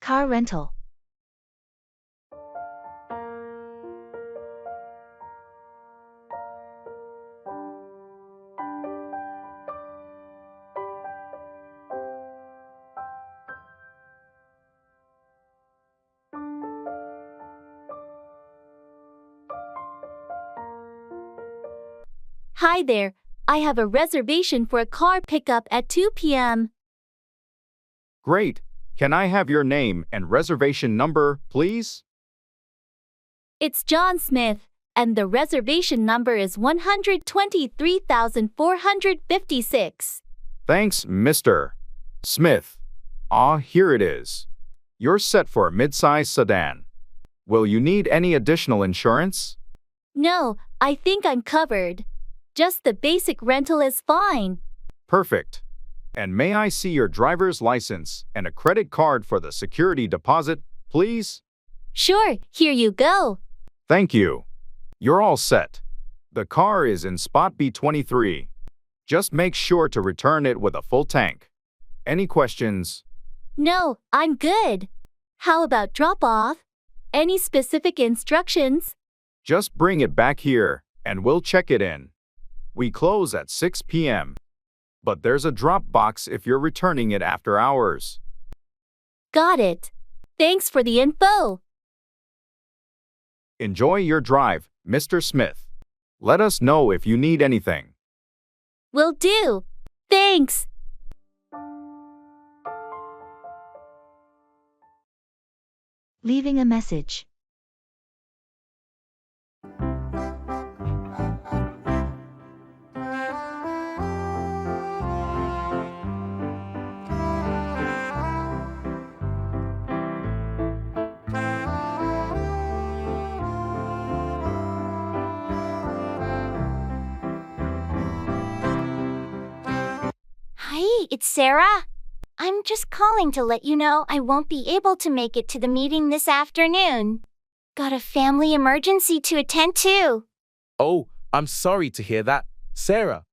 Car rental. Hi there. I have a reservation for a car pickup at 2 p.m. Great. Can I have your name and reservation number, please? It's John Smith, and the reservation number is 123,456. Thanks, Mr. Smith. Here it is. You're set for a mid-size sedan. Will you need any additional insurance? No, I think I'm covered. Just the basic rental is fine. Perfect. And may I see your driver's license and a credit card for the security deposit, please? Sure, here you go. Thank you. You're all set. The car is in spot B23. Just make sure to return it with a full tank. Any questions? No, I'm good. How about drop-off? Any specific instructions? Just bring it back here, and we'll check it in. We close at 6 p.m. But there's a drop box if you're returning it after hours. Got it. Thanks for the info. Enjoy your drive, Mr. Smith. Let us know if you need anything. Will do. Thanks. Leaving a message. Hi, it's Sarah. I'm just calling to let you know I won't be able to make it to the meeting this afternoon. Got a family emergency to attend to. Oh, I'm sorry to hear that, Sarah.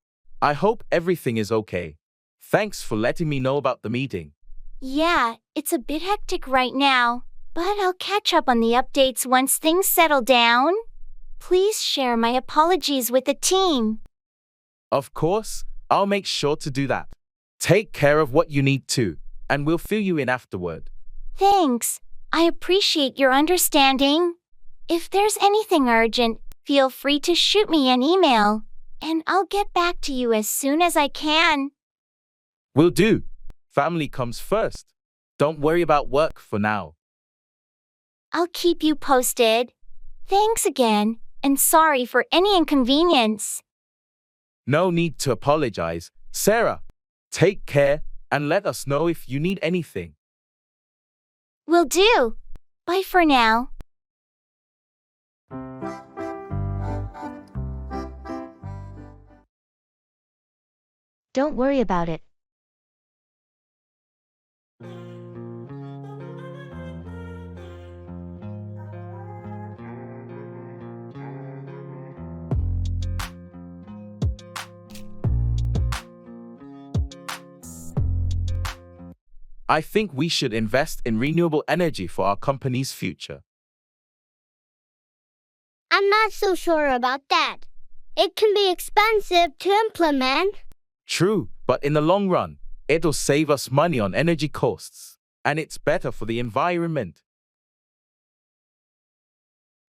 I hope everything is okay. Thanks for letting me know about the meeting. Yeah, it's a bit hectic right now, but I'll catch up on the updates once things settle down. Please share my apologies with the team. Of course, I'll make sure to do that. Take care of what you need to, and we'll fill you in afterward. Thanks. I appreciate your understanding. If there's anything urgent, feel free to shoot me an email, and I'll get back to you as soon as I can. Will do. Family comes first. Don't worry about work for now. I'll keep you posted. Thanks again, and sorry for any inconvenience. No need to apologize, Sarah. Take care, and let us know if you need anything. Will do. Bye for now. Don't worry about it. I think we should invest in renewable energy for our company's future. I'm not so sure about that. It can be expensive to implement. True, but in the long run, it'll save us money on energy costs, and it's better for the environment.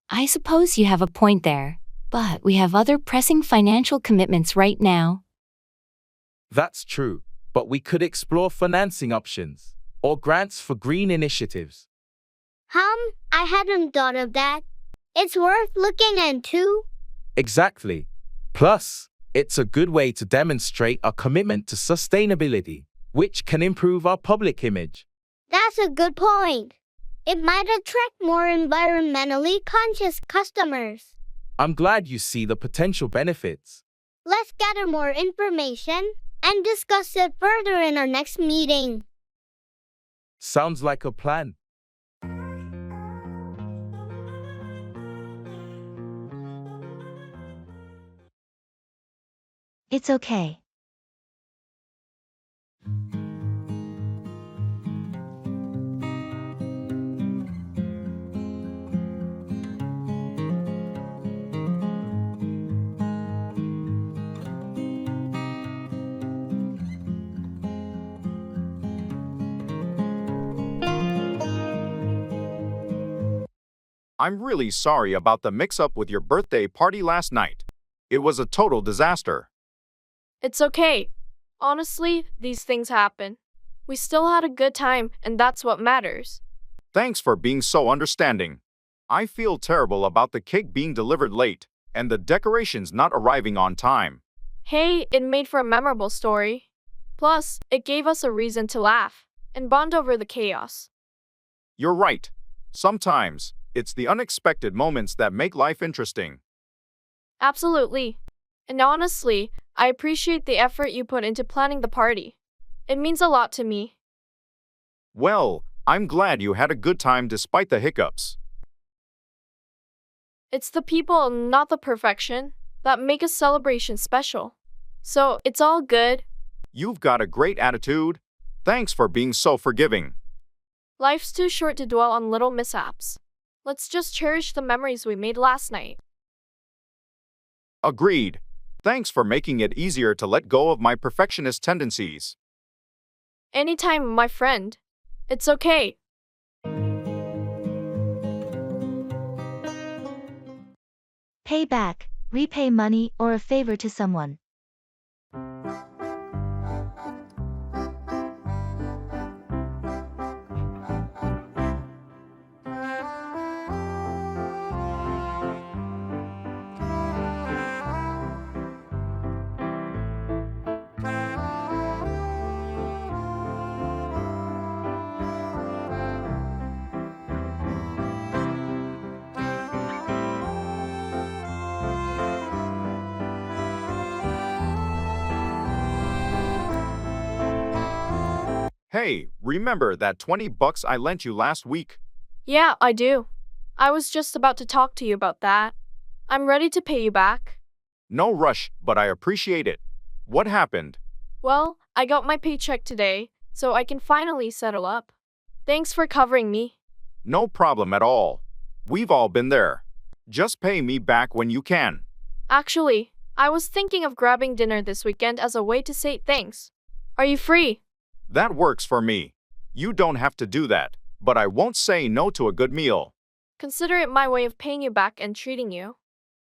I suppose you have a point there, but we have other pressing financial commitments right now. That's true, but we could explore financing options or grants for green initiatives. I hadn't thought of that. It's worth looking into. Exactly. Plus, it's a good way to demonstrate our commitment to sustainability, which can improve our public image. That's a good point. It might attract more environmentally conscious customers. I'm glad you see the potential benefits. Let's gather more information and discuss it further in our next meeting. Sounds like a plan. It's okay. I'm really sorry about the mix-up with your birthday party last night. It was a total disaster. It's okay. Honestly, these things happen. We still had a good time, and that's what matters. Thanks for being so understanding. I feel terrible about the cake being delivered late and the decorations not arriving on time. Hey, it made for a memorable story. Plus, it gave us a reason to laugh and bond over the chaos. You're right. Sometimes, it's the unexpected moments that make life interesting. Absolutely. And honestly, I appreciate the effort you put into planning the party. It means a lot to me. Well, I'm glad you had a good time despite the hiccups. It's the people, not the perfection, that make a celebration special. So, it's all good. You've got a great attitude. Thanks for being so forgiving. Life's too short to dwell on little mishaps. Let's just cherish the memories we made last night. Agreed. Thanks for making it easier to let go of my perfectionist tendencies. Anytime, my friend. It's okay. Pay back, repay money or a favor to someone. Hey, remember that $20 I lent you last week? Yeah, I do. I was just about to talk to you about that. I'm ready to pay you back. No rush, but I appreciate it. What happened? Well, I got my paycheck today, so I can finally settle up. Thanks for covering me. No problem at all. We've all been there. Just pay me back when you can. Actually, I was thinking of grabbing dinner this weekend as a way to say thanks. Are you free? That works for me. You don't have to do that, but I won't say no to a good meal. Consider it my way of paying you back and treating you.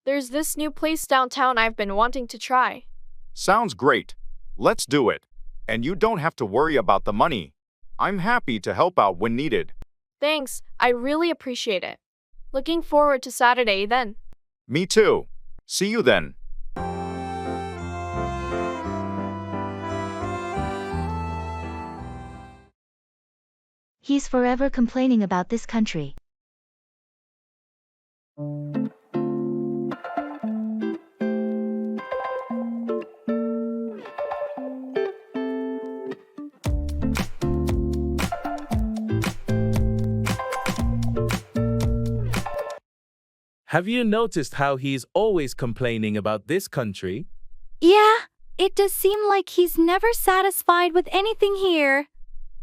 There's this new place downtown I've been wanting to try. Sounds great. Let's do it. And you don't have to worry about the money. I'm happy to help out when needed. Thanks, I really appreciate it. Looking forward to Saturday then. Me too. See you then. He's forever complaining about this country. Have you noticed how he's always complaining about this country? Yeah, it does seem like he's never satisfied with anything here.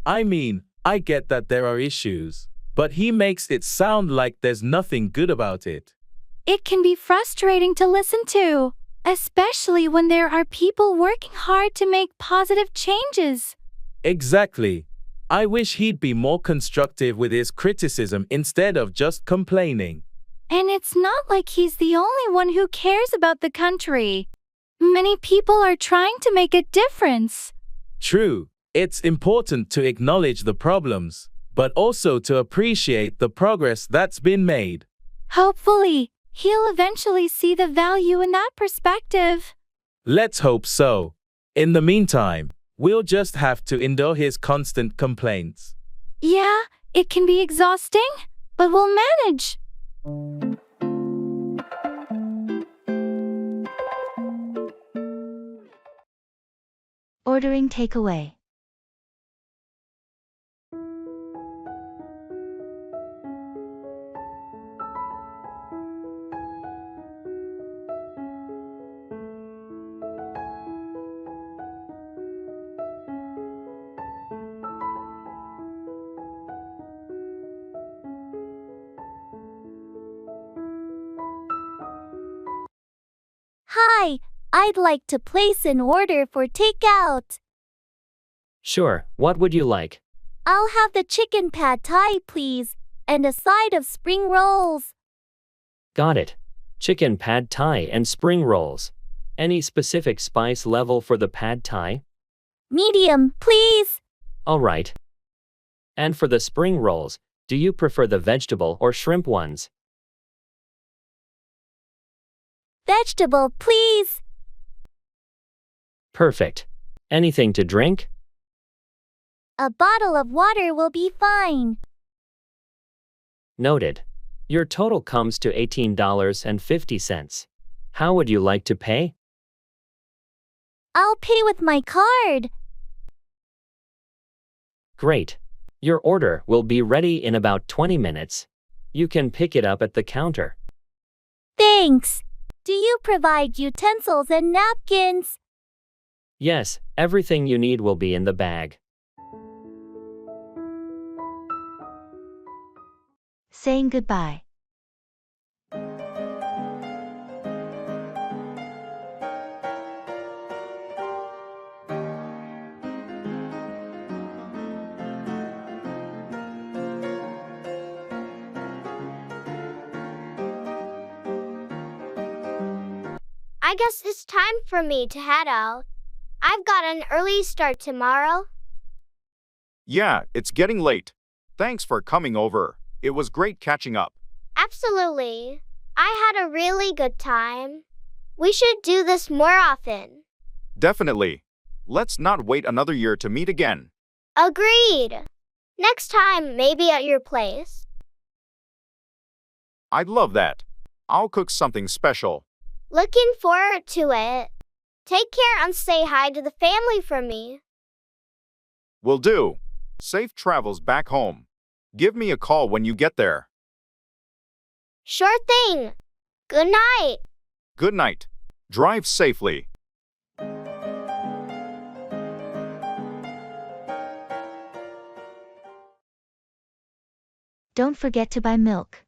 I mean, I get that there are issues, but he makes it sound like there's nothing good about it. It can be frustrating to listen to, especially when there are people working hard to make positive changes. Exactly. I wish he'd be more constructive with his criticism instead of just complaining. And it's not like he's the only one who cares about the country. Many people are trying to make a difference. True, it's important to acknowledge the problems, but also to appreciate the progress that's been made. Hopefully, he'll eventually see the value in that perspective. Let's hope so. In the meantime, we'll just have to endure his constant complaints. Yeah, it can be exhausting, but we'll manage. Ordering takeaway. Hi, I'd like to place an order for takeout. Sure, what would you like? I'll have the chicken pad thai, please, and a side of spring rolls. Got it. Chicken pad thai and spring rolls. Any specific spice level for the pad thai? Medium, please. All right. And for the spring rolls, do you prefer the vegetable or shrimp ones? Vegetable, please. Perfect. Anything to drink? A bottle of water will be fine. Noted. Your total comes to $18.50. How would you like to pay? I'll pay with my card. Great. Your order will be ready in about 20 minutes. You can pick it up at the counter. Thanks. Do you provide utensils and napkins? Yes, everything you need will be in the bag. Saying goodbye. I guess it's time for me to head out. I've got an early start tomorrow. Yeah, it's getting late. Thanks for coming over. It was great catching up. Absolutely. I had a really good time. We should do this more often. Definitely. Let's not wait another year to meet again. Agreed. Next time, maybe at your place. I'd love that. I'll cook something special. Looking forward to it. Take care and say hi to the family for me. Will do. Safe travels back home. Give me a call when you get there. Sure thing. Good night. Good night. Drive safely. Don't forget to buy milk.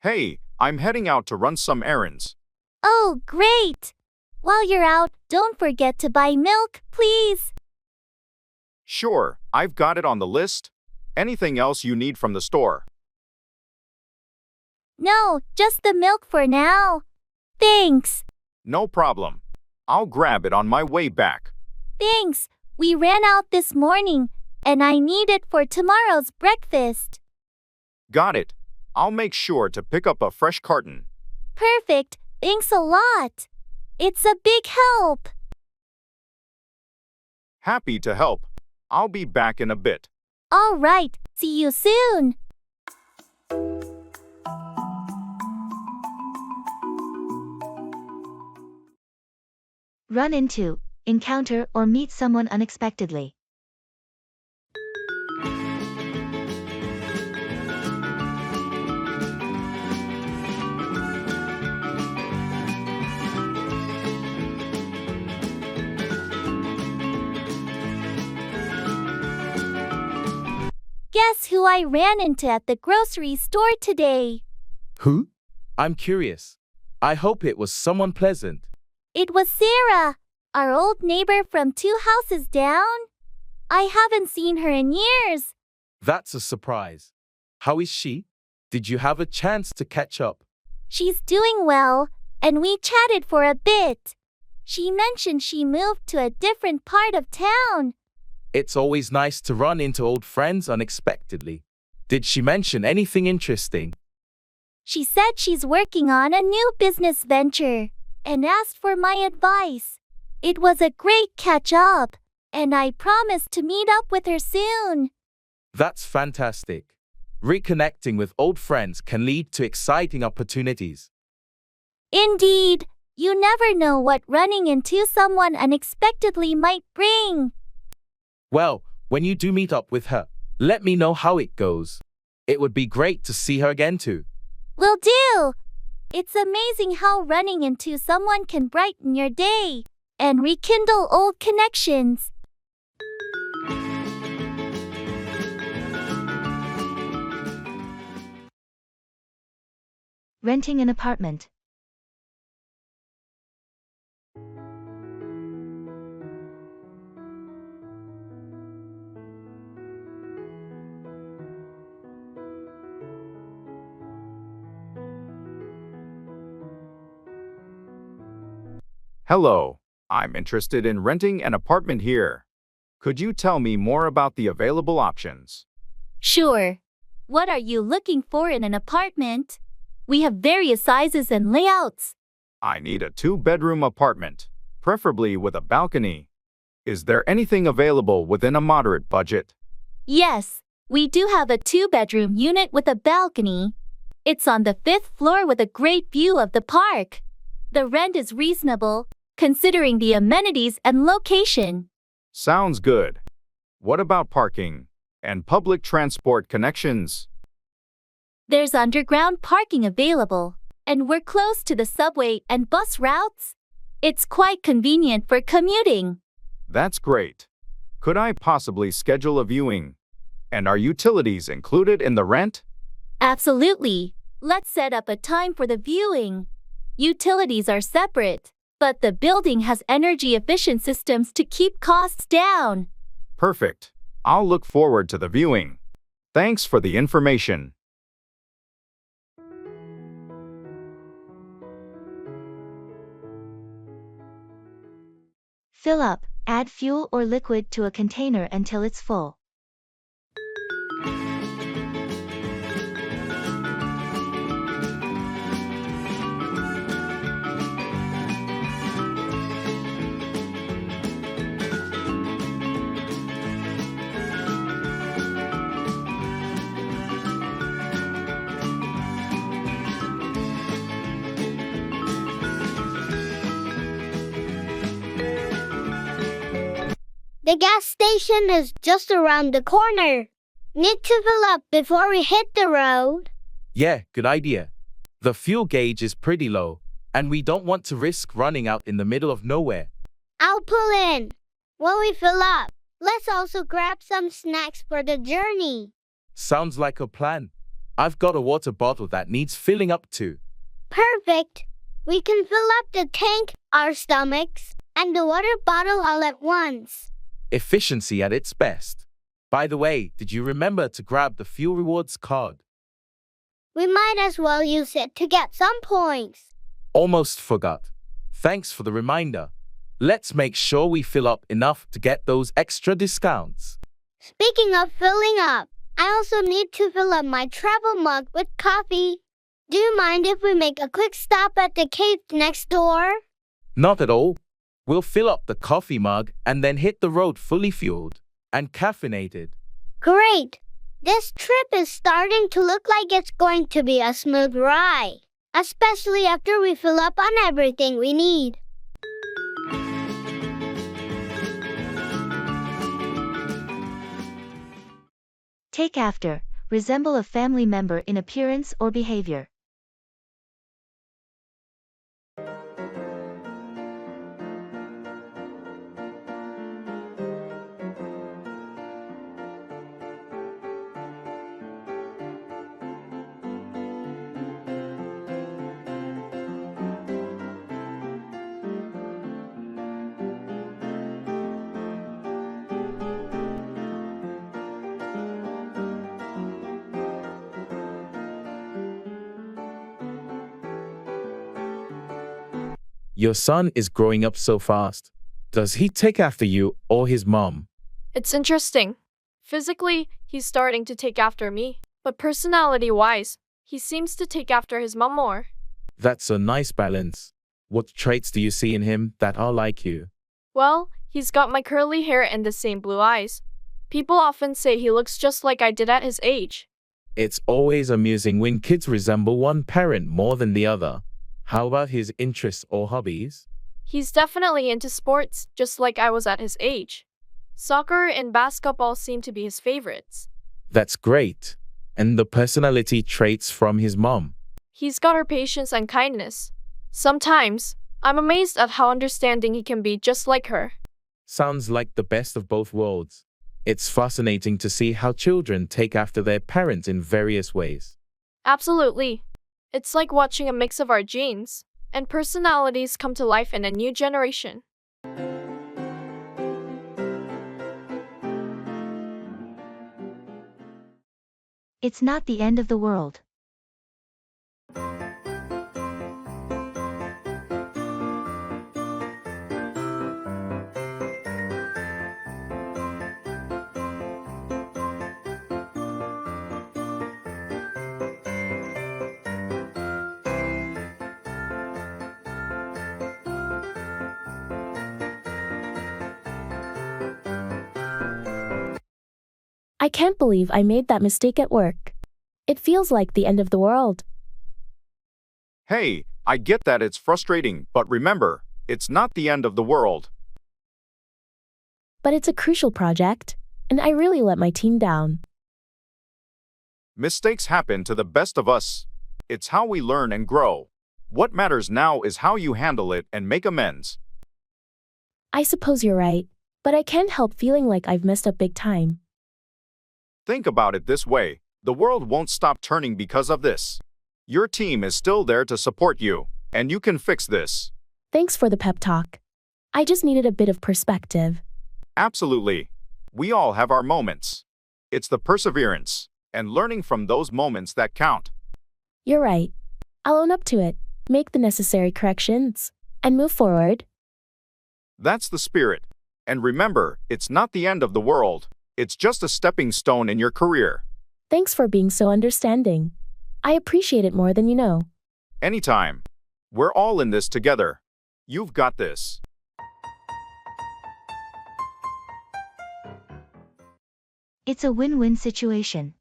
Hey, I'm heading out to run some errands. Oh, great. While you're out, don't forget to buy milk, please. Sure, I've got it on the list. Anything else you need from the store? No, just the milk for now. Thanks. No problem. I'll grab it on my way back. Thanks. We ran out this morning, and I need it for tomorrow's breakfast. Got it. I'll make sure to pick up a fresh carton. Perfect. Thanks a lot. It's a big help. Happy to help. I'll be back in a bit. All right. See you soon. Run into, encounter, or meet someone unexpectedly. Guess who I ran into at the grocery store today? Who? I'm curious. I hope it was someone pleasant. It was Sarah, our old neighbor from 2 houses down. I haven't seen her in years. That's a surprise. How is she? Did you have a chance to catch up? She's doing well, and we chatted for a bit. She mentioned she moved to a different part of town. It's always nice to run into old friends unexpectedly. Did she mention anything interesting? She said she's working on a new business venture and asked for my advice. It was a great catch-up, and I promised to meet up with her soon. That's fantastic. Reconnecting with old friends can lead to exciting opportunities. Indeed, you never know what running into someone unexpectedly might bring. Well, when you do meet up with her, let me know how it goes. It would be great to see her again too. Will do. It's amazing how running into someone can brighten your day and rekindle old connections. renting an apartment. Hello, I'm interested in renting an apartment here. Could you tell me more about the available options? Sure. What are you looking for in an apartment? We have various sizes and layouts. I need a two-bedroom apartment, preferably with a balcony. Is there anything available within a moderate budget? Yes, we do have a 2-bedroom unit with a balcony. It's on the 5th floor with a great view of the park. The rent is reasonable, considering the amenities and location. Sounds good. What about parking and public transport connections? There's underground parking available, and we're close to the subway and bus routes. It's quite convenient for commuting. That's great. Could I possibly schedule a viewing? And are utilities included in the rent? Absolutely. Let's set up a time for the viewing. Utilities are separate, but the building has energy-efficient systems to keep costs down. Perfect. I'll look forward to the viewing. Thanks for the information. Fill up, add fuel or liquid to a container until it's full. The gas station is just around the corner. Need to fill up before we hit the road. Yeah, good idea. The fuel gauge is pretty low, and we don't want to risk running out in the middle of nowhere. I'll pull in. While we fill up, let's also grab some snacks for the journey. Sounds like a plan. I've got a water bottle that needs filling up too. Perfect. We can fill up the tank, our stomachs, and the water bottle all at once. Efficiency at its best. By the way, did you remember to grab the fuel rewards card? We might as well use it to get some points. Almost forgot. Thanks for the reminder. Let's make sure we fill up enough to get those extra discounts. Speaking of filling up, I also need to fill up my travel mug with coffee. Do you mind if we make a quick stop at the cave next door? Not at all. We'll fill up the coffee mug and then hit the road fully fueled and caffeinated. Great! This trip is starting to look like it's going to be a smooth ride, especially after we fill up on everything we need. Take after, resemble a family member in appearance or behavior. Your son is growing up so fast. Does he take after you or his mom? It's interesting. Physically, he's starting to take after me, but personality-wise, he seems to take after his mom more. That's a nice balance. What traits do you see in him that are like you? Well, he's got my curly hair and the same blue eyes. People often say he looks just like I did at his age. It's always amusing when kids resemble one parent more than the other. How about his interests or hobbies? He's definitely into sports, just like I was at his age. Soccer and basketball seem to be his favorites. That's great. And the personality traits from his mom? He's got her patience and kindness. Sometimes, I'm amazed at how understanding he can be just like her. Sounds like the best of both worlds. It's fascinating to see how children take after their parents in various ways. Absolutely. It's like watching a mix of our genes and personalities come to life in a new generation. It's not the end of the world. I can't believe I made that mistake at work. It feels like the end of the world. Hey, I get that it's frustrating, but remember, it's not the end of the world. But it's a crucial project, and I really let my team down. Mistakes happen to the best of us. It's how we learn and grow. What matters now is how you handle it and make amends. I suppose you're right, but I can't help feeling like I've messed up big time. Think about it this way. The world won't stop turning because of this. Your team is still there to support you, and you can fix this. Thanks for the pep talk. I just needed a bit of perspective. Absolutely. We all have our moments. It's the perseverance and learning from those moments that count. You're right. I'll own up to it, make the necessary corrections, and move forward. That's the spirit. And remember, it's not the end of the world. It's just a stepping stone in your career. Thanks for being so understanding. I appreciate it more than you know. Anytime. We're all in this together. You've got this. It's a win-win situation.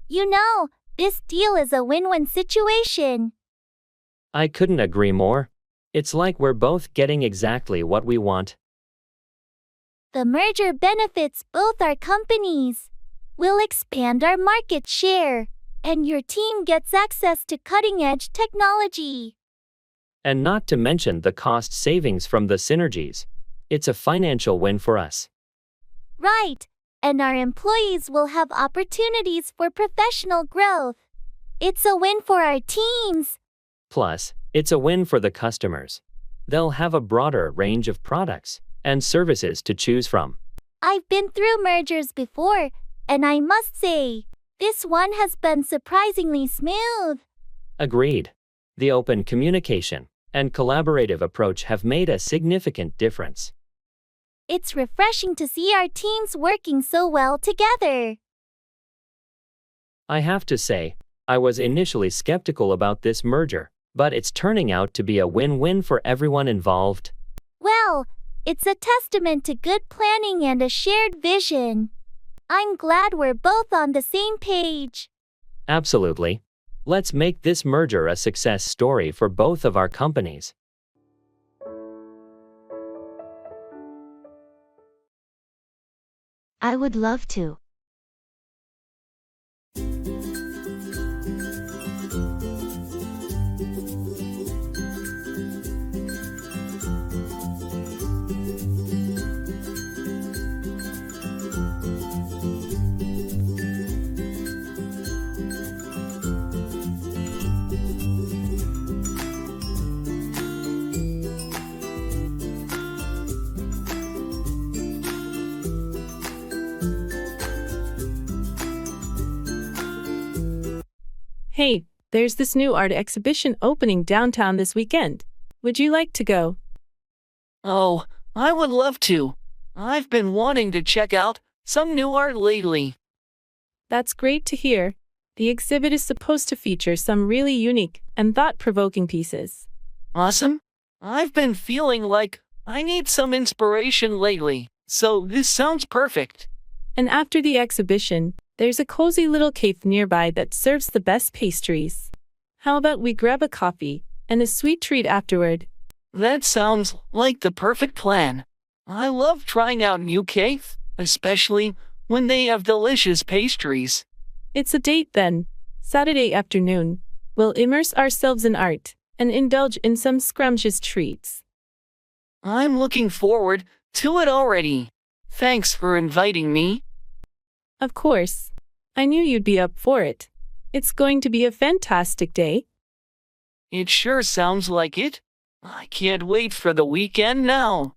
You know, this deal is a win-win situation. I couldn't agree more. It's like we're both getting exactly what we want. The merger benefits both our companies. We'll expand our market share, and your team gets access to cutting-edge technology. And not to mention the cost savings from the synergies. It's a financial win for us. Right, and our employees will have opportunities for professional growth. It's a win for our teams. Plus, it's a win for the customers. They'll have a broader range of products and services to choose from. I've been through mergers before, and I must say, this one has been surprisingly smooth. Agreed. The open communication and collaborative approach have made a significant difference. It's refreshing to see our teams working so well together. I have to say, I was initially skeptical about this merger, but it's turning out to be a win-win for everyone involved. Well, it's a testament to good planning and a shared vision. I'm glad we're both on the same page. Absolutely. Let's make this merger a success story for both of our companies. I would love to. Hey, there's this new art exhibition opening downtown this weekend. Would you like to go? Oh, I would love to. I've been wanting to check out some new art lately. That's great to hear. The exhibit is supposed to feature some really unique and thought-provoking pieces. Awesome. I've been feeling like I need some inspiration lately, so this sounds perfect. And after the exhibition, there's a cozy little cave nearby that serves the best pastries. How about we grab a coffee and a sweet treat afterward? That sounds like the perfect plan. I love trying out new cakes, especially when they have delicious pastries. It's a date then. Saturday afternoon. We'll immerse ourselves in art and indulge in some scrumptious treats. I'm looking forward to it already. Thanks for inviting me. Of course. I knew you'd be up for it. It's going to be a fantastic day. It sure sounds like it. I can't wait for the weekend now.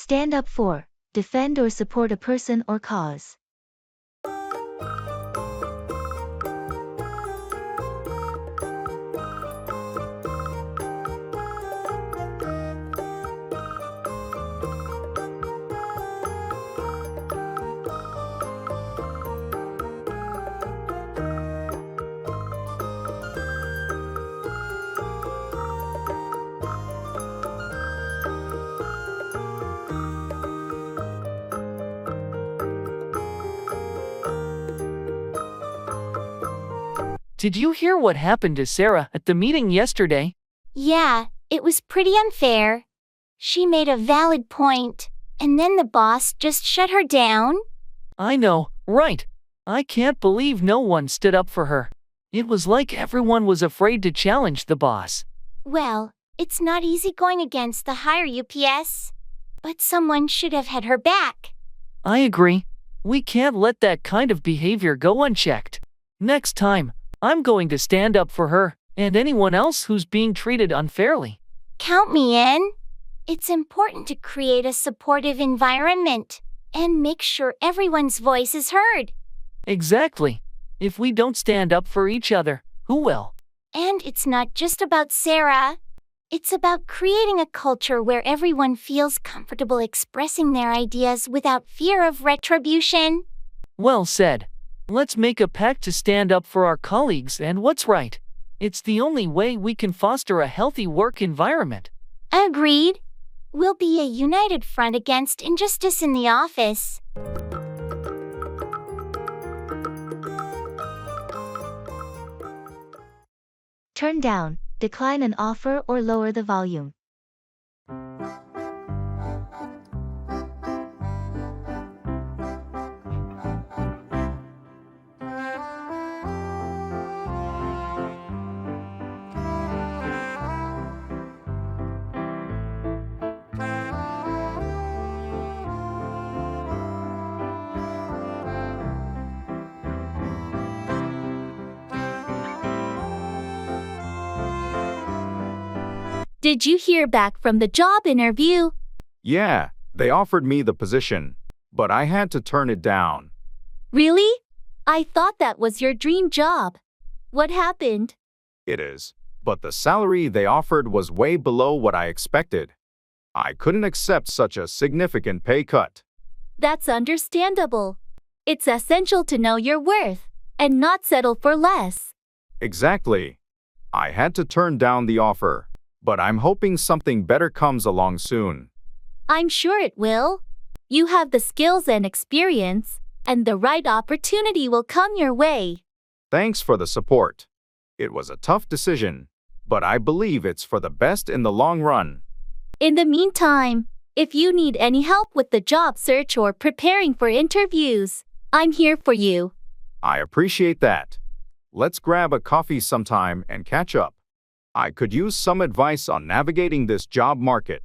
Stand up for, defend or support a person or cause. Did you hear what happened to Sarah at the meeting yesterday? Yeah, it was pretty unfair. She made a valid point, and then the boss just shut her down. I know, right. I can't believe no one stood up for her. It was like everyone was afraid to challenge the boss. Well, it's not easy going against the higher UPS, but someone should have had her back. I agree. We can't let that kind of behavior go unchecked. Next time, I'm going to stand up for her and anyone else who's being treated unfairly. Count me in. It's important to create a supportive environment and make sure everyone's voice is heard. Exactly. If we don't stand up for each other, who will? And it's not just about Sarah. It's about creating a culture where everyone feels comfortable expressing their ideas without fear of retribution. Well said. Let's make a pact to stand up for our colleagues and what's right. It's the only way we can foster a healthy work environment. Agreed. We'll be a united front against injustice in the office. Turn down, decline an offer or lower the volume. Did you hear back from the job interview? Yeah, they offered me the position, but I had to turn it down. Really? I thought that was your dream job. What happened? It is, but the salary they offered was way below what I expected. I couldn't accept such a significant pay cut. That's understandable. It's essential to know your worth and not settle for less. Exactly. I had to turn down the offer, but I'm hoping something better comes along soon. I'm sure it will. You have the skills and experience, and the right opportunity will come your way. Thanks for the support. It was a tough decision, but I believe it's for the best in the long run. In the meantime, if you need any help with the job search or preparing for interviews, I'm here for you. I appreciate that. Let's grab a coffee sometime and catch up. I could use some advice on navigating this job market.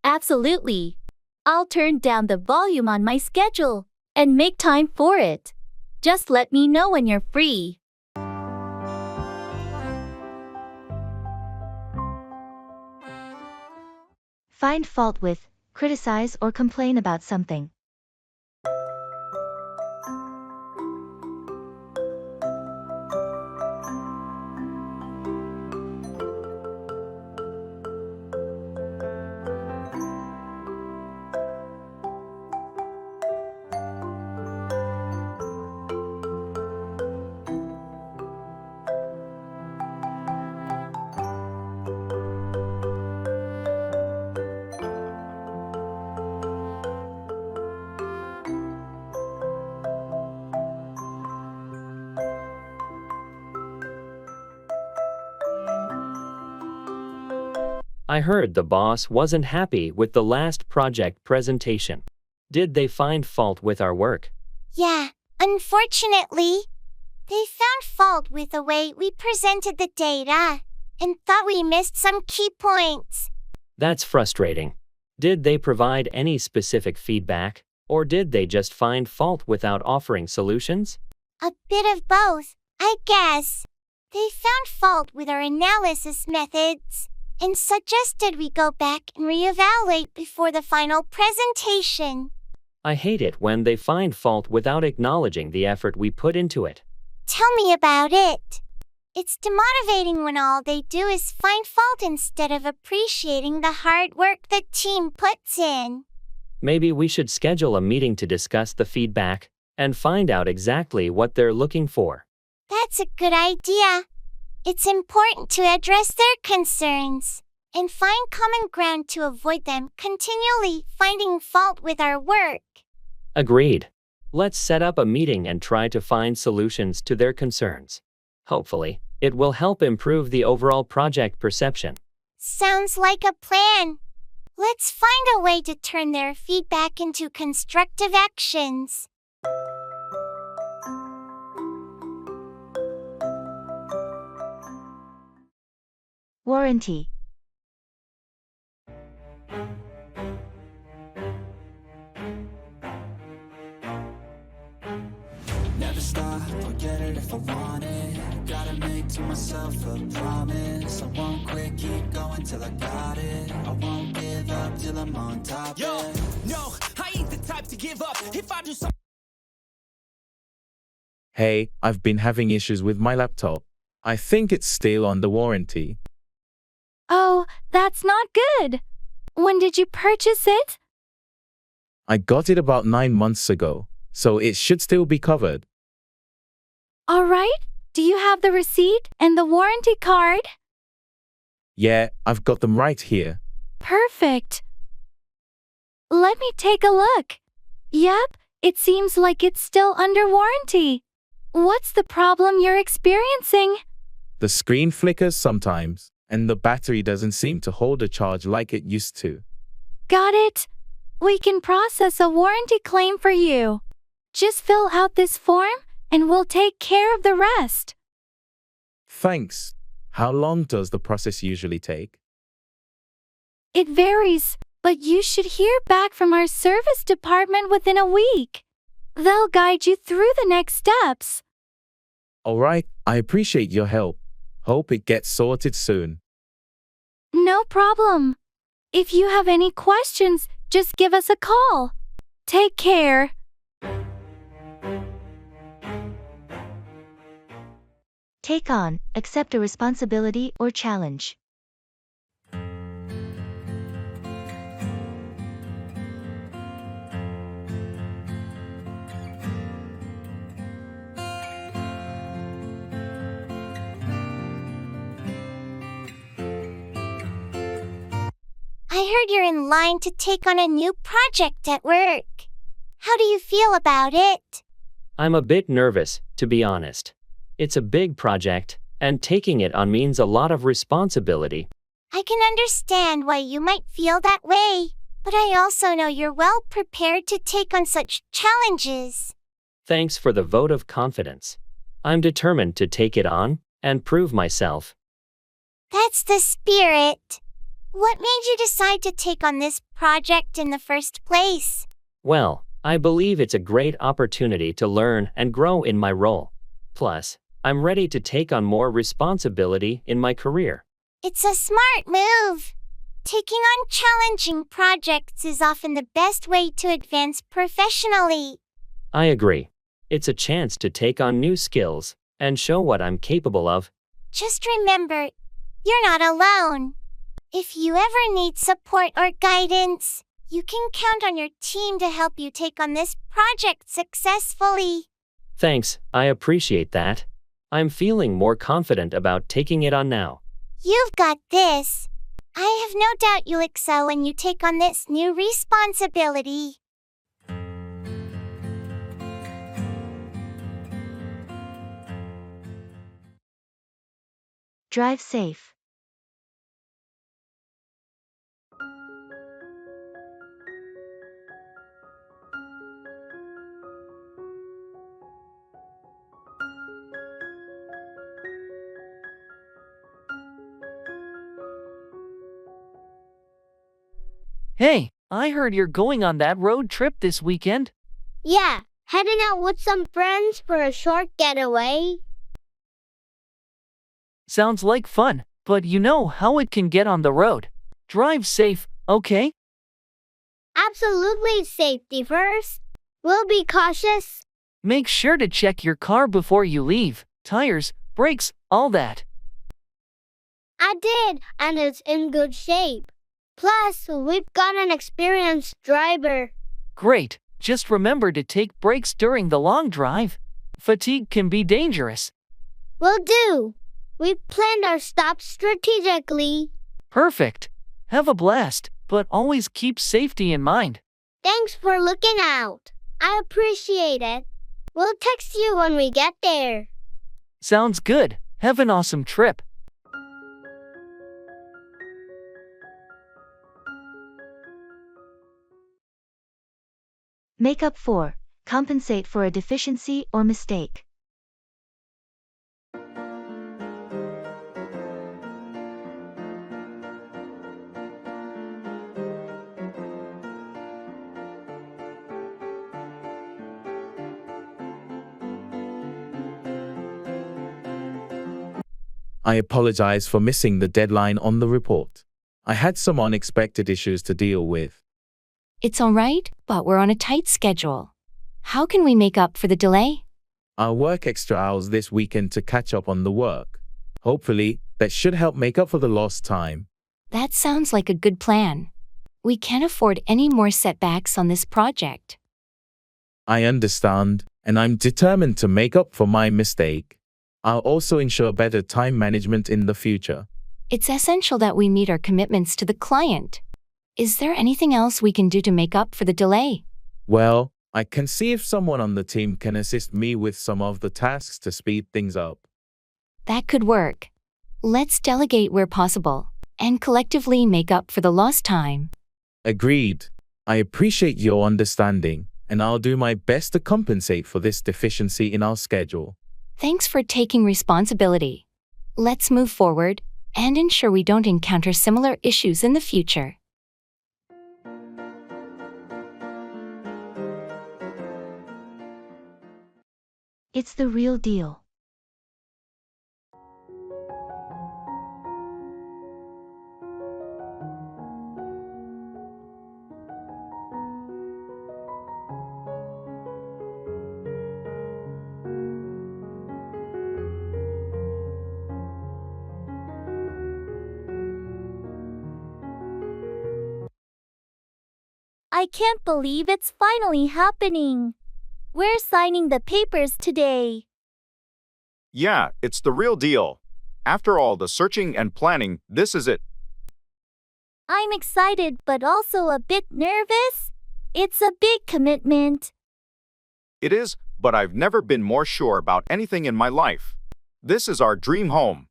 Absolutely. I'll turn down the volume on my schedule and make time for it. Just let me know when you're free. Find fault with, criticize or complain about something. I heard the boss wasn't happy with the last project presentation. Did they find fault with our work? Yeah, unfortunately, they found fault with the way we presented the data and thought we missed some key points. That's frustrating. Did they provide any specific feedback, or did they just find fault without offering solutions? A bit of both, I guess. They found fault with our analysis methods and suggested we go back and reevaluate before the final presentation. I hate it when they find fault without acknowledging the effort we put into it. Tell me about it. It's demotivating when all they do is find fault instead of appreciating the hard work the team puts in. Maybe we should schedule a meeting to discuss the feedback and find out exactly what they're looking for. That's a good idea. It's important to address their concerns and find common ground to avoid them continually finding fault with our work. Agreed. Let's set up a meeting and try to find solutions to their concerns. Hopefully, it will help improve the overall project perception. Sounds like a plan. Let's find a way to turn their feedback into constructive actions. Warranty. Never stop, I'll get it if I want it. Gotta make to myself a promise. I won't quit, keep going till I got it. I won't give up till I'm on top. Yo, no, I ain't the type to give up. If I do something. Hey, I've been having issues with my laptop. I think it's still under warranty. Oh, that's not good. When did you purchase it? I got it about 9 months ago, so it should still be covered. All right. Do you have the receipt and the warranty card? Yeah, I've got them right here. Perfect. Let me take a look. Yep, it seems like it's still under warranty. What's the problem you're experiencing? The screen flickers sometimes, and the battery doesn't seem to hold a charge like it used to. Got it. We can process a warranty claim for you. Just fill out this form, and we'll take care of the rest. Thanks. How long does the process usually take? It varies, but you should hear back from our service department within a week. They'll guide you through the next steps. All right, I appreciate your help. Hope it gets sorted soon. No problem. If you have any questions, just give us a call. Take care. Take on, accept a responsibility or challenge. I heard you're in line to take on a new project at work. How do you feel about it? I'm a bit nervous, to be honest. It's a big project, and taking it on means a lot of responsibility. I can understand why you might feel that way, but I also know you're well prepared to take on such challenges. Thanks for the vote of confidence. I'm determined to take it on and prove myself. That's the spirit. What made you decide to take on this project in the first place? Well, I believe it's a great opportunity to learn and grow in my role. Plus, I'm ready to take on more responsibility in my career. It's a smart move. Taking on challenging projects is often the best way to advance professionally. I agree. It's a chance to take on new skills and show what I'm capable of. Just remember, you're not alone. If you ever need support or guidance, you can count on your team to help you take on this project successfully. Thanks, I appreciate that. I'm feeling more confident about taking it on now. You've got this. I have no doubt you'll excel when you take on this new responsibility. Drive safe. Hey, I heard you're going on that road trip this weekend. Yeah, heading out with some friends for a short getaway. Sounds like fun, but you know how it can get on the road. Drive safe, okay? Absolutely, safety first. We'll be cautious. Make sure to check your car before you leave. Tires, brakes, all that. I did, and it's in good shape. Plus, we've got an experienced driver. Great. Just remember to take breaks during the long drive. Fatigue can be dangerous. Will do. We've planned our stops strategically. Perfect. Have a blast, but always keep safety in mind. Thanks for looking out. I appreciate it. We'll text you when we get there. Sounds good. Have an awesome trip. Make up for. Compensate for a deficiency or mistake. I apologize for missing the deadline on the report. I had some unexpected issues to deal with. It's all right, but we're on a tight schedule. How can we make up for the delay? I'll work extra hours this weekend to catch up on the work. Hopefully, that should help make up for the lost time. That sounds like a good plan. We can't afford any more setbacks on this project. I understand, and I'm determined to make up for my mistake. I'll also ensure better time management in the future. It's essential that we meet our commitments to the client. Is there anything else we can do to make up for the delay? Well, I can see if someone on the team can assist me with some of the tasks to speed things up. That could work. Let's delegate where possible and collectively make up for the lost time. Agreed. I appreciate your understanding, and I'll do my best to compensate for this deficiency in our schedule. Thanks for taking responsibility. Let's move forward and ensure we don't encounter similar issues in the future. It's the real deal. I can't believe it's finally happening. We're signing the papers today. Yeah, it's the real deal. After all the searching and planning, this is it. I'm excited but also a bit nervous. It's a big commitment. It is, but I've never been more sure about anything in my life. This is our dream home.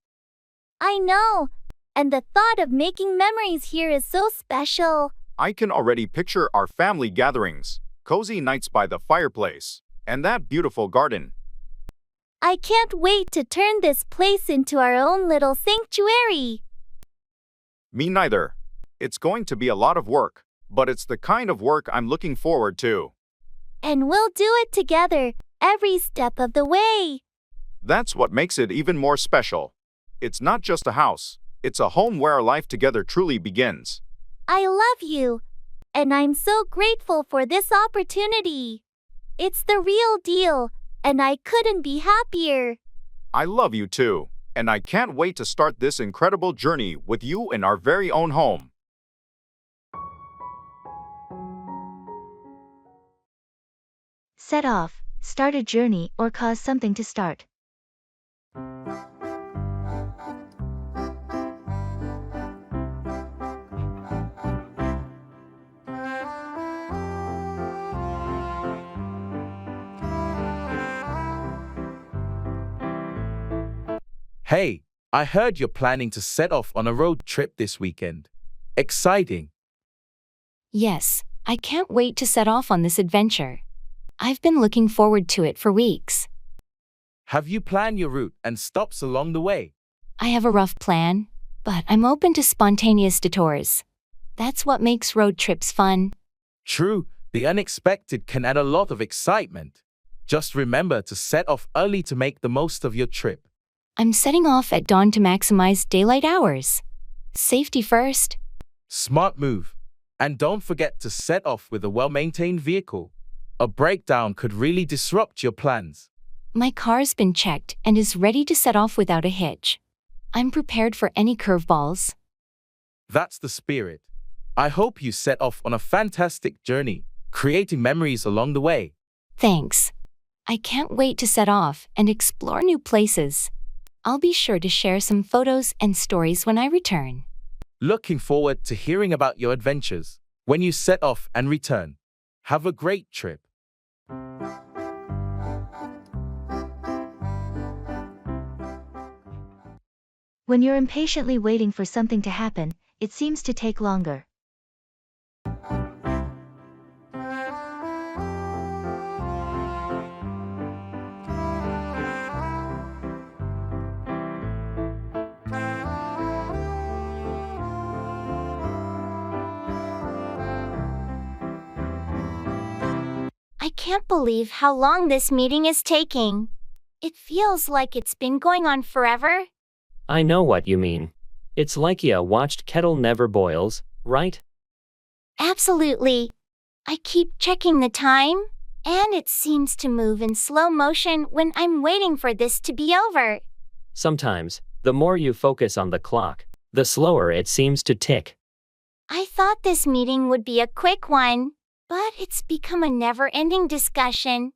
I know, and the thought of making memories here is so special. I can already picture our family gatherings, cozy nights by the fireplace, and that beautiful garden. I can't wait to turn this place into our own little sanctuary. Me neither. It's going to be a lot of work, but it's the kind of work I'm looking forward to. And we'll do it together, every step of the way. That's what makes it even more special. It's not just a house, it's a home where our life together truly begins. I love you, and I'm so grateful for this opportunity. It's the real deal, and I couldn't be happier. I love you too, and I can't wait to start this incredible journey with you in our very own home. Set off, start a journey, or cause something to start. Hey, I heard you're planning to set off on a road trip this weekend. Exciting. Yes, I can't wait to set off on this adventure. I've been looking forward to it for weeks. Have you planned your route and stops along the way? I have a rough plan, but I'm open to spontaneous detours. That's what makes road trips fun. True, the unexpected can add a lot of excitement. Just remember to set off early to make the most of your trip. I'm setting off at dawn to maximize daylight hours. Safety first. Smart move. And don't forget to set off with a well-maintained vehicle. A breakdown could really disrupt your plans. My car's been checked and is ready to set off without a hitch. I'm prepared for any curveballs. That's the spirit. I hope you set off on a fantastic journey, creating memories along the way. Thanks. I can't wait to set off and explore new places. I'll be sure to share some photos and stories when I return. Looking forward to hearing about your adventures when you set off and return. Have a great trip. When you're impatiently waiting for something to happen, it seems to take longer. I can't believe how long this meeting is taking. It feels like it's been going on forever. I know what you mean. It's like ya watched Kettle Never Boils, right? Absolutely. I keep checking the time, and it seems to move in slow motion when I'm waiting for this to be over. Sometimes, the more you focus on the clock, the slower it seems to tick. I thought this meeting would be a quick one, but it's become a never-ending discussion.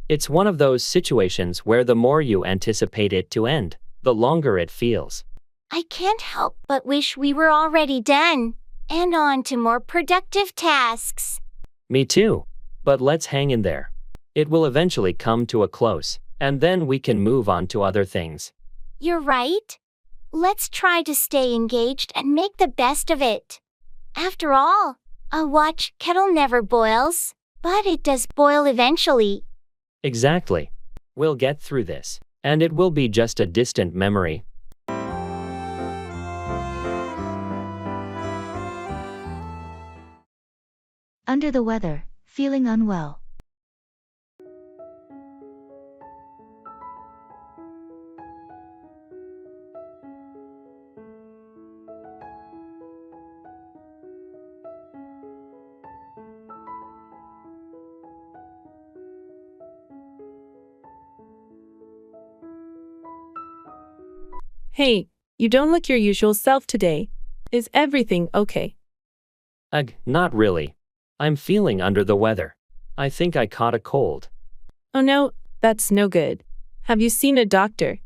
It's one of those situations where the more you anticipate it to end, the longer it feels. I can't help but wish we were already done, and on to more productive tasks. Me too. But let's hang in there. It will eventually come to a close, and then we can move on to other things. You're right. Let's try to stay engaged and make the best of it. After all, a watch kettle never boils, but it does boil eventually. Exactly. We'll get through this, and it will be just a distant memory. Under the weather, feeling unwell. Hey, you don't look your usual self today. Is everything okay? Ugh, not really. I'm feeling under the weather. I think I caught a cold. Oh no, that's no good. Have you seen a doctor?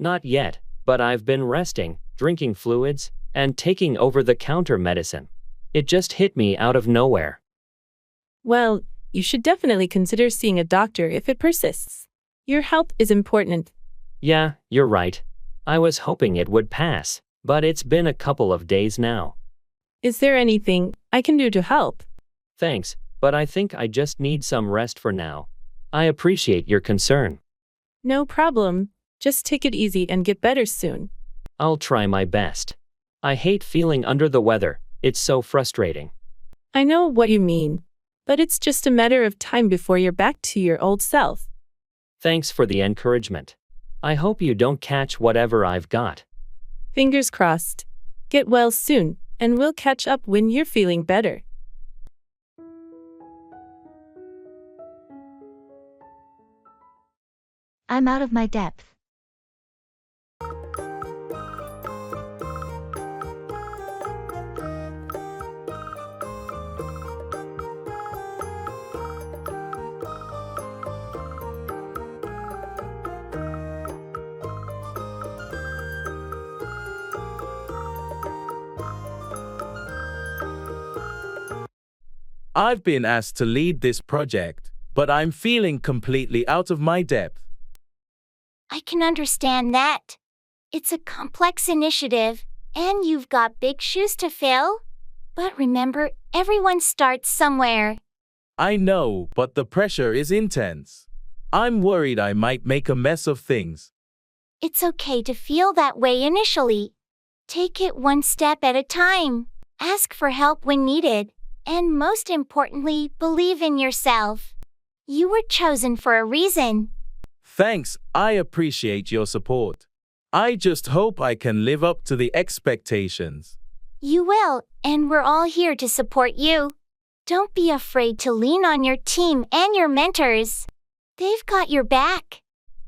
Not yet, but I've been resting, drinking fluids, and taking over-the-counter medicine. It just hit me out of nowhere. Well, you should definitely consider seeing a doctor if it persists. Your health is important. Yeah, you're right. I was hoping it would pass, but it's been a couple of days now. Is there anything I can do to help? Thanks, but I think I just need some rest for now. I appreciate your concern. No problem. Just take it easy and get better soon. I'll try my best. I hate feeling under the weather. It's so frustrating. I know what you mean, but it's just a matter of time before you're back to your old self. Thanks for the encouragement. I hope you don't catch whatever I've got. Fingers crossed. Get well soon, and we'll catch up when you're feeling better. I'm out of my depth. I've been asked to lead this project, but I'm feeling completely out of my depth. I can understand that. It's a complex initiative, and you've got big shoes to fill. But remember, everyone starts somewhere. I know, but the pressure is intense. I'm worried I might make a mess of things. It's okay to feel that way initially. Take it one step at a time. Ask for help when needed, and most importantly, believe in yourself. You were chosen for a reason. Thanks, I appreciate your support. I just hope I can live up to the expectations. You will, and we're all here to support you. Don't be afraid to lean on your team and your mentors. They've got your back.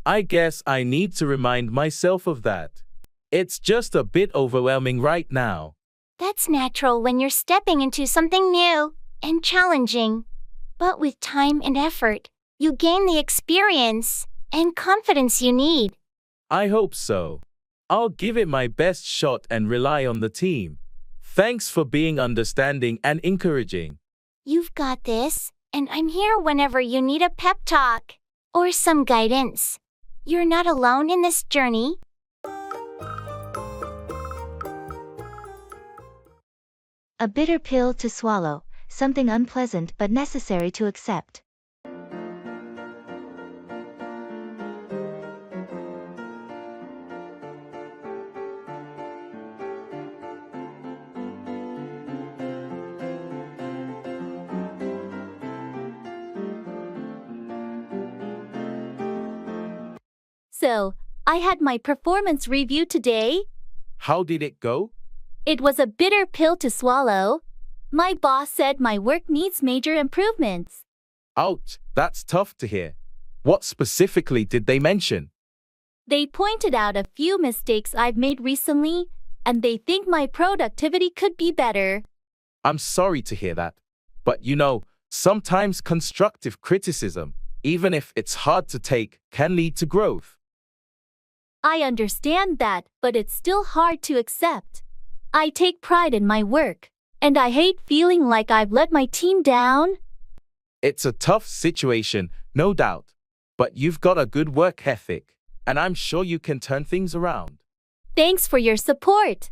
I guess I need to remind myself of that. It's just a bit overwhelming right now. That's natural when you're stepping into something new and challenging. But with time and effort, you gain the experience and confidence you need. I hope so. I'll give it my best shot and rely on the team. Thanks for being understanding and encouraging. You've got this, and I'm here whenever you need a pep talk or some guidance. You're not alone in this journey. A bitter pill to swallow, something unpleasant but necessary to accept. So, I had my performance review today. How did it go? It was a bitter pill to swallow. My boss said my work needs major improvements. Ouch, that's tough to hear. What specifically did they mention? They pointed out a few mistakes I've made recently, and they think my productivity could be better. I'm sorry to hear that. But sometimes constructive criticism, even if it's hard to take, can lead to growth. I understand that, but it's still hard to accept. I take pride in my work, and I hate feeling like I've let my team down. It's a tough situation, no doubt. But you've got a good work ethic, and I'm sure you can turn things around. Thanks for your support.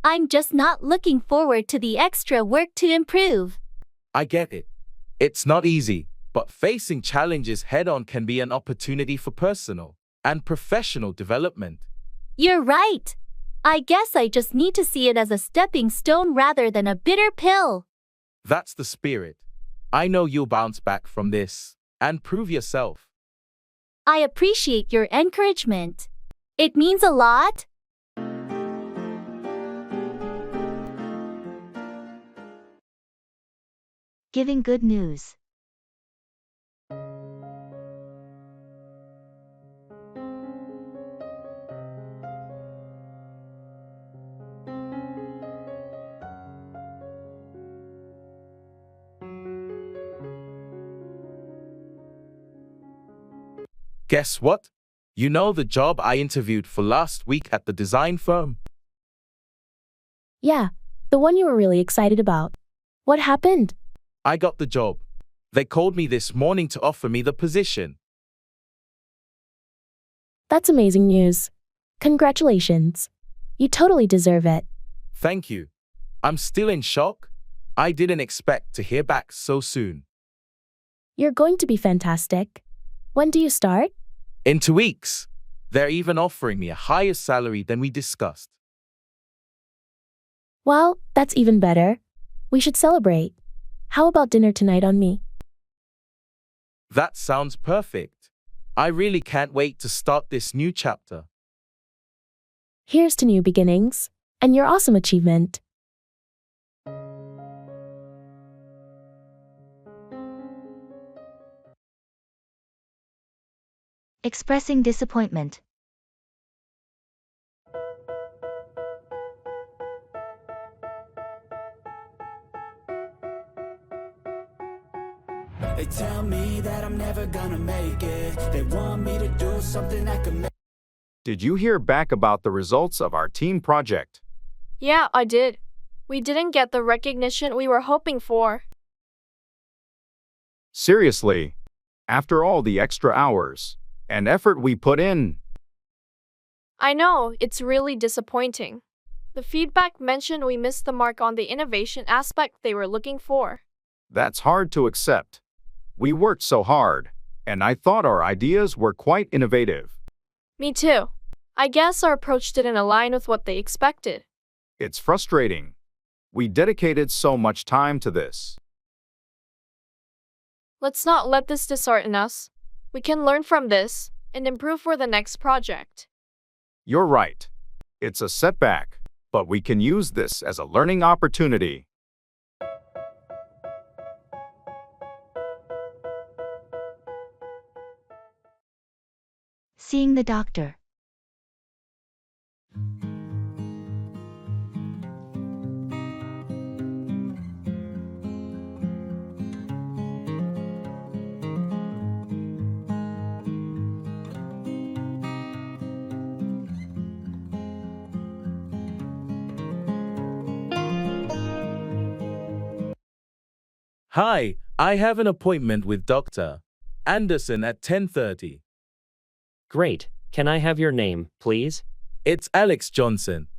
I'm just not looking forward to the extra work to improve. I get it. It's not easy, but facing challenges head-on can be an opportunity for personal and professional development. You're right. I guess I just need to see it as a stepping stone rather than a bitter pill. That's the spirit. I know you'll bounce back from this and prove yourself. I appreciate your encouragement. It means a lot. Giving good news. Guess what? You know the job I interviewed for last week at the design firm? Yeah, the one you were really excited about. What happened? I got the job. They called me this morning to offer me the position. That's amazing news. Congratulations. You totally deserve it. Thank you. I'm still in shock. I didn't expect to hear back so soon. You're going to be fantastic. When do you start? In 2 weeks. They're even offering me a higher salary than we discussed. Well, that's even better. We should celebrate. How about dinner tonight on me? That sounds perfect. I really can't wait to start this new chapter. Here's to new beginnings and your awesome achievement. Expressing disappointment. They tell me that I'm never gonna make it. They want me to do something that can make. Did you hear back about the results of our team project? Yeah, I did. We didn't get the recognition we were hoping for. Seriously, after all the extra hours and effort we put in. I know, it's really disappointing. The feedback mentioned we missed the mark on the innovation aspect they were looking for. That's hard to accept. We worked so hard, and I thought our ideas were quite innovative. Me too. I guess our approach didn't align with what they expected. It's frustrating. We dedicated so much time to this. Let's not let this dishearten us. We can learn from this and improve for the next project. You're right. It's a setback, but we can use this as a learning opportunity. Seeing the doctor. Hi, I have an appointment with Dr. Anderson at 10:30. Great. Can I have your name, please? It's Alex Johnson.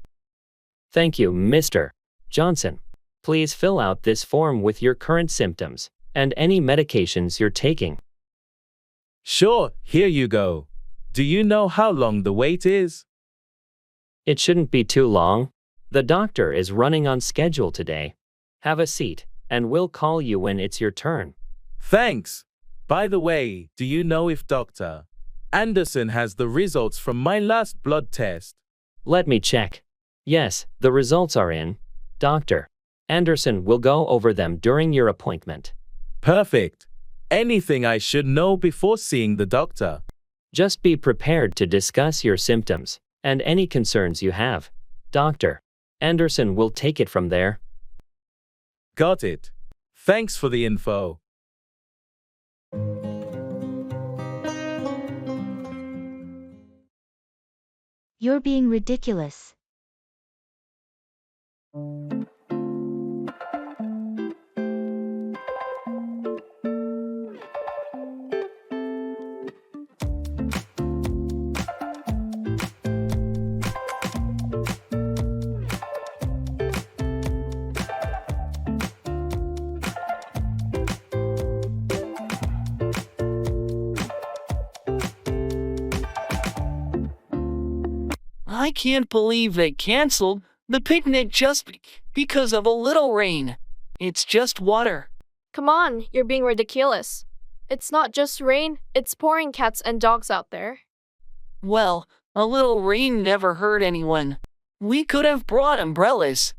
Thank you, Mr. Johnson. Please fill out this form with your current symptoms and any medications you're taking. Sure, here you go. Do you know how long the wait is? It shouldn't be too long. The doctor is running on schedule today. Have a seat, and we'll call you when it's your turn. Thanks. By the way, do you know if Dr. Anderson has the results from my last blood test? Let me check. Yes, the results are in. Dr. Anderson will go over them during your appointment. Perfect. Anything I should know before seeing the doctor? Just be prepared to discuss your symptoms and any concerns you have. Dr. Anderson will take it from there. Got it. Thanks for the info. You're being ridiculous. I can't believe they canceled the picnic just because of a little rain. It's just water. Come on, you're being ridiculous. It's not just rain, it's pouring cats and dogs out there. Well, a little rain never hurt anyone. We could have brought umbrellas.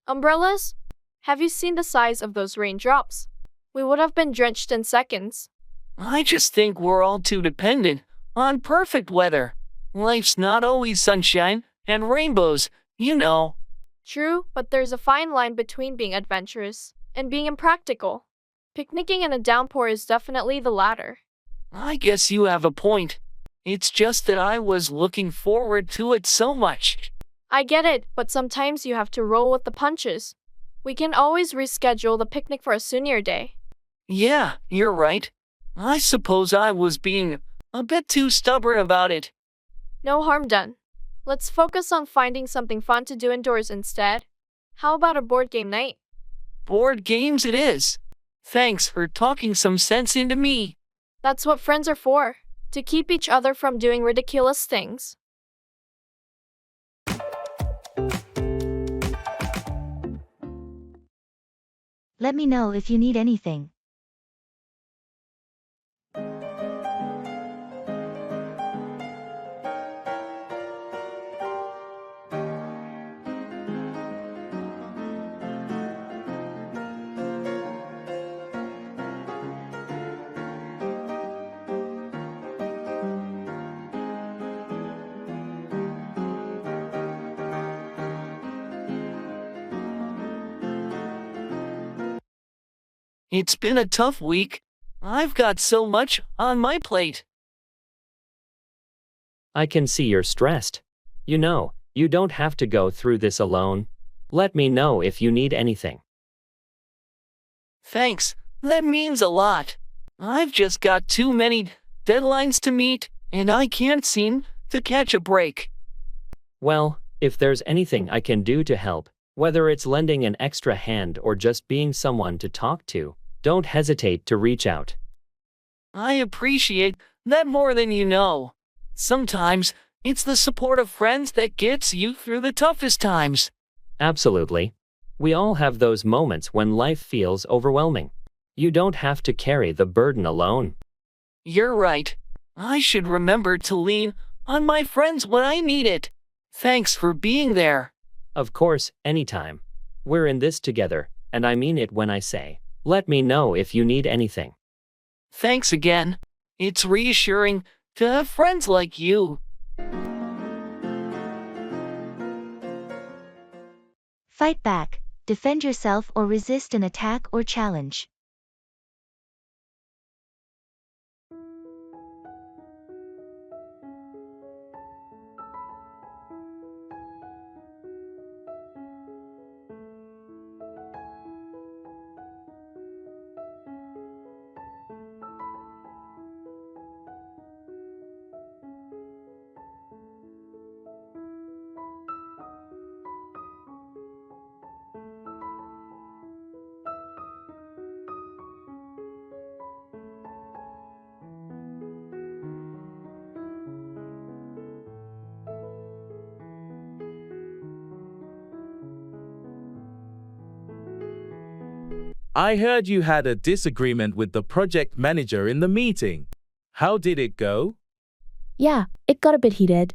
Umbrellas? Have you seen the size of those raindrops? We would have been drenched in seconds. I just think we're all too dependent on perfect weather. Life's not always sunshine and rainbows, you know. True, but there's a fine line between being adventurous and being impractical. Picnicking in a downpour is definitely the latter. I guess you have a point. It's just that I was looking forward to it so much. I get it, but sometimes you have to roll with the punches. We can always reschedule the picnic for a sooner day. Yeah, you're right. I suppose I was being a bit too stubborn about it. No harm done. Let's focus on finding something fun to do indoors instead. How about a board game night? Board games it is. Thanks for talking some sense into me. That's what friends are for, to keep each other from doing ridiculous things. Let me know if you need anything. It's been a tough week. I've got so much on my plate. I can see you're stressed. You know, you don't have to go through this alone. Let me know if you need anything. Thanks, that means a lot. I've just got too many deadlines to meet, and I can't seem to catch a break. Well, if there's anything I can do to help, whether it's lending an extra hand or just being someone to talk to, don't hesitate to reach out. I appreciate that more than you know. Sometimes, it's the support of friends that gets you through the toughest times. Absolutely. We all have those moments when life feels overwhelming. You don't have to carry the burden alone. You're right. I should remember to lean on my friends when I need it. Thanks for being there. Of course, anytime. We're in this together, and I mean it when I say, let me know if you need anything. Thanks again. It's reassuring to have friends like you. Fight back, defend yourself or resist an attack or challenge. I heard you had a disagreement with the project manager in the meeting. How did it go? Yeah, it got a bit heated.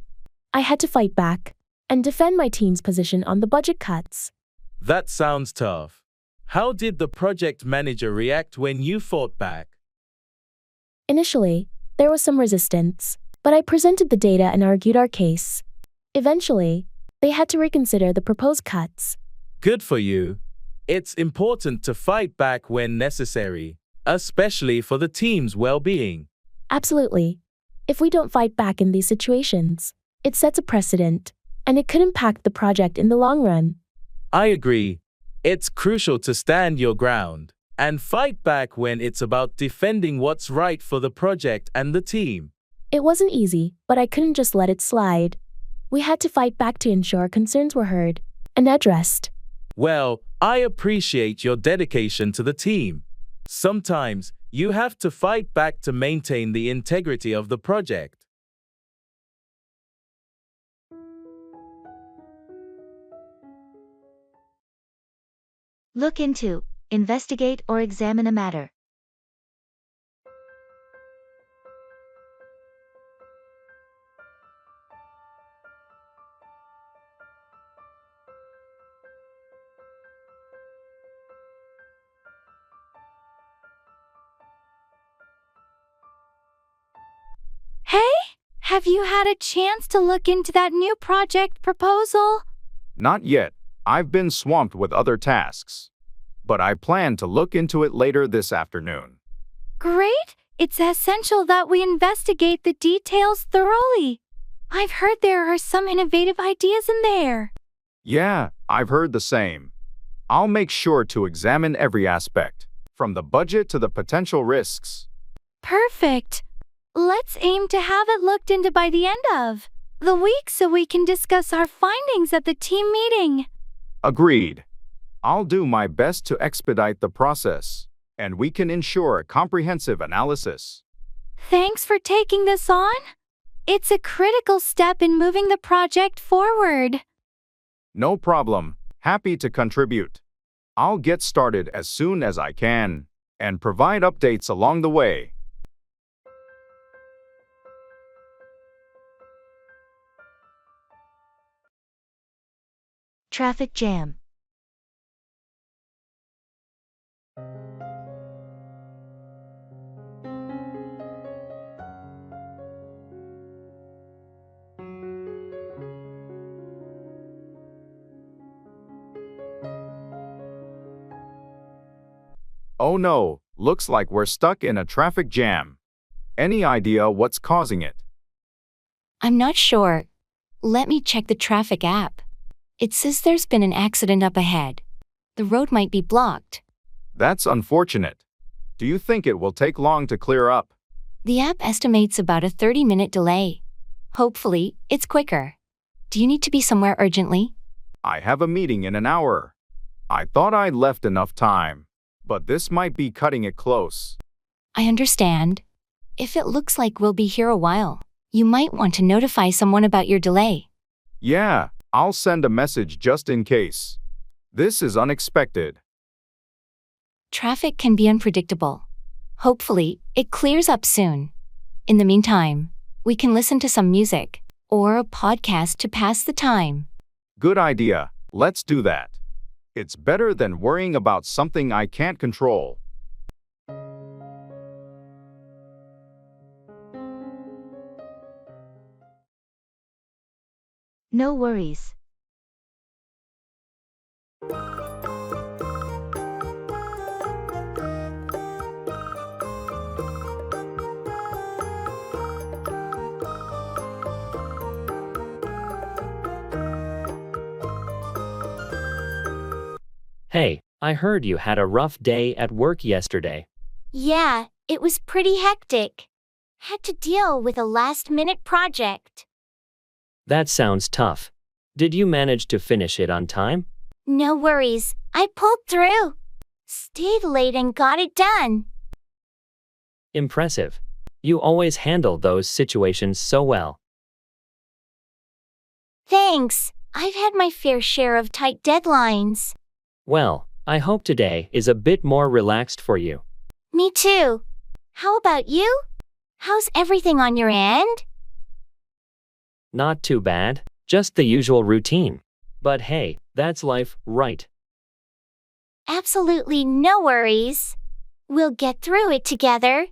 I had to fight back and defend my team's position on the budget cuts. That sounds tough. How did the project manager react when you fought back? Initially, there was some resistance, but I presented the data and argued our case. Eventually, they had to reconsider the proposed cuts. Good for you. It's important to fight back when necessary, especially for the team's well-being. Absolutely. If we don't fight back in these situations, it sets a precedent, and it could impact the project in the long run. I agree. It's crucial to stand your ground and fight back when it's about defending what's right for the project and the team. It wasn't easy, but I couldn't just let it slide. We had to fight back to ensure concerns were heard and addressed. Well, I appreciate your dedication to the team. Sometimes you have to fight back to maintain the integrity of the project. Look into, investigate or examine a matter. Hey, have you had a chance to look into that new project proposal? Not yet. I've been swamped with other tasks. But I plan to look into it later this afternoon. Great! It's essential that we investigate the details thoroughly. I've heard there are some innovative ideas in there. Yeah, I've heard the same. I'll make sure to examine every aspect, from the budget to the potential risks. Perfect. Let's aim to have it looked into by the end of the week so we can discuss our findings at the team meeting. Agreed. I'll do my best to expedite the process, and we can ensure a comprehensive analysis. Thanks for taking this on. It's a critical step in moving the project forward. No problem. Happy to contribute. I'll get started as soon as I can, and provide updates along the way. Traffic jam. Oh no, looks like we're stuck in a traffic jam. Any idea what's causing it? I'm not sure. Let me check the traffic app. It says there's been an accident up ahead. The road might be blocked. That's unfortunate. Do you think it will take long to clear up? The app estimates about a 30-minute delay. Hopefully, it's quicker. Do you need to be somewhere urgently? I have a meeting in an hour. I thought I'd left enough time, but this might be cutting it close. I understand. If it looks like we'll be here a while, you might want to notify someone about your delay. Yeah, I'll send a message just in case. This is unexpected. Traffic can be unpredictable. Hopefully, it clears up soon. In the meantime, we can listen to some music or a podcast to pass the time. Good idea. Let's do that. It's better than worrying about something I can't control. No worries. Hey, I heard you had a rough day at work yesterday. Yeah, it was pretty hectic. Had to deal with a last-minute project. That sounds tough. Did you manage to finish it on time? No worries, I pulled through. Stayed late and got it done. Impressive. You always handle those situations so well. Thanks, I've had my fair share of tight deadlines. Well, I hope today is a bit more relaxed for you. Me too. How about you? How's everything on your end? Not too bad, just the usual routine. But hey, that's life, right? Absolutely no worries. We'll get through it together.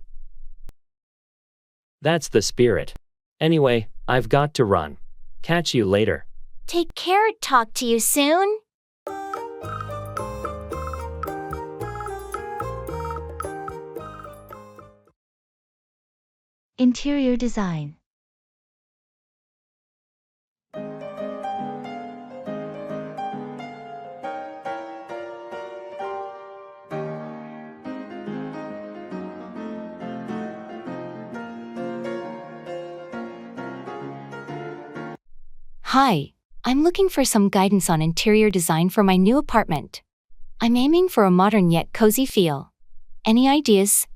That's the spirit. Anyway, I've got to run. Catch you later. Take care, talk to you soon. Interior design. Hi, I'm looking for some guidance on interior design for my new apartment. I'm aiming for a modern yet cozy feel. Any ideas?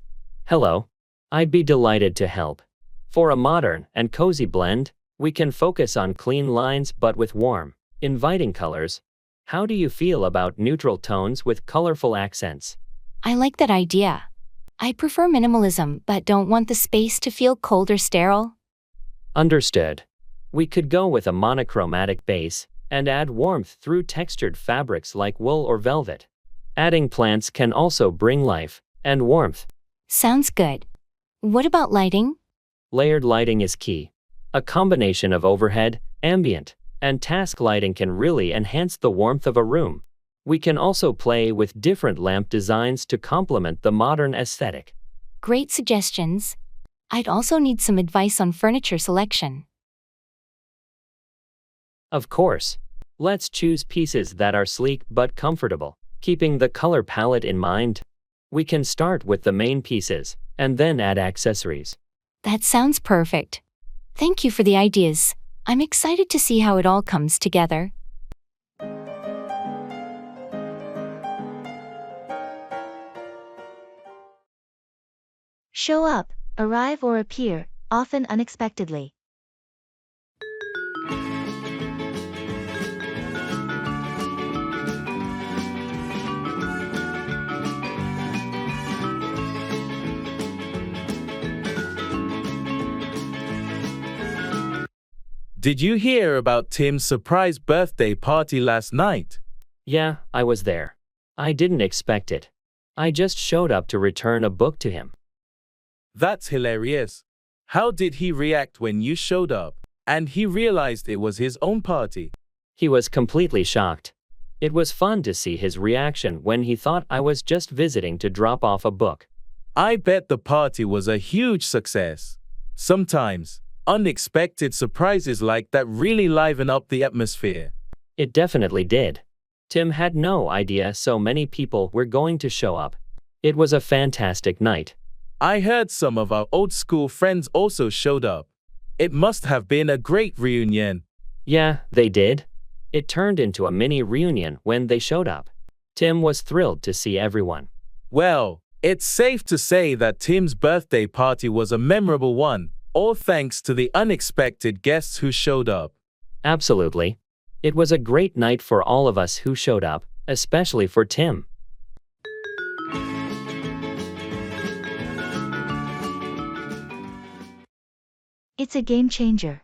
Hello. I'd be delighted to help. For a modern and cozy blend, we can focus on clean lines but with warm, inviting colors. How do you feel about neutral tones with colorful accents? I like that idea. I prefer minimalism but don't want the space to feel cold or sterile. Understood. We could go with a monochromatic base and add warmth through textured fabrics like wool or velvet. Adding plants can also bring life and warmth. Sounds good. What about lighting? Layered lighting is key. A combination of overhead, ambient, and task lighting can really enhance the warmth of a room. We can also play with different lamp designs to complement the modern aesthetic. Great suggestions. I'd also need some advice on furniture selection. Of course. Let's choose pieces that are sleek but comfortable, keeping the color palette in mind. We can start with the main pieces, and then add accessories. That sounds perfect. Thank you for the ideas. I'm excited to see how it all comes together. Show up, arrive or appear, often unexpectedly. Did you hear about Tim's surprise birthday party last night? Yeah, I was there. I didn't expect it. I just showed up to return a book to him. That's hilarious. How did he react when you showed up and he realized it was his own party? He was completely shocked. It was fun to see his reaction when he thought I was just visiting to drop off a book. I bet the party was a huge success. Sometimes, unexpected surprises like that really liven up the atmosphere. It definitely did. Tim had no idea so many people were going to show up. It was a fantastic night. I heard some of our old school friends also showed up. It must have been a great reunion. Yeah, they did. It turned into a mini reunion when they showed up. Tim was thrilled to see everyone. Well, it's safe to say that Tim's birthday party was a memorable one, all thanks to the unexpected guests who showed up. Absolutely. It was a great night for all of us who showed up, especially for Tim. It's a game changer.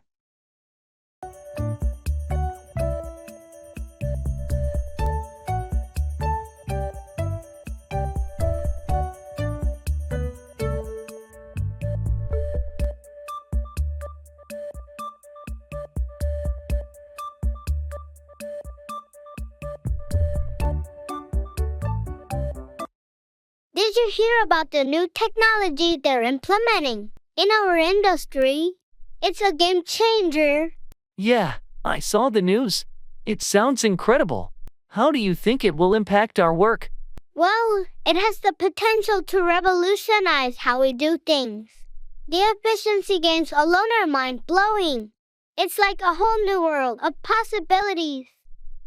Did you hear about the new technology they're implementing in our industry? It's a game changer. Yeah, I saw the news. It sounds incredible. How do you think it will impact our work? Well, it has the potential to revolutionize how we do things. The efficiency gains alone are mind-blowing. It's like a whole new world of possibilities.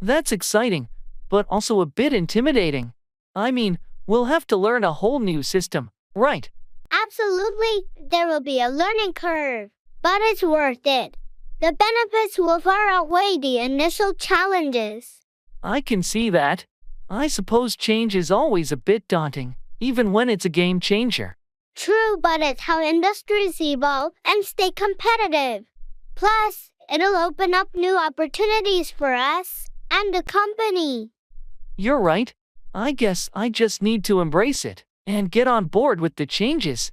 That's exciting, but also a bit intimidating. I mean, we'll have to learn a whole new system, right? Absolutely, there will be a learning curve, but it's worth it. The benefits will far outweigh the initial challenges. I can see that. I suppose change is always a bit daunting, even when it's a game changer. True, but it's how industries evolve and stay competitive. Plus, it'll open up new opportunities for us and the company. You're right. I guess I just need to embrace it and get on board with the changes.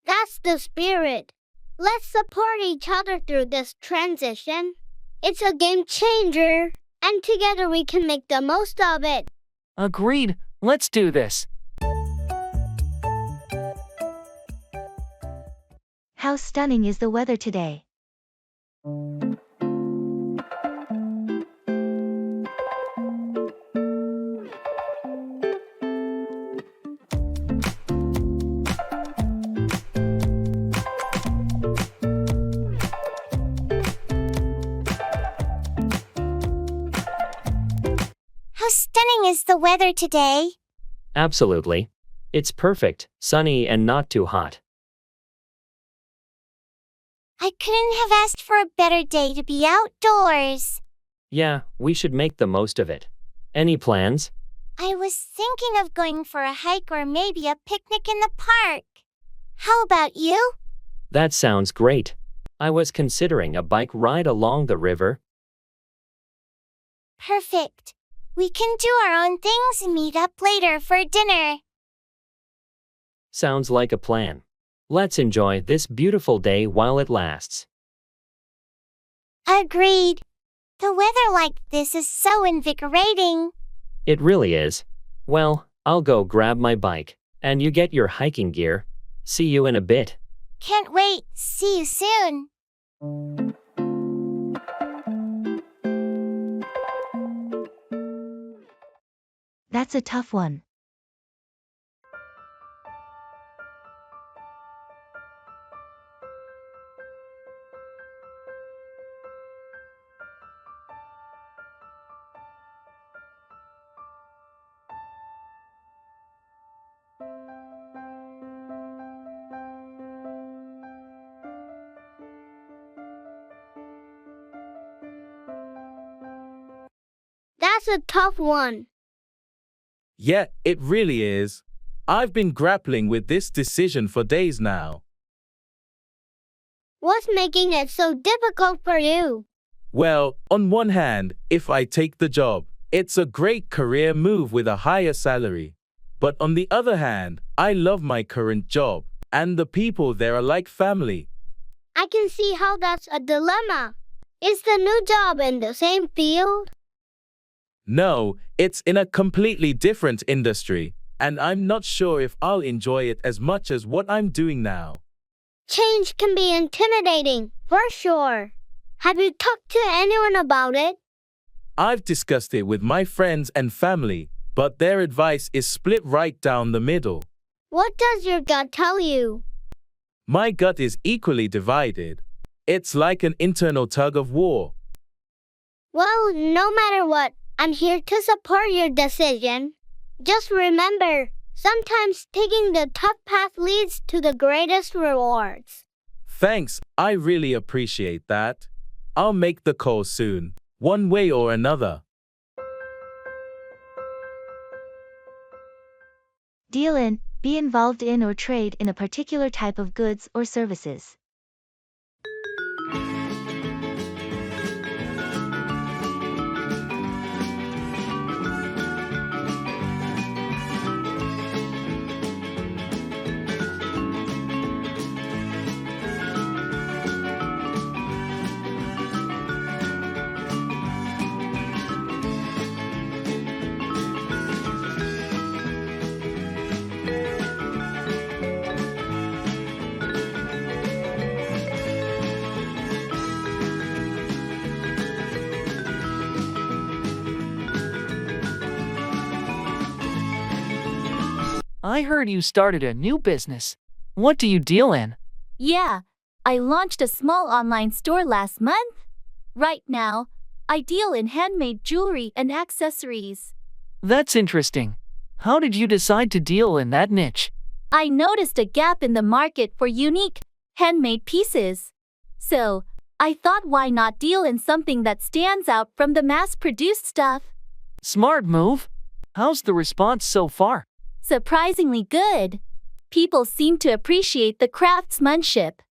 That's the spirit. Let's support each other through this transition. It's a game changer, and together we can make the most of it. Agreed. Let's do this. How stunning is the weather today? How stunning is the weather today? Absolutely. It's perfect, sunny and not too hot. I couldn't have asked for a better day to be outdoors. Yeah, we should make the most of it. Any plans? I was thinking of going for a hike or maybe a picnic in the park. How about you? That sounds great. I was considering a bike ride along the river. Perfect. We can do our own things and meet up later for dinner. Sounds like a plan. Let's enjoy this beautiful day while it lasts. Agreed. The weather like this is so invigorating. It really is. Well, I'll go grab my bike, and you get your hiking gear. See you in a bit. Can't wait. See you soon. That's a tough one. That's a tough one. Yeah, it really is. I've been grappling with this decision for days now. What's making it so difficult for you? Well, on one hand, if I take the job, it's a great career move with a higher salary. But on the other hand, I love my current job, and the people there are like family. I can see how that's a dilemma. Is the new job in the same field? No, it's in a completely different industry, and I'm not sure if I'll enjoy it as much as what I'm doing now. Change can be intimidating, for sure. Have you talked to anyone about it? I've discussed it with my friends and family, but their advice is split right down the middle. What does your gut tell you? My gut is equally divided. It's like an internal tug of war. Well, no matter what, I'm here to support your decision. Just remember, sometimes taking the tough path leads to the greatest rewards. Thanks, I really appreciate that. I'll make the call soon, one way or another. Deal in, be involved in or trade in a particular type of goods or services. I heard you started a new business. What do you deal in? Yeah, I launched a small online store last month. Right now, I deal in handmade jewelry and accessories. That's interesting. How did you decide to deal in that niche? I noticed a gap in the market for unique, handmade pieces. So, I thought why not deal in something that stands out from the mass-produced stuff? Smart move. How's the response so far? Surprisingly good. People seem to appreciate the craftsmanship.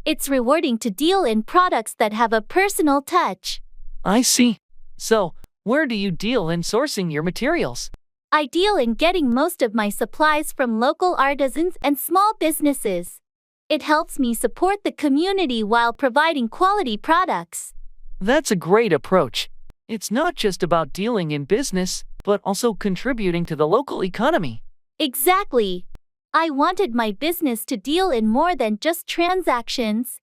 It's rewarding to deal in products that have a personal touch. I see. So, where do you deal in sourcing your materials? I deal in getting most of my supplies from local artisans and small businesses. It helps me support the community while providing quality products. That's a great approach. It's not just about dealing in business, but also contributing to the local economy. Exactly. I wanted my business to deal in more than just transactions.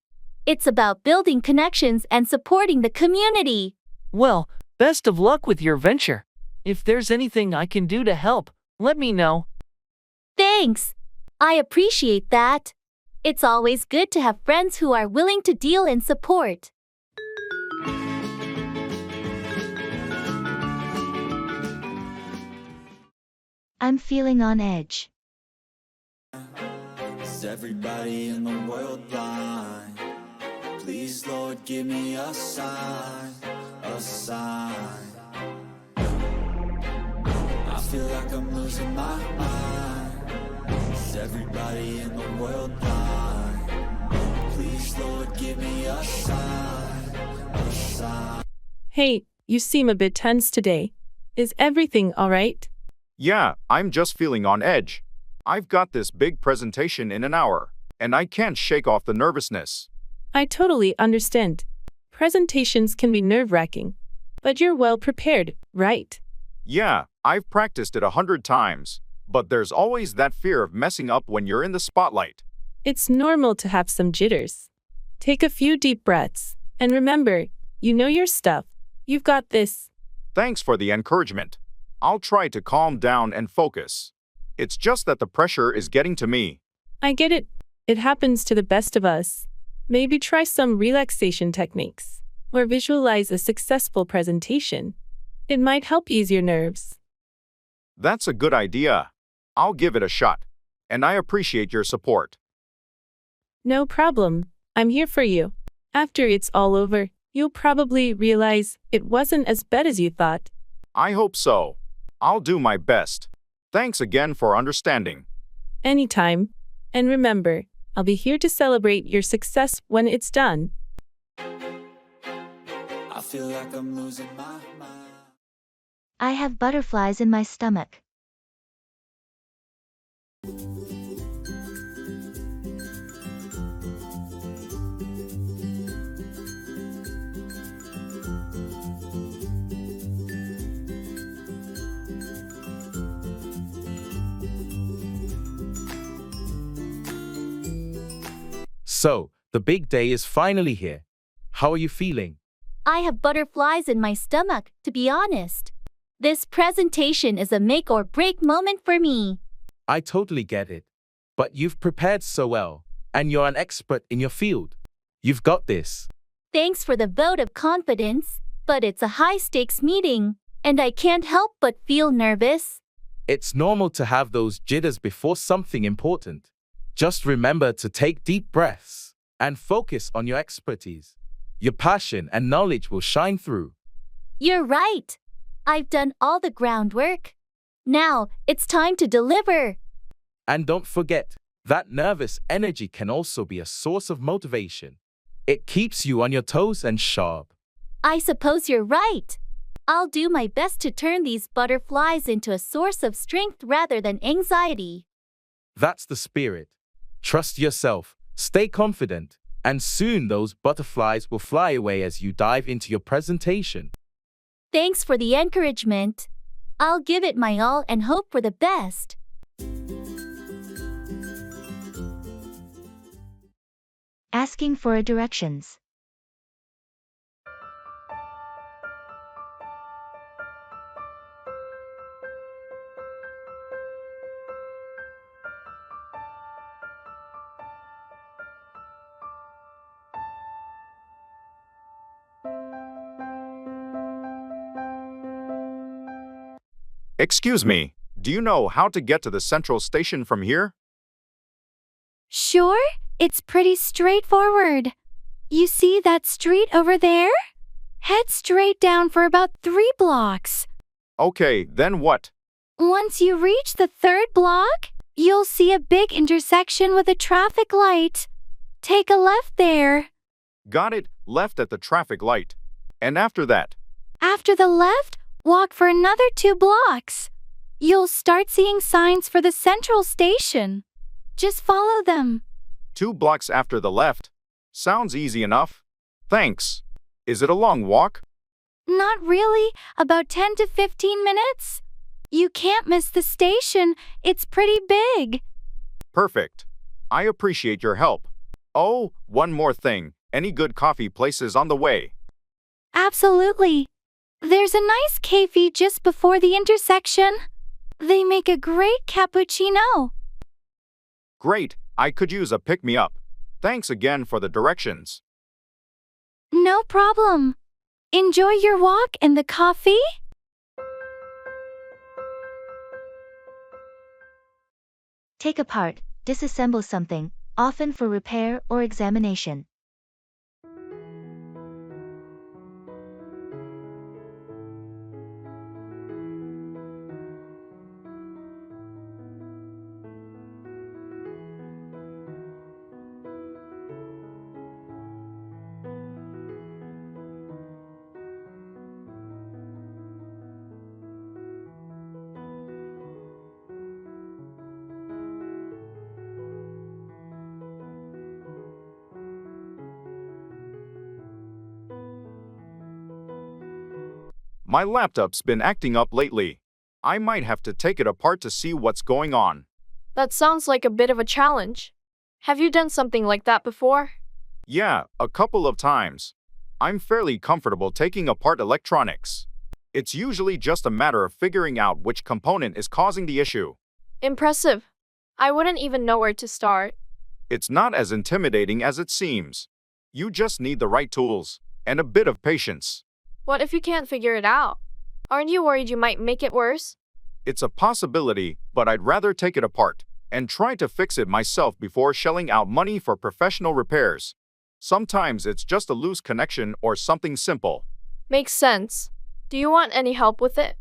It's about building connections and supporting the community. Well, best of luck with your venture. If there's anything I can do to help, let me know. Thanks. I appreciate that. It's always good to have friends who are willing to deal in support. I'm feeling on edge. Is everybody in the world blind? Please, Lord, give me a sign, a sign. I feel like I'm losing my mind. Is everybody in the world blind? Please, Lord, give me a sign, a sign. Hey, you seem a bit tense today. Is everything all right? Yeah, I'm just feeling on edge. I've got this big presentation in an hour, and I can't shake off the nervousness. I totally understand. Presentations can be nerve-wracking, but you're well prepared, right? Yeah, I've practiced it 100 times, but there's always that fear of messing up when you're in the spotlight. It's normal to have some jitters. Take a few deep breaths, and remember, you know your stuff. You've got this. Thanks for the encouragement. I'll try to calm down and focus. It's just that the pressure is getting to me. I get it. It happens to the best of us. Maybe try some relaxation techniques, or visualize a successful presentation. It might help ease your nerves. That's a good idea. I'll give it a shot, and I appreciate your support. No problem. I'm here for you. After it's all over, you'll probably realize it wasn't as bad as you thought. I hope so. I'll do my best. Thanks again for understanding. Anytime. And remember, I'll be here to celebrate your success when it's done. I feel like I'm losing my mind. I have butterflies in my stomach. So, the big day is finally here. How are you feeling? I have butterflies in my stomach, to be honest. This presentation is a make or break moment for me. I totally get it. But you've prepared so well, and you're an expert in your field. You've got this. Thanks for the vote of confidence, but it's a high-stakes meeting, and I can't help but feel nervous. It's normal to have those jitters before something important. Just remember to take deep breaths and focus on your expertise. Your passion and knowledge will shine through. You're right. I've done all the groundwork. Now, it's time to deliver. And don't forget, that nervous energy can also be a source of motivation. It keeps you on your toes and sharp. I suppose you're right. I'll do my best to turn these butterflies into a source of strength rather than anxiety. That's the spirit. Trust yourself, stay confident, and soon those butterflies will fly away as you dive into your presentation. Thanks for the encouragement. I'll give it my all and hope for the best. Asking for directions. Excuse me, do you know how to get to the central station from here? Sure, it's pretty straightforward. You see that street over there? Head straight down for about 3 blocks. Okay, then what? Once you reach the 3rd block, you'll see a big intersection with a traffic light. Take a left there. Got it, left at the traffic light. And after that? After the left, walk for another 2 blocks. You'll start seeing signs for the central station. Just follow them. 2 blocks after the left. Sounds easy enough. Thanks. Is it a long walk? Not really, about 10 to 15 minutes. You can't miss the station, it's pretty big. Perfect. I appreciate your help. Oh, one more thing. Any good coffee places on the way? Absolutely. There's a nice cafe just before the intersection. They make a great cappuccino. Great, I could use a pick-me-up. Thanks again for the directions. No problem. Enjoy your walk and the coffee. Take apart, disassemble something, often for repair or examination. My laptop's been acting up lately. I might have to take it apart to see what's going on. That sounds like a bit of a challenge. Have you done something like that before? Yeah, a couple of times. I'm fairly comfortable taking apart electronics. It's usually just a matter of figuring out which component is causing the issue. Impressive. I wouldn't even know where to start. It's not as intimidating as it seems. You just need the right tools and a bit of patience. What if you can't figure it out? Aren't you worried you might make it worse? It's a possibility, but I'd rather take it apart and try to fix it myself before shelling out money for professional repairs. Sometimes it's just a loose connection or something simple. Makes sense. Do you want any help with it?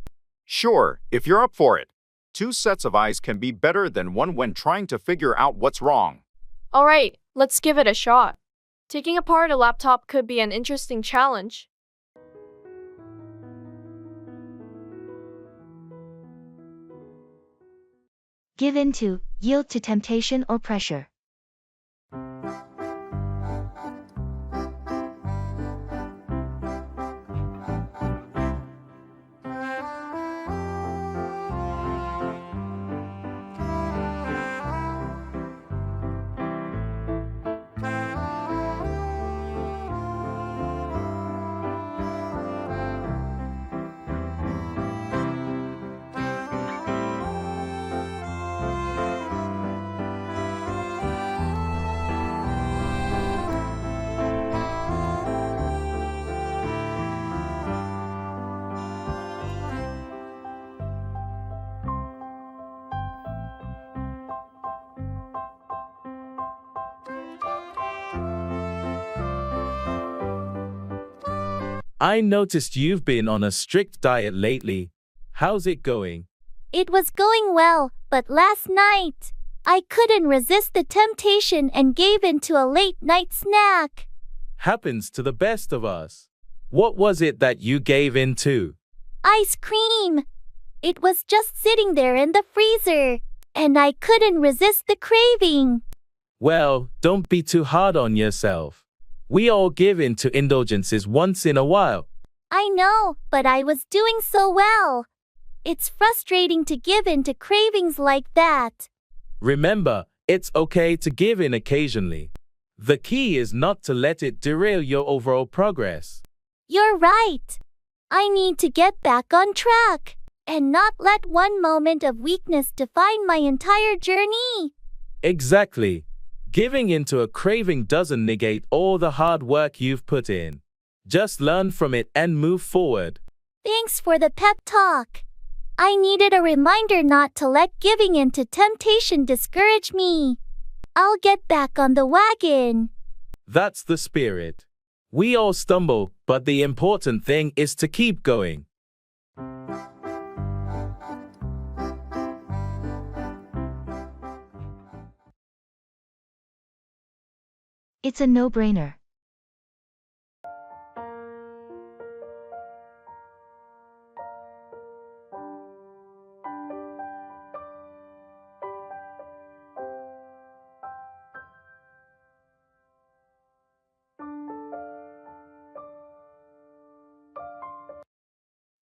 Sure, if you're up for it. 2 sets of eyes can be better than one when trying to figure out what's wrong. All right, let's give it a shot. Taking apart a laptop could be an interesting challenge. Give in to, yield to temptation or pressure. I noticed you've been on a strict diet lately. How's it going? It was going well, but last night, I couldn't resist the temptation and gave in to a late-night snack. Happens to the best of us. What was it that you gave in to? Ice cream. It was just sitting there in the freezer, and I couldn't resist the craving. Well, don't be too hard on yourself. We all give in to indulgences once in a while. I know, but I was doing so well. It's frustrating to give in to cravings like that. Remember, it's okay to give in occasionally. The key is not to let it derail your overall progress. You're right. I need to get back on track and not let one moment of weakness define my entire journey. Exactly. Giving into a craving doesn't negate all the hard work you've put in. Just learn from it and move forward. Thanks for the pep talk. I needed a reminder not to let giving in to temptation discourage me. I'll get back on the wagon. That's the spirit. We all stumble, but the important thing is to keep going. It's a no-brainer.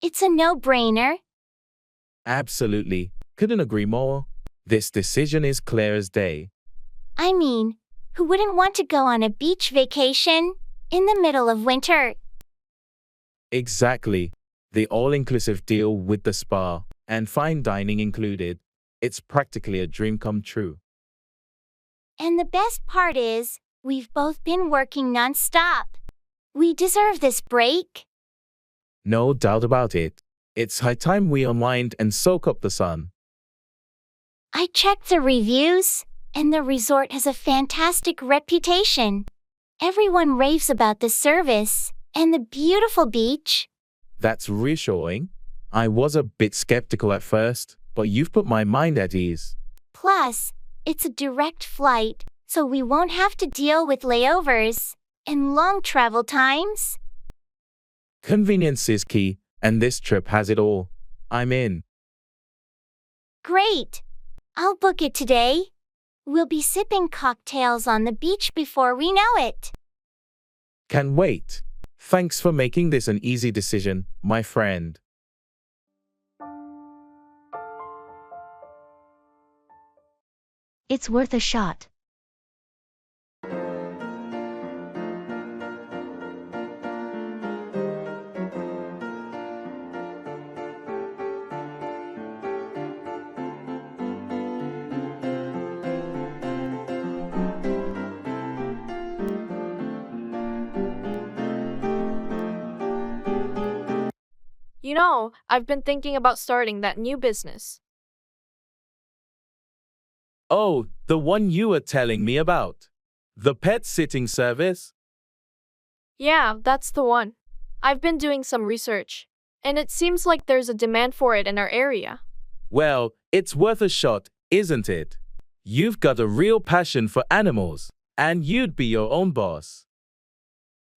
It's a no-brainer. Absolutely. Couldn't agree more. This decision is clear as day. I mean, who wouldn't want to go on a beach vacation in the middle of winter? Exactly. The all-inclusive deal with the spa and fine dining included. It's practically a dream come true. And the best part is, we've both been working non-stop. We deserve this break. No doubt about it. It's high time we unwind and soak up the sun. I checked the reviews, and the resort has a fantastic reputation. Everyone raves about the service and the beautiful beach. That's reassuring. I was a bit skeptical at first, but you've put my mind at ease. Plus, it's a direct flight, so we won't have to deal with layovers and long travel times. Convenience is key, and this trip has it all. I'm in. Great! I'll book it today. We'll be sipping cocktails on the beach before we know it. Can't wait. Thanks for making this an easy decision, my friend. It's worth a shot. You know, I've been thinking about starting that new business. Oh, the one you were telling me about. The pet sitting service? Yeah, that's the one. I've been doing some research, and it seems like there's a demand for it in our area. Well, it's worth a shot, isn't it? You've got a real passion for animals, and you'd be your own boss.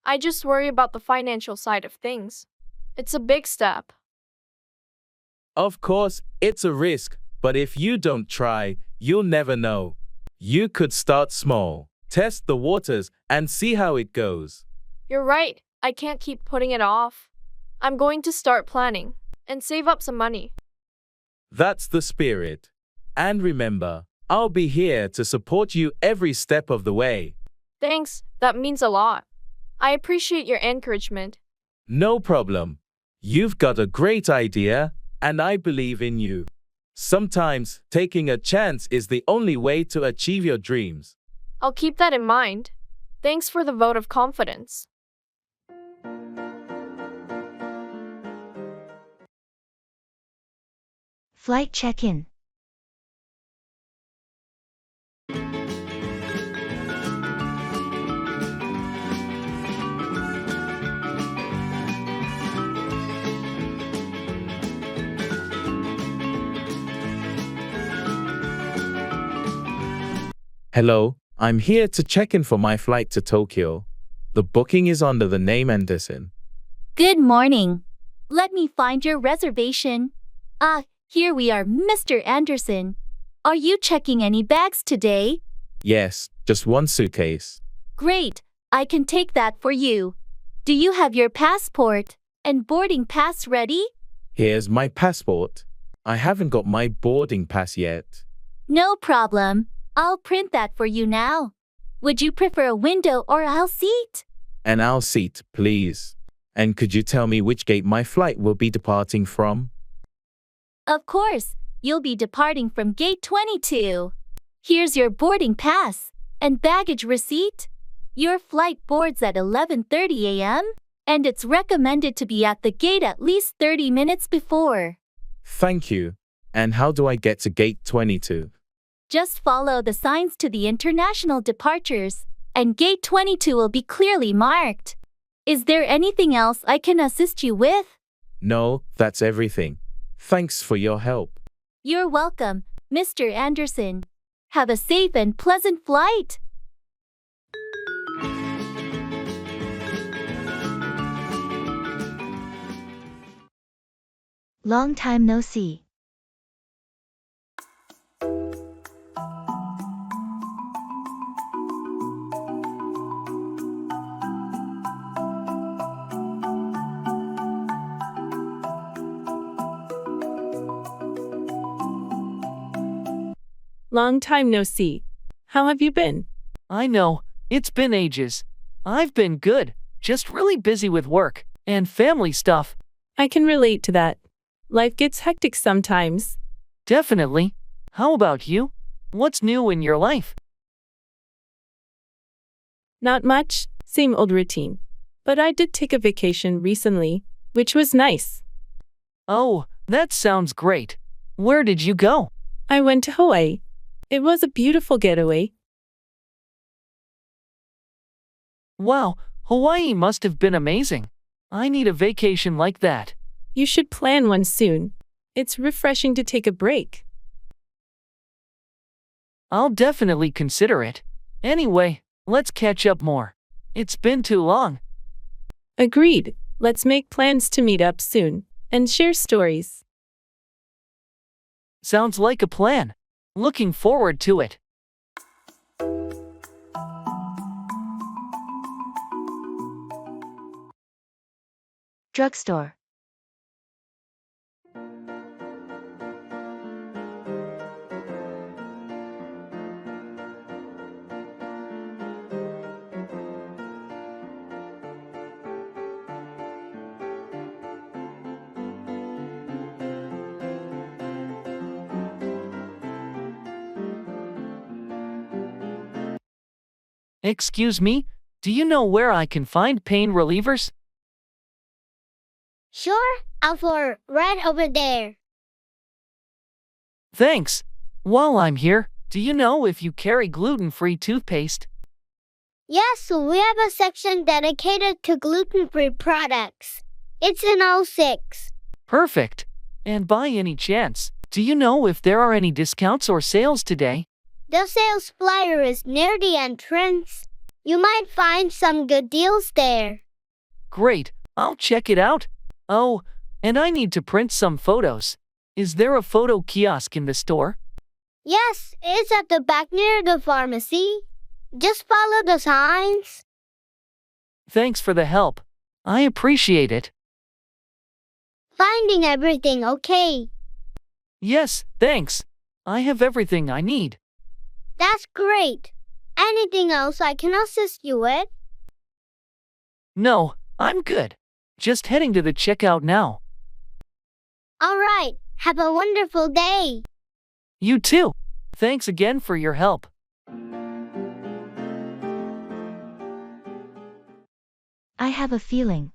I just worry about the financial side of things. It's a big step. Of course, it's a risk, but if you don't try, you'll never know. You could start small, test the waters, and see how it goes. You're right. I can't keep putting it off. I'm going to start planning and save up some money. That's the spirit. And remember, I'll be here to support you every step of the way. Thanks, that means a lot. I appreciate your encouragement. No problem. You've got a great idea, and I believe in you. Sometimes, taking a chance is the only way to achieve your dreams. I'll keep that in mind. Thanks for the vote of confidence. Flight check-in. Hello, I'm here to check in for my flight to Tokyo. The booking is under the name Anderson. Good morning. Let me find your reservation. Here we are, Mr. Anderson. Are you checking any bags today? Yes, just one suitcase. Great, I can take that for you. Do you have your passport and boarding pass ready? Here's my passport. I haven't got my boarding pass yet. No problem. I'll print that for you now. Would you prefer a window or aisle seat? An aisle seat, please. And could you tell me which gate my flight will be departing from? Of course, you'll be departing from gate 22. Here's your boarding pass and baggage receipt. Your flight boards at 11:30 a.m., and it's recommended to be at the gate at least 30 minutes before. Thank you. And how do I get to gate 22? Just follow the signs to the international departures, and gate 22 will be clearly marked. Is there anything else I can assist you with? No, that's everything. Thanks for your help. You're welcome, Mr. Anderson. Have a safe and pleasant flight. Long time no see. Long time no see. How have you been? I know, it's been ages. I've been good, just really busy with work and family stuff. I can relate to that. Life gets hectic sometimes. Definitely. How about you? What's new in your life? Not much, same old routine. But I did take a vacation recently, which was nice. Oh, that sounds great. Where did you go? I went to Hawaii. It was a beautiful getaway. Wow, Hawaii must have been amazing. I need a vacation like that. You should plan one soon. It's refreshing to take a break. I'll definitely consider it. Anyway, let's catch up more. It's been too long. Agreed. Let's make plans to meet up soon and share stories. Sounds like a plan. Looking forward to it. Drugstore. Excuse me, do you know where I can find pain relievers? Sure, Alpha, right over there. Thanks. While I'm here, do you know if you carry gluten-free toothpaste? Yes, we have a section dedicated to gluten-free products. It's in '06. Perfect. And by any chance, do you know if there are any discounts or sales today? The sales flyer is near the entrance. You might find some good deals there. Great, I'll check it out. Oh, and I need to print some photos. Is there a photo kiosk in the store? Yes, it's at the back near the pharmacy. Just follow the signs. Thanks for the help. I appreciate it. Finding everything okay? Yes, thanks. I have everything I need. That's great. Anything else I can assist you with? No, I'm good. Just heading to the checkout now. All right. Have a wonderful day. You too. Thanks again for your help. I have a feeling.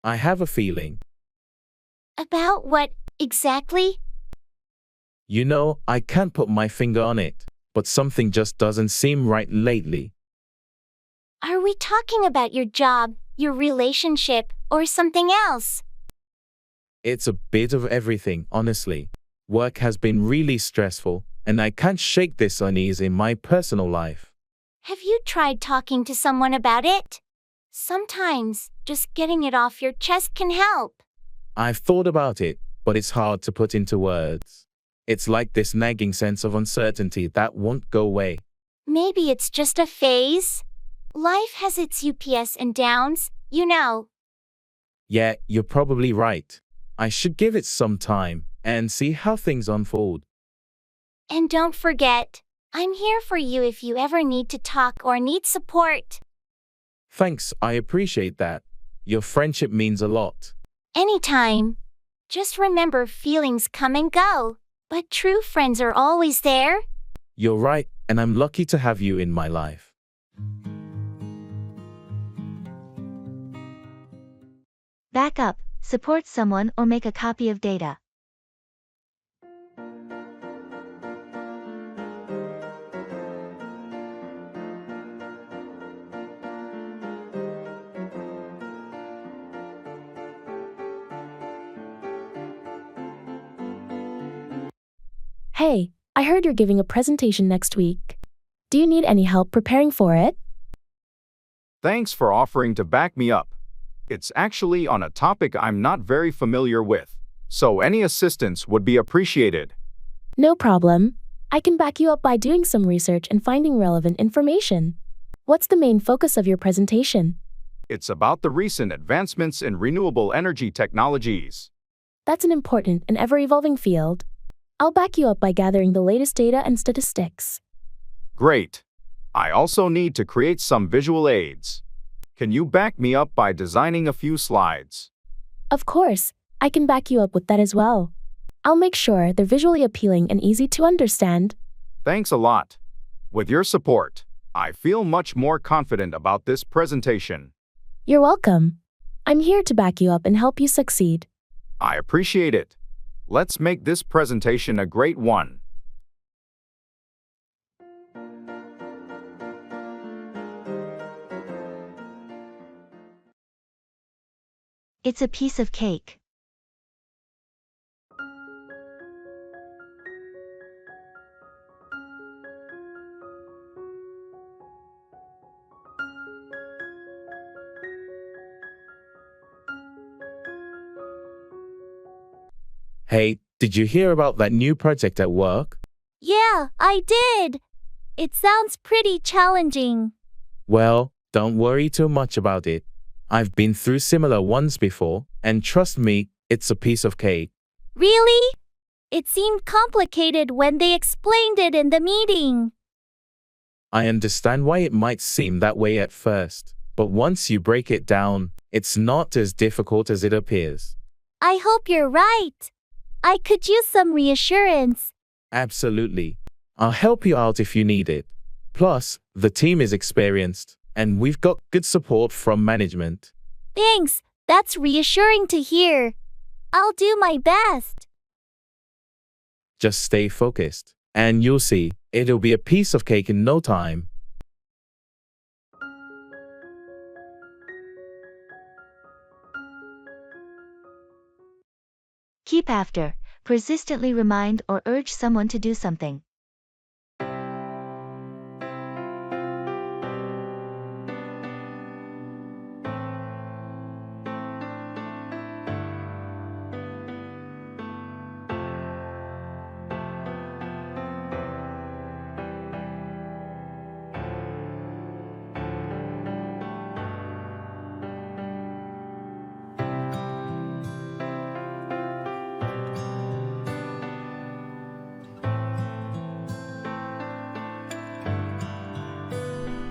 I have a feeling. About what, exactly? You know, I can't put my finger on it, but something just doesn't seem right lately. Are we talking about your job, your relationship, or something else? It's a bit of everything, honestly. Work has been really stressful, and I can't shake this unease in my personal life. Have you tried talking to someone about it? Sometimes, just getting it off your chest can help. I've thought about it, but it's hard to put into words. It's like this nagging sense of uncertainty that won't go away. Maybe it's just a phase. Life has its ups and downs, you know. Yeah, you're probably right. I should give it some time and see how things unfold. And don't forget, I'm here for you if you ever need to talk or need support. Thanks, I appreciate that. Your friendship means a lot. Anytime. Just remember feelings come and go, but true friends are always there. You're right, and I'm lucky to have you in my life. Back up, support someone or make a copy of data. Hey, I heard you're giving a presentation next week. Do you need any help preparing for it? Thanks for offering to back me up. It's actually on a topic I'm not very familiar with, so any assistance would be appreciated. No problem. I can back you up by doing some research and finding relevant information. What's the main focus of your presentation? It's about the recent advancements in renewable energy technologies. That's an important and ever-evolving field. I'll back you up by gathering the latest data and statistics. Great. I also need to create some visual aids. Can you back me up by designing a few slides? Of course, I can back you up with that as well. I'll make sure they're visually appealing and easy to understand. Thanks a lot. With your support, I feel much more confident about this presentation. You're welcome. I'm here to back you up and help you succeed. I appreciate it. Let's make this presentation a great one. It's a piece of cake. Hey, did you hear about that new project at work? Yeah, I did. It sounds pretty challenging. Well, don't worry too much about it. I've been through similar ones before, and trust me, it's a piece of cake. Really? It seemed complicated when they explained it in the meeting. I understand why it might seem that way at first, but once you break it down, it's not as difficult as it appears. I hope you're right. I could use some reassurance. Absolutely. I'll help you out if you need it. Plus, the team is experienced, and we've got good support from management. Thanks, that's reassuring to hear. I'll do my best. Just stay focused, and you'll see, it'll be a piece of cake in no time. Keep after, persistently remind or urge someone to do something.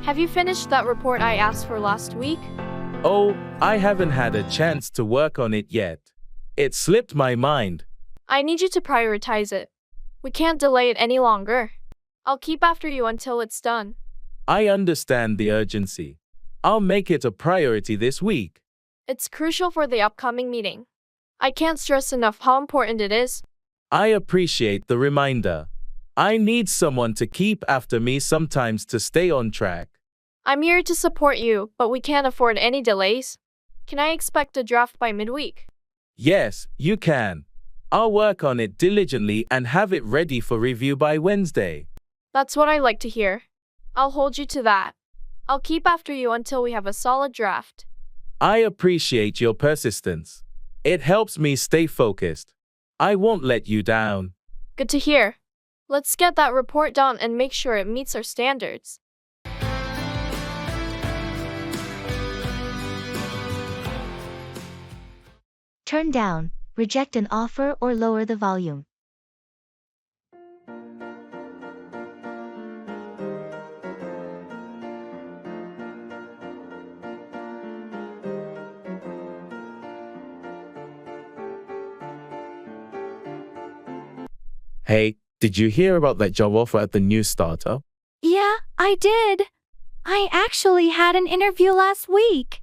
Have you finished that report I asked for last week? Oh, I haven't had a chance to work on it yet. It slipped my mind. I need you to prioritize it. We can't delay it any longer. I'll keep after you until it's done. I understand the urgency. I'll make it a priority this week. It's crucial for the upcoming meeting. I can't stress enough how important it is. I appreciate the reminder. I need someone to keep after me sometimes to stay on track. I'm here to support you, but we can't afford any delays. Can I expect a draft by midweek? Yes, you can. I'll work on it diligently and have it ready for review by Wednesday. That's what I like to hear. I'll hold you to that. I'll keep after you until we have a solid draft. I appreciate your persistence. It helps me stay focused. I won't let you down. Good to hear. Let's get that report done and make sure it meets our standards. Turn down, reject an offer or lower the volume. Hey, did you hear about that job offer at the new startup? Yeah, I did. I actually had an interview last week.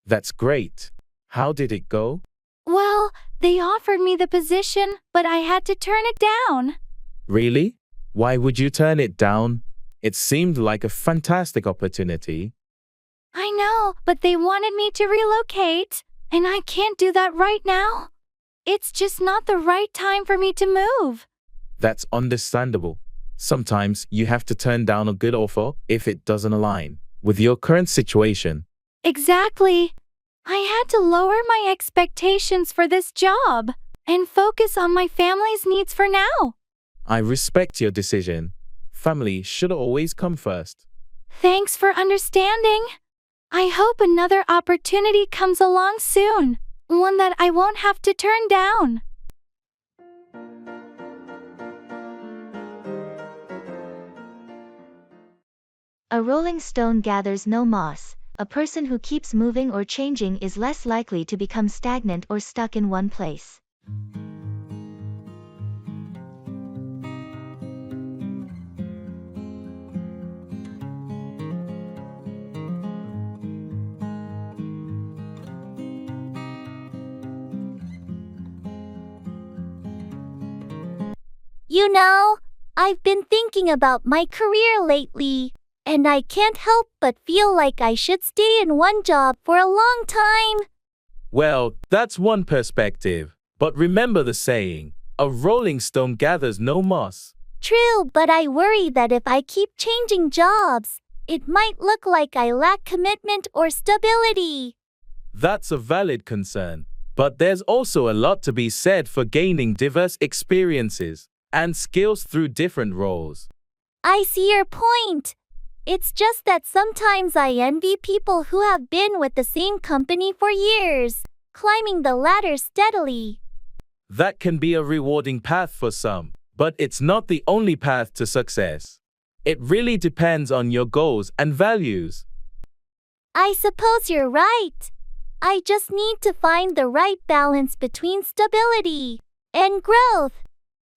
That's great. How did it go? Well, they offered me the position, but I had to turn it down. Really? Why would you turn it down? It seemed like a fantastic opportunity. I know, but they wanted me to relocate, and I can't do that right now. It's just not the right time for me to move. That's understandable. Sometimes you have to turn down a good offer if it doesn't align with your current situation. Exactly. I had to lower my expectations for this job and focus on my family's needs for now. I respect your decision. Family should always come first. Thanks for understanding. I hope another opportunity comes along soon, one that I won't have to turn down. A rolling stone gathers no moss. A person who keeps moving or changing is less likely to become stagnant or stuck in one place. You know, I've been thinking about my career lately, and I can't help but feel like I should stay in one job for a long time. Well, that's one perspective. But remember the saying, a rolling stone gathers no moss. True, but I worry that if I keep changing jobs, it might look like I lack commitment or stability. That's a valid concern. But there's also a lot to be said for gaining diverse experiences and skills through different roles. I see your point. It's just that sometimes I envy people who have been with the same company for years, climbing the ladder steadily. That can be a rewarding path for some, but it's not the only path to success. It really depends on your goals and values. I suppose you're right. I just need to find the right balance between stability and growth.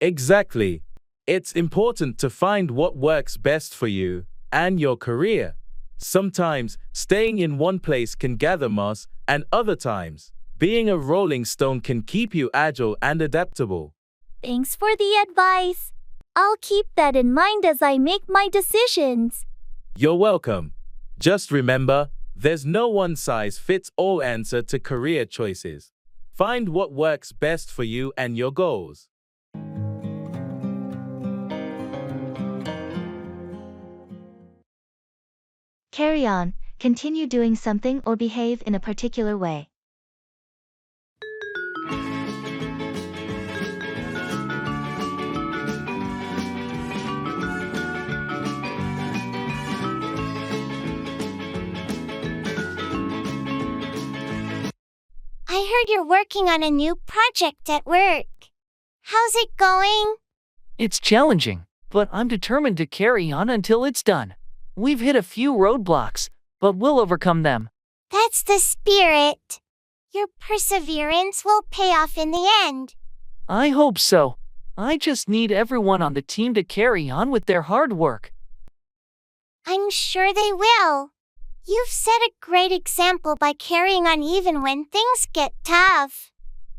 Exactly. It's important to find what works best for you and your career. Sometimes staying in one place can gather moss, and other times, being a rolling stone can keep you agile and adaptable. Thanks for the advice. I'll keep that in mind as I make my decisions. You're welcome. Just remember, there's no one-size-fits-all answer to career choices. Find what works best for you and your goals. Carry on, continue doing something or behave in a particular way. I heard you're working on a new project at work. How's it going? It's challenging, but I'm determined to carry on until it's done. We've hit a few roadblocks, but we'll overcome them. That's the spirit. Your perseverance will pay off in the end. I hope so. I just need everyone on the team to carry on with their hard work. I'm sure they will. You've set a great example by carrying on even when things get tough.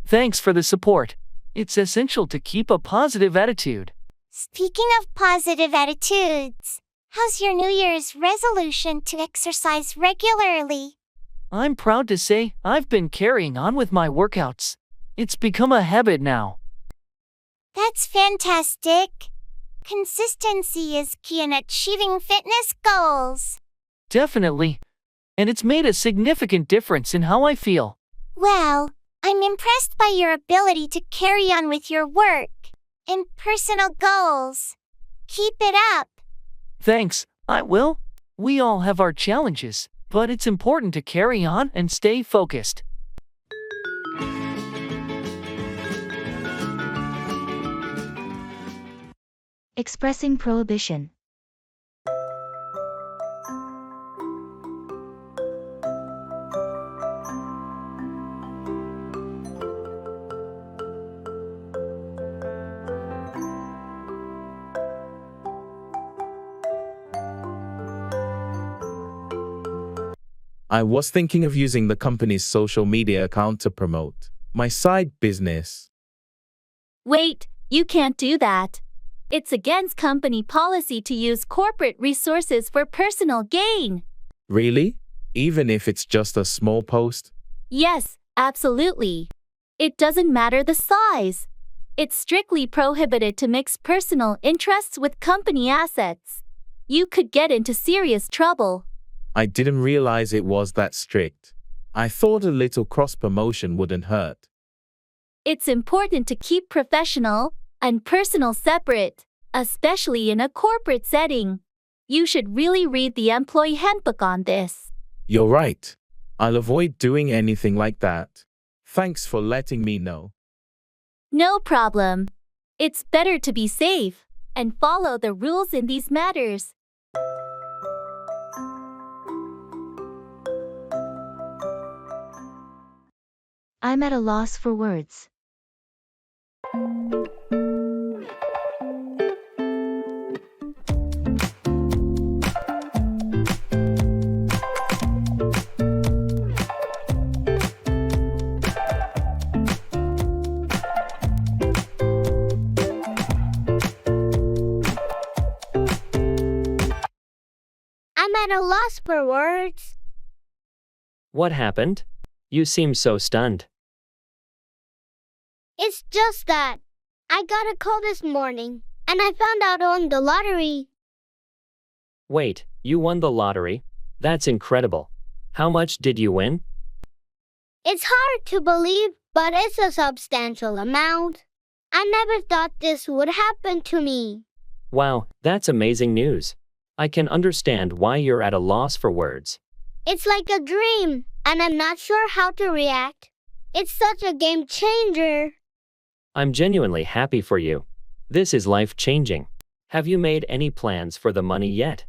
Thanks for the support. It's essential to keep a positive attitude. Speaking of positive attitudes, how's your New Year's resolution to exercise regularly? I'm proud to say I've been carrying on with my workouts. It's become a habit now. That's fantastic. Consistency is key in achieving fitness goals. Definitely. And it's made a significant difference in how I feel. Well, I'm impressed by your ability to carry on with your work and personal goals. Keep it up. Thanks, I will. We all have our challenges, but it's important to carry on and stay focused. Expressing prohibition. I was thinking of using the company's social media account to promote my side business. Wait, you can't do that. It's against company policy to use corporate resources for personal gain. Really? Even if it's just a small post? Yes, absolutely. It doesn't matter the size. It's strictly prohibited to mix personal interests with company assets. You could get into serious trouble. I didn't realize it was that strict. I thought a little cross-promotion wouldn't hurt. It's important to keep professional and personal separate, especially in a corporate setting. You should really read the employee handbook on this. You're right. I'll avoid doing anything like that. Thanks for letting me know. No problem. It's better to be safe and follow the rules in these matters. I'm at a loss for words. I'm at a loss for words. What happened? You seem so stunned. It's just that I got a call this morning and I found out I won the lottery. Wait, you won the lottery? That's incredible. How much did you win? It's hard to believe, but it's a substantial amount. I never thought this would happen to me. Wow, that's amazing news. I can understand why you're at a loss for words. It's like a dream, and I'm not sure how to react. It's such a game changer. I'm genuinely happy for you. This is life-changing. Have you made any plans for the money yet?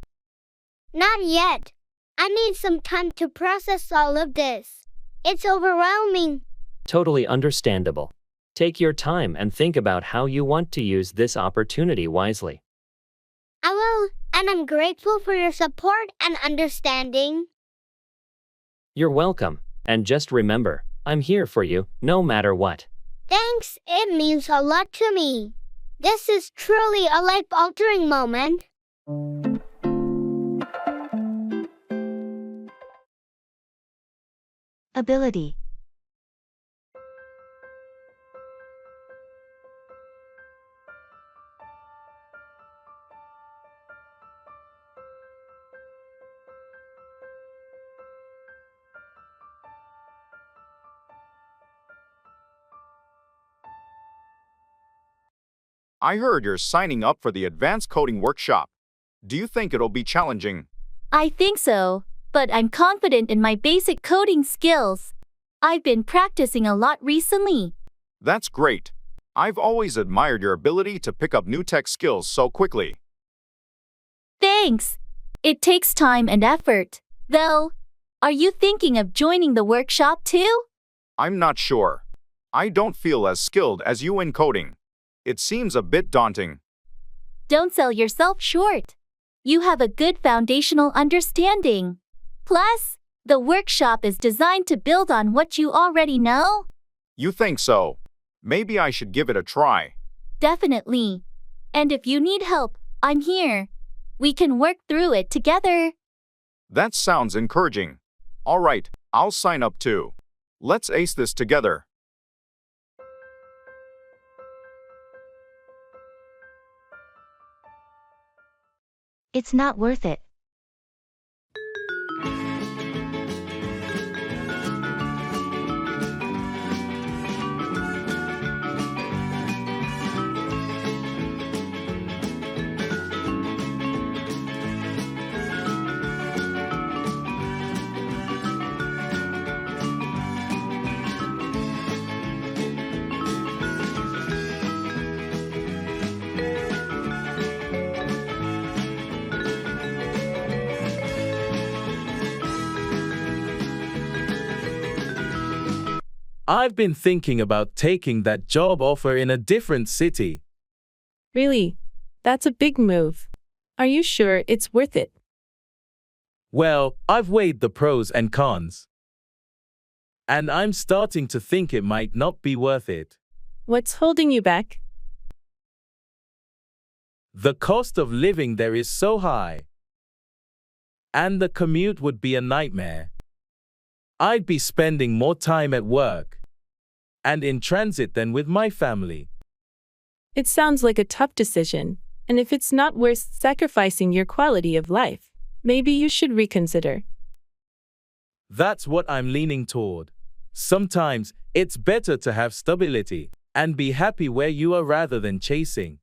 Not yet. I need some time to process all of this. It's overwhelming. Totally understandable. Take your time and think about how you want to use this opportunity wisely. I will, and I'm grateful for your support and understanding. You're welcome, and just remember, I'm here for you, no matter what. Thanks, it means a lot to me. This is truly a life-altering moment. Ability. I heard you're signing up for the advanced coding workshop. Do you think it'll be challenging? I think so, but I'm confident in my basic coding skills. I've been practicing a lot recently. That's great. I've always admired your ability to pick up new tech skills so quickly. Thanks. It takes time and effort, though. Are you thinking of joining the workshop too? I'm not sure. I don't feel as skilled as you in coding. It seems a bit daunting. Don't sell yourself short. You have a good foundational understanding. Plus, the workshop is designed to build on what you already know. You think so? Maybe I should give it a try. Definitely. And if you need help, I'm here. We can work through it together. That sounds encouraging. All right, I'll sign up too. Let's ace this together. It's not worth it. I've been thinking about taking that job offer in a different city. Really? That's a big move. Are you sure it's worth it? Well, I've weighed the pros and cons. And I'm starting to think it might not be worth it. What's holding you back? The cost of living there is so high. And the commute would be a nightmare. I'd be spending more time at work and in transit than with my family. It sounds like a tough decision, and if it's not worth sacrificing your quality of life, maybe you should reconsider. That's what I'm leaning toward. Sometimes it's better to have stability and be happy where you are rather than chasing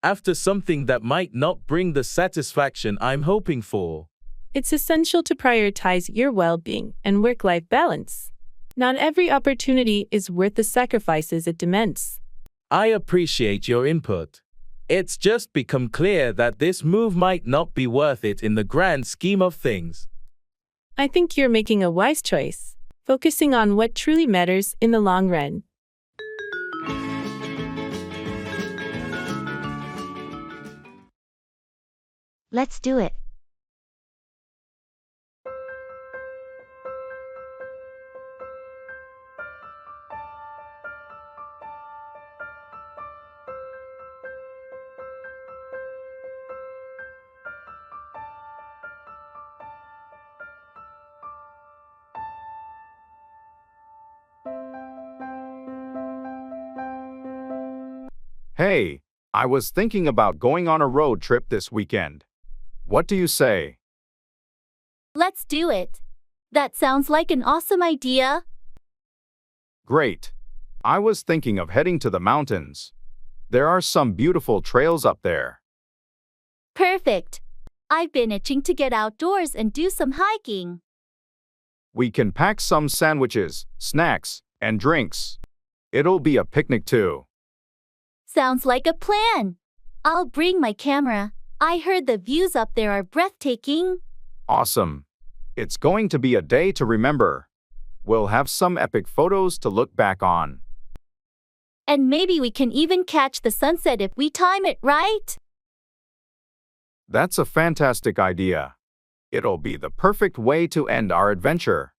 after something that might not bring the satisfaction I'm hoping for. It's essential to prioritize your well-being and work-life balance. Not every opportunity is worth the sacrifices it demands. I appreciate your input. It's just become clear that this move might not be worth it in the grand scheme of things. I think you're making a wise choice, focusing on what truly matters in the long run. Let's do it. Hey, I was thinking about going on a road trip this weekend. What do you say? Let's do it. That sounds like an awesome idea. Great. I was thinking of heading to the mountains. There are some beautiful trails up there. Perfect. I've been itching to get outdoors and do some hiking. We can pack some sandwiches, snacks, and drinks. It'll be a picnic too. Sounds like a plan. I'll bring my camera. I heard the views up there are breathtaking. Awesome. It's going to be a day to remember. We'll have some epic photos to look back on. And maybe we can even catch the sunset if we time it right. That's a fantastic idea. It'll be the perfect way to end our adventure.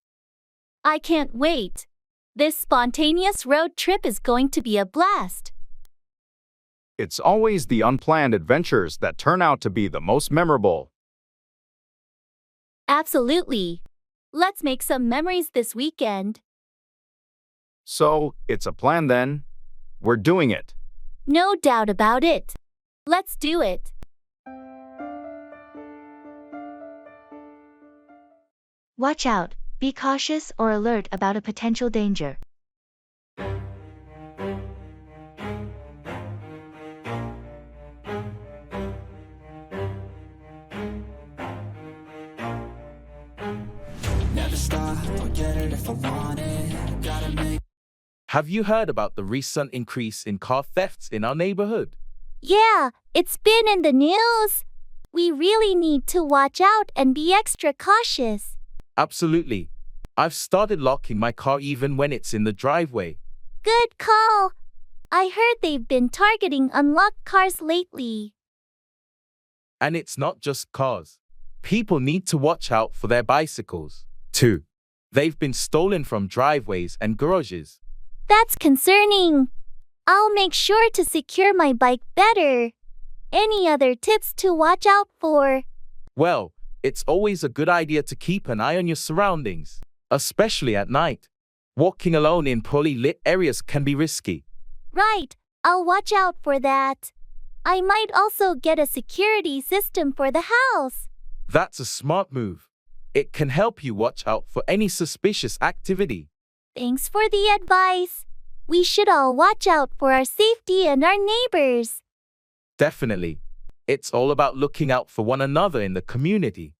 I can't wait. This spontaneous road trip is going to be a blast. It's always the unplanned adventures that turn out to be the most memorable. Absolutely. Let's make some memories this weekend. So, it's a plan then? We're doing it. No doubt about it. Let's do it. Watch out, be cautious or alert about a potential danger. Never stop, I'll get it if I want it. Gotta make. Have you heard about the recent increase in car thefts in our neighborhood? Yeah, it's been in the news. We really need to watch out and be extra cautious. Absolutely. I've started locking my car even when it's in the driveway. Good call. I heard they've been targeting unlocked cars lately. And it's not just cars. People need to watch out for their bicycles, too. They've been stolen from driveways and garages. That's concerning. I'll make sure to secure my bike better. Any other tips to watch out for? Well, it's always a good idea to keep an eye on your surroundings, especially at night. Walking alone in poorly lit areas can be risky. Right, I'll watch out for that. I might also get a security system for the house. That's a smart move. It can help you watch out for any suspicious activity. Thanks for the advice. We should all watch out for our safety and our neighbors. Definitely. It's all about looking out for one another in the community.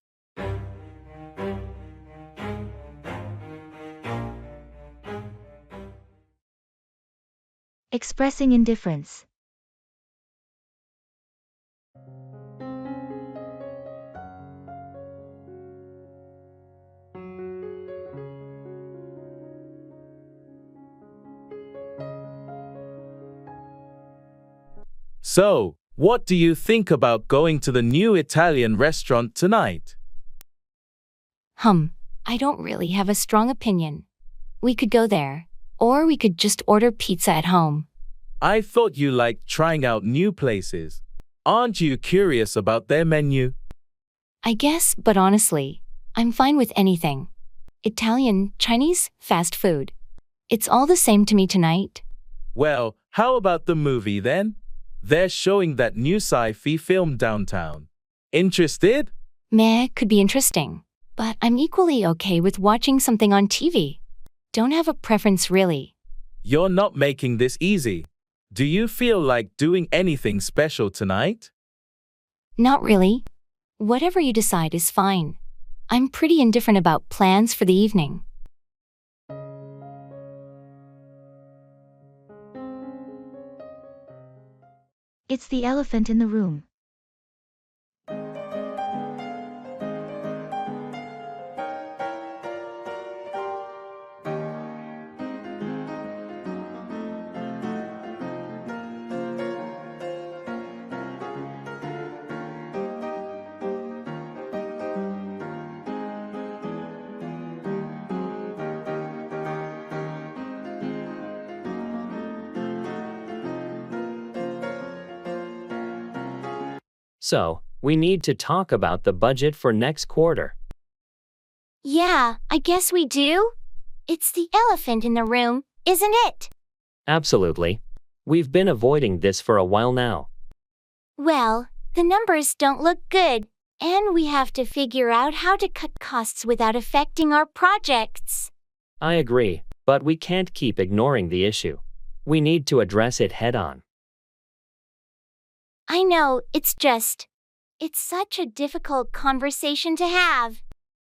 Expressing indifference. So, what do you think about going to the new Italian restaurant tonight? I don't really have a strong opinion. We could go there, or we could just order pizza at home. I thought you liked trying out new places. Aren't you curious about their menu? I guess, but honestly, I'm fine with anything. Italian, Chinese, fast food. It's all the same to me tonight. Well, how about the movie then? They're showing that new sci-fi film downtown. Interested? Meh, could be interesting. But I'm equally okay with watching something on TV. Don't have a preference really. You're not making this easy. Do you feel like doing anything special tonight? Not really. Whatever you decide is fine. I'm pretty indifferent about plans for the evening. It's the elephant in the room. So, we need to talk about the budget for next quarter. Yeah, I guess we do. It's the elephant in the room, isn't it? Absolutely. We've been avoiding this for a while now. Well, the numbers don't look good, and we have to figure out how to cut costs without affecting our projects. I agree, but we can't keep ignoring the issue. We need to address it head on. I know, it's such a difficult conversation to have.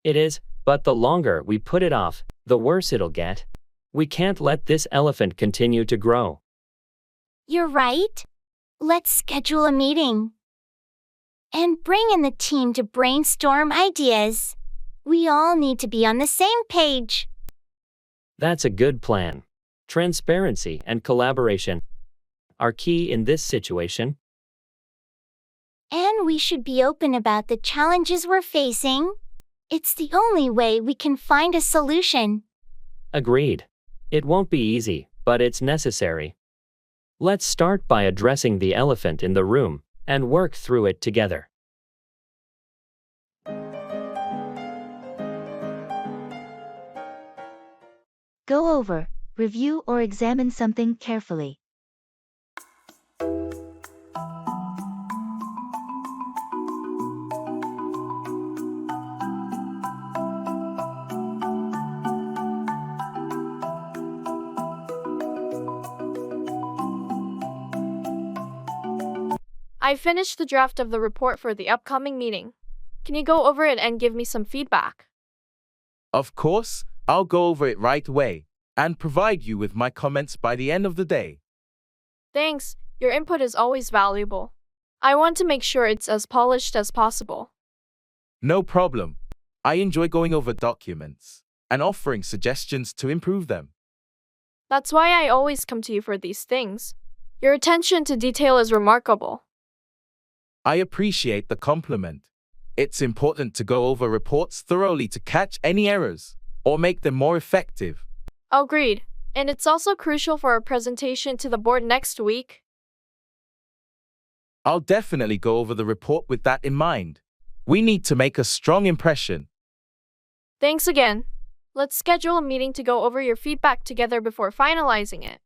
It is, but the longer we put it off, the worse it'll get. We can't let this elephant continue to grow. You're right. Let's schedule a meeting. And bring in the team to brainstorm ideas. We all need to be on the same page. That's a good plan. Transparency and collaboration are key in this situation. And we should be open about the challenges we're facing. It's the only way we can find a solution. Agreed. It won't be easy, but it's necessary. Let's start by addressing the elephant in the room and work through it together. Go over, review or examine something carefully. I finished the draft of the report for the upcoming meeting. Can you go over it and give me some feedback? Of course, I'll go over it right away and provide you with my comments by the end of the day. Thanks, your input is always valuable. I want to make sure it's as polished as possible. No problem. I enjoy going over documents and offering suggestions to improve them. That's why I always come to you for these things. Your attention to detail is remarkable. I appreciate the compliment. It's important to go over reports thoroughly to catch any errors or make them more effective. Agreed. And it's also crucial for our presentation to the board next week. I'll definitely go over the report with that in mind. We need to make a strong impression. Thanks again. Let's schedule a meeting to go over your feedback together before finalizing it.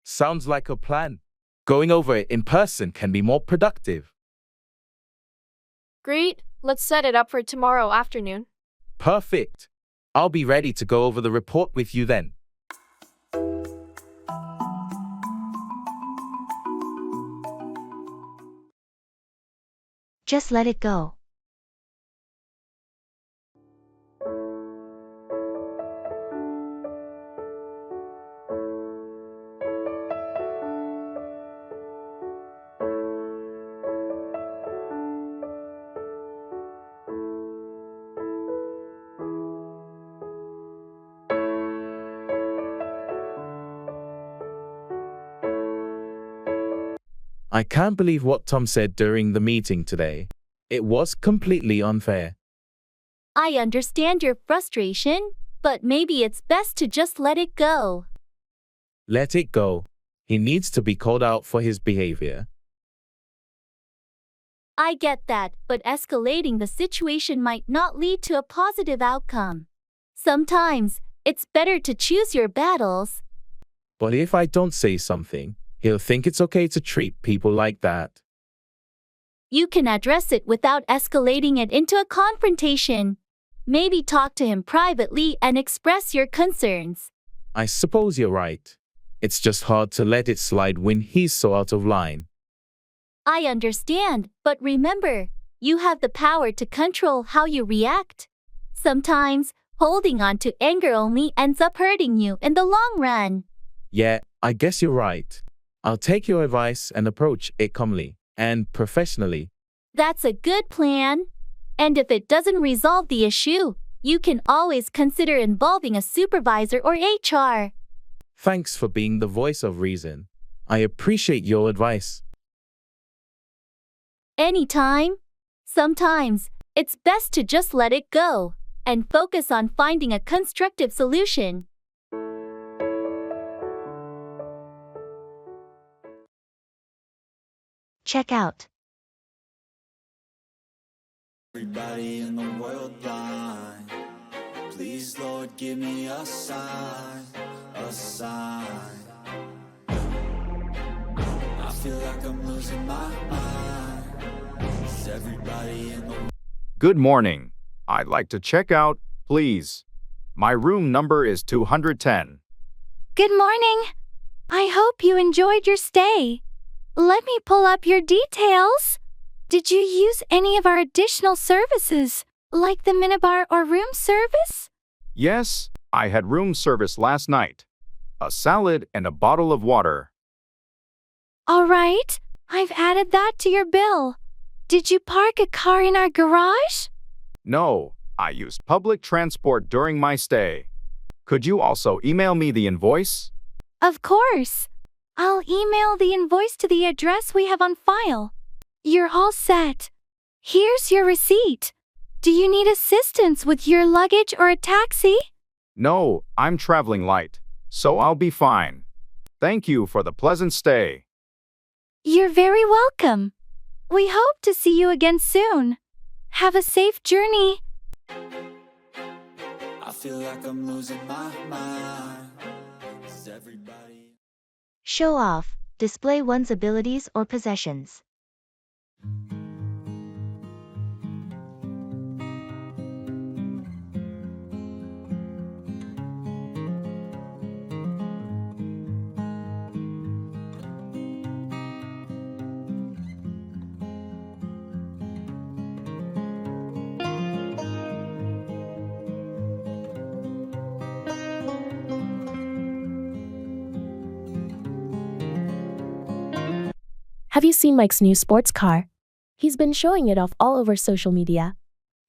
Sounds like a plan. Going over it in person can be more productive. Great, let's set it up for tomorrow afternoon. Perfect. I'll be ready to go over the report with you then. Just let it go. I can't believe what Tom said during the meeting today. It was completely unfair. I understand your frustration, but maybe it's best to just let it go. Let it go. He needs to be called out for his behavior. I get that, but escalating the situation might not lead to a positive outcome. Sometimes, it's better to choose your battles. But if I don't say something, he'll think it's okay to treat people like that. You can address it without escalating it into a confrontation. Maybe talk to him privately and express your concerns. I suppose you're right. It's just hard to let it slide when he's so out of line. I understand, but remember, you have the power to control how you react. Sometimes, holding on to anger only ends up hurting you in the long run. Yeah, I guess you're right. I'll take your advice and approach it calmly and professionally. That's a good plan. And if it doesn't resolve the issue, you can always consider involving a supervisor or HR. Thanks for being the voice of reason. I appreciate your advice. Anytime. Sometimes, it's best to just let it go and focus on finding a constructive solution. Check out. Everybody in the world blind. Please, Lord, give me a sign, a sign. I feel like I'm losing my mind. Is everybody in the Good morning. I'd like to check out, please. My room number is 210. Good morning. I hope you enjoyed your stay. Let me pull up your details. Did you use any of our additional services, like the minibar or room service? Yes, I had room service last night. A salad and a bottle of water. All right, I've added that to your bill. Did you park a car in our garage? No, I used public transport during my stay. Could you also email me the invoice? Of course. I'll email the invoice to the address we have on file. You're all set. Here's your receipt. Do you need assistance with your luggage or a taxi? No, I'm traveling light, so I'll be fine. Thank you for the pleasant stay. You're very welcome. We hope to see you again soon. Have a safe journey. I feel like I'm losing my mind. Is everybody Show off. Display one's abilities or possessions. Have you seen Mike's new sports car? He's been showing it off all over social media.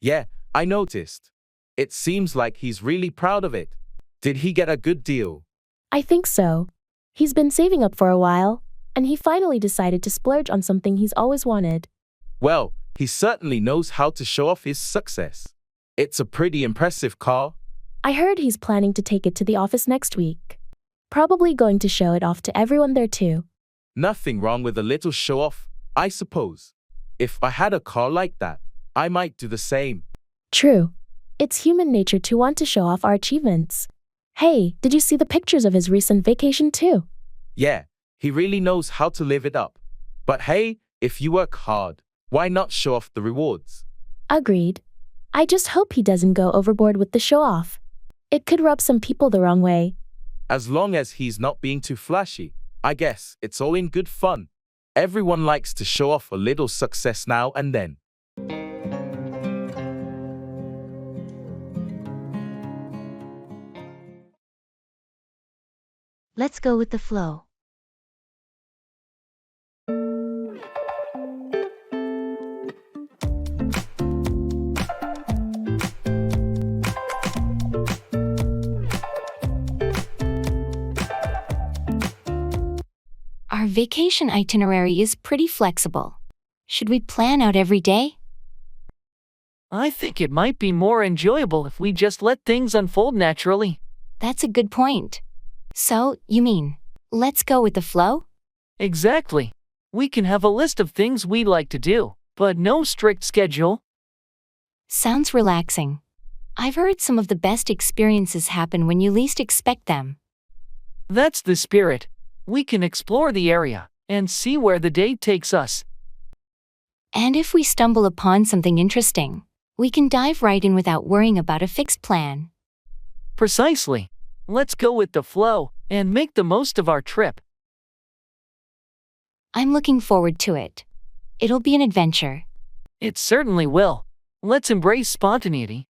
Yeah, I noticed. It seems like he's really proud of it. Did he get a good deal? I think so. He's been saving up for a while, and he finally decided to splurge on something he's always wanted. Well, he certainly knows how to show off his success. It's a pretty impressive car. I heard he's planning to take it to the office next week. Probably going to show it off to everyone there too. Nothing wrong with a little show off, I suppose. If I had a car like that, I might do the same. True. It's human nature to want to show off our achievements. Hey, did you see the pictures of his recent vacation too? Yeah, he really knows how to live it up. But hey, if you work hard, why not show off the rewards? Agreed. I just hope he doesn't go overboard with the show off. It could rub some people the wrong way. As long as he's not being too flashy, I guess it's all in good fun. Everyone likes to show off a little success now and then. Let's go with the flow. Our vacation itinerary is pretty flexible. Should we plan out every day? I think it might be more enjoyable if we just let things unfold naturally. That's a good point. So, you mean, let's go with the flow? Exactly. We can have a list of things we'd like to do, but no strict schedule. Sounds relaxing. I've heard some of the best experiences happen when you least expect them. That's the spirit. We can explore the area and see where the day takes us. And if we stumble upon something interesting, we can dive right in without worrying about a fixed plan. Precisely. Let's go with the flow and make the most of our trip. I'm looking forward to it. It'll be an adventure. It certainly will. Let's embrace spontaneity.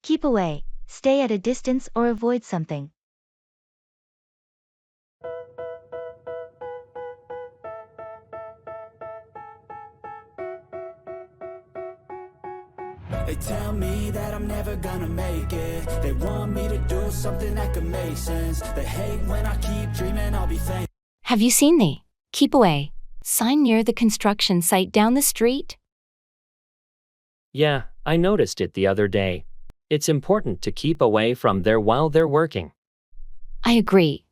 Keep away, stay at a distance or avoid something. They tell me that I'm never gonna make it. They want me to do something that could make sense. They hate when I keep dreaming I'll be famous. Have you seen the "Keep Away" sign near the construction site down the street? Yeah, I noticed it the other day. It's important to keep away from there while they're working. I agree.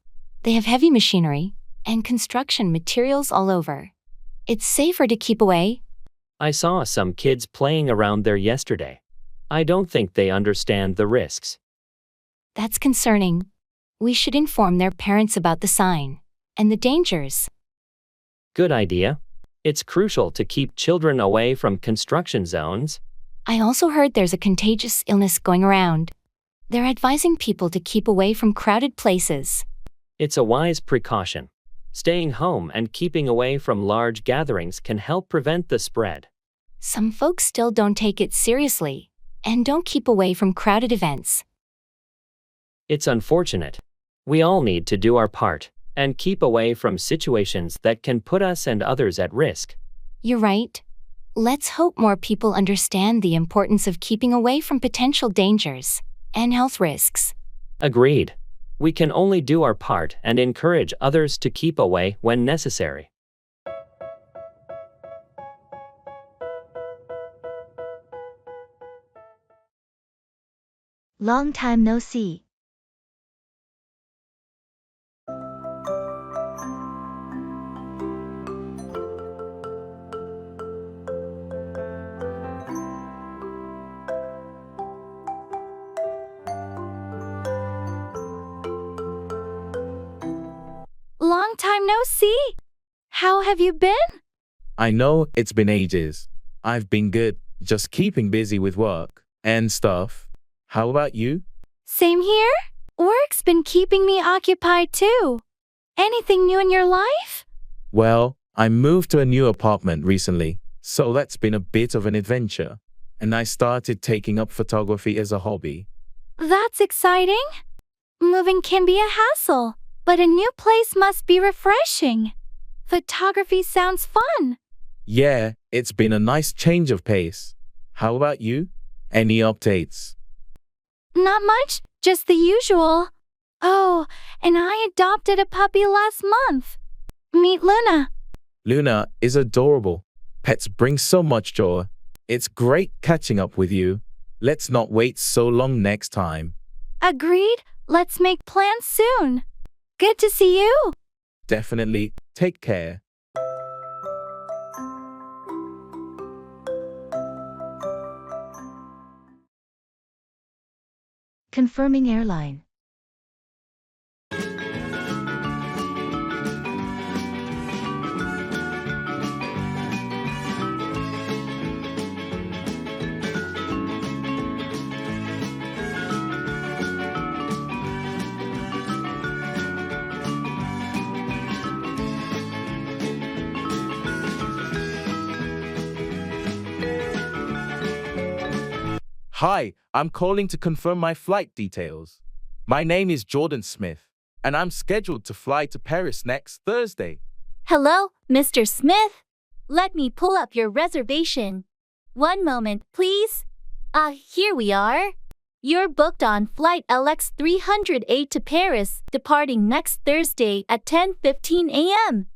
They have heavy machinery and construction materials all over. It's safer to keep away. I saw some kids playing around there yesterday. I don't think they understand the risks. That's concerning. We should inform their parents about the sign and the dangers. Good idea. It's crucial to keep children away from construction zones. I also heard there's a contagious illness going around. They're advising people to keep away from crowded places. It's a wise precaution. Staying home and keeping away from large gatherings can help prevent the spread. Some folks still don't take it seriously and don't keep away from crowded events. It's unfortunate. We all need to do our part and keep away from situations that can put us and others at risk. You're right. Let's hope more people understand the importance of keeping away from potential dangers and health risks. Agreed. We can only do our part and encourage others to keep away when necessary. Long time no see. Long time no see. How have you been? I know it's been ages. I've been good, just keeping busy with work and stuff. How about you? Same here. Work's been keeping me occupied too. Anything new in your life? Well, I moved to a new apartment recently, so that's been a bit of an adventure. And I started taking up photography as a hobby. That's exciting. Moving can be a hassle, but a new place must be refreshing. Photography sounds fun. Yeah, it's been a nice change of pace. How about you? Any updates? Not much, just the usual. Oh, and I adopted a puppy last month. Meet Luna. Luna is adorable. Pets bring so much joy. It's great catching up with you. Let's not wait so long next time. Agreed. Let's make plans soon. Good to see you. Definitely. Take care. Confirming airline. Hi, I'm calling to confirm my flight details. My name is Jordan Smith, and I'm scheduled to fly to Paris next Thursday. Hello, Mr. Smith. Let me pull up your reservation. One moment, please. Here we are. You're booked on flight LX 308 to Paris, departing next Thursday at 10:15 a.m.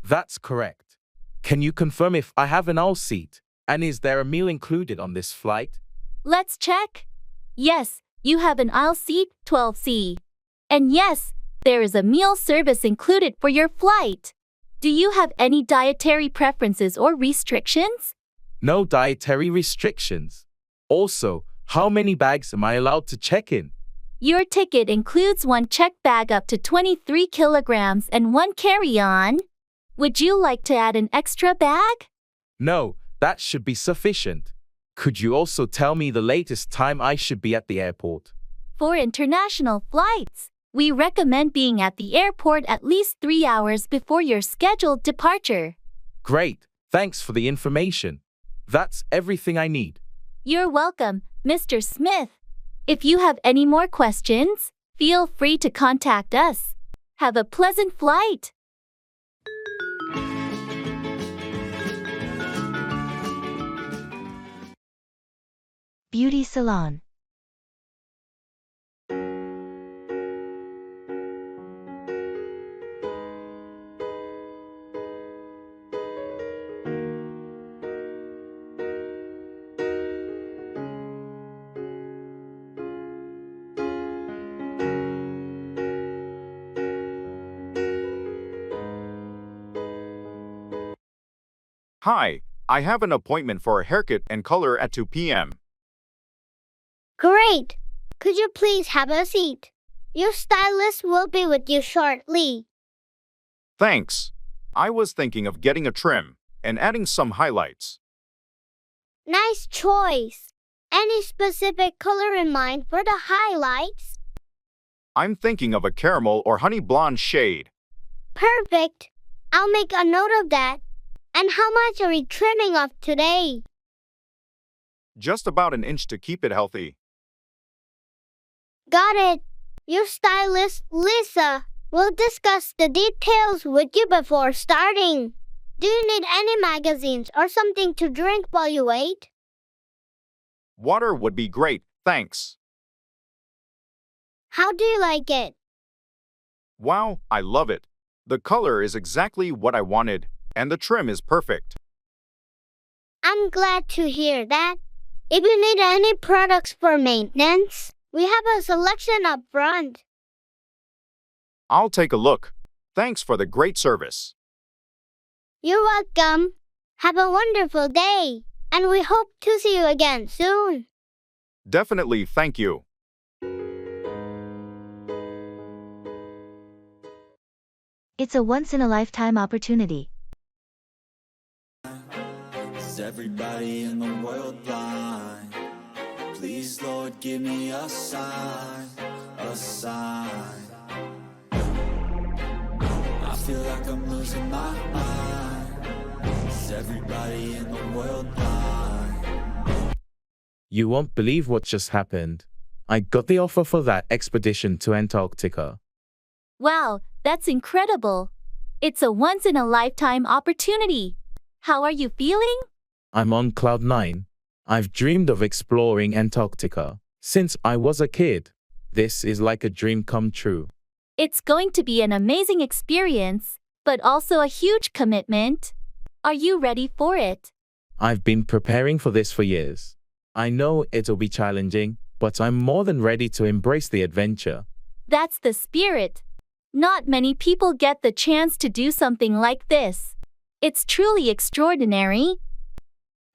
That's correct. Can you confirm if I have an aisle seat? And is there a meal included on this flight? Let's check. Yes, you have an aisle seat 12C. And yes, there is a meal service included for your flight. Do you have any dietary preferences or restrictions? No dietary restrictions. Also, how many bags am I allowed to check in? Your ticket includes one check bag up to 23 kilograms and one carry-on. Would you like to add an extra bag? No, that should be sufficient. Could you also tell me the latest time I should be at the airport? For international flights, we recommend being at the airport at least 3 hours before your scheduled departure. Great, thanks for the information. That's everything I need. You're welcome, Mr. Smith. If you have any more questions, feel free to contact us. Have a pleasant flight. Beauty salon. Hi, I have an appointment for a haircut and color at 2 p.m. Great! Could you please have a seat? Your stylist will be with you shortly. Thanks. I was thinking of getting a trim and adding some highlights. Nice choice. Any specific color in mind for the highlights? I'm thinking of a caramel or honey blonde shade. Perfect. I'll make a note of that. And how much are we trimming off today? Just about an inch to keep it healthy. Got it. Your stylist, Lisa, will discuss the details with you before starting. Do you need any magazines or something to drink while you wait? Water would be great, thanks. How do you like it? Wow, I love it. The color is exactly what I wanted, and the trim is perfect. I'm glad to hear that. If you need any products for maintenance, we have a selection up front. I'll take a look. Thanks for the great service. You're welcome. Have a wonderful day, and we hope to see you again soon. Definitely, thank you. It's a once-in-a-lifetime opportunity. Is everybody in the world blind? Please, Lord, give me a sign, a sign. I feel like I'm losing my mind. Is everybody in the world blind? You won't believe what just happened. I got the offer for that expedition to Antarctica. Wow, that's incredible. It's a once-in-a-lifetime opportunity. How are you feeling? I'm on cloud 9. I've dreamed of exploring Antarctica since I was a kid. This is like a dream come true. It's going to be an amazing experience, but also a huge commitment. Are you ready for it? I've been preparing for this for years. I know it'll be challenging, but I'm more than ready to embrace the adventure. That's the spirit. Not many people get the chance to do something like this. It's truly extraordinary.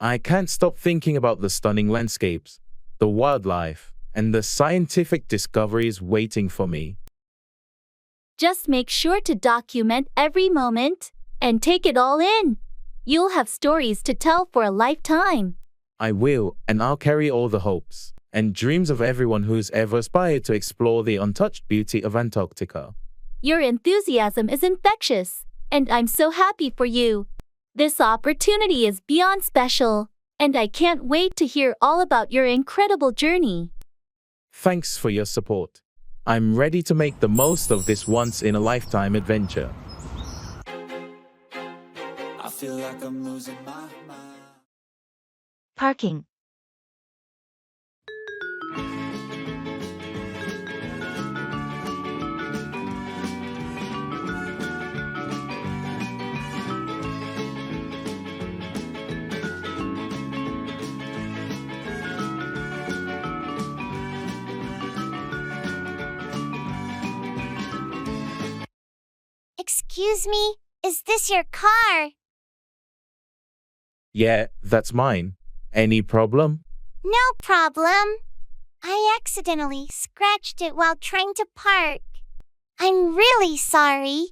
I can't stop thinking about the stunning landscapes, the wildlife, and the scientific discoveries waiting for me. Just make sure to document every moment and take it all in. You'll have stories to tell for a lifetime. I will, and I'll carry all the hopes and dreams of everyone who's ever aspired to explore the untouched beauty of Antarctica. Your enthusiasm is infectious, and I'm so happy for you. This opportunity is beyond special, and I can't wait to hear all about your incredible journey. Thanks for your support. I'm ready to make the most of this once-in-a-lifetime adventure. I feel like I'm losing my mind. Parking. Excuse me, is this your car? Yeah, that's mine. Any problem? No problem. I accidentally scratched it while trying to park. I'm really sorry.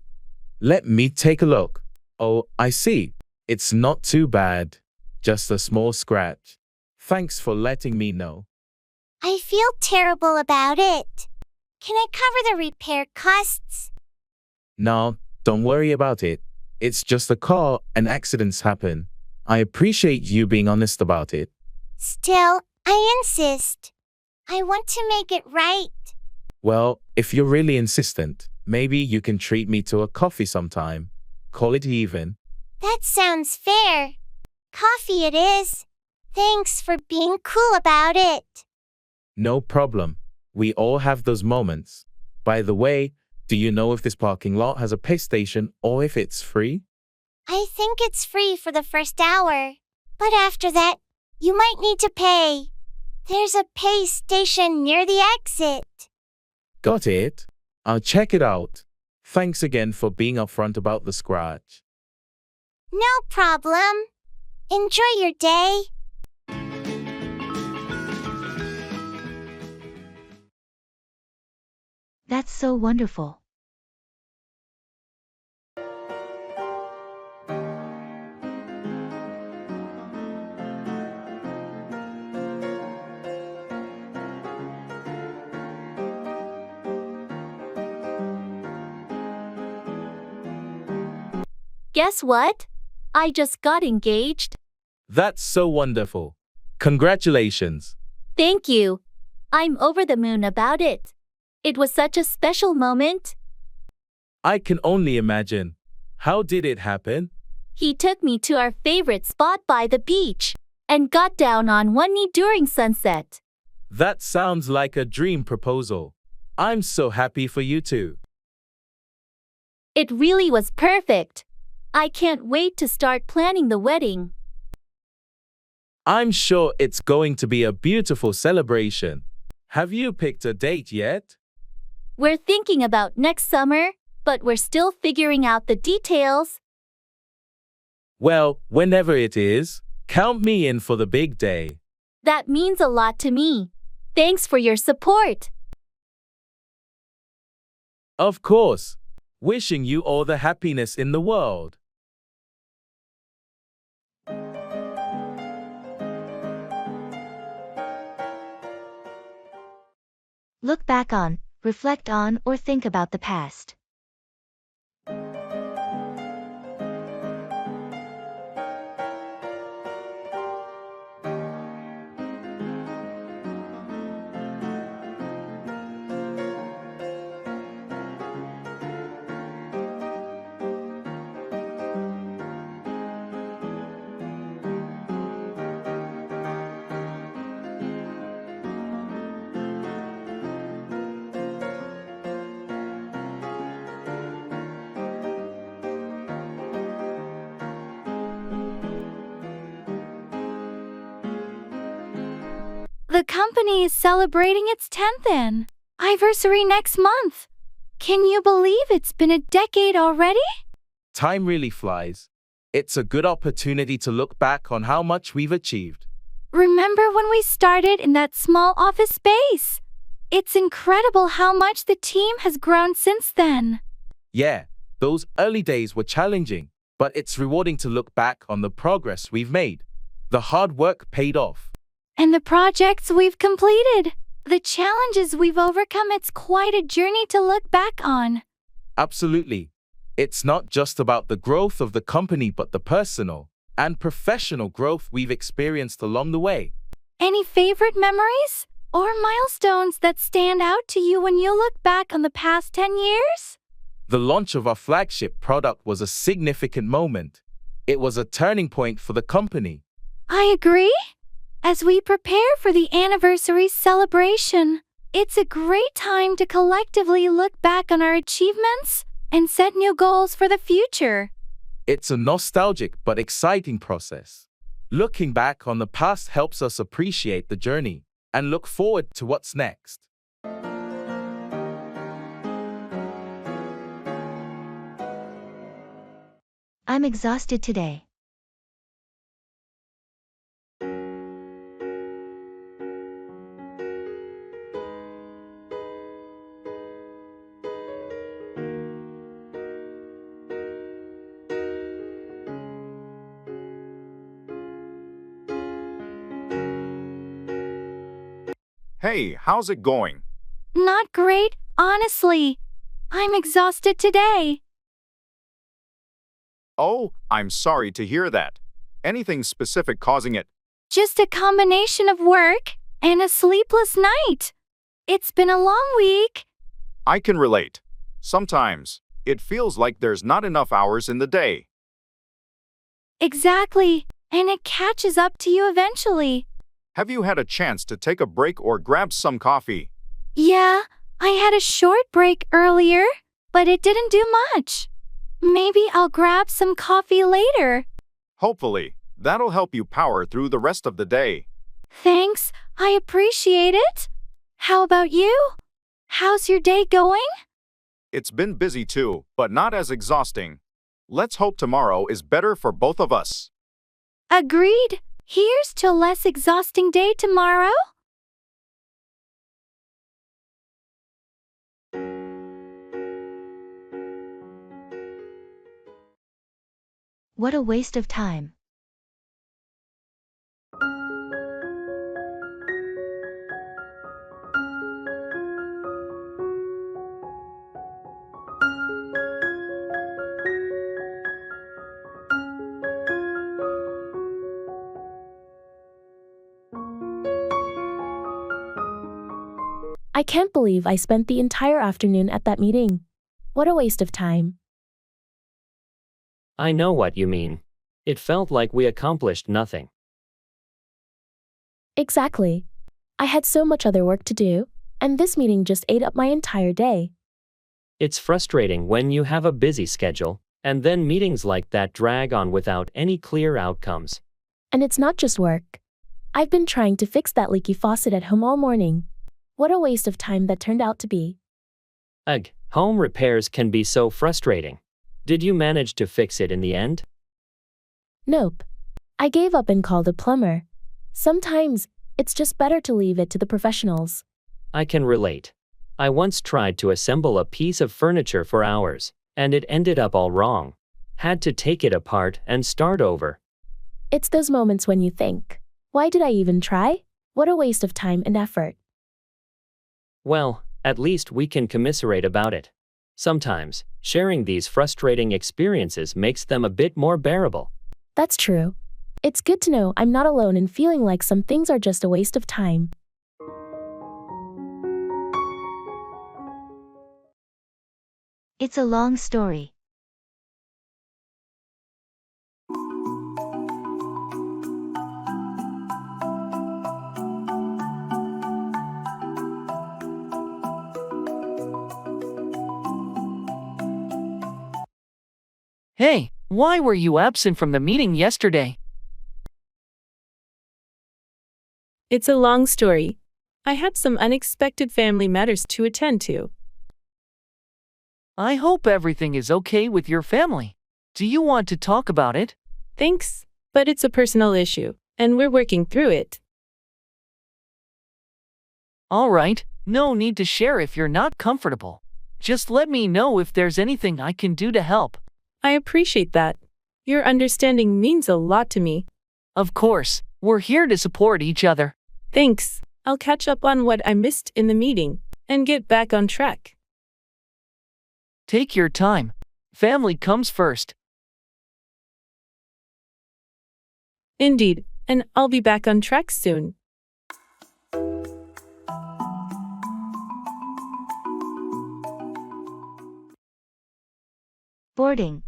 Let me take a look. Oh, I see. It's not too bad. Just a small scratch. Thanks for letting me know. I feel terrible about it. Can I cover the repair costs? No, don't worry about it. It's just a car and accidents happen. I appreciate you being honest about it. Still, I insist. I want to make it right. Well, if you're really insistent, maybe you can treat me to a coffee sometime. Call it even. That sounds fair. Coffee it is. Thanks for being cool about it. No problem. We all have those moments. By the way, do you know if this parking lot has a pay station or if it's free? I think it's free for the first hour. But after that, you might need to pay. There's a pay station near the exit. Got it. I'll check it out. Thanks again for being upfront about the scratch. No problem. Enjoy your day. That's so wonderful. Guess what? I just got engaged. That's so wonderful. Congratulations. Thank you. I'm over the moon about it. It was such a special moment. I can only imagine. How did it happen? He took me to our favorite spot by the beach and got down on one knee during sunset. That sounds like a dream proposal. I'm so happy for you too. It really was perfect. I can't wait to start planning the wedding. I'm sure it's going to be a beautiful celebration. Have you picked a date yet? We're thinking about next summer, but we're still figuring out the details. Well, whenever it is, count me in for the big day. That means a lot to me. Thanks for your support. Of course. Wishing you all the happiness in the world. Look back on, reflect on, or think about the past. The company is celebrating its 10th anniversary next month. Can you believe it's been a decade already? Time really flies. It's a good opportunity to look back on how much we've achieved. Remember when we started in that small office space? It's incredible how much the team has grown since then. Yeah, those early days were challenging, but it's rewarding to look back on the progress we've made. The hard work paid off. And the projects we've completed, the challenges we've overcome, it's quite a journey to look back on. Absolutely. It's not just about the growth of the company, but the personal and professional growth we've experienced along the way. Any favorite memories or milestones that stand out to you when you look back on the past 10 years? The launch of our flagship product was a significant moment. It was a turning point for the company. I agree. As we prepare for the anniversary celebration, it's a great time to collectively look back on our achievements and set new goals for the future. It's a nostalgic but exciting process. Looking back on the past helps us appreciate the journey and look forward to what's next. I'm exhausted today. Hey, how's it going? Not great, honestly. I'm exhausted today. Oh, I'm sorry to hear that. Anything specific causing it? Just a combination of work and a sleepless night. It's been a long week. I can relate. Sometimes, it feels like there's not enough hours in the day. Exactly, and it catches up to you eventually. Have you had a chance to take a break or grab some coffee? Yeah, I had a short break earlier, but it didn't do much. Maybe I'll grab some coffee later. Hopefully, that'll help you power through the rest of the day. Thanks, I appreciate it. How about you? How's your day going? It's been busy too, but not as exhausting. Let's hope tomorrow is better for both of us. Agreed. Here's to a less exhausting day tomorrow. What a waste of time. I can't believe I spent the entire afternoon at that meeting. What a waste of time. I know what you mean. It felt like we accomplished nothing. Exactly. I had so much other work to do, and this meeting just ate up my entire day. It's frustrating when you have a busy schedule, and then meetings like that drag on without any clear outcomes. And it's not just work. I've been trying to fix that leaky faucet at home all morning. What a waste of time that turned out to be. Ugh, home repairs can be so frustrating. Did you manage to fix it in the end? Nope. I gave up and called a plumber. Sometimes, it's just better to leave it to the professionals. I can relate. I once tried to assemble a piece of furniture for hours, and it ended up all wrong. Had to take it apart and start over. It's those moments when you think, why did I even try? What a waste of time and effort. Well, at least we can commiserate about it. Sometimes, sharing these frustrating experiences makes them a bit more bearable. That's true. It's good to know I'm not alone in feeling like some things are just a waste of time. It's a long story. Hey, why were you absent from the meeting yesterday? It's a long story. I had some unexpected family matters to attend to. I hope everything is okay with your family. Do you want to talk about it? Thanks, but it's a personal issue, and we're working through it. All right, no need to share if you're not comfortable. Just let me know if there's anything I can do to help. I appreciate that. Your understanding means a lot to me. Of course, we're here to support each other. Thanks. I'll catch up on what I missed in the meeting and get back on track. Take your time. Family comes first. Indeed, and I'll be back on track soon. Boarding.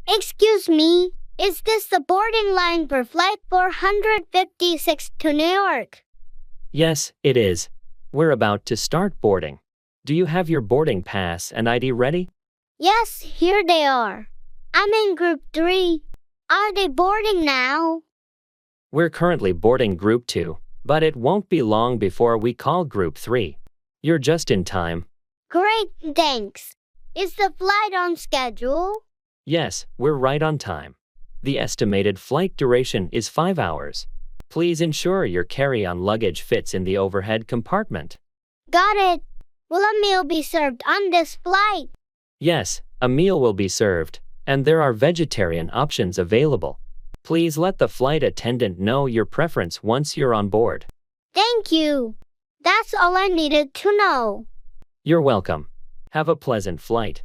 Excuse me, is this the boarding line for Flight 456 to New York? Yes, it is. We're about to start boarding. Do you have your boarding pass and ID ready? Yes, here they are. I'm in Group 3. Are they boarding now? We're currently boarding Group 2, but it won't be long before we call Group 3. You're just in time. Great, thanks. Is the flight on schedule? Yes, we're right on time. The estimated flight duration is 5 hours. Please ensure your carry-on luggage fits in the overhead compartment. Got it. Will a meal be served on this flight? Yes, a meal will be served, and there are vegetarian options available. Please let the flight attendant know your preference once you're on board. Thank you. That's all I needed to know. You're welcome. Have a pleasant flight.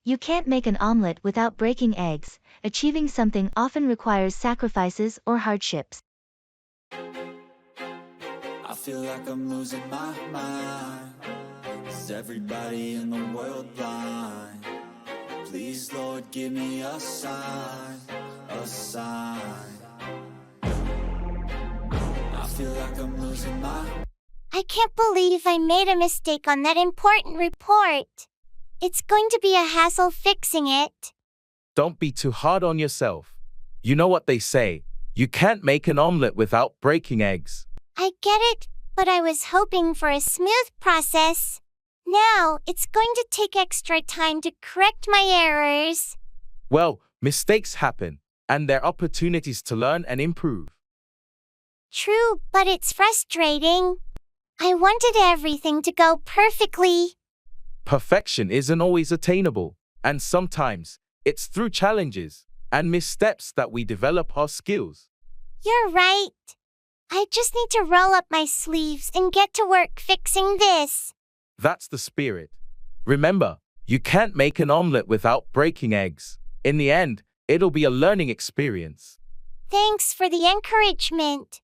You can't make an omelet without breaking eggs. Achieving something often requires sacrifices or hardships. I feel like I'm losing my mind. Is everybody in the world blind? Please, Lord, give me a sign, a sign. I feel like I'm losing my... I can't believe I made a mistake on that important report. It's going to be a hassle fixing it. Don't be too hard on yourself. You know what they say, you can't make an omelet without breaking eggs. I get it, but I was hoping for a smooth process. Now, it's going to take extra time to correct my errors. Well, mistakes happen, and they're opportunities to learn and improve. True, but it's frustrating. I wanted everything to go perfectly. Perfection isn't always attainable, and sometimes it's through challenges and missteps that we develop our skills. You're right. I just need to roll up my sleeves and get to work fixing this. That's the spirit. Remember, you can't make an omelet without breaking eggs. In the end, it'll be a learning experience. Thanks for the encouragement.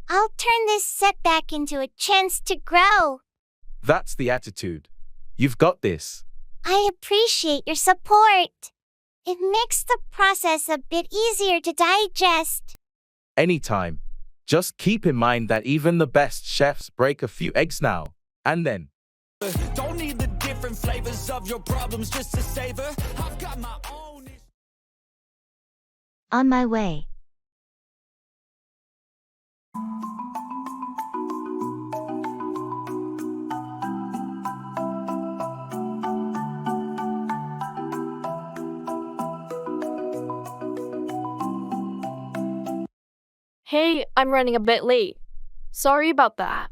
I'll turn this setback into a chance to grow. That's the attitude. You've got this. I appreciate your support. It makes the process a bit easier to digest. Anytime. Just keep in mind that even the best chefs break a few eggs now and then. Don't need the different flavors of your problems just to savor. I've got my own. On my way. Hey, I'm running a bit late. Sorry about that.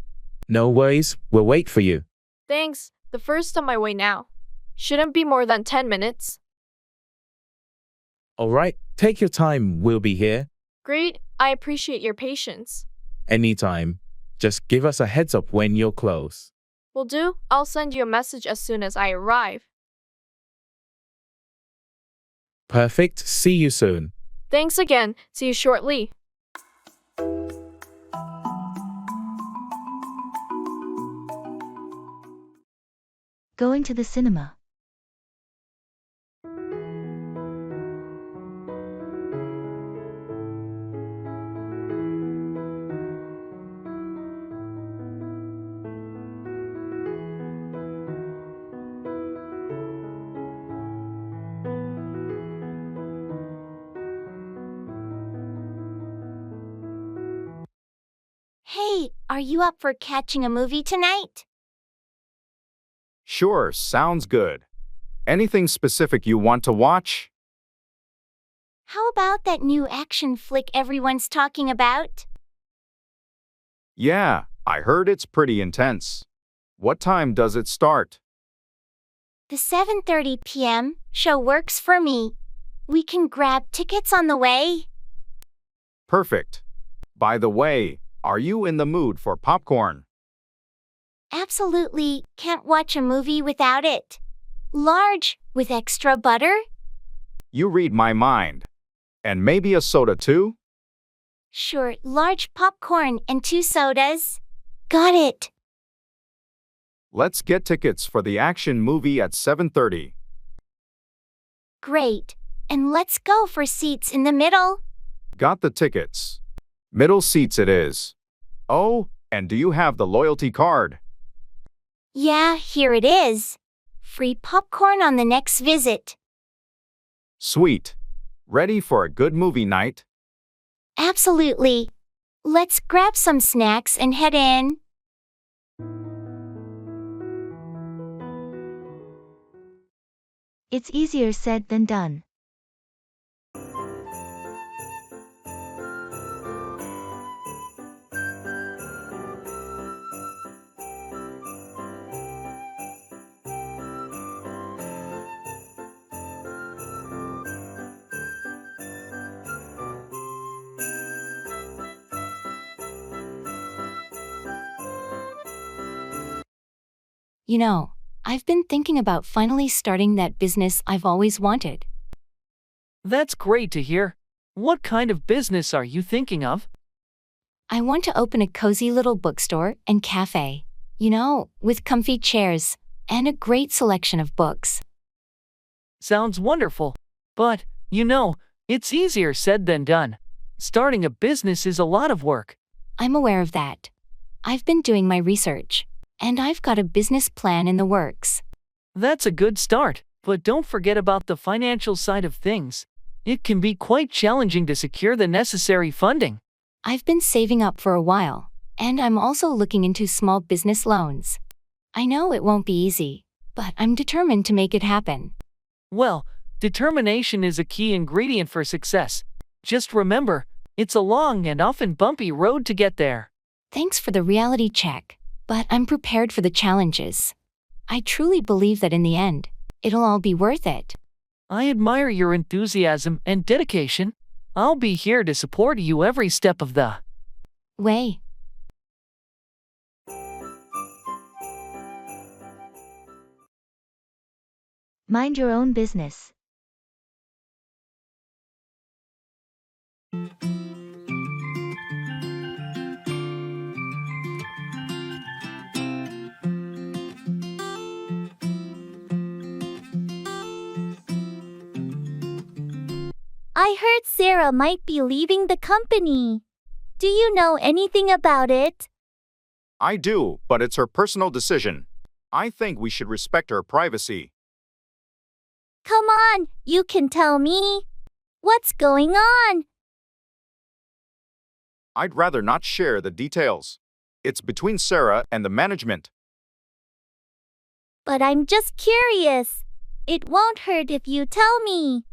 No worries, we'll wait for you. Thanks, the first on my way now. Shouldn't be more than 10 minutes. Alright, take your time, we'll be here. Great, I appreciate your patience. Anytime. Just give us a heads up when you're close. Will do, I'll send you a message as soon as I arrive. Perfect, see you soon. Thanks again, see you shortly. Going to the cinema. are you up for catching a movie tonight? Sure, sounds good. Anything specific you want to watch? How about that new action flick everyone's talking about? Yeah, I heard it's pretty intense. What time does it start? The 7:30 p.m. show works for me. We can grab tickets on the way. Perfect. By the way, are you in the mood for popcorn? Absolutely, can't watch a movie without it. Large, with extra butter? You read my mind. And maybe a soda too? Sure, large popcorn and 2 sodas. Got it. Let's get tickets for the action movie at 7:30. Great. And let's go for seats in the middle. Got the tickets. Middle seats it is. Oh, and do you have the loyalty card? Yeah, here it is. Free popcorn on the next visit. Sweet. Ready for a good movie night? Absolutely. Let's grab some snacks and head in. It's easier said than done. You know, I've been thinking about finally starting that business I've always wanted. That's great to hear. What kind of business are you thinking of? I want to open a cozy little bookstore and cafe, with comfy chairs and a great selection of books. Sounds wonderful. But, it's easier said than done. Starting a business is a lot of work. I'm aware of that. I've been doing my research, and I've got a business plan in the works. That's a good start, but don't forget about the financial side of things. It can be quite challenging to secure the necessary funding. I've been saving up for a while, and I'm also looking into small business loans. I know it won't be easy, but I'm determined to make it happen. Well, determination is a key ingredient for success. Just remember, it's a long and often bumpy road to get there. Thanks for the reality check, but I'm prepared for the challenges. I truly believe that in the end, it'll all be worth it. I admire your enthusiasm and dedication. I'll be here to support you every step of the way. Mind your own business. I heard Sarah might be leaving the company. Do you know anything about it? I do, but it's her personal decision. I think we should respect her privacy. Come on, you can tell me. What's going on? I'd rather not share the details. It's between Sarah and the management. But I'm just curious. It won't hurt if you tell me.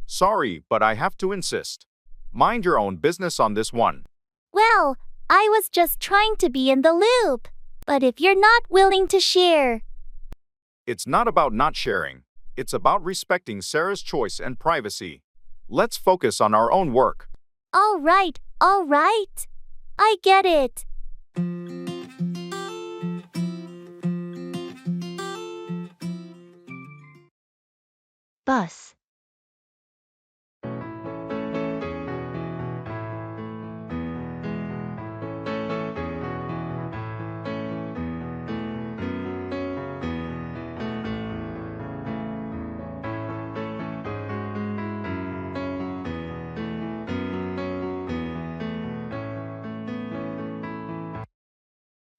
Sorry, but I have to insist. Mind your own business on this one. Well, I was just trying to be in the loop. But if you're not willing to share. It's not about not sharing. It's about respecting Sarah's choice and privacy. Let's focus on our own work. All right. I get it. Bus.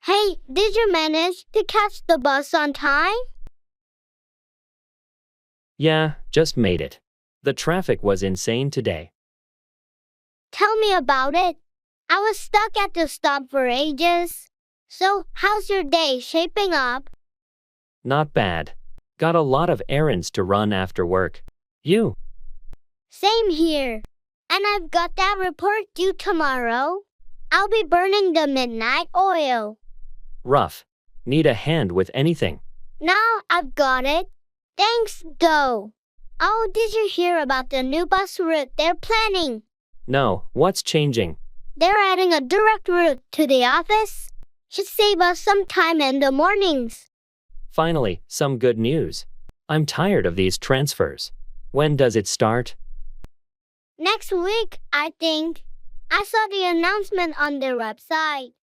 Hey, did you manage to catch the bus on time? Yeah, just made it. The traffic was insane today. Tell me about it. I was stuck at the stop for ages. So, how's your day shaping up? Not bad. Got a lot of errands to run after work. You? Same here. And I've got that report due tomorrow. I'll be burning the midnight oil. Rough. Need a hand with anything? Now I've got it. Thanks, though. Oh, did you hear about the new bus route they're planning? No, what's changing? They're adding a direct route to the office. Should save us some time in the mornings. Finally, some good news. I'm tired of these transfers. When does it start? Next week, I think. I saw the announcement on their website.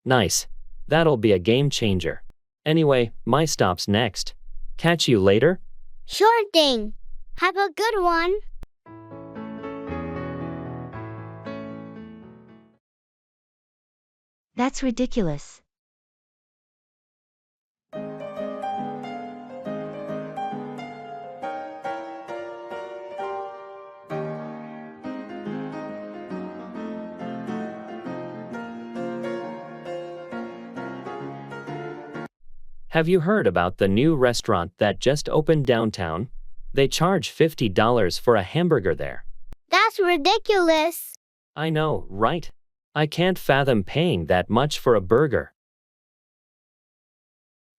Nice. That'll be a game changer. Anyway, my stop's next. Catch you later? Sure thing. Have a good one. That's ridiculous. Have you heard about the new restaurant that just opened downtown? They charge $50 for a hamburger there. That's ridiculous. I know, right? I can't fathom paying that much for a burger.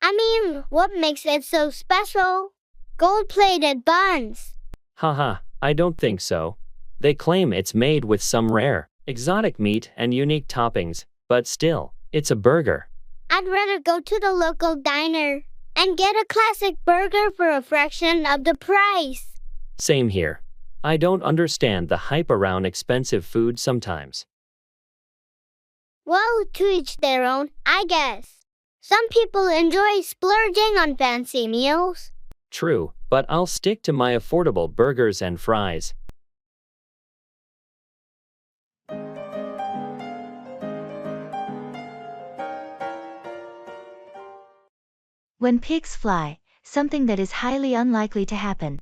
I mean, what makes it so special? Gold-plated buns. Haha, I don't think so. They claim it's made with some rare, exotic meat and unique toppings, but still, it's a burger. I'd rather go to the local diner and get a classic burger for a fraction of the price. Same here. I don't understand the hype around expensive food sometimes. Well, to each their own, I guess. Some people enjoy splurging on fancy meals. True, but I'll stick to my affordable burgers and fries. When pigs fly, something that is highly unlikely to happen.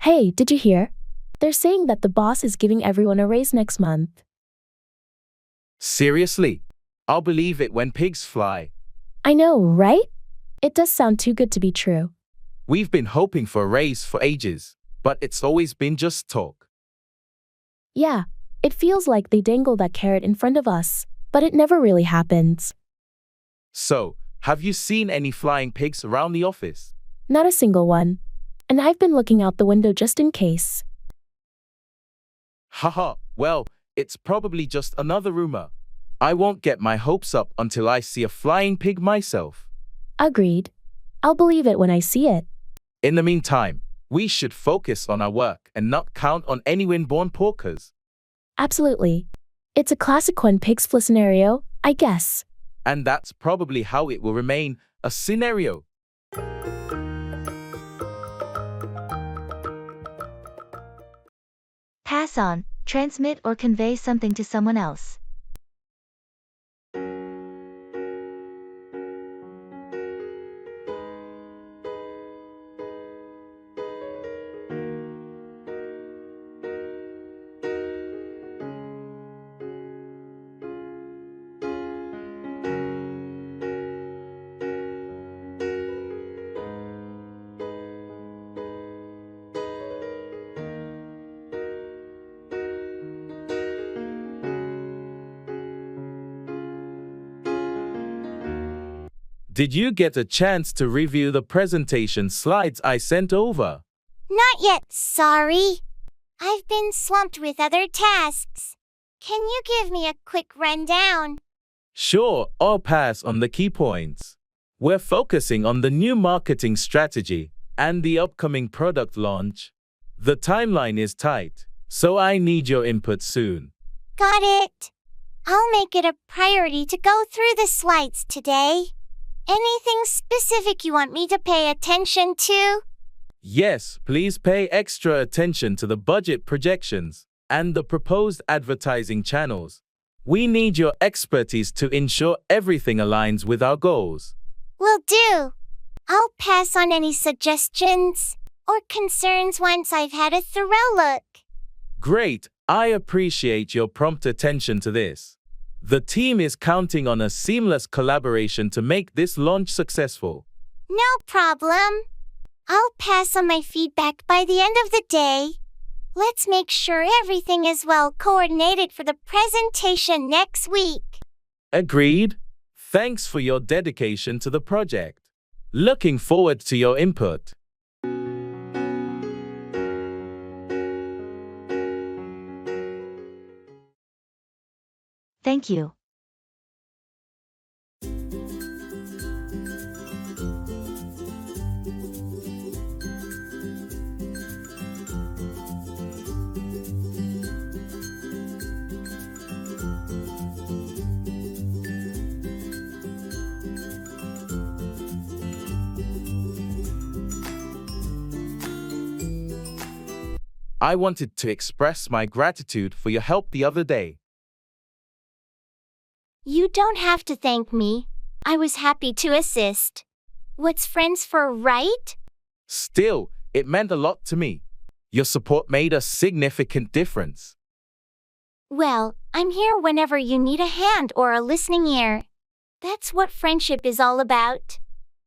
Hey, did you hear? They're saying that the boss is giving everyone a raise next month. Seriously? I'll believe it when pigs fly. I know, right? It does sound too good to be true. We've been hoping for a raise for ages, but it's always been just talk. Yeah, it feels like they dangle that carrot in front of us, but it never really happens. So, have you seen any flying pigs around the office? Not a single one. And I've been looking out the window just in case. Haha, well, it's probably just another rumor. I won't get my hopes up until I see a flying pig myself. Agreed. I'll believe it when I see it. In the meantime, we should focus on our work and not count on any windborne porkers. Absolutely. It's a classic when pigs fly scenario, I guess. And that's probably how it will remain, a scenario. Pass on, transmit or convey something to someone else. Did you get a chance to review the presentation slides I sent over? Not yet, sorry. I've been swamped with other tasks. Can you give me a quick rundown? Sure, I'll pass on the key points. We're focusing on the new marketing strategy and the upcoming product launch. The timeline is tight, so I need your input soon. Got it. I'll make it a priority to go through the slides today. Anything specific you want me to pay attention to? Yes, please pay extra attention to the budget projections. and the proposed advertising channels. We need your expertise to ensure everything aligns with our goals. Will do. I'll pass on any suggestions or concerns once I've had a thorough look. Great, I appreciate your prompt attention to this. The team is counting on a seamless collaboration to make this launch successful. No problem. I'll pass on my feedback by the end of the day. Let's make sure everything is well coordinated for the presentation next week. Agreed. Thanks for your dedication to the project. Looking forward to your input. Thank you. I wanted to express my gratitude for your help the other day. You don't have to thank me. I was happy to assist. What's friends for, right? Still, it meant a lot to me. Your support made a significant difference. Well, I'm here whenever you need a hand or a listening ear. That's what friendship is all about.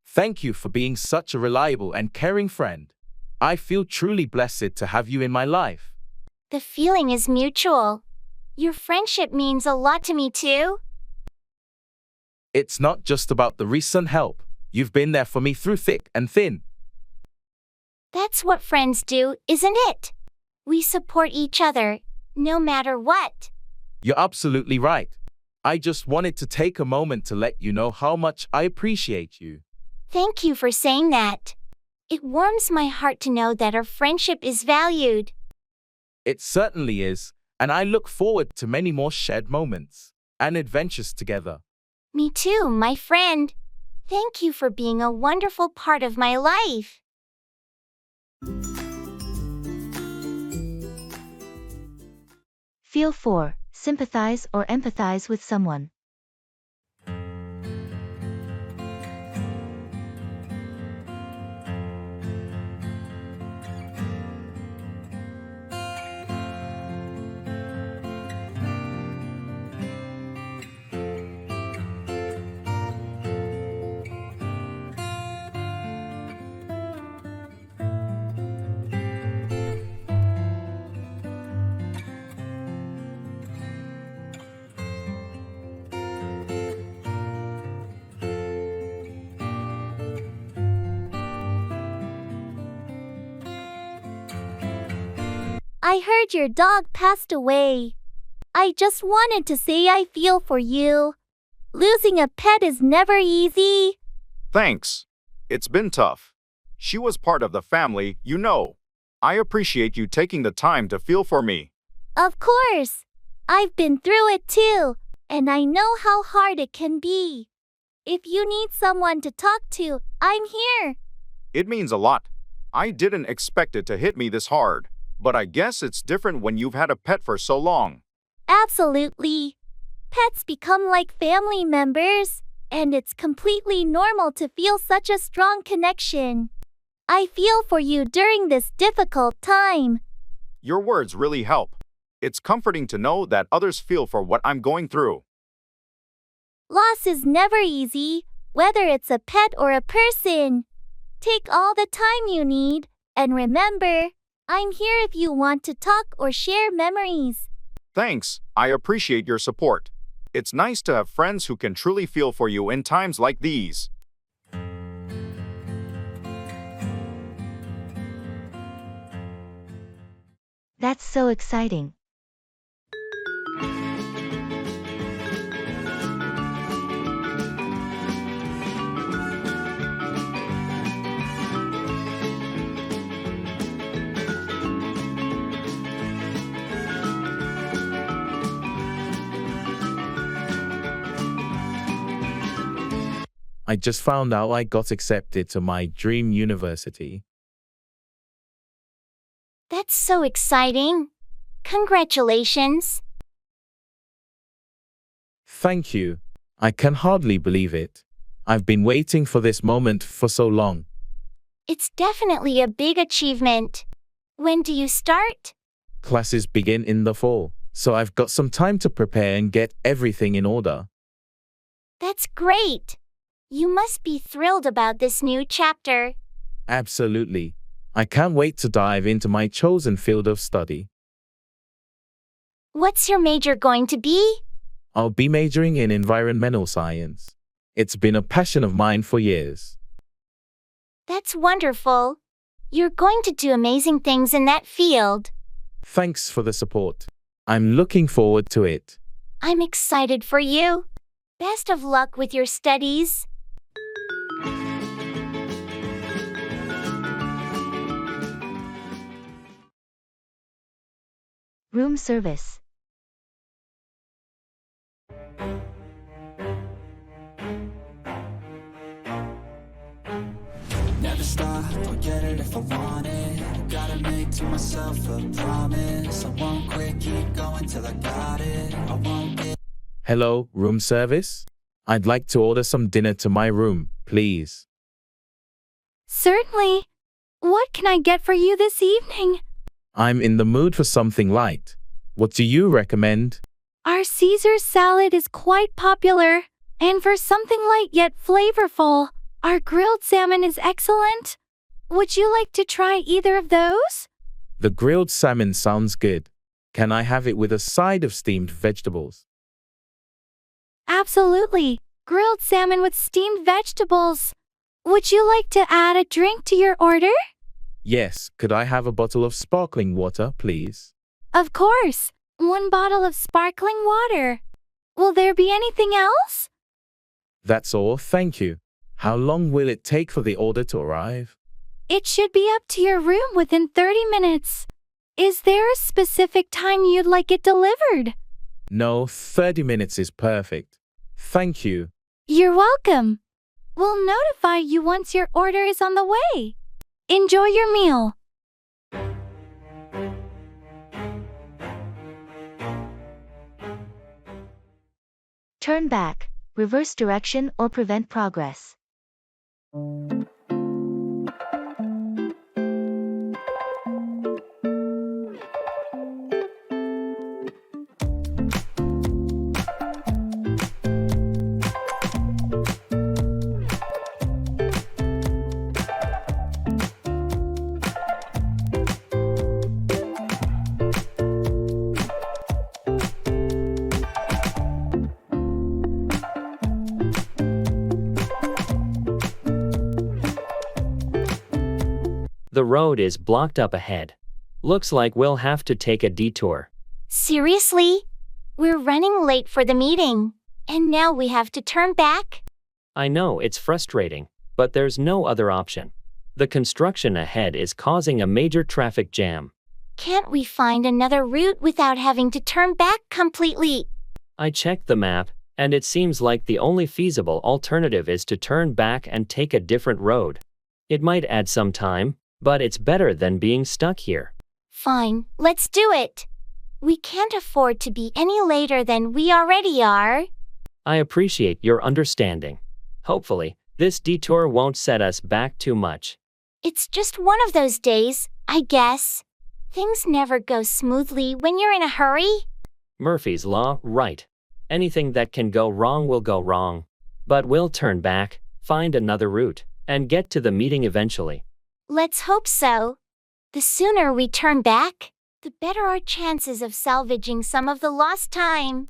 Thank you for being such a reliable and caring friend. I feel truly blessed to have you in my life. The feeling is mutual. Your friendship means a lot to me too. It's not just about the recent help. You've been there for me through thick and thin. That's what friends do, isn't it? We support each other, no matter what. You're absolutely right. I just wanted to take a moment to let you know how much I appreciate you. Thank you for saying that. It warms my heart to know that our friendship is valued. It certainly is, and I look forward to many more shared moments and adventures together. Me too, my friend. Thank you for being a wonderful part of my life. Feel for, sympathize or empathize with someone. I heard your dog passed away. I just wanted to say I feel for you. Losing a pet is never easy. Thanks. It's been tough. She was part of the family, you know. I appreciate you taking the time to feel for me. Of course. I've been through it too, and I know how hard it can be. If you need someone to talk to, I'm here. It means a lot. I didn't expect it to hit me this hard, but I guess it's different when you've had a pet for so long. Absolutely. Pets become like family members, and it's completely normal to feel such a strong connection. I feel for you during this difficult time. Your words really help. It's comforting to know that others feel for what I'm going through. Loss is never easy, whether it's a pet or a person. Take all the time you need, and remember, I'm here if you want to talk or share memories. Thanks, I appreciate your support. It's nice to have friends who can truly feel for you in times like these. That's so exciting. I just found out I got accepted to my dream university. That's so exciting. Congratulations. Thank you. I can hardly believe it. I've been waiting for this moment for so long. It's definitely a big achievement. When do you start? Classes begin in the fall, so I've got some time to prepare and get everything in order. That's great. You must be thrilled about this new chapter. Absolutely. I can't wait to dive into my chosen field of study. What's your major going to be? I'll be majoring in environmental science. It's been a passion of mine for years. That's wonderful. You're going to do amazing things in that field. Thanks for the support. I'm looking forward to it. I'm excited for you. Best of luck with your studies. Room service. Never stop, I'll get it if I want it. Gotta make to myself a promise. I won't quit, keep going till I got it. I won't get. Hello, room service? I'd like to order some dinner to my room, please. Certainly. What can I get for you this evening? I'm in the mood for something light. What do you recommend? Our Caesar salad is quite popular, and for something light yet flavorful, our grilled salmon is excellent. Would you like to try either of those? The grilled salmon sounds good. Can I have it with a side of steamed vegetables? Absolutely. Grilled salmon with steamed vegetables. Would you like to add a drink to your order? Yes, could I have a bottle of sparkling water, please? Of course. 1 bottle of sparkling water. Will there be anything else? That's all, thank you. How long will it take for the order to arrive? It should be up to your room within 30 minutes. Is there a specific time you'd like it delivered? No, 30 minutes is perfect. Thank you. You're welcome. We'll notify you once your order is on the way. Enjoy your meal. Turn back, reverse direction or prevent progress. The road is blocked up ahead. Looks like we'll have to take a detour. Seriously? We're running late for the meeting, and now we have to turn back? I know it's frustrating, but there's no other option. The construction ahead is causing a major traffic jam. Can't we find another route without having to turn back completely? I checked the map, and it seems like the only feasible alternative is to turn back and take a different road. It might add some time, but it's better than being stuck here. Fine, let's do it. We can't afford to be any later than we already are. I appreciate your understanding. Hopefully, this detour won't set us back too much. It's just one of those days, I guess. Things never go smoothly when you're in a hurry. Murphy's Law, right. Anything that can go wrong will go wrong. But we'll turn back, find another route, and get to the meeting eventually. Let's hope so. The sooner we turn back, the better our chances of salvaging some of the lost time.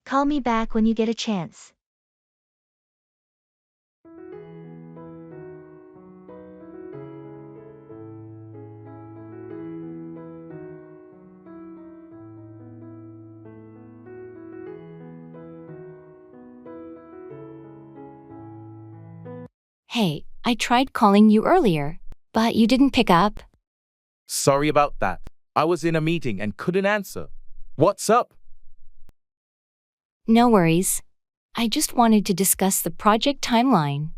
Call me back when you get a chance. Hey, I tried calling you earlier, but you didn't pick up. Sorry about that. I was in a meeting and couldn't answer. What's up? No worries. I just wanted to discuss the project timeline.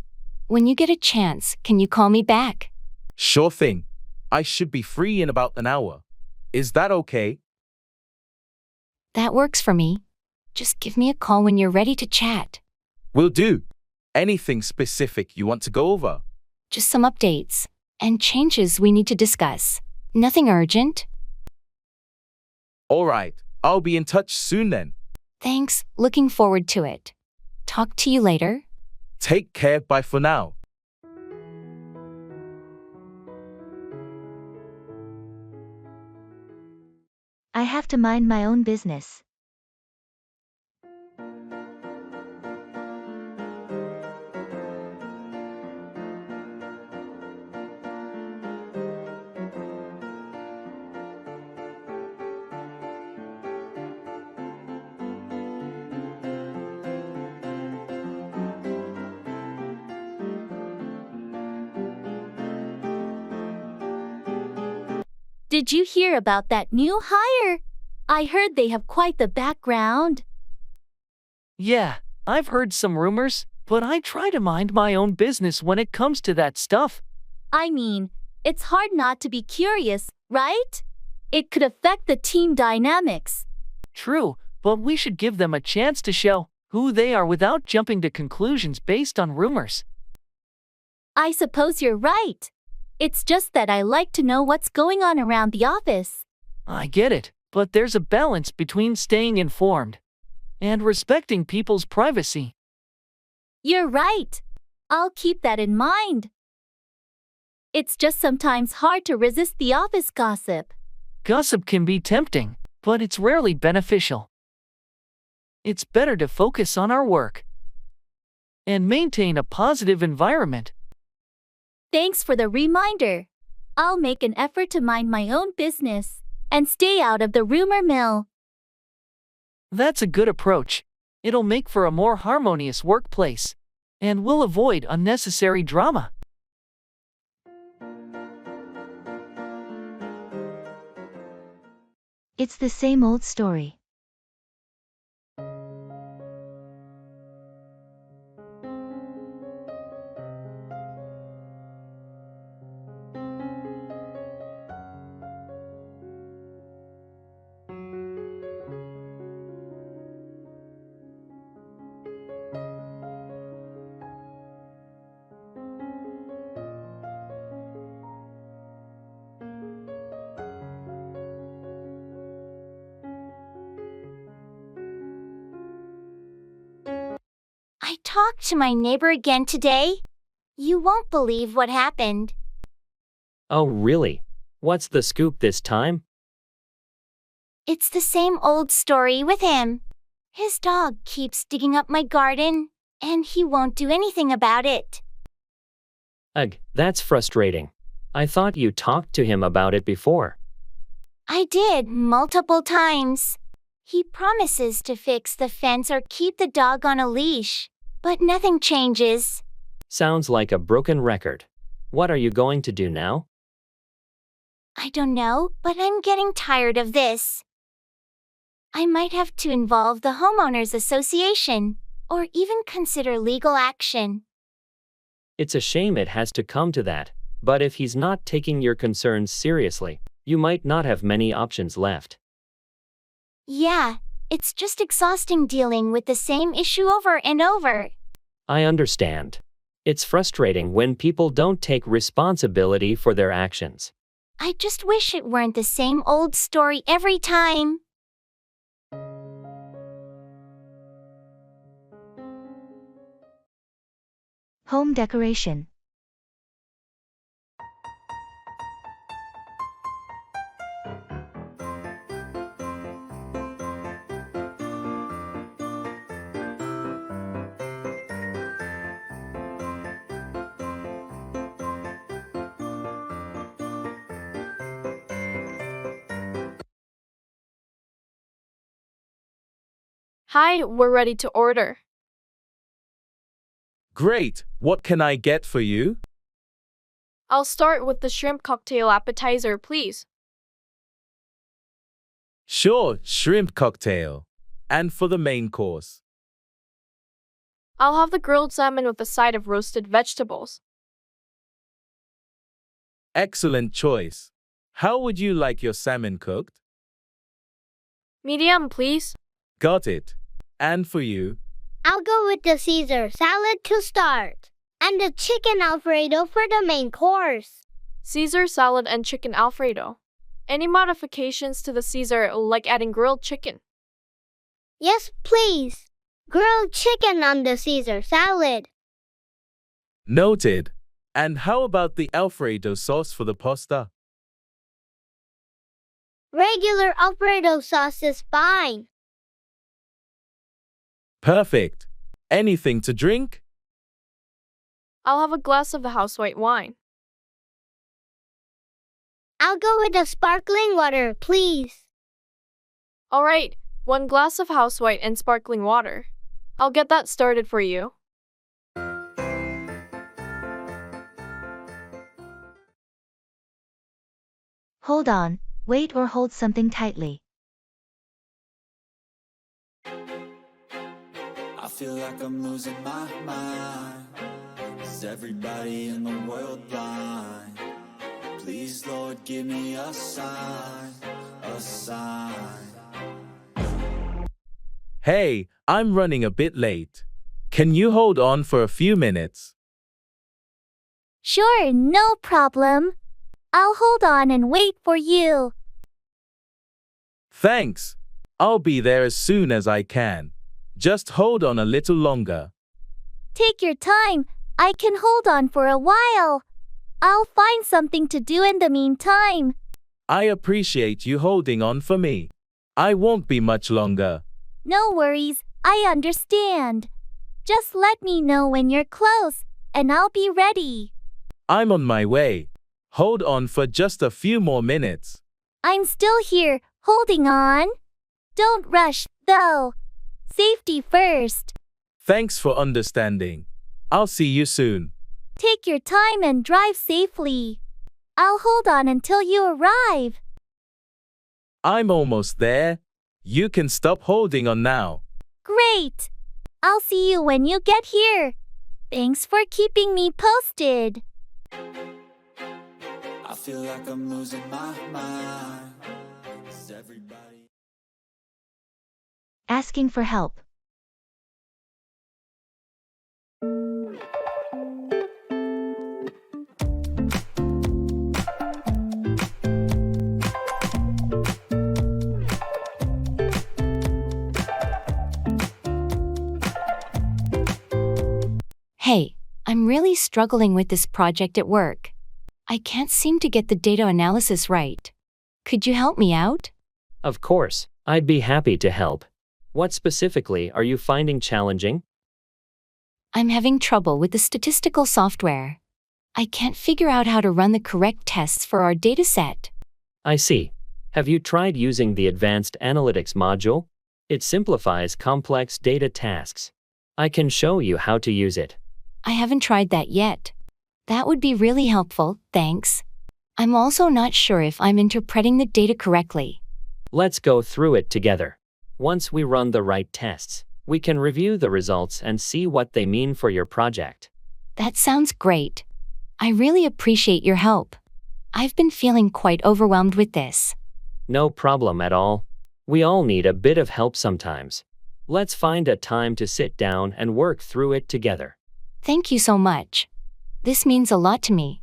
When you get a chance, can you call me back? Sure thing. I should be free in about an hour. Is that okay? That works for me. Just give me a call when you're ready to chat. Will do. Anything specific you want to go over? Just some updates and changes we need to discuss. Nothing urgent. All right. I'll be in touch soon then. Thanks, looking forward to it. Talk to you later. Take care. Bye for now. I have to mind my own business. Did you hear about that new hire? I heard they have quite the background. Yeah, I've heard some rumors, but I try to mind my own business when it comes to that stuff. I mean, it's hard not to be curious, right? It could affect the team dynamics. True, but we should give them a chance to show who they are without jumping to conclusions based on rumors. I suppose you're right. It's just that I like to know what's going on around the office. I get it, but there's a balance between staying informed and respecting people's privacy. You're right. I'll keep that in mind. It's just sometimes hard to resist the office gossip. Gossip can be tempting, but it's rarely beneficial. It's better to focus on our work and maintain a positive environment. Thanks for the reminder. I'll make an effort to mind my own business and stay out of the rumor mill. That's a good approach. It'll make for a more harmonious workplace, and we'll avoid unnecessary drama. It's the same old story. I talked to my neighbor again today. You won't believe what happened. Oh, really? What's the scoop this time? It's the same old story with him. His dog keeps digging up my garden, and he won't do anything about it. Ugh, that's frustrating. I thought you talked to him about it before. I did multiple times. He promises to fix the fence or keep the dog on a leash, but nothing changes. Sounds like a broken record. What are you going to do now? I don't know, but I'm getting tired of this. I might have to involve the homeowners association, or even consider legal action. It's a shame it has to come to that, but if he's not taking your concerns seriously, you might not have many options left. Yeah, it's just exhausting dealing with the same issue over and over. I understand. It's frustrating when people don't take responsibility for their actions. I just wish it weren't the same old story every time. Home decoration. Hi, we're ready to order. Great. What can I get for you? I'll start with the shrimp cocktail appetizer, please. Sure, shrimp cocktail. And for the main course? I'll have the grilled salmon with a side of roasted vegetables. Excellent choice. How would you like your salmon cooked? Medium, please. Got it. And for you? I'll go with the Caesar salad to start, and the chicken Alfredo for the main course. Caesar salad and chicken Alfredo. Any modifications to the Caesar, like adding grilled chicken? Yes, please. Grilled chicken on the Caesar salad. Noted. And how about the Alfredo sauce for the pasta? Regular Alfredo sauce is fine. Perfect. Anything to drink? I'll have a glass of the house white wine. I'll go with the sparkling water, please. All right, 1 glass of house white and sparkling water. I'll get that started for you. Hold on, wait or hold something tightly. I feel like I'm losing my mind. Is everybody in the world blind? Please, Lord, give me a sign, a sign. Hey, I'm running a bit late. Can you hold on for a few minutes? Sure, no problem. I'll hold on and wait for you. Thanks. I'll be there as soon as I can. Just hold on a little longer. Take your time. I can hold on for a while. I'll find something to do in the meantime. I appreciate you holding on for me. I won't be much longer. No worries, I understand. Just let me know when you're close, and I'll be ready. I'm on my way. Hold on for just a few more minutes. I'm still here, holding on. Don't rush, though. Safety first. Thanks for understanding. I'll see you soon. Take your time and drive safely. I'll hold on until you arrive. I'm almost there. You can stop holding on now. Great. I'll see you when you get here. Thanks for keeping me posted. I feel like I'm losing my mind. Is everybody... Asking for help. Hey, I'm really struggling with this project at work. I can't seem to get the data analysis right. Could you help me out? Of course, I'd be happy to help. What specifically are you finding challenging? I'm having trouble with the statistical software. I can't figure out how to run the correct tests for our dataset. I see. Have you tried using the Advanced Analytics module? It simplifies complex data tasks. I can show you how to use it. I haven't tried that yet. That would be really helpful, thanks. I'm also not sure if I'm interpreting the data correctly. Let's go through it together. Once we run the right tests, we can review the results and see what they mean for your project. That sounds great. I really appreciate your help. I've been feeling quite overwhelmed with this. No problem at all. We all need a bit of help sometimes. Let's find a time to sit down and work through it together. Thank you so much. This means a lot to me.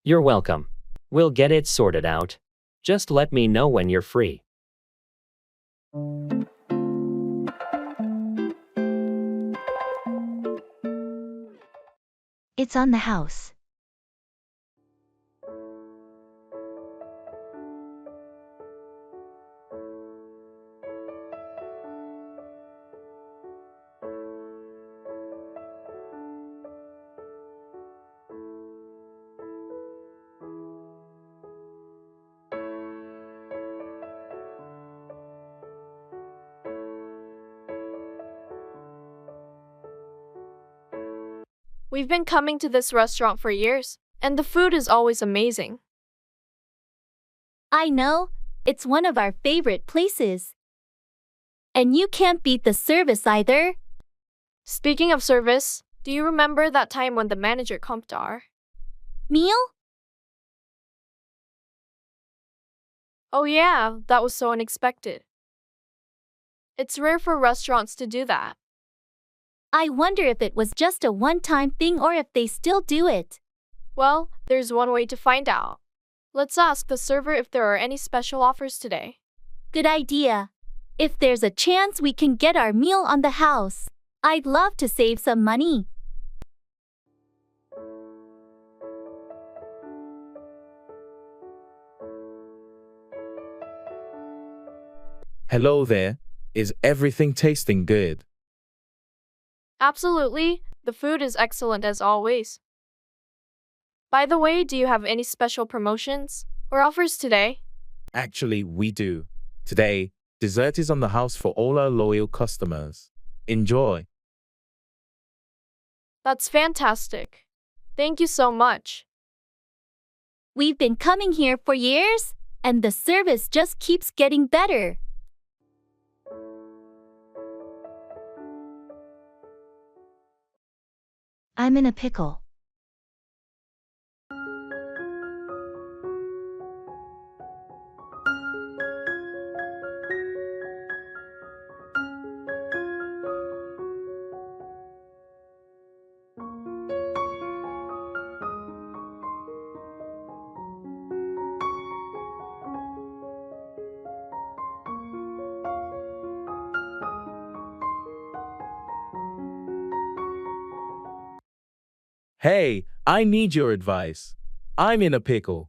You're welcome. We'll get it sorted out. Just let me know when you're free. It's on the house. We've been coming to this restaurant for years, and the food is always amazing. I know. It's one of our favorite places. And you can't beat the service either. Speaking of service, do you remember that time when the manager comped our Meal? Oh yeah, that was so unexpected. It's rare for restaurants to do that. I wonder if it was just a one-time thing or if they still do it. Well, there's one way to find out. Let's ask the server if there are any special offers today. Good idea. If there's a chance we can get our meal on the house, I'd love to save some money. Hello there. Is everything tasting good? Absolutely, the food is excellent as always. By the way, do you have any special promotions or offers today? Actually, we do. Today, dessert is on the house for all our loyal customers. Enjoy. That's fantastic. Thank you so much. We've been coming here for years, and the service just keeps getting better. I'm in a pickle. Hey, I need your advice. I'm in a pickle.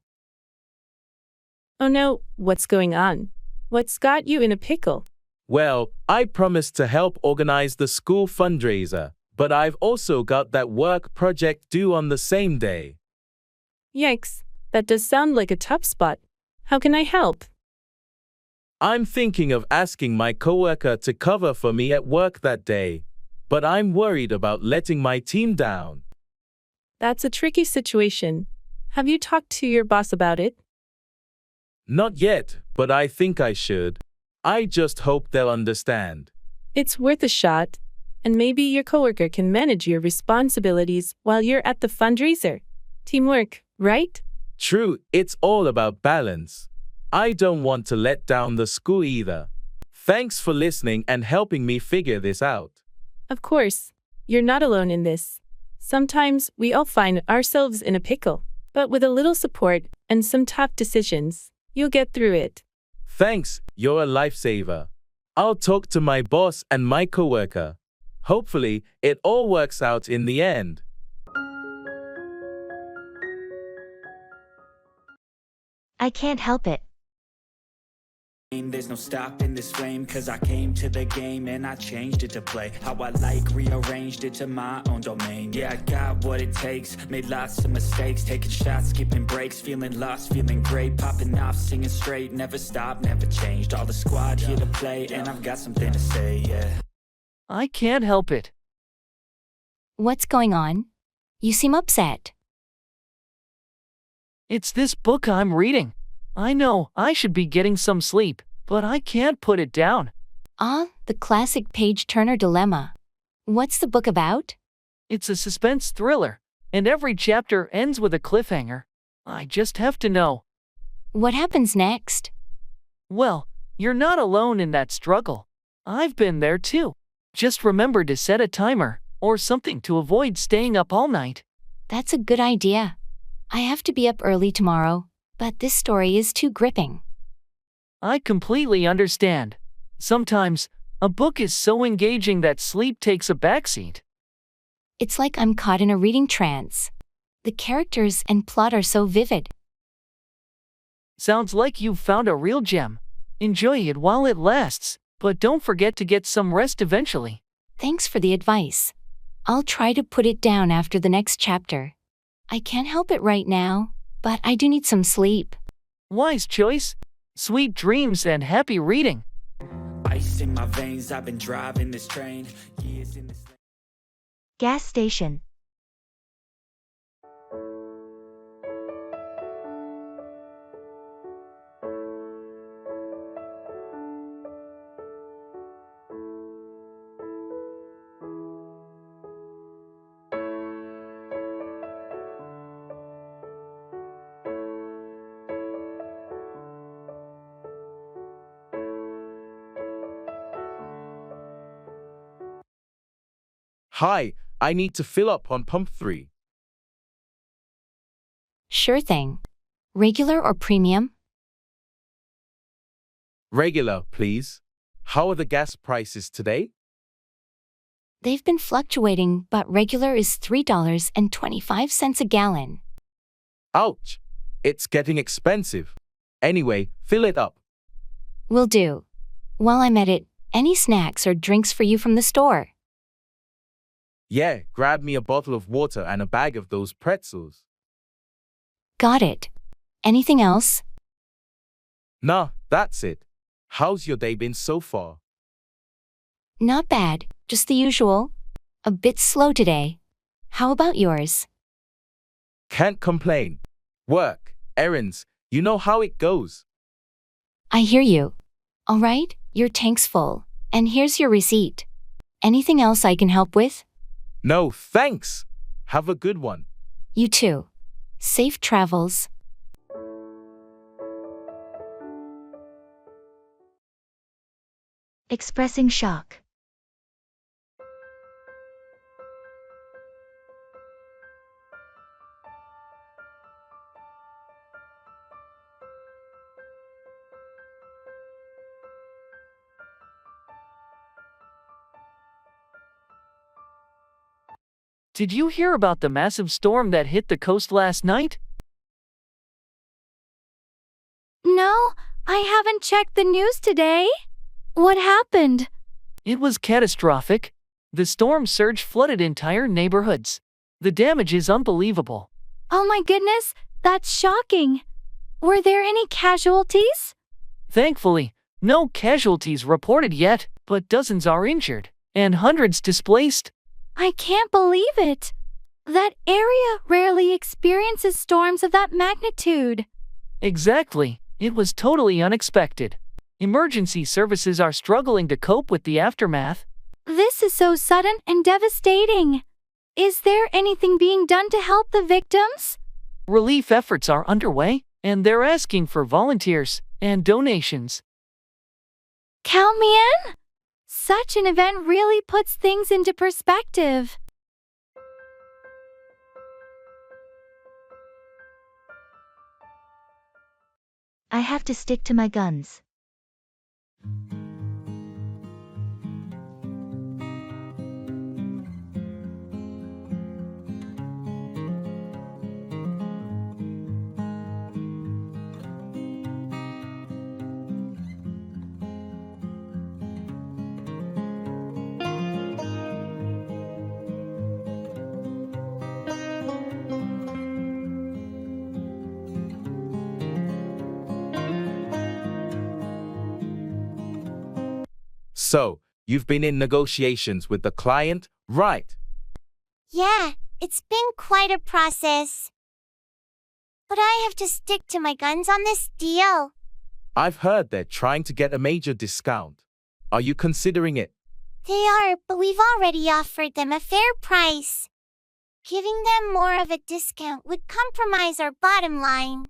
Oh no, what's going on? What's got you in a pickle? Well, I promised to help organize the school fundraiser, but I've also got that work project due on the same day. Yikes, that does sound like a tough spot. How can I help? I'm thinking of asking my coworker to cover for me at work that day, but I'm worried about letting my team down. That's a tricky situation. Have you talked to your boss about it? Not yet, but I think I should. I just hope they'll understand. It's worth a shot, and maybe your coworker can manage your responsibilities while you're at the fundraiser. Teamwork, right? True, it's all about balance. I don't want to let down the school either. Thanks for listening and helping me figure this out. Of course, you're not alone in this. Sometimes we all find ourselves in a pickle, but with a little support and some tough decisions, you'll get through it. Thanks, you're a lifesaver. I'll talk to my boss and my coworker. Hopefully, it all works out in the end. I can't help it. There's no stopping this flame, cause I came to the game and I changed it to play how I like, rearranged it to my own domain. Yeah, I got what it takes, made lots of mistakes, taking shots, skipping breaks, feeling lost, feeling great, popping off, singing straight, never stopped, never changed. All the squad here to play, and I've got something to say, yeah. I can't help it. What's going on? You seem upset. It's this book I'm reading. I know I should be getting some sleep, but I can't put it down. The classic page-turner dilemma. What's the book about? It's a suspense thriller, and every chapter ends with a cliffhanger. I just have to know. What happens next? Well, you're not alone in that struggle. I've been there too. Just remember to set a timer, or something to avoid staying up all night. That's a good idea. I have to be up early tomorrow, but this story is too gripping. I completely understand. Sometimes, a book is so engaging that sleep takes a backseat. It's like I'm caught in a reading trance. The characters and plot are so vivid. Sounds like you've found a real gem. Enjoy it while it lasts, but don't forget to get some rest eventually. Thanks for the advice. I'll try to put it down after the next chapter. I can't help it right now, but I do need some sleep. Wise choice. Sweet dreams and happy reading. Ice in my veins, I've been driving this train, years in this. Gas station. Hi, I need to fill up on pump 3. Sure thing. Regular or premium? Regular, please. How are the gas prices today? They've been fluctuating, but regular is $3.25 a gallon. Ouch! It's getting expensive. Anyway, fill it up. Will do. While I'm at it, any snacks or drinks for you from the store? Yeah, grab me a bottle of water and a bag of those pretzels. Got it. Anything else? Nah, that's it. How's your day been so far? Not bad, just the usual. A bit slow today. How about yours? Can't complain. Work, errands, you know how it goes. I hear you. All right, your tank's full. And here's your receipt. Anything else I can help with? No, thanks. Have a good one. You too. Safe travels. Expressing shock. Did you hear about the massive storm that hit the coast last night? No, I haven't checked the news today. What happened? It was catastrophic. The storm surge flooded entire neighborhoods. The damage is unbelievable. Oh my goodness, that's shocking. Were there any casualties? Thankfully, no casualties reported yet, but dozens are injured, and hundreds displaced. I can't believe it. That area rarely experiences storms of that magnitude. Exactly. It was totally unexpected. Emergency services are struggling to cope with the aftermath. This is so sudden and devastating. Is there anything being done to help the victims? Relief efforts are underway, and they're asking for volunteers and donations. Count me in? Such an event really puts things into perspective. I have to stick to my guns. So, you've been in negotiations with the client, right? Yeah, it's been quite a process. But I have to stick to my guns on this deal. I've heard they're trying to get a major discount. Are you considering it? They are, but we've already offered them a fair price. Giving them more of a discount would compromise our bottom line.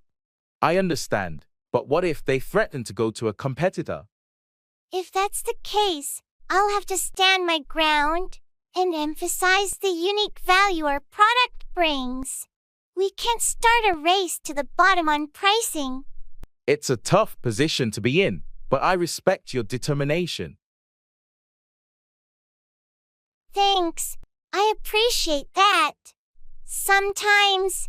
I understand, but what if they threaten to go to a competitor? If that's the case, I'll have to stand my ground and emphasize the unique value our product brings. We can't start a race to the bottom on pricing. It's a tough position to be in, but I respect your determination. Thanks. I appreciate that. Sometimes,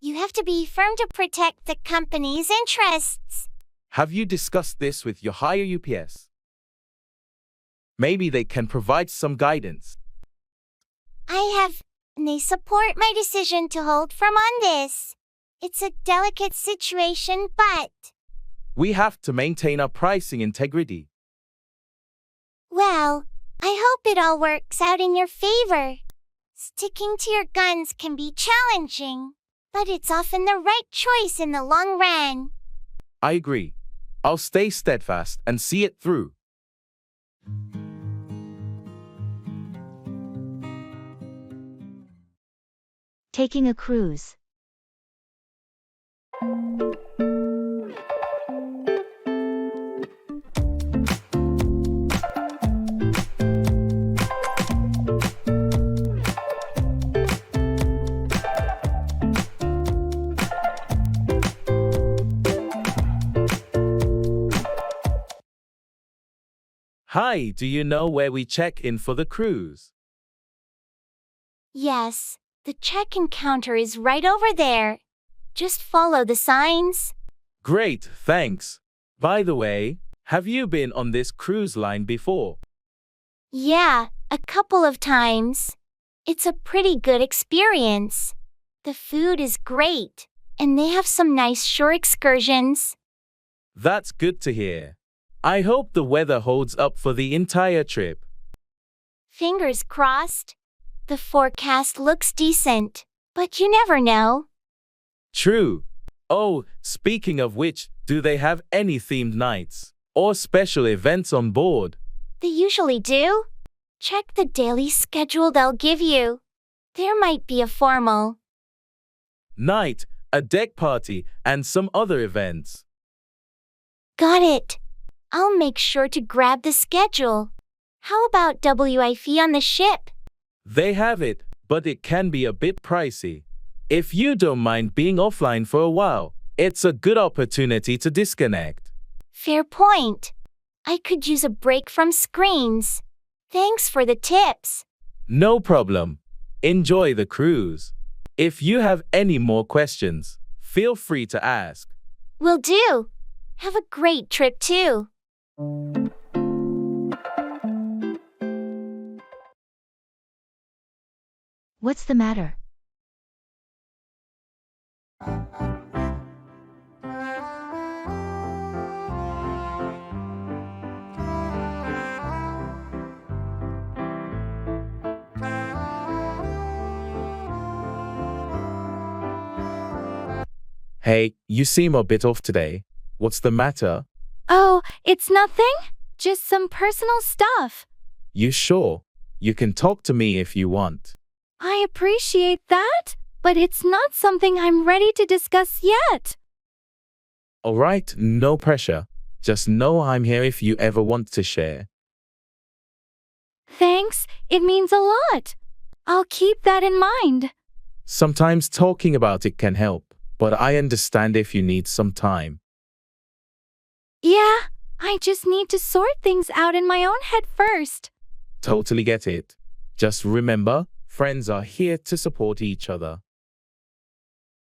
you have to be firm to protect the company's interests. Have you discussed this with your higher UPS? Maybe they can provide some guidance. I have, and they support my decision to hold firm on this. It's a delicate situation, but We have to maintain our pricing integrity. well, I hope it all works out in your favor. Sticking to your guns can be challenging, but it's often the right choice in the long run. I agree. I'll stay steadfast and see it through. Taking a cruise. Hi, do you know where we check in for the cruise? Yes, the check-in counter is right over there. Just follow the signs. Great, thanks. By the way, have you been on this cruise line before? Yeah, a couple of times. It's a pretty good experience. The food is great, and they have some nice shore excursions. That's good to hear. I hope the weather holds up for the entire trip. Fingers crossed. The forecast looks decent, but you never know. True. Oh, speaking of which, do they have any themed nights or special events on board? They usually do. Check the daily schedule they'll give you. There might be a formal night, a deck party, and some other events. Got it. I'll make sure to grab the schedule. How about Wi-Fi on the ship? They have it, but it can be a bit pricey. If you don't mind being offline for a while, it's a good opportunity to disconnect. Fair point. I could use a break from screens. Thanks for the tips. No problem. Enjoy the cruise. If you have any more questions, feel free to ask. Will do. Have a great trip too. What's the matter? Hey, you seem a bit off today. What's the matter? Oh, it's nothing. Just some personal stuff. You sure? You can talk to me if you want. I appreciate that, but it's not something I'm ready to discuss yet. Alright, no pressure. Just know I'm here if you ever want to share. Thanks, it means a lot. I'll keep that in mind. Sometimes talking about it can help, but I understand if you need some time. Yeah, I just need to sort things out in my own head first. Totally get it. Just remember, friends are here to support each other.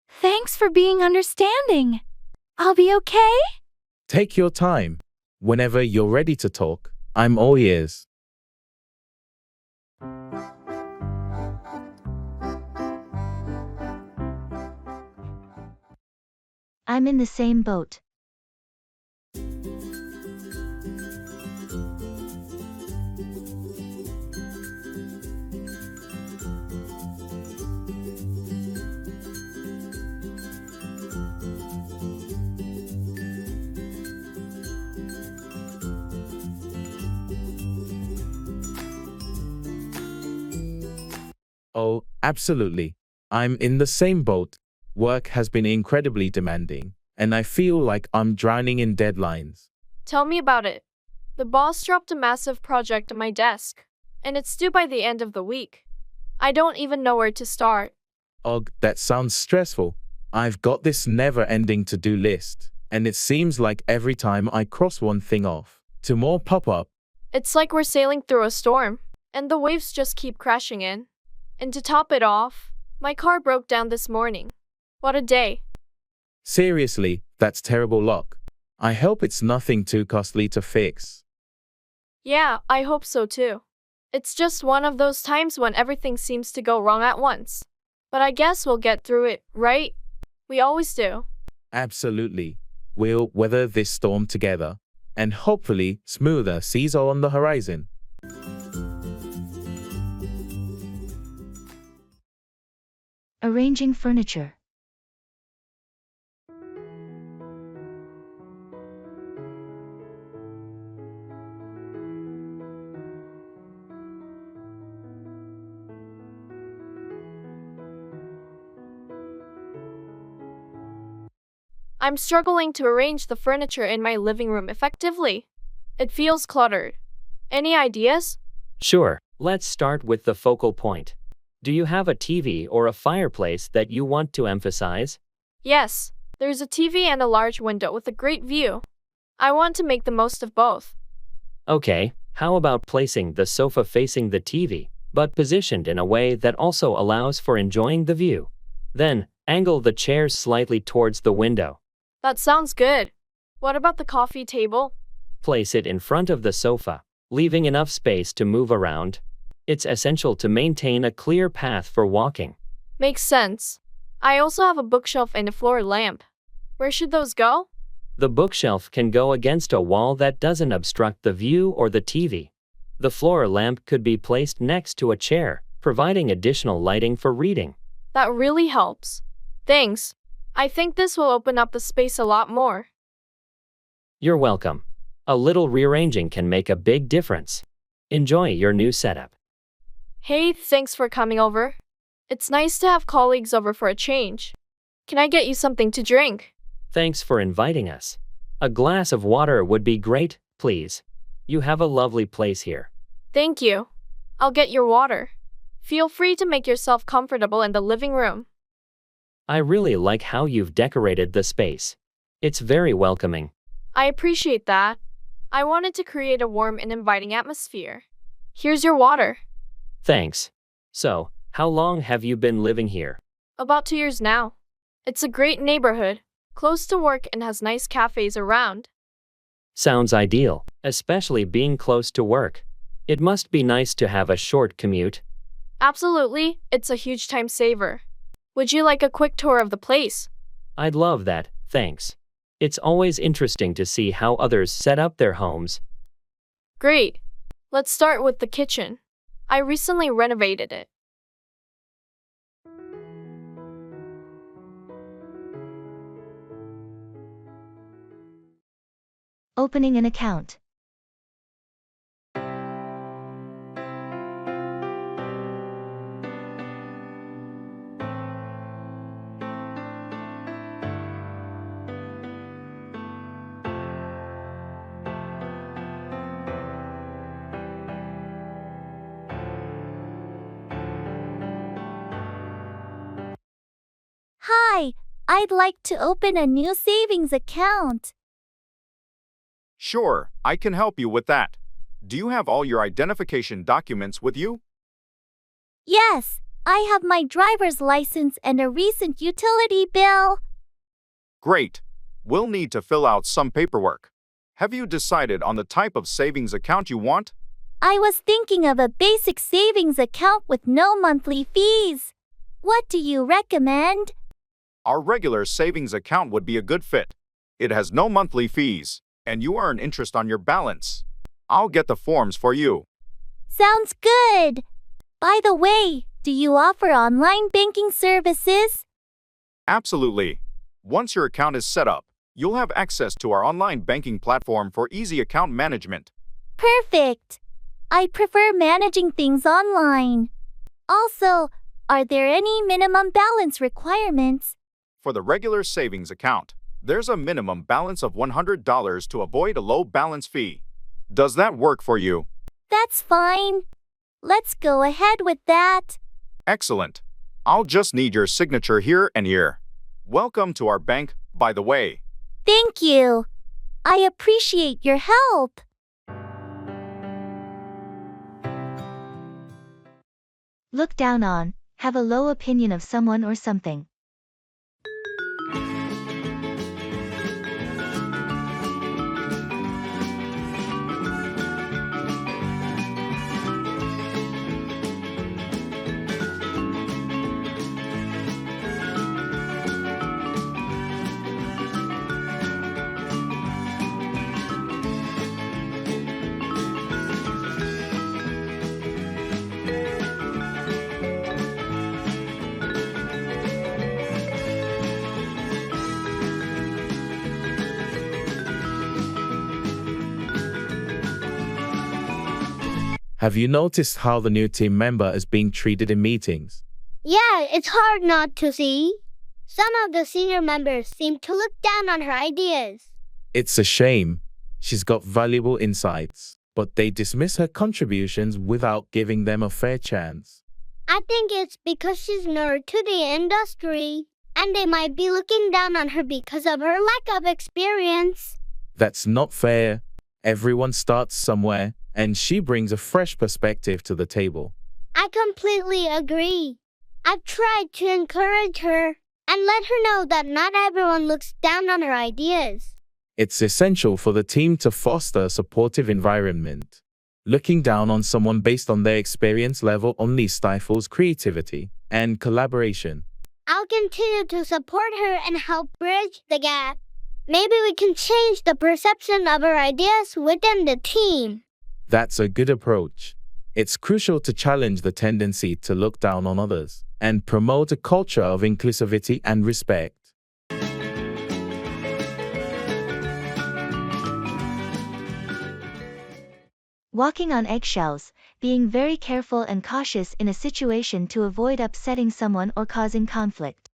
Thanks for being understanding. I'll be okay? Take your time. Whenever you're ready to talk, I'm all ears. I'm in the same boat. Oh, absolutely. I'm in the same boat. Work has been incredibly demanding, and I feel like I'm drowning in deadlines. Tell me about it. The boss dropped a massive project on my desk, and it's due by the end of the week. I don't even know where to start. Ugh, that sounds stressful. I've got this never-ending to-do list, and it seems like every time I cross one thing off, two more pop up. It's like we're sailing through a storm, and the waves just keep crashing in. And to top it off, my car broke down this morning. What a day. Seriously, that's terrible luck. I hope it's nothing too costly to fix. Yeah, I hope so too. It's just one of those times when everything seems to go wrong at once. But I guess we'll get through it, right? We always do. Absolutely. We'll weather this storm together, and hopefully smoother seas are on the horizon. Arranging furniture. I'm struggling to arrange the furniture in my living room effectively. It feels cluttered. Any ideas? Sure, let's start with the focal point. Do you have a TV or a fireplace that you want to emphasize? Yes, there's a TV and a large window with a great view. I want to make the most of both. Okay, How about placing the sofa facing the TV, but positioned in a way that also allows for enjoying the view? Then, angle the chairs slightly towards the window. That sounds good. What about the coffee table? Place it in front of the sofa, leaving enough space to move around. It's essential to maintain a clear path for walking. Makes sense. I also have a bookshelf and a floor lamp. Where should those go? The bookshelf can go against a wall that doesn't obstruct the view or the TV. The floor lamp could be placed next to a chair, providing additional lighting for reading. That really helps. Thanks. I think this will open up the space a lot more. You're welcome. A little rearranging can make a big difference. Enjoy your new setup. Hey, thanks for coming over. It's nice to have colleagues over for a change. Can I get you something to drink? Thanks for inviting us. A glass of water would be great, please. You have a lovely place here. Thank you. I'll get your water. Feel free to make yourself comfortable in the living room. I really like how you've decorated the space. It's very welcoming. I appreciate that. I wanted to create a warm and inviting atmosphere. Here's your water. Thanks. So, how long have you been living here? About 2 years now. It's a great neighborhood, close to work and has nice cafes around. Sounds ideal, especially being close to work. It must be nice to have a short commute. Absolutely, it's a huge time saver. Would you like a quick tour of the place? I'd love that, thanks. It's always interesting to see how others set up their homes. Great. Let's start with the kitchen. I recently renovated it. Opening an account. Hi, I'd like to open a new savings account. Sure, I can help you with that. Do you have all your identification documents with you? Yes, I have my driver's license and a recent utility bill. Great. We'll need to fill out some paperwork. Have you decided on the type of savings account you want? I was thinking of a basic savings account with no monthly fees. What do you recommend? Our regular savings account would be a good fit. It has no monthly fees, and you earn interest on your balance. I'll get the forms for you. Sounds good. By the way, do you offer online banking services? Absolutely. Once your account is set up, you'll have access to our online banking platform for easy account management. Perfect. I prefer managing things online. Also, are there any minimum balance requirements? For the regular savings account, there's a minimum balance of $100 to avoid a low balance fee. Does that work for you? That's fine. Let's go ahead with that. Excellent. I'll just need your signature here and here. Welcome to our bank, by the way. Thank you. I appreciate your help. Look down on, have a low opinion of someone or something. Have you noticed how the new team member is being treated in meetings? Yeah, it's hard not to see. Some of the senior members seem to look down on her ideas. It's a shame. She's got valuable insights, but they dismiss her contributions without giving them a fair chance. I think it's because she's new to the industry, and they might be looking down on her because of her lack of experience. That's not fair. Everyone starts somewhere. and she brings a fresh perspective to the table. I completely agree. I've tried to encourage her and let her know that not everyone looks down on her ideas. It's essential for the team to foster a supportive environment. Looking down on someone based on their experience level only stifles creativity and collaboration. I'll continue to support her and help bridge the gap. Maybe we can change the perception of her ideas within the team. That's a good approach. It's crucial to challenge the tendency to look down on others and promote a culture of inclusivity and respect. Walking on eggshells, being very careful and cautious in a situation to avoid upsetting someone or causing conflict.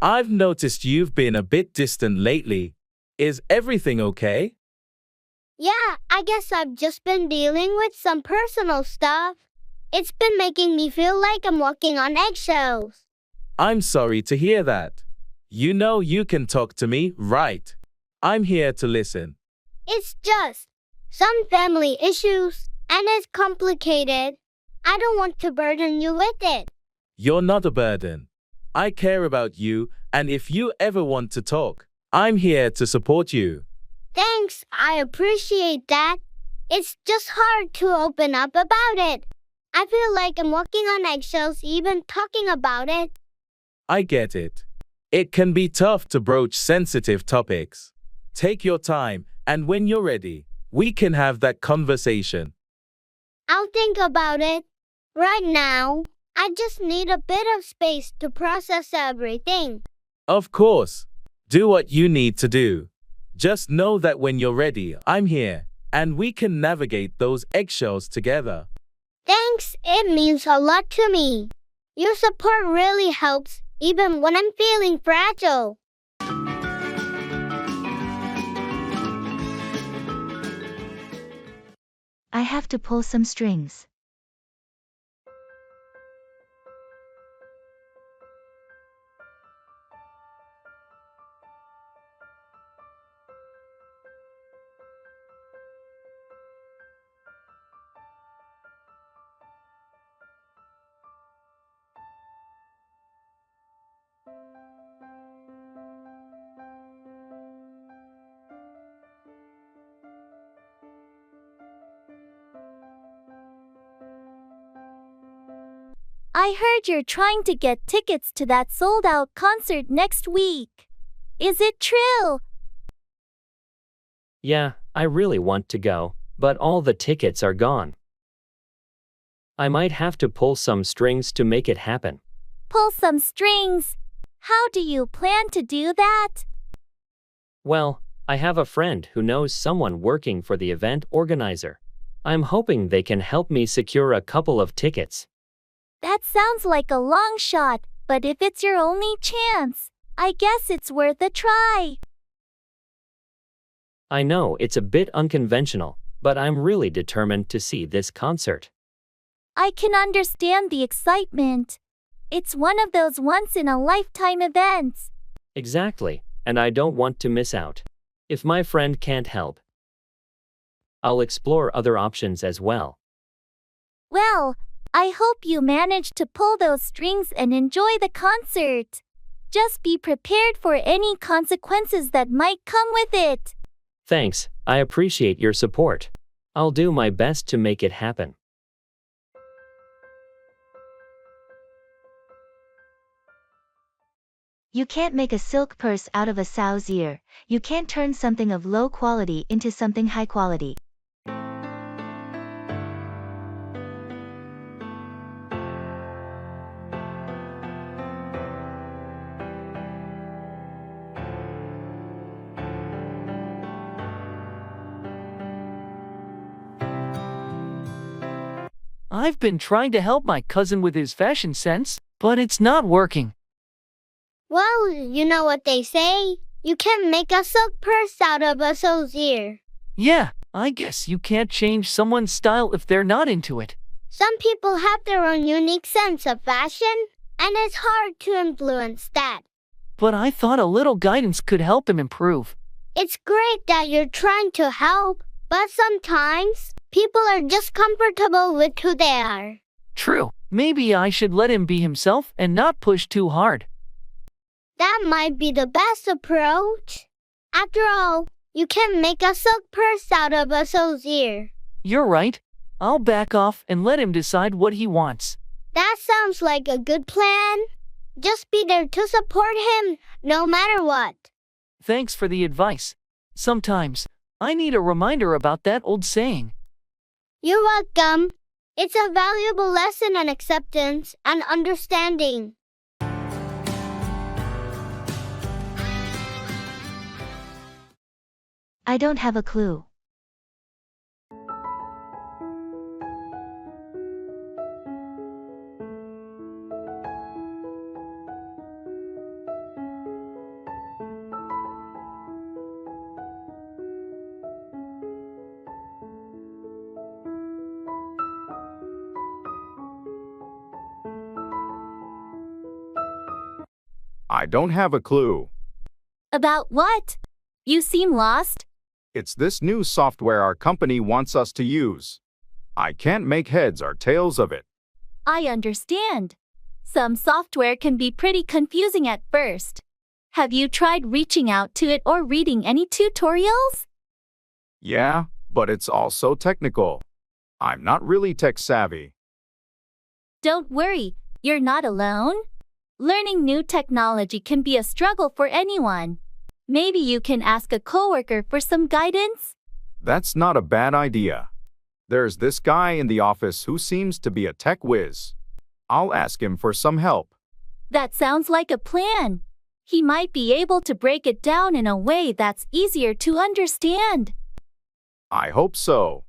I've noticed you've been a bit distant lately. Is everything okay? Yeah, I guess I've just been dealing with some personal stuff. It's been making me feel like I'm walking on eggshells. I'm sorry to hear that. You know you can talk to me, right? I'm here to listen. It's just some family issues, and it's complicated. I don't want to burden you with it. You're not a burden. I care about you, and if you ever want to talk, I'm here to support you. Thanks, I appreciate that. It's just hard to open up about it. I feel like I'm walking on eggshells even talking about it. I get it. It can be tough to broach sensitive topics. Take your time, and when you're ready, we can have that conversation. I'll think about it. Right now, I just need a bit of space to process everything. Of course. Do what you need to do. Just know that when you're ready, I'm here, and we can navigate those eggshells together. Thanks, it means a lot to me. Your support really helps, even when I'm feeling fragile. I have to pull some strings. I heard you're trying to get tickets to that sold-out concert next week. Is it true? Yeah, I really want to go, but all the tickets are gone. I might have to pull some strings to make it happen. Pull some strings. How do you plan to do that? Well, I have a friend who knows someone working for the event organizer. I'm hoping they can help me secure a couple of tickets. That sounds like a long shot, but if it's your only chance, I guess it's worth a try. I know it's a bit unconventional, but I'm really determined to see this concert. I can understand the excitement. It's one of those once-in-a-lifetime events. Exactly, and I don't want to miss out. If my friend can't help, I'll explore other options as well. Well, I hope you manage to pull those strings and enjoy the concert. Just be prepared for any consequences that might come with it. Thanks, I appreciate your support. I'll do my best to make it happen. You can't make a silk purse out of a sow's ear. You can't turn something of low quality into something high quality. I've been trying to help my cousin with his fashion sense, but it's not working. Well, you know what they say. You can make a silk purse out of a sow's ear. Yeah, I guess you can't change someone's style if they're not into it. Some people have their own unique sense of fashion, and it's hard to influence that. But I thought a little guidance could help him improve. It's great that you're trying to help, but sometimes people are just comfortable with who they are. True. Maybe I should let him be himself and not push too hard. That might be the best approach. After all, you can make a silk purse out of a sow's ear. You're right. I'll back off and let him decide what he wants. That sounds like a good plan. Just be there to support him, no matter what. Thanks for the advice. Sometimes, I need a reminder about that old saying. You're welcome. It's a valuable lesson in acceptance and understanding. I don't have a clue. I don't have a clue. About what? You seem lost. It's this new software our company wants us to use. I can't make heads or tails of it. I understand. Some software can be pretty confusing at first. Have you tried reaching out to it or reading any tutorials? Yeah, but it's also technical. I'm not really tech savvy. Don't worry, you're not alone. Learning new technology can be a struggle for anyone. Maybe you can ask a coworker for some guidance? That's not a bad idea. There's this guy in the office who seems to be a tech whiz. I'll ask him for some help. That sounds like a plan. He might be able to break it down in a way that's easier to understand. I hope so.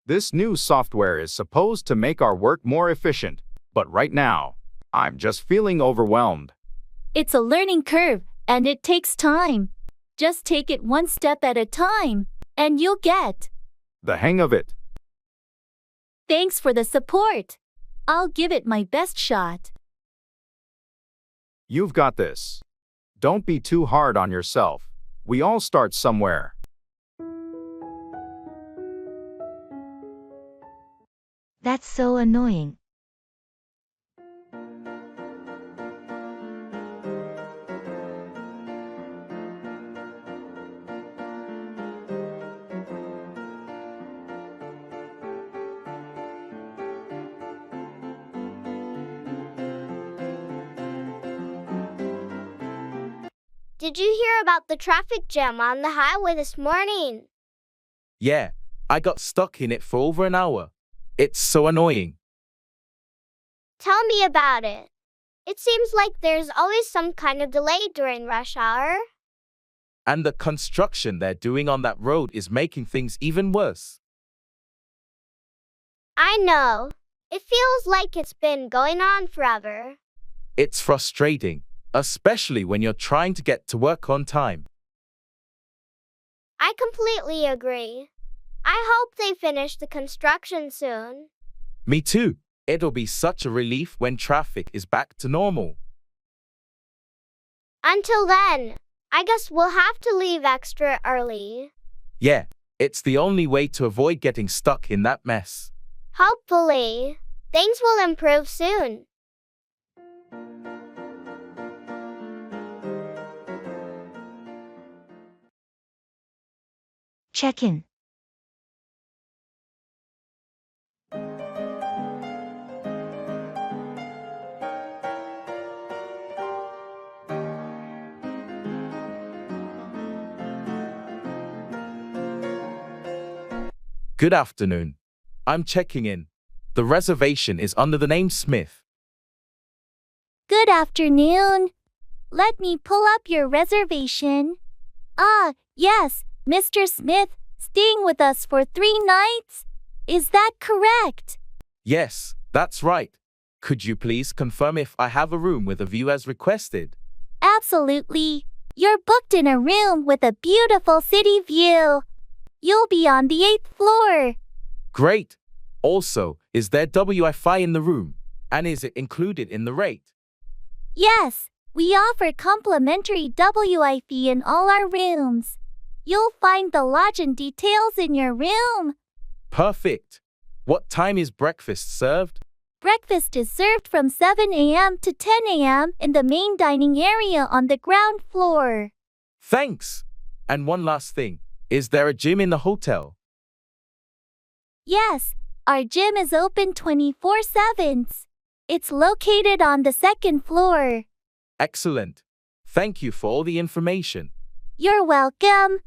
This new software is supposed to make our work more efficient, but right now, I'm just feeling overwhelmed. It's a learning curve, and it takes time. Just take it one step at a time, and you'll get the hang of it. Thanks for the support. I'll give it my best shot. You've got this. Don't be too hard on yourself. We all start somewhere. That's so annoying. Did you hear about the traffic jam on the highway this morning? Yeah, I got stuck in it for over an hour. It's so annoying. Tell me about it. It seems like there's always some kind of delay during rush hour. And the construction they're doing on that road is making things even worse. I know. It feels like it's been going on forever. It's frustrating, especially when you're trying to get to work on time. I completely agree. I hope they finish the construction soon. Me too. It'll be such a relief when traffic is back to normal. Until then, I guess we'll have to leave extra early. Yeah, it's the only way to avoid getting stuck in that mess. Hopefully, things will improve soon. Check in. Good afternoon. I'm checking in. The reservation is under the name Smith. Good afternoon. Let me pull up your reservation. Ah, yes, Mr. Smith, staying with us for 3 nights? Is that correct? Yes, that's right. Could you please confirm if I have a room with a view as requested? Absolutely. You're booked in a room with a beautiful city view. You'll be on the 8th floor. Great. Also, is there Wi-Fi in the room? And is it included in the rate? Yes, we offer complimentary Wi-Fi in all our rooms. You'll find the lodging details in your room. Perfect. What time is breakfast served? Breakfast is served from 7 a.m. to 10 a.m. in the main dining area on the ground floor. Thanks. And one last thing. Is there a gym in the hotel? Yes, our gym is open 24/7. It's located on the 2nd floor. Excellent. Thank you for all the information. You're welcome.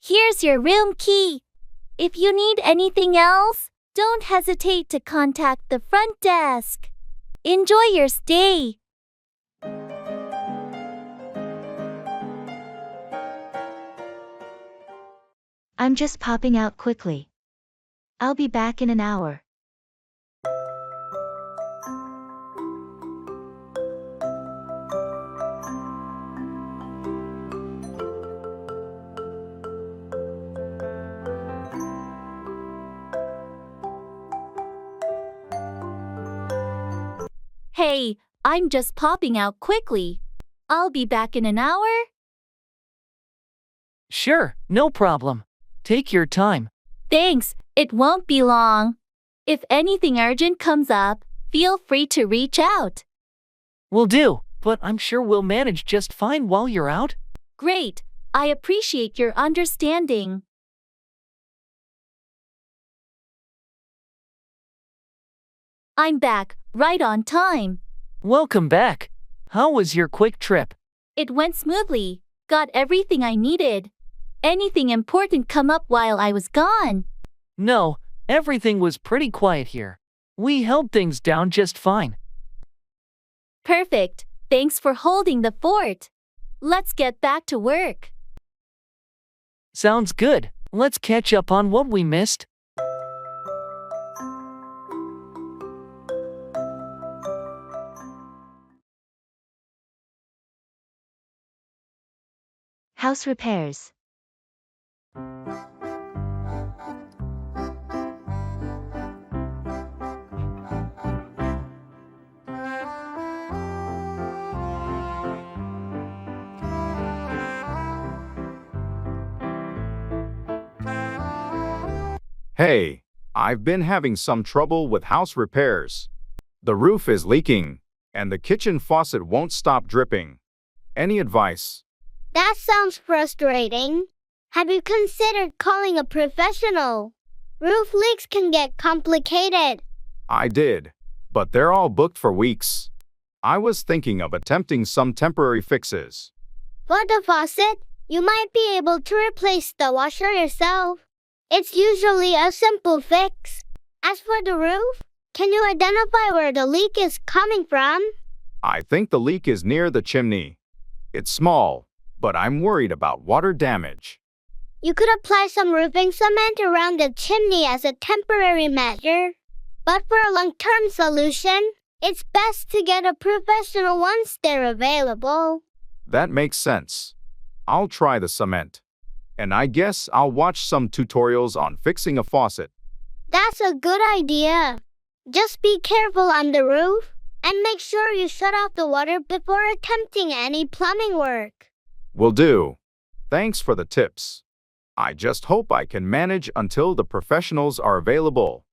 Here's your room key. If you need anything else, don't hesitate to contact the front desk. Enjoy your stay. I'm just popping out quickly. I'll be back in an hour. Hey, I'm just popping out quickly. I'll be back in an hour. Sure, no problem. Take your time. Thanks, it won't be long. If anything urgent comes up, feel free to reach out. Will do, but I'm sure we'll manage just fine while you're out. Great, I appreciate your understanding. I'm back, right on time. Welcome back. How was your quick trip? It went smoothly. Got everything I needed. Anything important come up while I was gone? No, everything was pretty quiet here. We held things down just fine. Perfect. Thanks for holding the fort. Let's get back to work. Sounds good. Let's catch up on what we missed. House repairs. Hey, I've been having some trouble with house repairs. The roof is leaking, and the kitchen faucet won't stop dripping. Any advice? That sounds frustrating. Have you considered calling a professional? Roof leaks can get complicated. I did, but they're all booked for weeks. I was thinking of attempting some temporary fixes. For the faucet, you might be able to replace the washer yourself. It's usually a simple fix. As for the roof, can you identify where the leak is coming from? I think the leak is near the chimney. It's small, but I'm worried about water damage. You could apply some roofing cement around the chimney as a temporary measure. But for a long-term solution, it's best to get a professional once they're available. That makes sense. I'll try the cement. And I guess I'll watch some tutorials on fixing a faucet. That's a good idea. Just be careful on the roof and make sure you shut off the water before attempting any plumbing work. Will do. Thanks for the tips. I just hope I can manage until the professionals are available.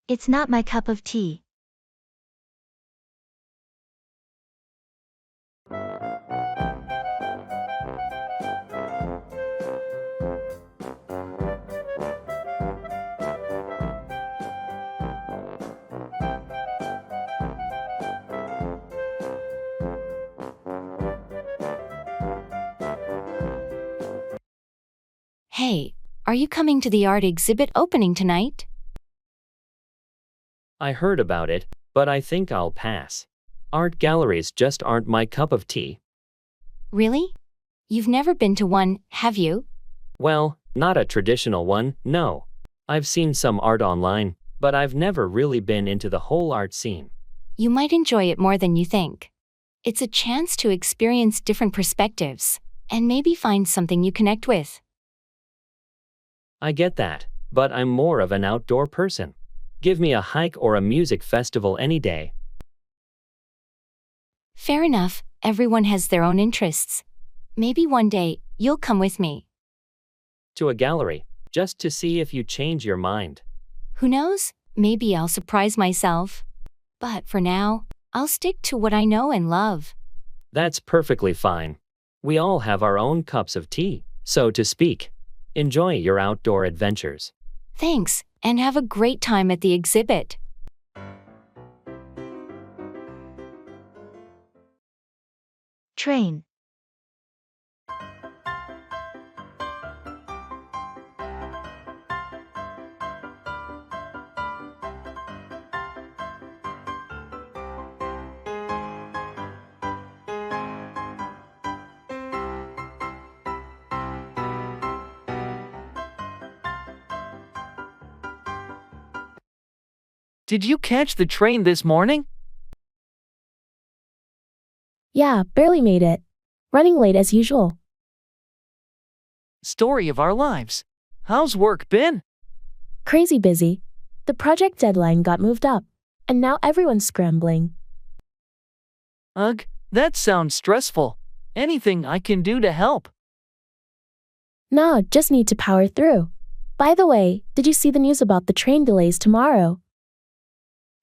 It's not my cup of tea. Hey, are you coming to the art exhibit opening tonight? I heard about it, but I think I'll pass. Art galleries just aren't my cup of tea. Really? You've never been to one, have you? Well, not a traditional one, no. I've seen some art online, but I've never really been into the whole art scene. You might enjoy it more than you think. It's a chance to experience different perspectives and maybe find something you connect with. I get that, but I'm more of an outdoor person. Give me a hike or a music festival any day. Fair enough, everyone has their own interests. Maybe one day, you'll come with me. To a gallery, just to see if you change your mind. Who knows? Maybe I'll surprise myself. But for now, I'll stick to what I know and love. That's perfectly fine. We all have our own cups of tea, so to speak. Enjoy your outdoor adventures. Thanks, and have a great time at the exhibit. Train. Did you catch the train this morning? Yeah, barely made it. Running late as usual. Story of our lives. How's work been? Crazy busy. The project deadline got moved up, and now everyone's scrambling. Ugh, that sounds stressful. Anything I can do to help? Nah, just need to power through. By the way, did you see the news about the train delays tomorrow?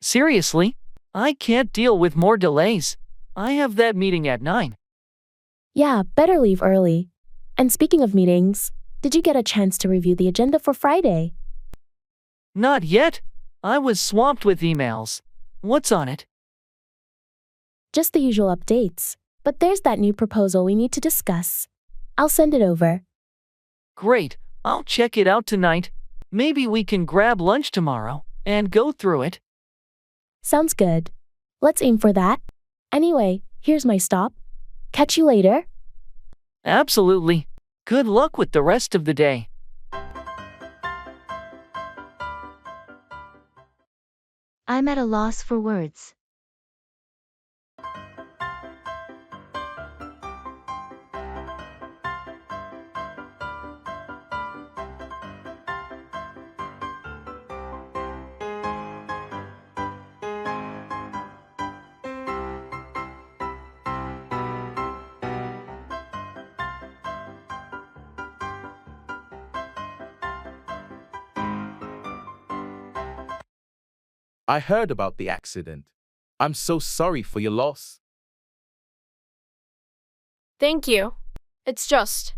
Seriously? I can't deal with more delays. I have that meeting at 9. Yeah, better leave early. And speaking of meetings, did you get a chance to review the agenda for Friday? Not yet. I was swamped with emails. What's on it? Just the usual updates. But there's that new proposal we need to discuss. I'll send it over. Great. I'll check it out tonight. Maybe we can grab lunch tomorrow and go through it. Sounds good. Let's aim for that. Anyway, here's my stop. Catch you later. Absolutely. Good luck with the rest of the day. I'm at a loss for words. I heard about the accident. I'm so sorry for your loss. Thank you. It's just,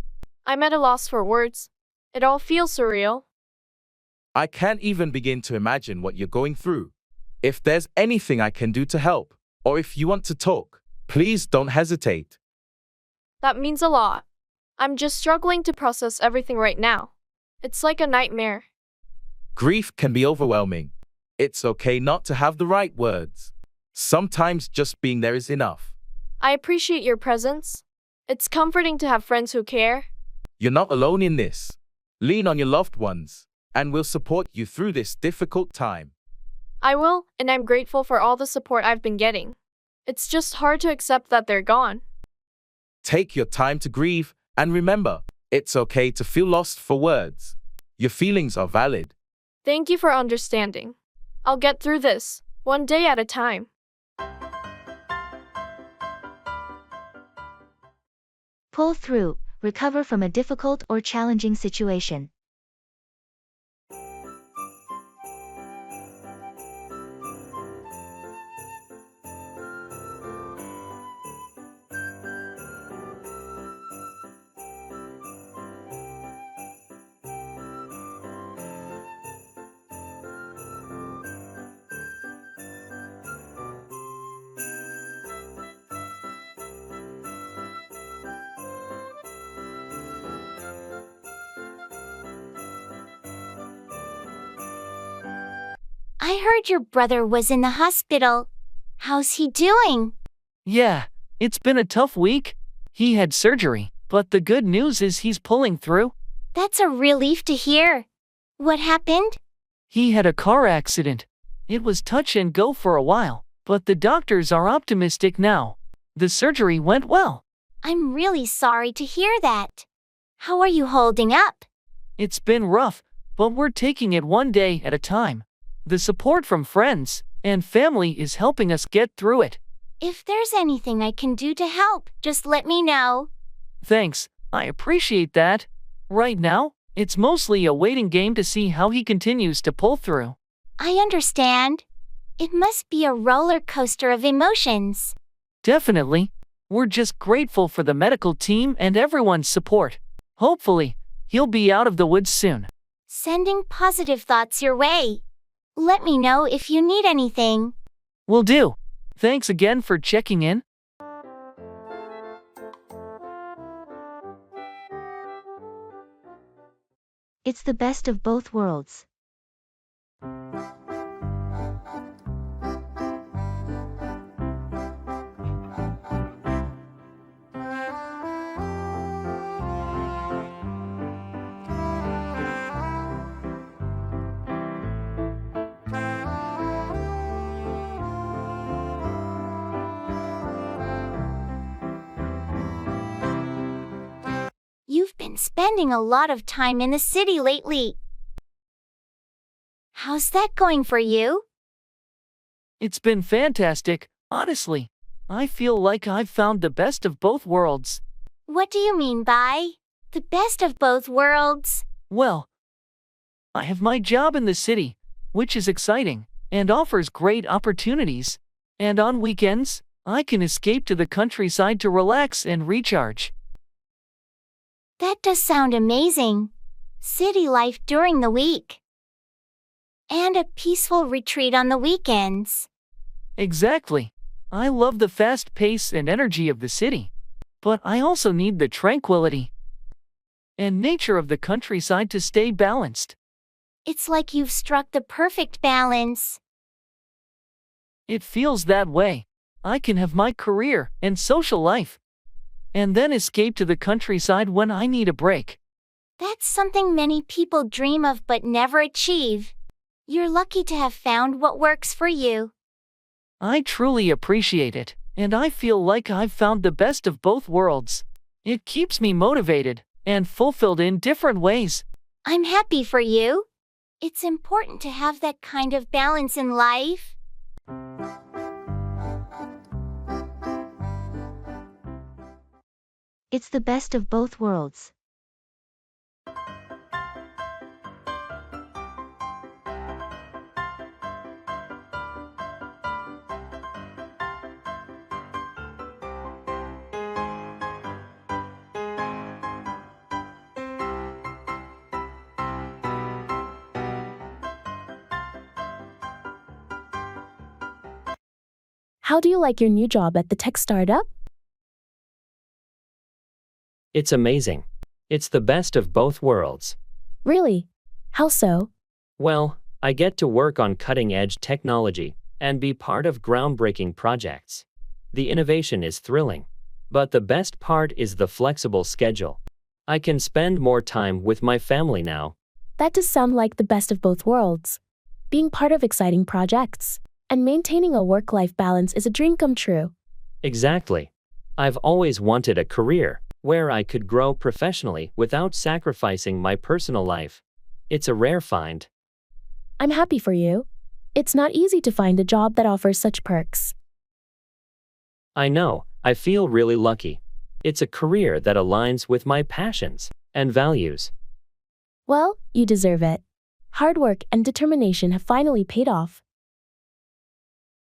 I'm at a loss for words. It all feels surreal. I can't even begin to imagine what you're going through. If there's anything I can do to help, or if you want to talk, please don't hesitate. That means a lot. I'm just struggling to process everything right now. It's like a nightmare. Grief can be overwhelming. It's okay not to have the right words. Sometimes just being there is enough. I appreciate your presence. It's comforting to have friends who care. You're not alone in this. Lean on your loved ones, and we'll support you through this difficult time. I will, and I'm grateful for all the support I've been getting. It's just hard to accept that they're gone. Take your time to grieve, and remember, it's okay to feel lost for words. Your feelings are valid. Thank you for understanding. I'll get through this, one day at a time. Pull through, recover from a difficult or challenging situation. I heard your brother was in the hospital. How's he doing? Yeah, it's been a tough week. He had surgery, but the good news is he's pulling through. That's a relief to hear. What happened? He had a car accident. It was touch and go for a while, but the doctors are optimistic now. The surgery went well. I'm really sorry to hear that. How are you holding up? It's been rough, but we're taking it one day at a time. The support from friends and family is helping us get through it. If there's anything I can do to help, just let me know. Thanks, I appreciate that. Right now, it's mostly a waiting game to see how he continues to pull through. I understand. It must be a roller coaster of emotions. Definitely. We're just grateful for the medical team and everyone's support. Hopefully, he'll be out of the woods soon. Sending positive thoughts your way. Let me know if you need anything. Will do. Thanks again for checking in. It's the best of both worlds. You've been spending a lot of time in the city lately. How's that going for you? It's been fantastic, honestly. I feel like I've found the best of both worlds. What do you mean by the best of both worlds? Well, I have my job in the city, which is exciting and offers great opportunities. And on weekends, I can escape to the countryside to relax and recharge. That does sound amazing. City life during the week. And a peaceful retreat on the weekends. Exactly. I love the fast pace and energy of the city. But I also need the tranquility and nature of the countryside to stay balanced. It's like you've struck the perfect balance. It feels that way. I can have my career and social life, and then escape to the countryside when I need a break. That's something many people dream of but never achieve. You're lucky to have found what works for you. I truly appreciate it, and I feel like I've found the best of both worlds. It keeps me motivated and fulfilled in different ways. I'm happy for you. It's important to have that kind of balance in life. It's the best of both worlds. How do you like your new job at the tech startup? It's amazing. It's the best of both worlds. Really? How so? Well, I get to work on cutting-edge technology and be part of groundbreaking projects. The innovation is thrilling. But the best part is the flexible schedule. I can spend more time with my family now. That does sound like the best of both worlds. Being part of exciting projects and maintaining a work-life balance is a dream come true. Exactly. I've always wanted a career where I could grow professionally without sacrificing my personal life. It's a rare find. I'm happy for you. It's not easy to find a job that offers such perks. I know, I feel really lucky. It's a career that aligns with my passions and values. Well, you deserve it. Hard work and determination have finally paid off.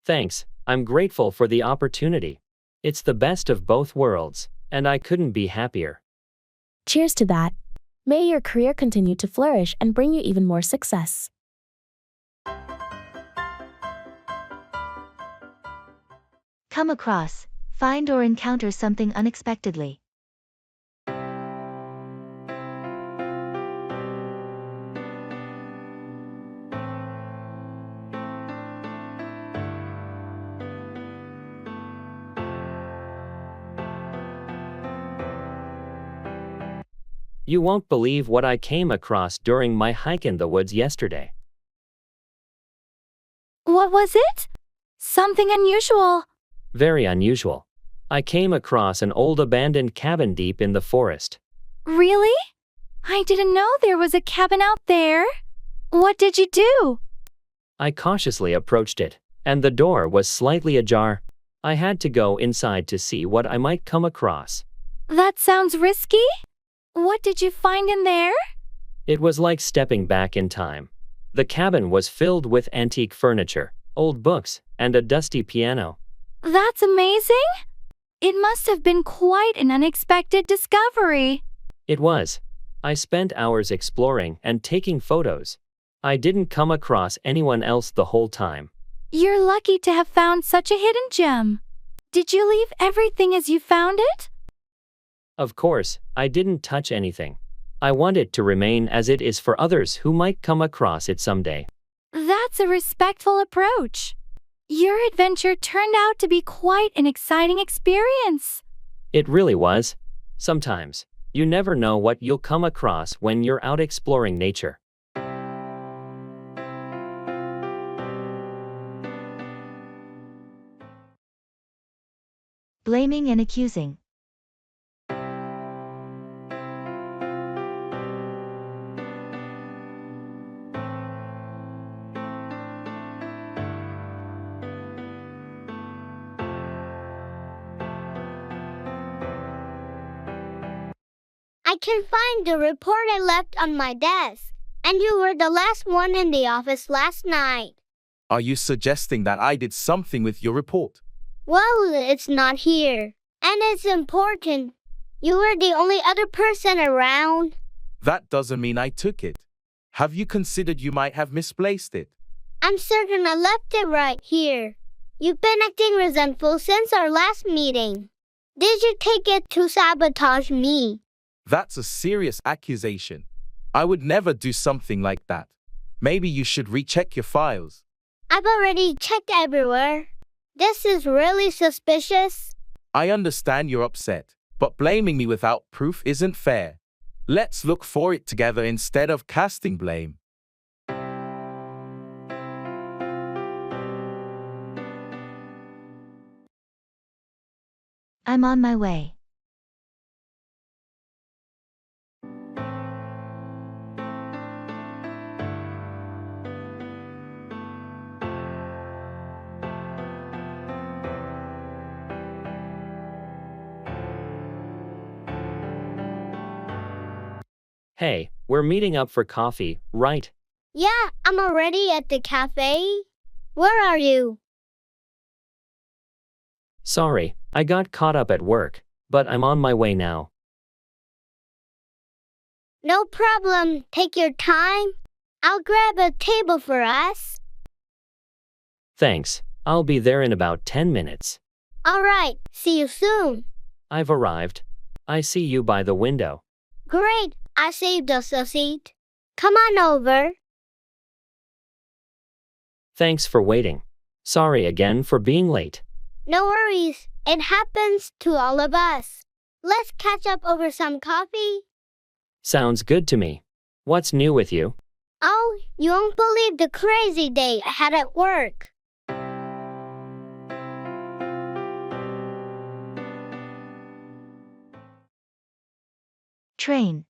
Thanks, I'm grateful for the opportunity. It's the best of both worlds, and I couldn't be happier. Cheers to that. May your career continue to flourish and bring you even more success. Come across, find or encounter something unexpectedly. You won't believe what I came across during my hike in the woods yesterday. What was it? Something unusual. Very unusual. I came across an old abandoned cabin deep in the forest. Really? I didn't know there was a cabin out there. What did you do? I cautiously approached it, and the door was slightly ajar. I had to go inside to see what I might come across. That sounds risky. What did you find in there? It was like stepping back in time. The cabin was filled with antique furniture, old books, and a dusty piano. That's amazing. It must have been quite an unexpected discovery. It was. I spent hours exploring and taking photos. I didn't come across anyone else the whole time. You're lucky to have found such a hidden gem. Did you leave everything as you found it? Of course, I didn't touch anything. I want it to remain as it is for others who might come across it someday. That's a respectful approach. Your adventure turned out to be quite an exciting experience. It really was. Sometimes, you never know what you'll come across when you're out exploring nature. Blaming and accusing. I can find the report I left on my desk, and you were the last one in the office last night. Are you suggesting that I did something with your report? Well, it's not here, and it's important. You were the only other person around. That doesn't mean I took it. Have you considered you might have misplaced it? I'm certain I left it right here. You've been acting resentful since our last meeting. Did you take it to sabotage me? That's a serious accusation. I would never do something like that. Maybe you should recheck your files. I've already checked everywhere. This is really suspicious. I understand you're upset, but blaming me without proof isn't fair. Let's look for it together instead of casting blame. I'm on my way. Hey, we're meeting up for coffee, right? Yeah, I'm already at the cafe. Where are you? Sorry, I got caught up at work, but I'm on my way now. No problem. Take your time. I'll grab a table for us. Thanks, I'll be there in about 10 minutes. All right, see you soon. I've arrived. I see you by the window. Great, I saved us a seat. Come on over. Thanks for waiting. Sorry again for being late. No worries, it happens to all of us. Let's catch up over some coffee. Sounds good to me. What's new with you? Oh, you won't believe the crazy day I had at work. Train.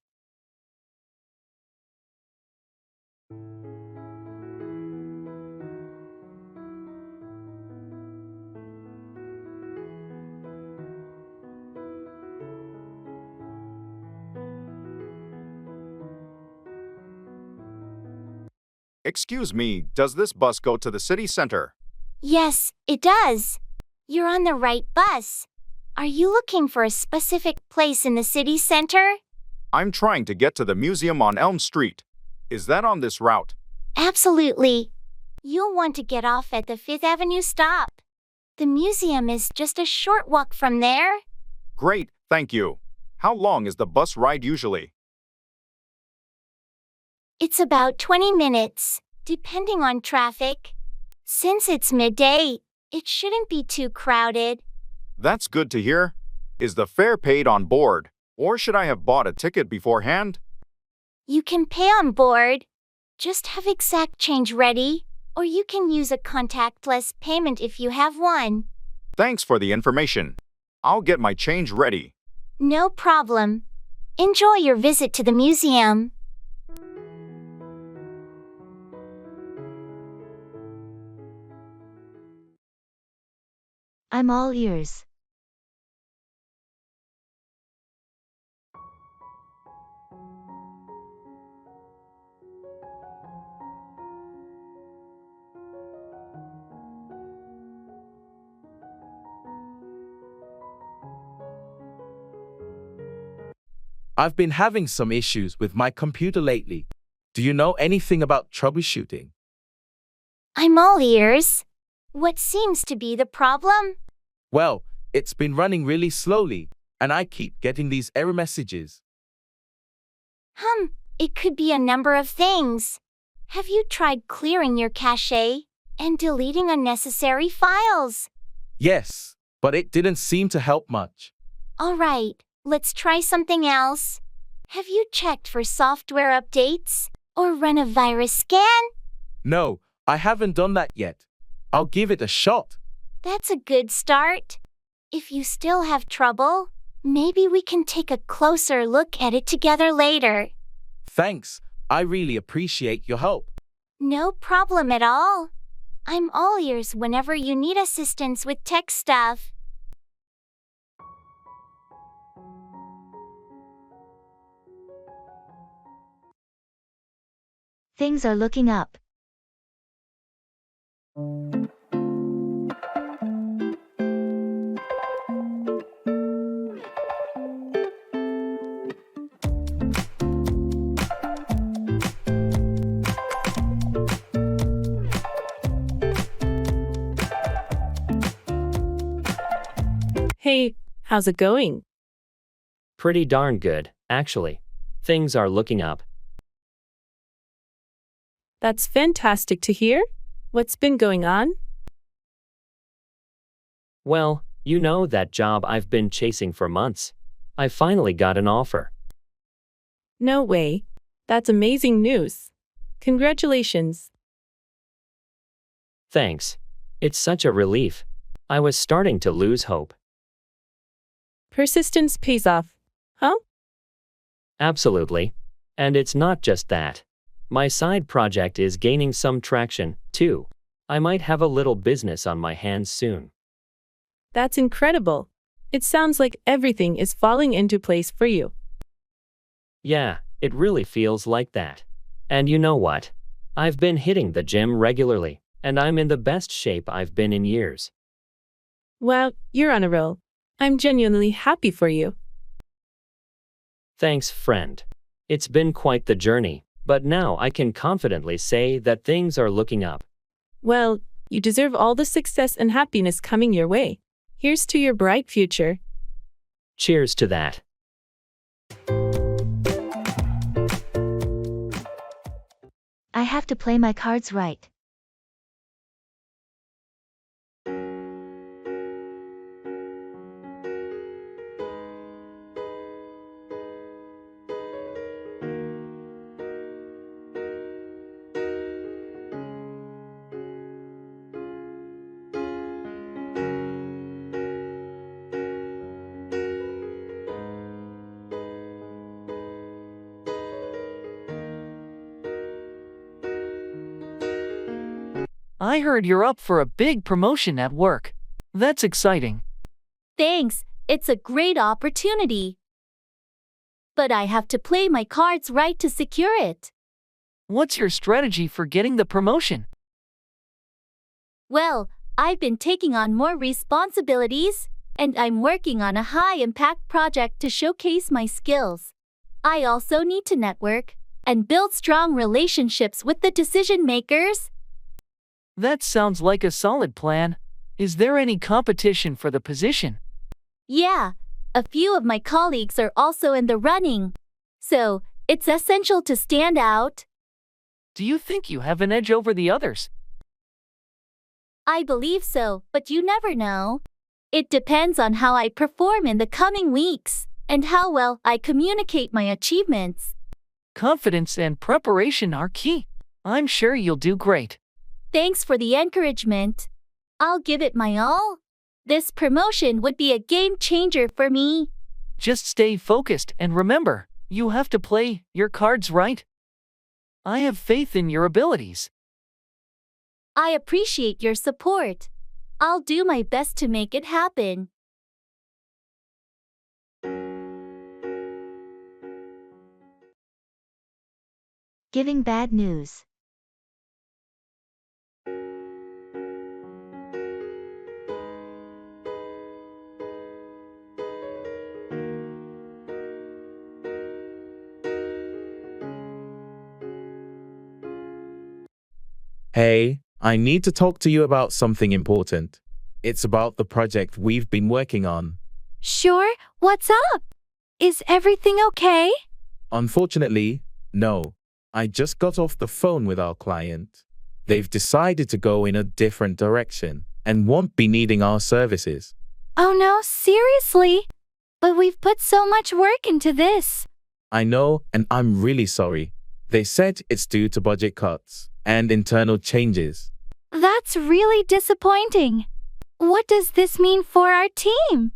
Excuse me, does this bus go to the city center? Yes, it does. You're on the right bus. Are you looking for a specific place in the city center? I'm trying to get to the museum on Elm Street. Is that on this route? Absolutely. You'll want to get off at the 5th Avenue stop. The museum is just a short walk from there. Great, thank you. How long is the bus ride usually? It's about 20 minutes, depending on traffic. Since it's midday, it shouldn't be too crowded. That's good to hear. Is the fare paid on board, or should I have bought a ticket beforehand? You can pay on board. Just have exact change ready. or you can use a contactless payment if you have one. Thanks for the information. I'll get my change ready. No problem. Enjoy your visit to the museum. I'm all ears. I've been having some issues with my computer lately. Do you know anything about troubleshooting? I'm all ears. What seems to be the problem? Well, it's been running really slowly, and I keep getting these error messages. It could be a number of things. Have you tried clearing your cache and deleting unnecessary files? Yes, but it didn't seem to help much. All right, let's try something else. Have you checked for software updates or run a virus scan? No, I haven't done that yet. I'll give it a shot. That's a good start. If you still have trouble, maybe we can take a closer look at it together later. Thanks. I really appreciate your help. No problem at all. I'm all ears whenever you need assistance with tech stuff. Things are looking up. Hey, how's it going? Pretty darn good, actually. Things are looking up. That's fantastic to hear. What's been going on? Well, you know that job I've been chasing for months. I finally got an offer. No way. That's amazing news. Congratulations. Thanks. It's such a relief. I was starting to lose hope. Persistence pays off, huh? Absolutely. And it's not just that. My side project is gaining some traction, too. I might have a little business on my hands soon. That's incredible. It sounds like everything is falling into place for you. Yeah, it really feels like that. And you know what? I've been hitting the gym regularly, and I'm in the best shape I've been in years. Wow, you're on a roll. I'm genuinely happy for you. Thanks, friend. It's been quite the journey, but now I can confidently say that things are looking up. Well, you deserve all the success and happiness coming your way. Here's to your bright future. Cheers to that. I have to play my cards right. I heard you're up for a big promotion at work. That's exciting. Thanks, it's a great opportunity. But I have to play my cards right to secure it. What's your strategy for getting the promotion? Well, I've been taking on more responsibilities, and I'm working on a high-impact project to showcase my skills. I also need to network and build strong relationships with the decision makers. That sounds like a solid plan. Is there any competition for the position? Yeah, a few of my colleagues are also in the running. So, it's essential to stand out. Do you think you have an edge over the others? I believe so, but you never know. It depends on how I perform in the coming weeks and how well I communicate my achievements. Confidence and preparation are key. I'm sure you'll do great. Thanks for the encouragement. I'll give it my all. This promotion would be a game changer for me. Just stay focused and remember, you have to play your cards right. I have faith in your abilities. I appreciate your support. I'll do my best to make it happen. Giving bad news. Hey, I need to talk to you about something important. It's about the project we've been working on. Sure, what's up? Is everything okay? Unfortunately, no. I just got off the phone with our client. They've decided to go in a different direction and won't be needing our services. Oh no, seriously? But we've put so much work into this. I know, and I'm really sorry. They said it's due to budget cuts and internal changes. That's really disappointing. What does this mean for our team?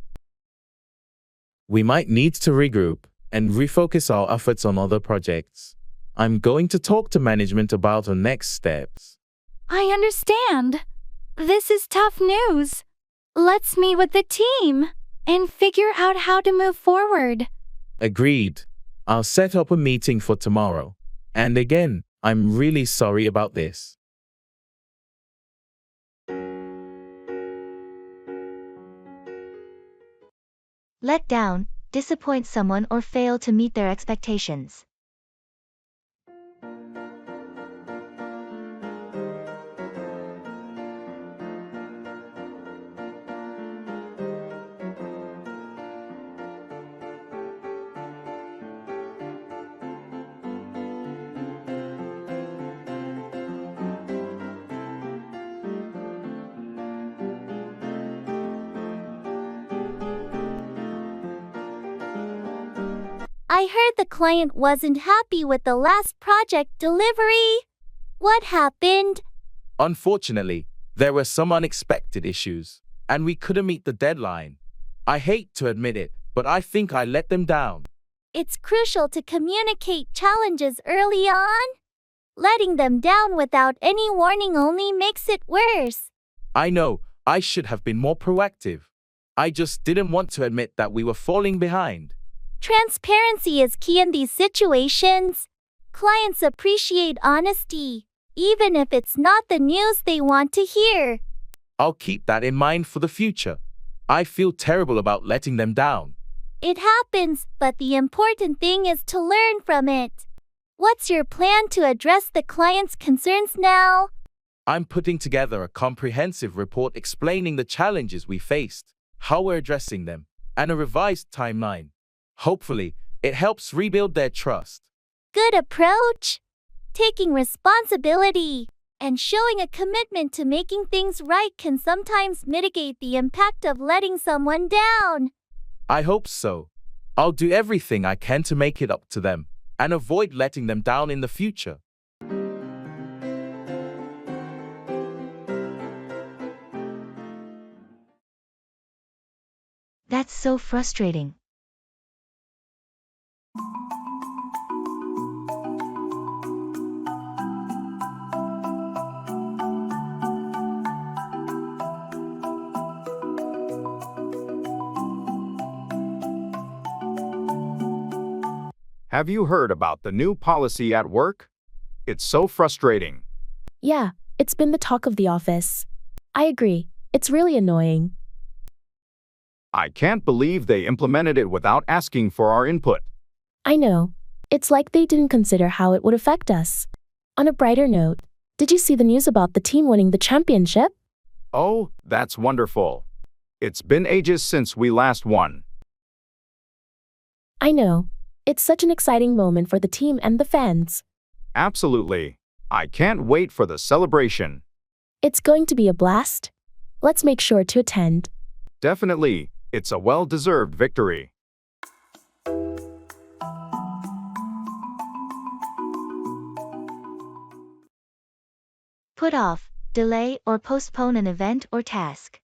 We might need to regroup and refocus our efforts on other projects. I'm going to talk to management about our next steps. I understand. This is tough news. Let's meet with the team and figure out how to move forward. Agreed. I'll set up a meeting for tomorrow. And again, I'm really sorry about this. Let down, disappoint someone or fail to meet their expectations. I heard the client wasn't happy with the last project delivery. What happened? Unfortunately, there were some unexpected issues, and we couldn't meet the deadline. I hate to admit it, but I think I let them down. It's crucial to communicate challenges early on. Letting them down without any warning only makes it worse. I know, I should have been more proactive. I just didn't want to admit that we were falling behind. Transparency is key in these situations. Clients appreciate honesty, even if it's not the news they want to hear. I'll keep that in mind for the future. I feel terrible about letting them down. It happens, but the important thing is to learn from it. What's your plan to address the client's concerns now? I'm putting together a comprehensive report explaining the challenges we faced, how we're addressing them, and a revised timeline. Hopefully, it helps rebuild their trust. Good approach. Taking responsibility and showing a commitment to making things right can sometimes mitigate the impact of letting someone down. I hope so. I'll do everything I can to make it up to them and avoid letting them down in the future. That's so frustrating. Have you heard about the new policy at work? It's so frustrating. Yeah, it's been the talk of the office. I agree. It's really annoying. I can't believe they implemented it without asking for our input. I know. It's like they didn't consider how it would affect us. On a brighter note, did you see the news about the team winning the championship? Oh, that's wonderful. It's been ages since we last won. I know. It's such an exciting moment for the team and the fans. Absolutely. I can't wait for the celebration. It's going to be a blast. Let's make sure to attend. Definitely. It's a well-deserved victory. Put off, delay, or postpone an event or task.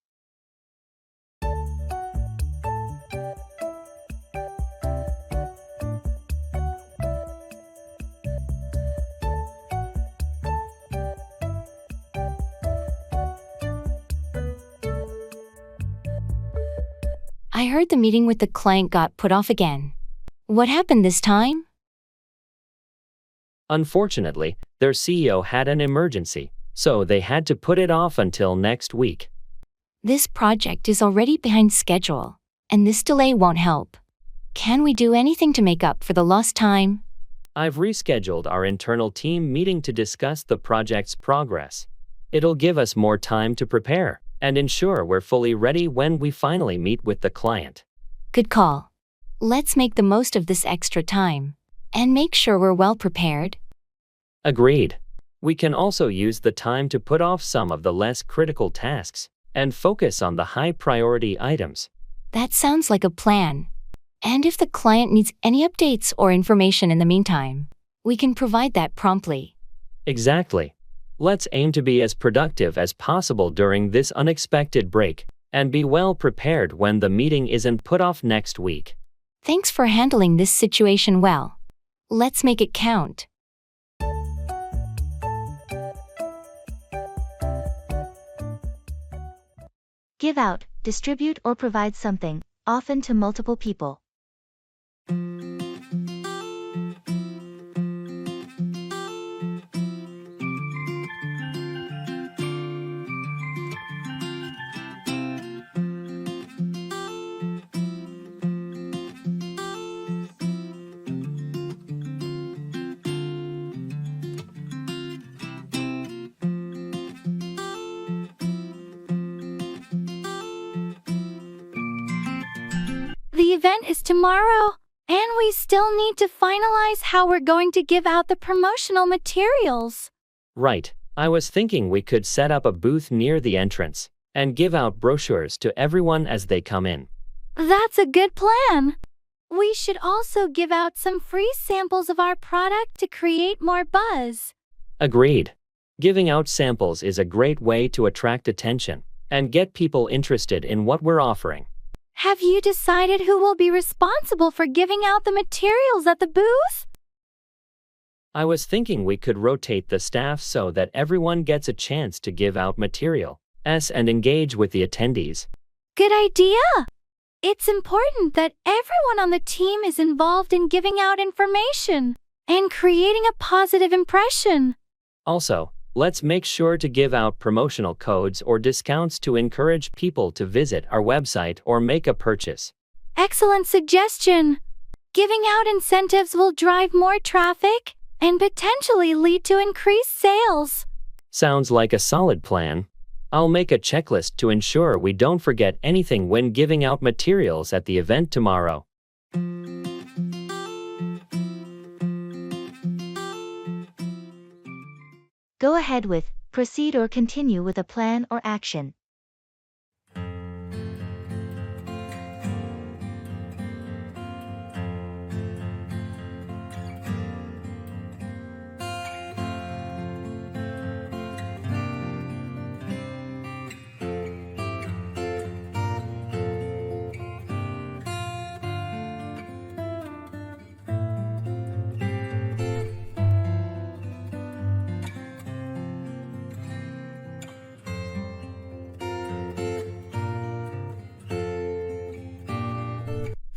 I heard the meeting with the client got put off again. What happened this time? Unfortunately, their CEO had an emergency, so they had to put it off until next week. This project is already behind schedule, and this delay won't help. Can we do anything to make up for the lost time? I've rescheduled our internal team meeting to discuss the project's progress. It'll give us more time to prepare and ensure we're fully ready when we finally meet with the client. Good call. Let's make the most of this extra time and make sure we're well prepared. Agreed. We can also use the time to put off some of the less critical tasks and focus on the high priority items. That sounds like a plan. And if the client needs any updates or information in the meantime, we can provide that promptly. Exactly. Let's aim to be as productive as possible during this unexpected break and be well prepared when the meeting isn't put off next week. Thanks for handling this situation well. Let's make it count. Give out, distribute, or provide something, often to multiple people. The event is tomorrow, and we still need to finalize how we're going to give out the promotional materials. Right. I was thinking we could set up a booth near the entrance and give out brochures to everyone as they come in. That's a good plan. We should also give out some free samples of our product to create more buzz. Agreed. Giving out samples is a great way to attract attention and get people interested in what we're offering. Have you decided who will be responsible for giving out the materials at the booth? I was thinking we could rotate the staff so that everyone gets a chance to give out material and engage with the attendees. Good idea! It's important that everyone on the team is involved in giving out information and creating a positive impression. Also, let's make sure to give out promotional codes or discounts to encourage people to visit our website or make a purchase. Excellent suggestion! Giving out incentives will drive more traffic and potentially lead to increased sales. Sounds like a solid plan. I'll make a checklist to ensure we don't forget anything when giving out materials at the event tomorrow. Go ahead with, proceed or continue with a plan or action.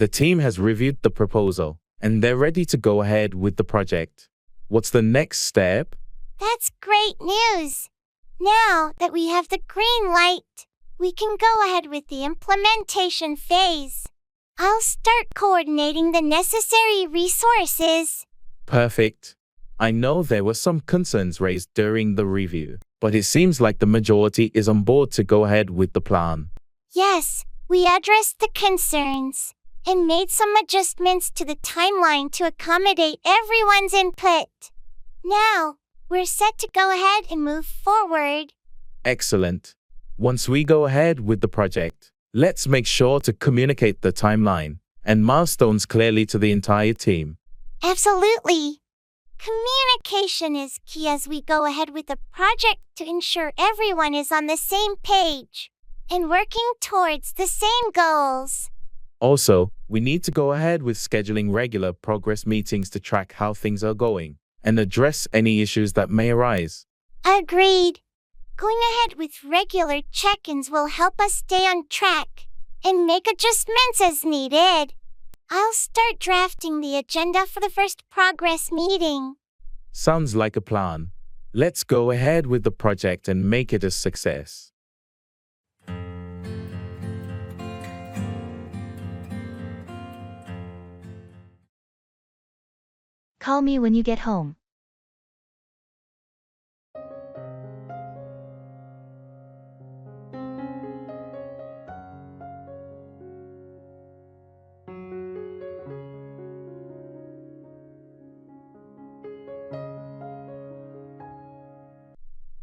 The team has reviewed the proposal, and they're ready to go ahead with the project. What's the next step? That's great news! Now that we have the green light, we can go ahead with the implementation phase. I'll start coordinating the necessary resources. Perfect. I know there were some concerns raised during the review, but it seems like the majority is on board to go ahead with the plan. Yes, we addressed the concerns and made some adjustments to the timeline to accommodate everyone's input. Now, we're set to go ahead and move forward. Excellent. Once we go ahead with the project, let's make sure to communicate the timeline and milestones clearly to the entire team. Absolutely. Communication is key as we go ahead with the project to ensure everyone is on the same page and working towards the same goals. Also, we need to go ahead with scheduling regular progress meetings to track how things are going and address any issues that may arise. Agreed. Going ahead with regular check-ins will help us stay on track and make adjustments as needed. I'll start drafting the agenda for the first progress meeting. Sounds like a plan. Let's go ahead with the project and make it a success. Call me when you get home.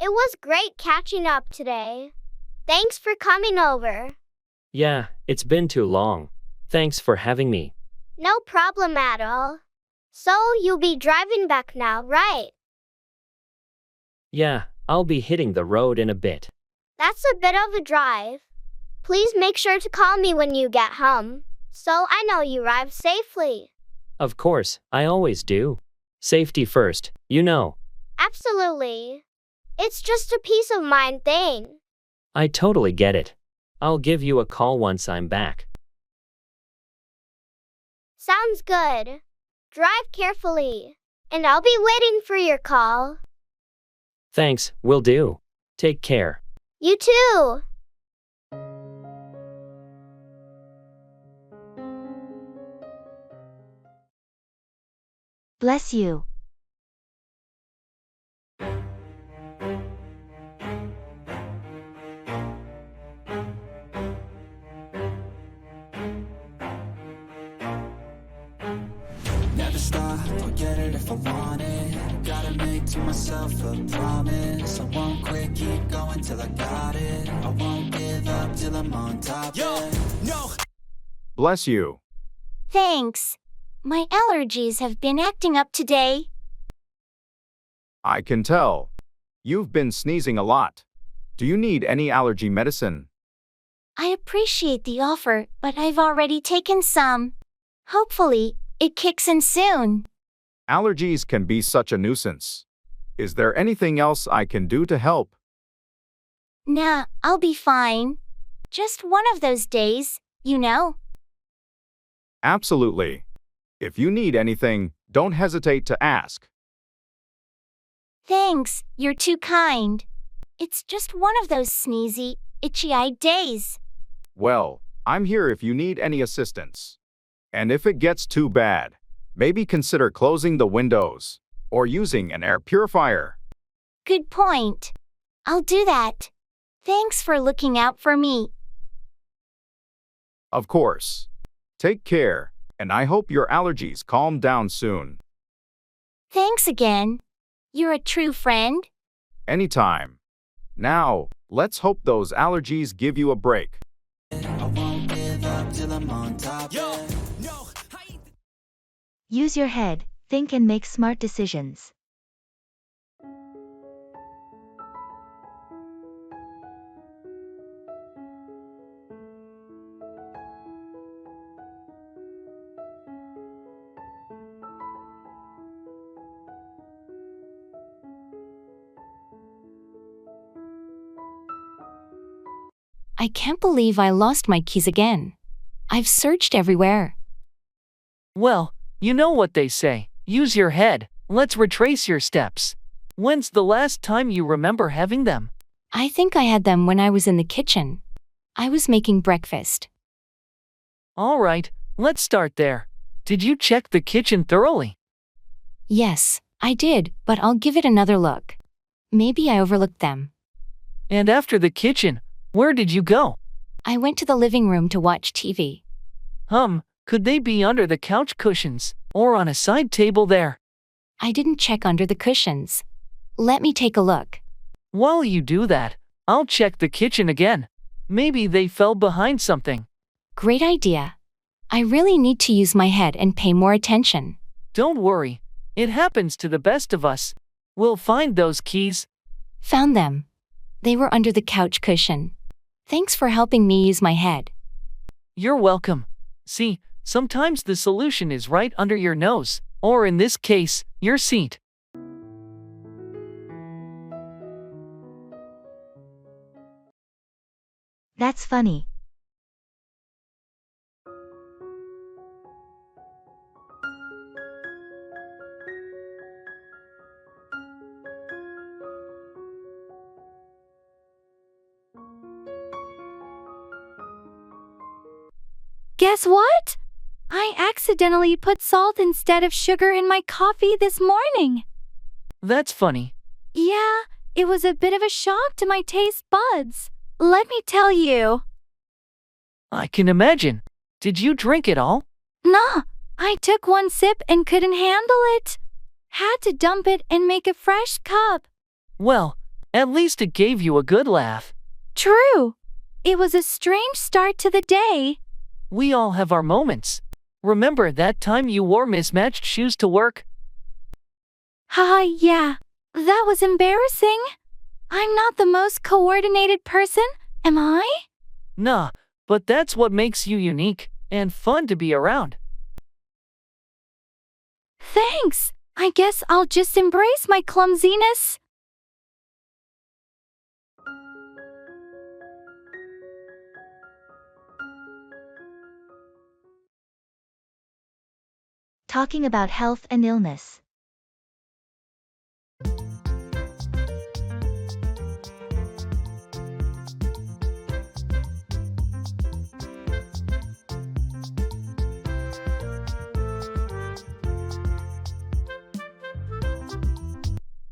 It was great catching up today. Thanks for coming over. Yeah, it's been too long. Thanks for having me. No problem at all. So you'll be driving back now, right? Yeah, I'll be hitting the road in a bit. That's a bit of a drive. Please make sure to call me when you get home, so I know you arrived safely. Of course, I always do. Safety first, you know. Absolutely. It's just a peace of mind thing. I totally get it. I'll give you a call once I'm back. Sounds good. Drive carefully, and I'll be waiting for your call. Thanks, will do. Take care. You too. Bless you. Never stop, I'll get it if I want it. Gotta make to myself a promise. I won't quit, keep going till I got it. I won't give up till I'm on top. No. Bless you. Thanks. My allergies have been acting up today. I can tell. You've been sneezing a lot. Do you need any allergy medicine? I appreciate the offer, but I've already taken some. Hopefully, it kicks in soon. Allergies can be such a nuisance. Is there anything else I can do to help? Nah, I'll be fine. Just one of those days, you know. Absolutely. If you need anything, don't hesitate to ask. Thanks, you're too kind. It's just one of those sneezy, itchy-eyed days. Well, I'm here if you need any assistance. And if it gets too bad, maybe consider closing the windows or using an air purifier. Good point. I'll do that. Thanks for looking out for me. Of course. Take care, and I hope your allergies calm down soon. Thanks again. You're a true friend. Anytime. Now, let's hope those allergies give you a break. I won't give up till I'm on top. Use your head, think and make smart decisions. I can't believe I lost my keys again. I've searched everywhere. Well, you know what they say. Use your head. Let's retrace your steps. When's the last time you remember having them? I think I had them when I was in the kitchen. I was making breakfast. All right, let's start there. Did you check the kitchen thoroughly? Yes, I did, but I'll give it another look. Maybe I overlooked them. And after the kitchen, where did you go? I went to the living room to watch TV. Could they be under the couch cushions or on a side table there? I didn't check under the cushions. Let me take a look. While you do that, I'll check the kitchen again. Maybe they fell behind something. Great idea. I really need to use my head and pay more attention. Don't worry. It happens to the best of us. We'll find those keys. Found them. They were under the couch cushion. Thanks for helping me use my head. You're welcome. See, sometimes the solution is right under your nose, or in this case, your seat. That's funny. Guess what? I accidentally put salt instead of sugar in my coffee this morning. That's funny. Yeah, it was a bit of a shock to my taste buds. Let me tell you. I can imagine. Did you drink it all? Nah, I took one sip and couldn't handle it. Had to dump it and make a fresh cup. Well, at least it gave you a good laugh. True. It was a strange start to the day. We all have our moments. Remember that time you wore mismatched shoes to work? Haha, yeah. That was embarrassing. I'm not the most coordinated person, am I? Nah, but that's what makes you unique and fun to be around. Thanks. I guess I'll just embrace my clumsiness. Talking about health and illness.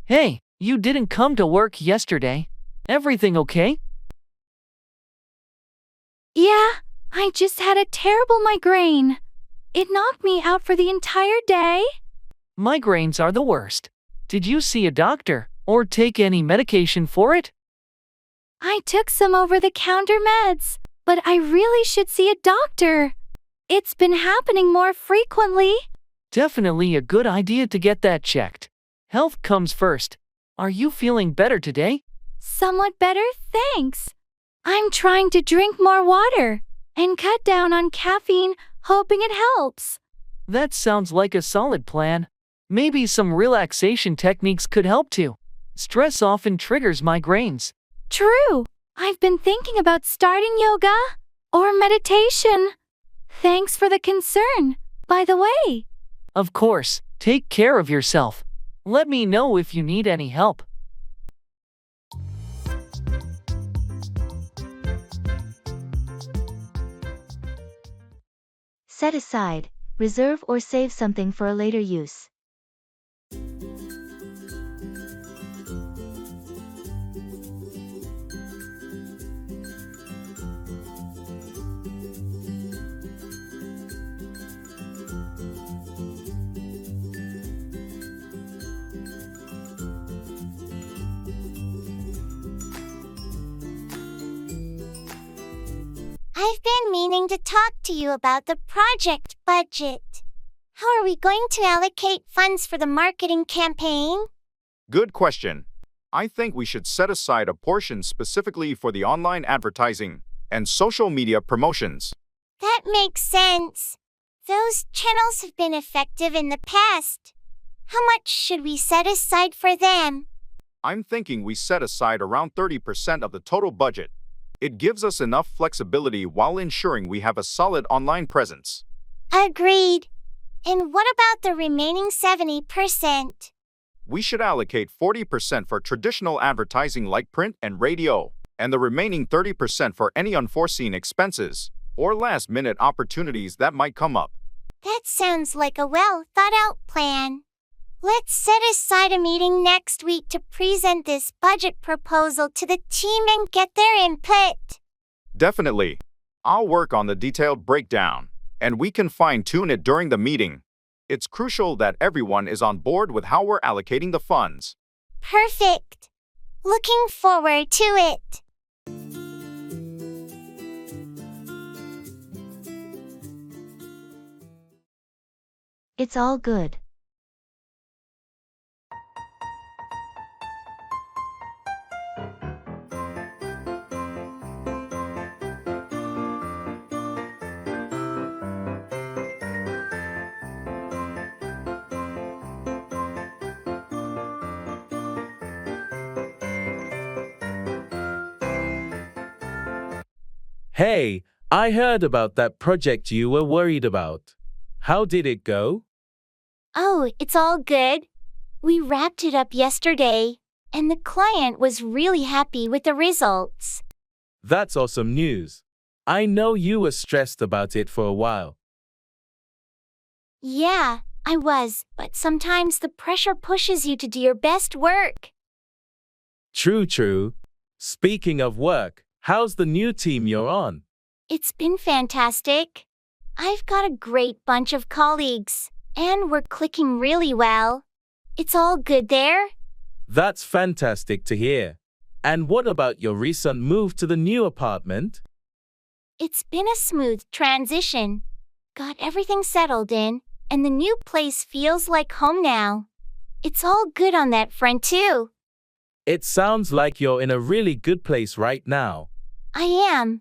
Hey, you didn't come to work yesterday. Everything okay? Yeah, I just had a terrible migraine. It knocked me out for the entire day. Migraines are the worst. Did you see a doctor or take any medication for it? I took some over-the-counter meds, but I really should see a doctor. It's been happening more frequently. Definitely a good idea to get that checked. Health comes first. Are you feeling better today? Somewhat better, thanks. I'm trying to drink more water and cut down on caffeine, hoping it helps. That sounds like a solid plan. Maybe some relaxation techniques could help too. Stress often triggers migraines. True. I've been thinking about starting yoga or meditation. Thanks for the concern, by the way. Of course, take care of yourself. Let me know if you need any help. Set aside, reserve or save something for a later use. I've been meaning to talk to you about the project budget. How are we going to allocate funds for the marketing campaign? Good question. I think we should set aside a portion specifically for the online advertising and social media promotions. That makes sense. Those channels have been effective in the past. How much should we set aside for them? I'm thinking we set aside around 30% of the total budget. It gives us enough flexibility while ensuring we have a solid online presence. Agreed. And what about the remaining 70%? We should allocate 40% for traditional advertising like print and radio, and the remaining 30% for any unforeseen expenses or last-minute opportunities that might come up. That sounds like a well-thought-out plan. Let's set aside a meeting next week to present this budget proposal to the team and get their input. Definitely. I'll work on the detailed breakdown, and we can fine-tune it during the meeting. It's crucial that everyone is on board with how we're allocating the funds. Perfect. Looking forward to it. It's all good. Hey, I heard about that project you were worried about. How did it go? Oh, it's all good. We wrapped it up yesterday, and the client was really happy with the results. That's awesome news. I know you were stressed about it for a while. Yeah, I was, but sometimes the pressure pushes you to do your best work. True. Speaking of work, how's the new team you're on? It's been fantastic. I've got a great bunch of colleagues, and we're clicking really well. It's all good there? That's fantastic to hear. And what about your recent move to the new apartment? It's been a smooth transition. Got everything settled in, and the new place feels like home now. It's all good on that front too. It sounds like you're in a really good place right now. I am.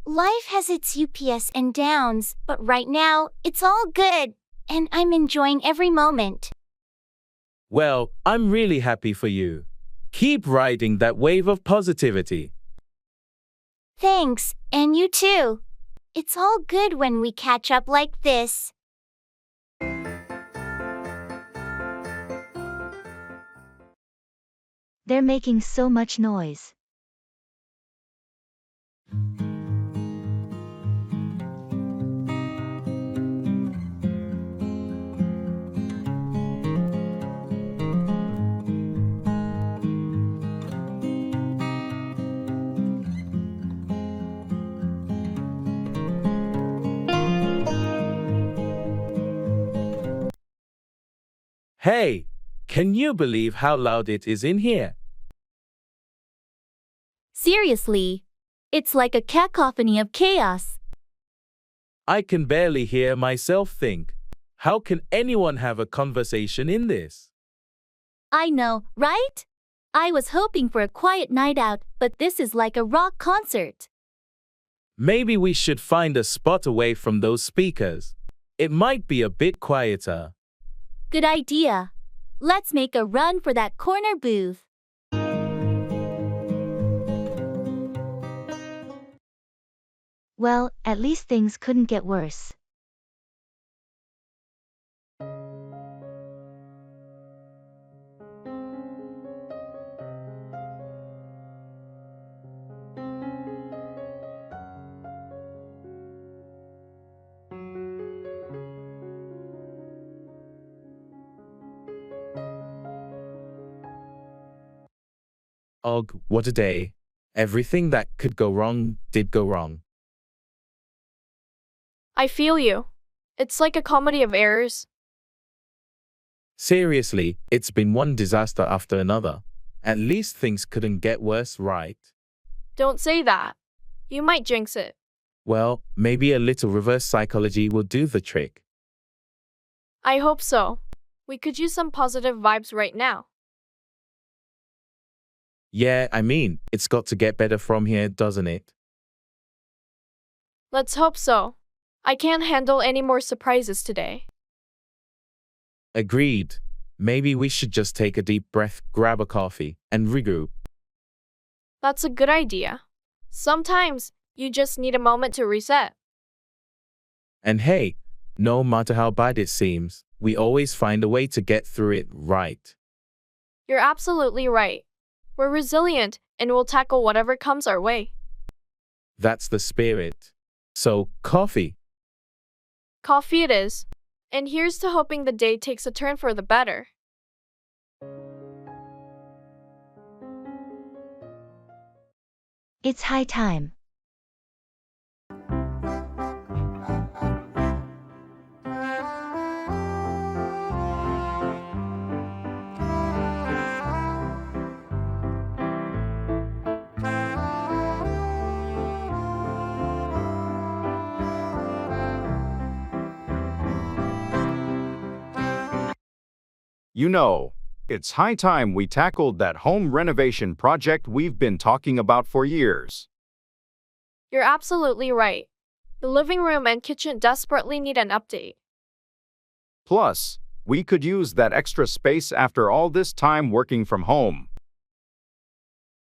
Life has its ups and downs, but right now, it's all good, and I'm enjoying every moment. Well, I'm really happy for you. Keep riding that wave of positivity. Thanks, and you too. It's all good when we catch up like this. They're making so much noise. Hey, can you believe how loud it is in here? Seriously, it's like a cacophony of chaos. I can barely hear myself think. How can anyone have a conversation in this? I know, right? I was hoping for a quiet night out, but this is like a rock concert. Maybe we should find a spot away from those speakers. It might be a bit quieter. Good idea. Let's make a run for that corner booth. Well, at least things couldn't get worse. Ugh, what a day. Everything that could go wrong did go wrong. I feel you. It's like a comedy of errors. Seriously, it's been one disaster after another. At least things couldn't get worse, right? Don't say that. You might jinx it. Well, maybe a little reverse psychology will do the trick. I hope so. We could use some positive vibes right now. Yeah, I mean, it's got to get better from here, doesn't it? Let's hope so. I can't handle any more surprises today. Agreed. Maybe we should just take a deep breath, grab a coffee, and regroup. That's a good idea. Sometimes, you just need a moment to reset. And hey, no matter how bad it seems, we always find a way to get through it, right? You're absolutely right. We're resilient, and we'll tackle whatever comes our way. That's the spirit. So, coffee. Coffee it is. And here's to hoping the day takes a turn for the better. It's high time. You know, it's high time we tackled that home renovation project we've been talking about for years. You're absolutely right. The living room and kitchen desperately need an update. Plus, we could use that extra space after all this time working from home.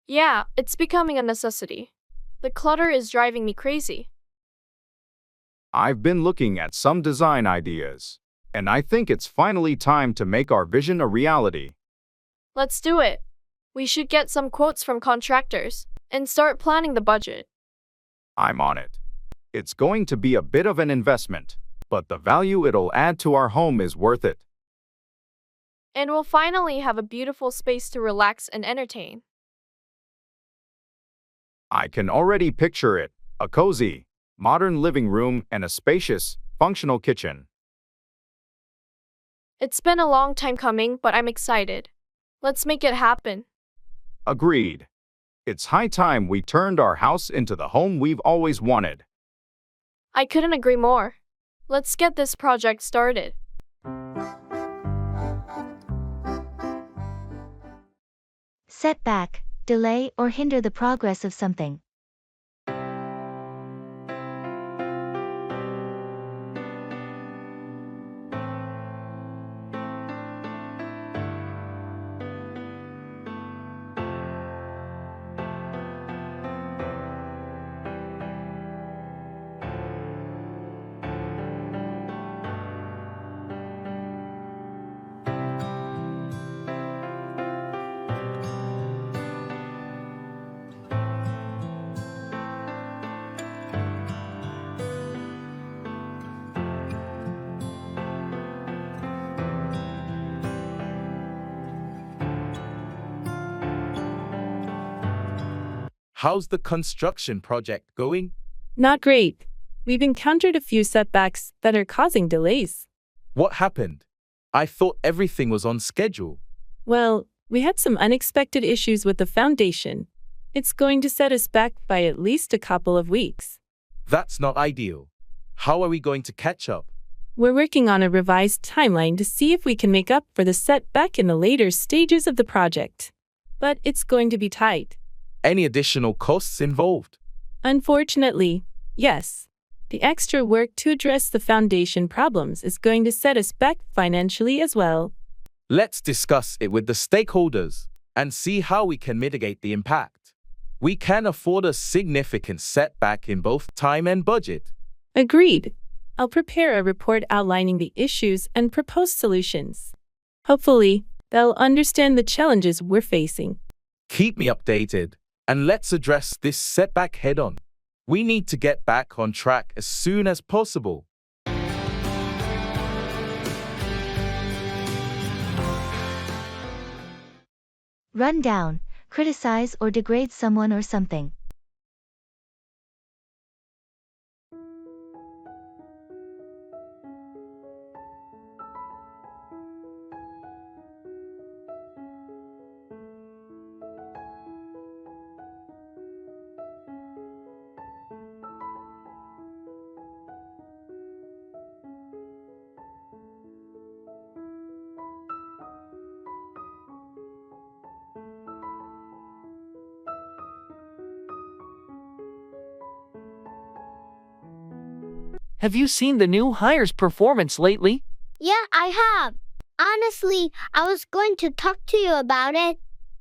Yeah, it's becoming a necessity. The clutter is driving me crazy. I've been looking at some design ideas, and I think it's finally time to make our vision a reality. Let's do it. We should get some quotes from contractors and start planning the budget. I'm on it. It's going to be a bit of an investment, but the value it'll add to our home is worth it. And we'll finally have a beautiful space to relax and entertain. I can already picture it, a cozy, modern living room and a spacious, functional kitchen. It's been a long time coming, but I'm excited. Let's make it happen. Agreed. It's high time we turned our house into the home we've always wanted. I couldn't agree more. Let's get this project started. Setback, delay, or hinder the progress of something. How's the construction project going? Not great. We've encountered a few setbacks that are causing delays. What happened? I thought everything was on schedule. Well, we had some unexpected issues with the foundation. It's going to set us back by at least a couple of weeks. That's not ideal. How are we going to catch up? We're working on a revised timeline to see if we can make up for the setback in the later stages of the project. But it's going to be tight. Any additional costs involved? Unfortunately, yes. The extra work to address the foundation problems is going to set us back financially as well. Let's discuss it with the stakeholders and see how we can mitigate the impact. We can afford a significant setback in both time and budget. Agreed. I'll prepare a report outlining the issues and proposed solutions. Hopefully, they'll understand the challenges we're facing. Keep me updated, and let's address this setback head-on. We need to get back on track as soon as possible. Run down, criticize or degrade someone or something. Have you seen the new hire's performance lately? Yeah, I have. Honestly, I was going to talk to you about it.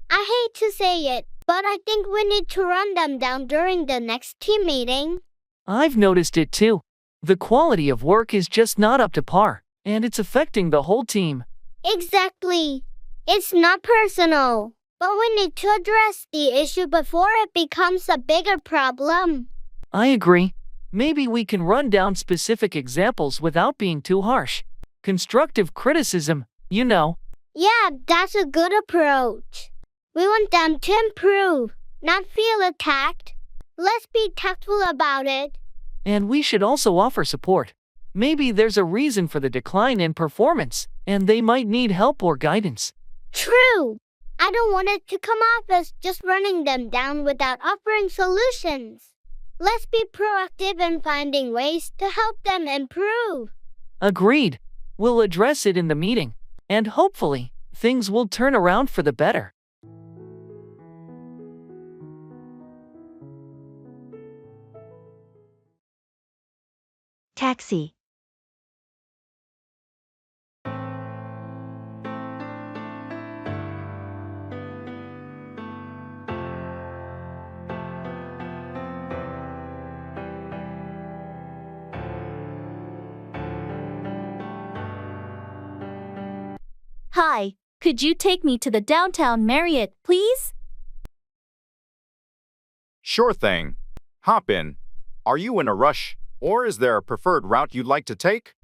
I hate to say it, but I think we need to run them down during the next team meeting. I've noticed it too. The quality of work is just not up to par, and it's affecting the whole team. Exactly. It's not personal, but we need to address the issue before it becomes a bigger problem. I agree. Maybe we can run down specific examples without being too harsh. Constructive criticism, you know. Yeah, that's a good approach. We want them to improve, not feel attacked. Let's be tactful about it. And we should also offer support. Maybe there's a reason for the decline in performance, and they might need help or guidance. True. I don't want it to come off as just running them down without offering solutions. Let's be proactive in finding ways to help them improve. Agreed. We'll address it in the meeting, and hopefully, things will turn around for the better. Taxi. Hi, could you take me to the downtown Marriott, please? Sure thing. Hop in. Are you in a rush, or is there a preferred route you'd like to take?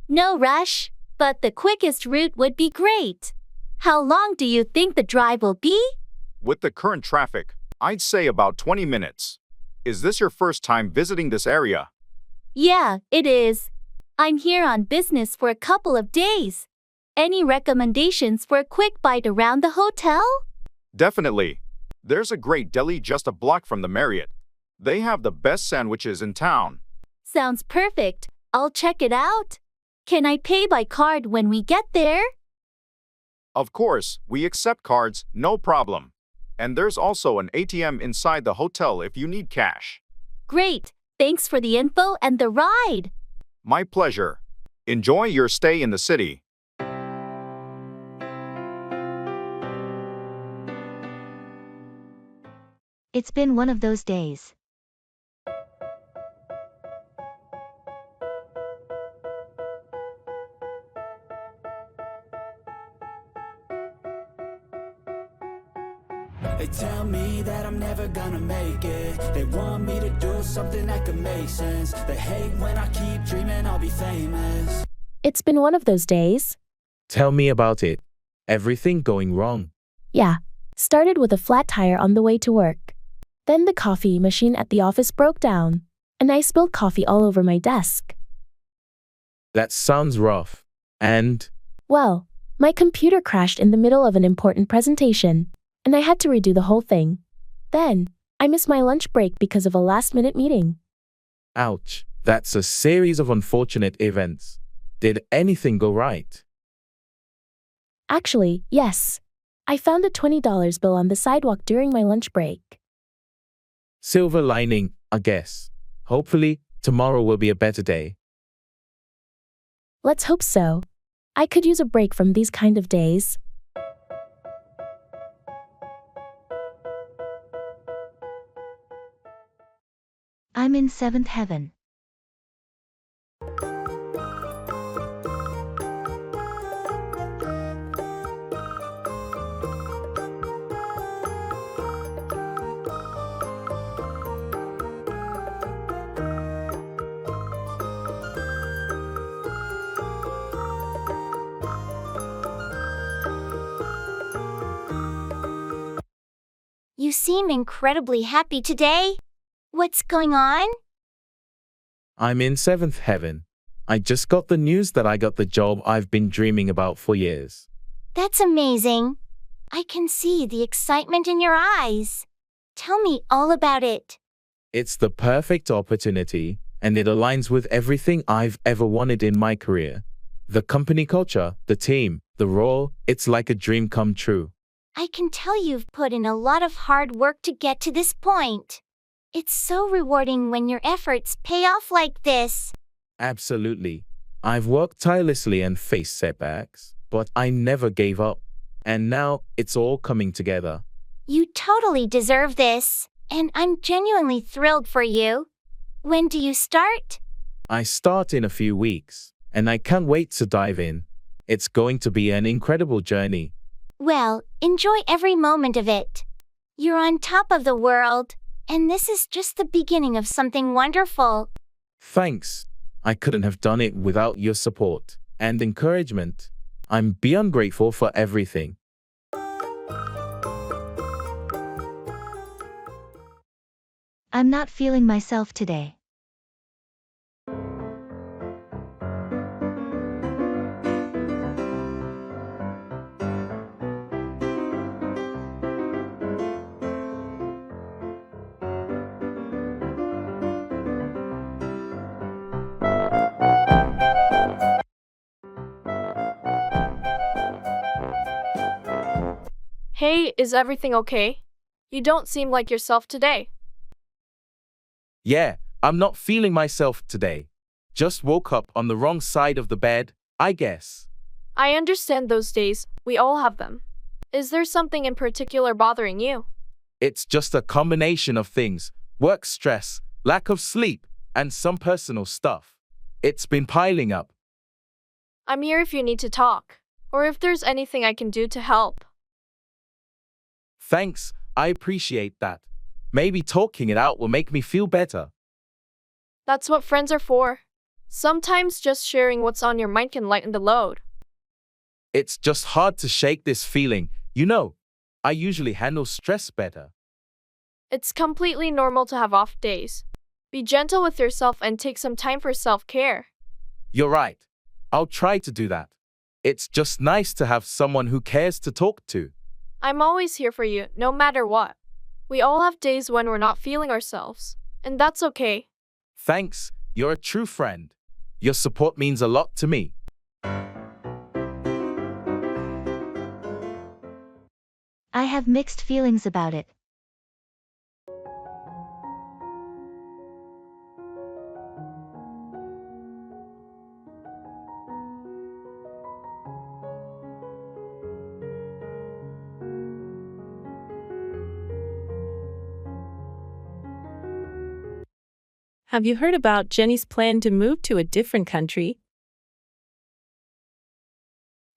No rush, but the quickest route would be great. How long do you think the drive will be? With the current traffic, I'd say about 20 minutes. Is this your first time visiting this area? Yeah, it is. I'm here on business for a couple of days. Any recommendations for a quick bite around the hotel? Definitely. There's a great deli just a block from the Marriott. They have the best sandwiches in town. Sounds perfect. I'll check it out. Can I pay by card when we get there? Of course, we accept cards, no problem. And there's also an ATM inside the hotel if you need cash. Great. Thanks for the info and the ride. My pleasure. Enjoy your stay in the city. It's been one of those days. They tell me that I'm never gonna make it. They want me to do something that could make sense. They hate when I keep dreaming I'll be famous. It's been one of those days. Tell me about it. Everything going wrong? Yeah. Started with a flat tire on the way to work. Then the coffee machine at the office broke down, and I spilled coffee all over my desk. That sounds rough. And? Well, my computer crashed in the middle of an important presentation, and I had to redo the whole thing. Then, I missed my lunch break because of a last-minute meeting. Ouch. That's a series of unfortunate events. Did anything go right? Actually, yes. I found a $20 bill on the sidewalk during my lunch break. Silver lining, I guess. Hopefully, tomorrow will be a better day. Let's hope so. I could use a break from these kind of days. I'm in seventh heaven. You seem incredibly happy today. What's going on? I'm in seventh heaven. I just got the news that I got the job I've been dreaming about for years. That's amazing. I can see the excitement in your eyes. Tell me all about it. It's the perfect opportunity, and it aligns with everything I've ever wanted in my career. The company culture, the team, the role, it's like a dream come true. I can tell you've put in a lot of hard work to get to this point. It's so rewarding when your efforts pay off like this. Absolutely. I've worked tirelessly and faced setbacks, but I never gave up. And now, it's all coming together. You totally deserve this, and I'm genuinely thrilled for you. When do you start? I start in a few weeks, and I can't wait to dive in. It's going to be an incredible journey. Well, enjoy every moment of it. You're on top of the world, and this is just the beginning of something wonderful. Thanks. I couldn't have done it without your support and encouragement. I'm beyond grateful for everything. I'm not feeling myself today. Hey, is everything okay? You don't seem like yourself today. Yeah, I'm not feeling myself today. Just woke up on the wrong side of the bed, I guess. I understand those days. We all have them. Is there something in particular bothering you? It's just a combination of things: work stress, lack of sleep, and some personal stuff. It's been piling up. I'm here if you need to talk. or if there's anything I can do to help. Thanks, I appreciate that. Maybe talking it out will make me feel better. That's what friends are for. Sometimes just sharing what's on your mind can lighten the load. It's just hard to shake this feeling. You know, I usually handle stress better. It's completely normal to have off days. Be gentle with yourself and take some time for self-care. You're right. I'll try to do that. It's just nice to have someone who cares to talk to. I'm always here for you, no matter what. We all have days when we're not feeling ourselves, and that's okay. Thanks, you're a true friend. Your support means a lot to me. I have mixed feelings about it. Have you heard about Jenny's plan to move to a different country?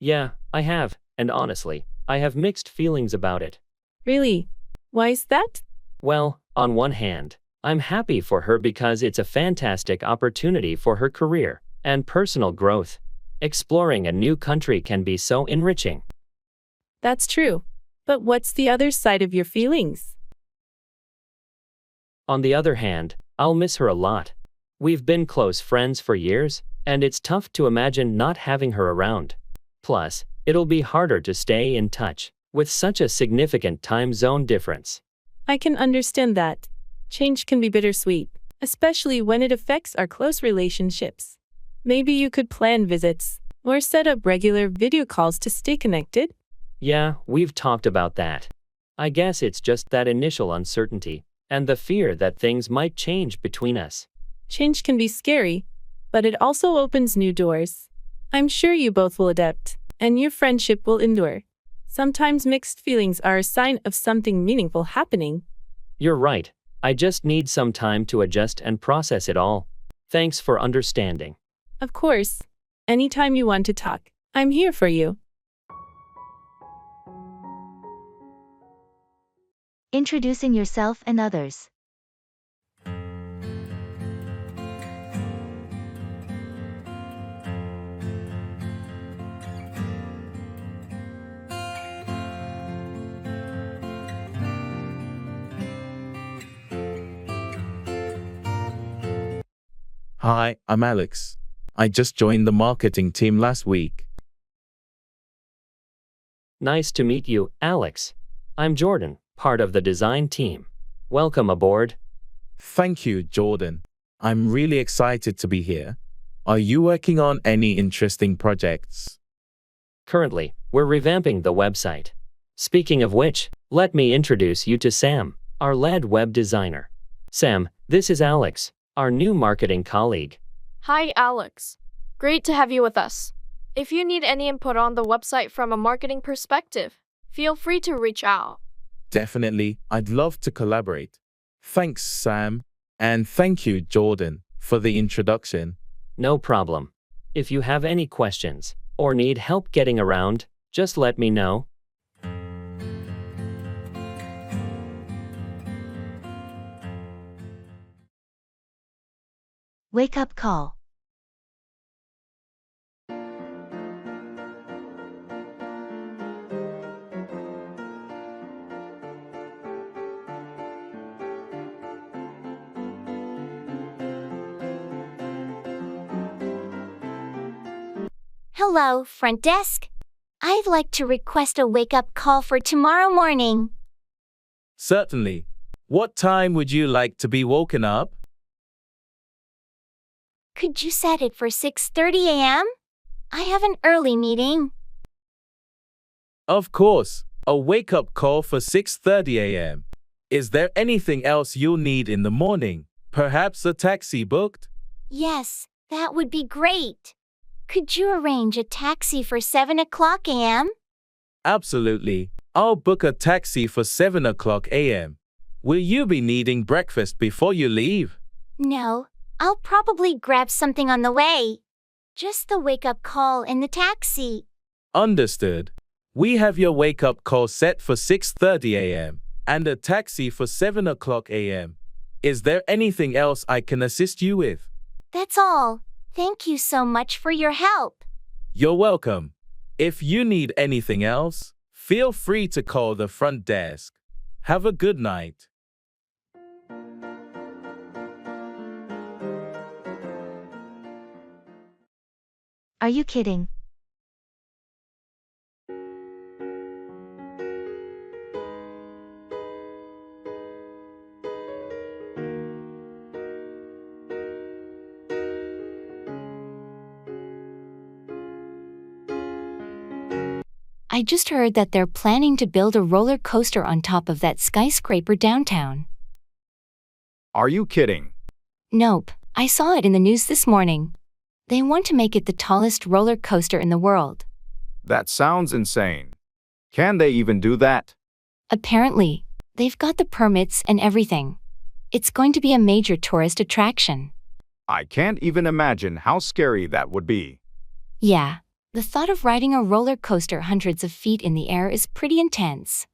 Yeah, I have, and honestly, I have mixed feelings about it. Really? Why is that? Well, on one hand, I'm happy for her because it's a fantastic opportunity for her career and personal growth. Exploring a new country can be so enriching. That's true. But what's the other side of your feelings? On the other hand, I'll miss her a lot. We've been close friends for years, and it's tough to imagine not having her around. Plus, it'll be harder to stay in touch with such a significant time zone difference. I can understand that. Change can be bittersweet, especially when it affects our close relationships. Maybe you could plan visits or set up regular video calls to stay connected. Yeah, we've talked about that. I guess it's just that initial uncertainty and the fear that things might change between us. Change can be scary, but it also opens new doors. I'm sure you both will adapt, and your friendship will endure. Sometimes mixed feelings are a sign of something meaningful happening. You're right. I just need some time to adjust and process it all. Thanks for understanding. Of course. Anytime you want to talk, I'm here for you. Introducing yourself and others. Hi, I'm Alex. I just joined the marketing team last week. Nice to meet you, Alex. I'm Jordan, part of the design team. Welcome aboard. Thank you, Jordan. I'm really excited to be here. Are you working on any interesting projects? Currently, we're revamping the website. Speaking of which, let me introduce you to Sam, our lead web designer. Sam, this is Alex, our new marketing colleague. Hi, Alex. Great to have you with us. If you need any input on the website from a marketing perspective, feel free to reach out. Definitely, I'd love to collaborate. Thanks, Sam. And thank you, Jordan, for the introduction. No problem. If you have any questions or need help getting around, just let me know. Wake up call. Hello, front desk. I'd like to request a wake-up call for tomorrow morning. Certainly. What time would you like to be woken up? Could you set it for 6:30 a.m.? I have an early meeting. Of course, a wake-up call for 6:30 a.m. Is there anything else you'll need in the morning? Perhaps a taxi booked? Yes, that would be great. Could you arrange a taxi for 7 o'clock a.m.? Absolutely. I'll book a taxi for 7 o'clock a.m. Will you be needing breakfast before you leave? No, I'll probably grab something on the way. Just the wake-up call and the taxi. Understood. We have your wake-up call set for 6:30 a.m. and a taxi for 7 o'clock a.m. Is there anything else I can assist you with? That's all. Thank you so much for your help. You're welcome. If you need anything else, feel free to call the front desk. Have a good night. Are you kidding? I just heard that they're planning to build a roller coaster on top of that skyscraper downtown. Are you kidding? Nope, I saw it in the news this morning. They want to make it the tallest roller coaster in the world. That sounds insane. Can they even do that? Apparently, they've got the permits and everything. It's going to be a major tourist attraction. I can't even imagine how scary that would be. Yeah, the thought of riding a roller coaster hundreds of feet in the air is pretty intense.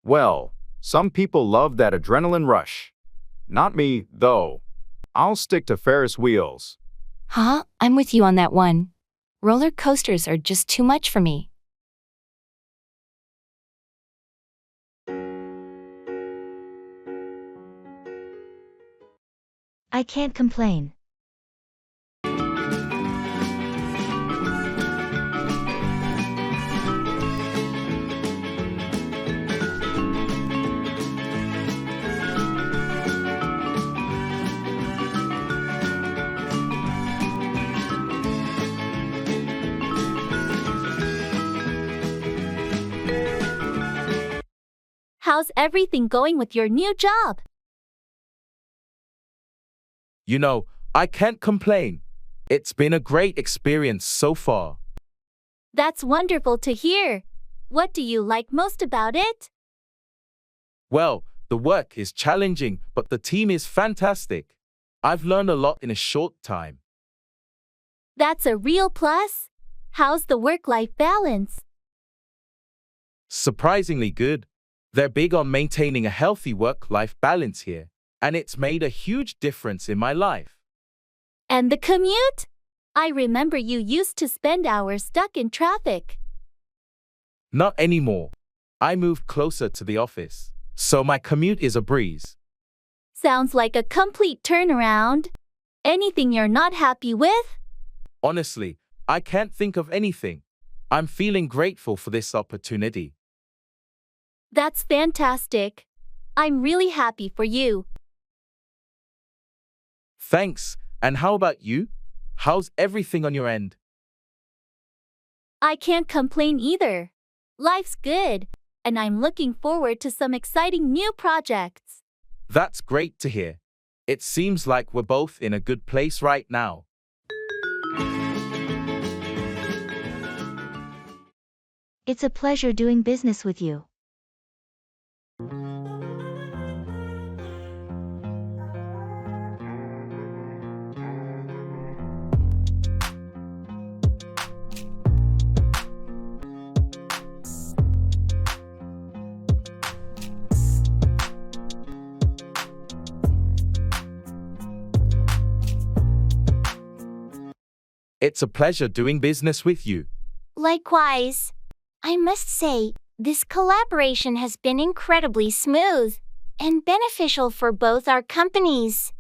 Well, some people love that adrenaline rush. Not me, though. I'll stick to Ferris wheels. Huh? I'm with you on that one. Roller coasters are just too much for me. I can't complain. How's everything going with your new job? You know, I can't complain. It's been a great experience so far. That's wonderful to hear. What do you like most about it? Well, the work is challenging, but the team is fantastic. I've learned a lot in a short time. That's a real plus. How's the work-life balance? Surprisingly good. They're big on maintaining a healthy work-life balance here, and it's made a huge difference in my life. And the commute? I remember you used to spend hours stuck in traffic. Not anymore. I moved closer to the office, so my commute is a breeze. Sounds like a complete turnaround. Anything you're not happy with? Honestly, I can't think of anything. I'm feeling grateful for this opportunity. That's fantastic. I'm really happy for you. Thanks. And how about you? How's everything on your end? I can't complain either. Life's good, and I'm looking forward to some exciting new projects. That's great to hear. It seems like we're both in a good place right now. It's a pleasure doing business with you. It's a pleasure doing business with you. Likewise. I must say, this collaboration has been incredibly smooth and beneficial for both our companies.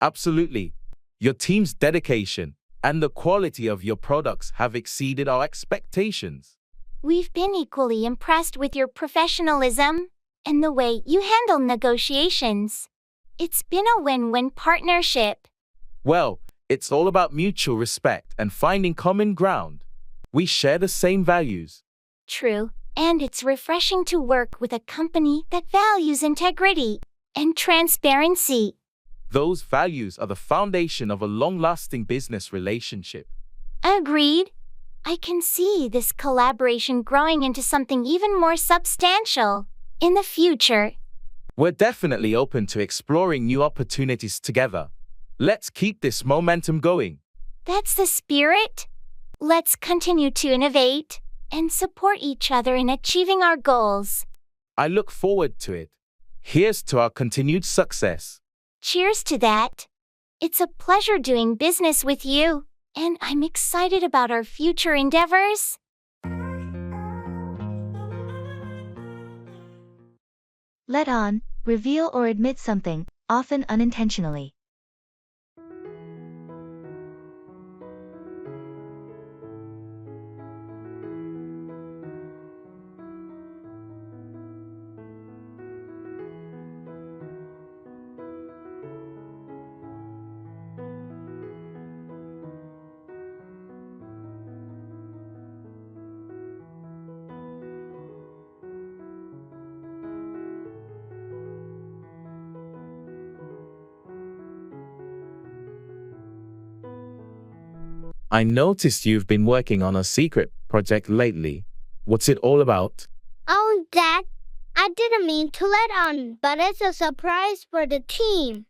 Absolutely. Your team's dedication and the quality of your products have exceeded our expectations. We've been equally impressed with your professionalism and the way you handle negotiations. It's been a win-win partnership. Well, it's all about mutual respect and finding common ground. We share the same values. True, and it's refreshing to work with a company that values integrity and transparency. Those values are the foundation of a long-lasting business relationship. Agreed. I can see this collaboration growing into something even more substantial in the future. We're definitely open to exploring new opportunities together. Let's keep this momentum going. That's the spirit. Let's continue to innovate and support each other in achieving our goals. I look forward to it. Here's to our continued success. Cheers to that. It's a pleasure doing business with you, and I'm excited about our future endeavors. Let on, reveal or admit something, often unintentionally. I noticed you've been working on a secret project lately. What's it all about? Oh, Dad, I didn't mean to let on, but it's a surprise for the team.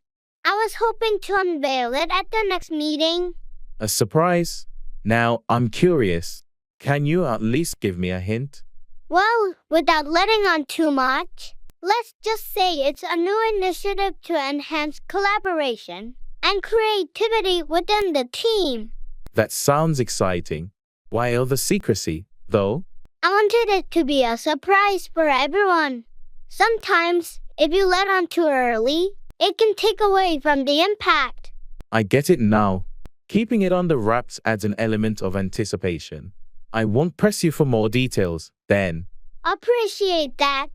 I was hoping to unveil it at the next meeting. A surprise? Now, I'm curious. Can you at least give me a hint? Well, without letting on too much, let's just say it's a new initiative to enhance collaboration and creativity within the team. That sounds exciting. Why all the secrecy, though? I wanted it to be a surprise for everyone. Sometimes, if you let on too early, it can take away from the impact. I get it now. Keeping it under wraps adds an element of anticipation. I won't press you for more details, then. Appreciate that.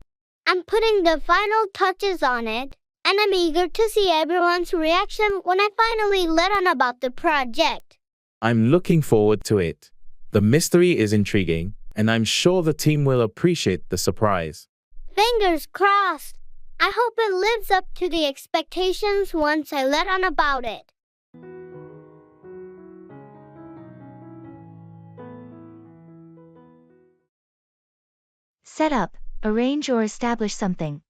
I'm putting the final touches on it, and I'm eager to see everyone's reaction when I finally let on about the project. I'm looking forward to it. The mystery is intriguing, and I'm sure the team will appreciate the surprise. Fingers crossed. I hope it lives up to the expectations once I let on about it. Set up, arrange or establish something.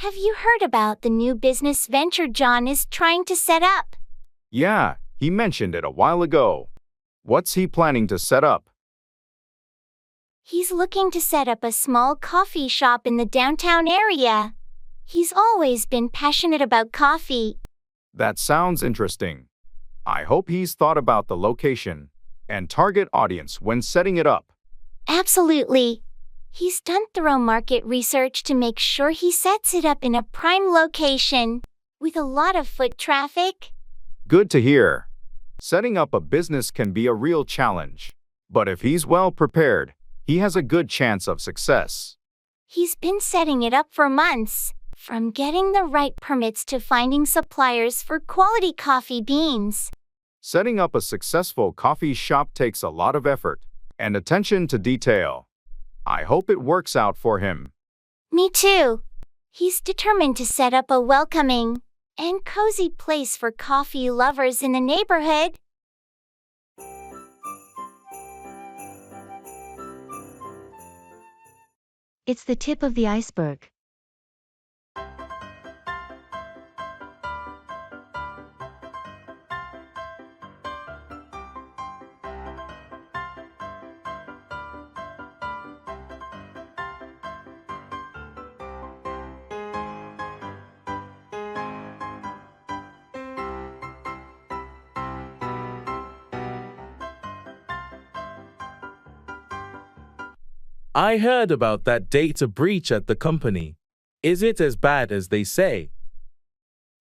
Have you heard about the new business venture John is trying to set up? Yeah, he mentioned it a while ago. What's he planning to set up? He's looking to set up a small coffee shop in the downtown area. He's always been passionate about coffee. That sounds interesting. I hope he's thought about the location and target audience when setting it up. Absolutely. He's done thorough market research to make sure he sets it up in a prime location with a lot of foot traffic. Good to hear. Setting up a business can be a real challenge, but if he's well prepared, he has a good chance of success. He's been setting it up for months, from getting the right permits to finding suppliers for quality coffee beans. Setting up a successful coffee shop takes a lot of effort and attention to detail. I hope it works out for him. Me too. He's determined to set up a welcoming and cozy place for coffee lovers in the neighborhood. It's the tip of the iceberg. I heard about that data breach at the company. Is it as bad as they say?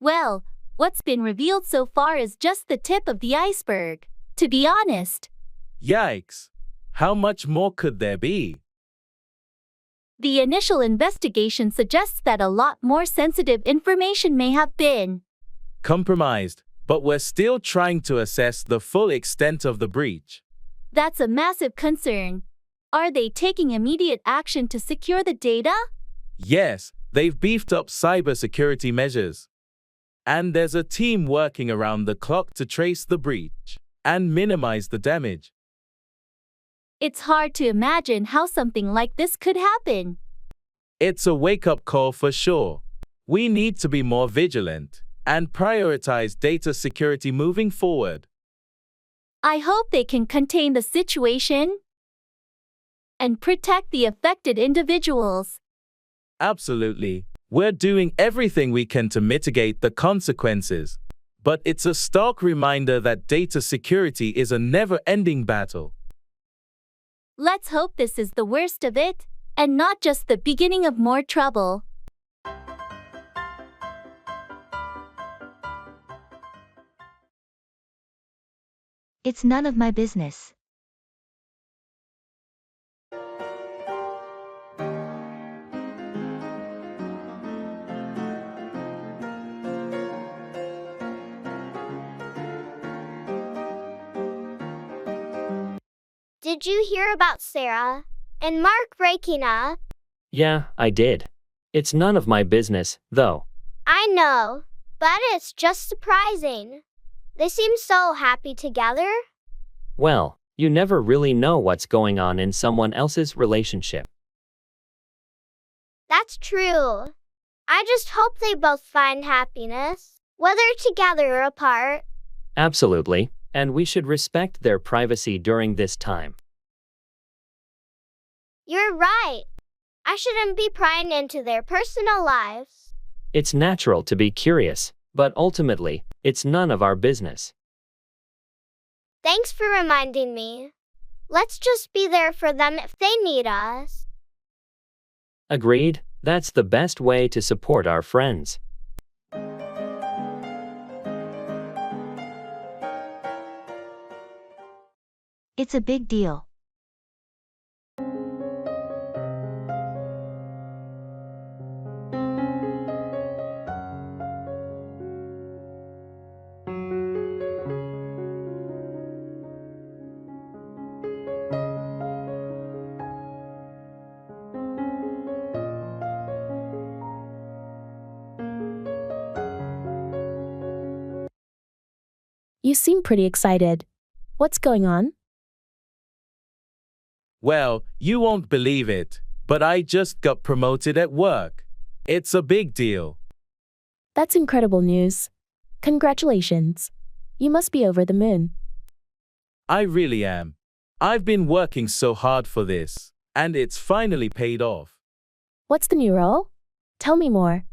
Well, what's been revealed so far is just the tip of the iceberg, to be honest. Yikes! How much more could there be? The initial investigation suggests that a lot more sensitive information may have been compromised, but we're still trying to assess the full extent of the breach. That's a massive concern. Are they taking immediate action to secure the data? Yes, they've beefed up cybersecurity measures. And there's a team working around the clock to trace the breach. and minimize the damage. It's hard to imagine how something like this could happen. It's a wake-up call for sure. We need to be more vigilant and prioritize data security moving forward. I hope they can contain the situation and protect the affected individuals. Absolutely. We're doing everything we can to mitigate the consequences. But it's a stark reminder that data security is a never-ending battle. Let's hope this is the worst of it, and not just the beginning of more trouble. It's none of my business. Did you hear about Sarah and Mark breaking up? Yeah, I did. It's none of my business, though. I know, but it's just surprising. They seem so happy together. Well, you never really know what's going on in someone else's relationship. That's true. I just hope they both find happiness, whether together or apart. Absolutely, and we should respect their privacy during this time. You're right. I shouldn't be prying into their personal lives. It's natural to be curious, but ultimately, it's none of our business. Thanks for reminding me. Let's just be there for them if they need us. Agreed, that's the best way to support our friends. It's a big deal. You seem pretty excited. What's going on? Well, you won't believe it, but I just got promoted at work. It's a big deal. That's incredible news. Congratulations. You must be over the moon. I really am. I've been working so hard for this, and it's finally paid off. What's the new role? Tell me more.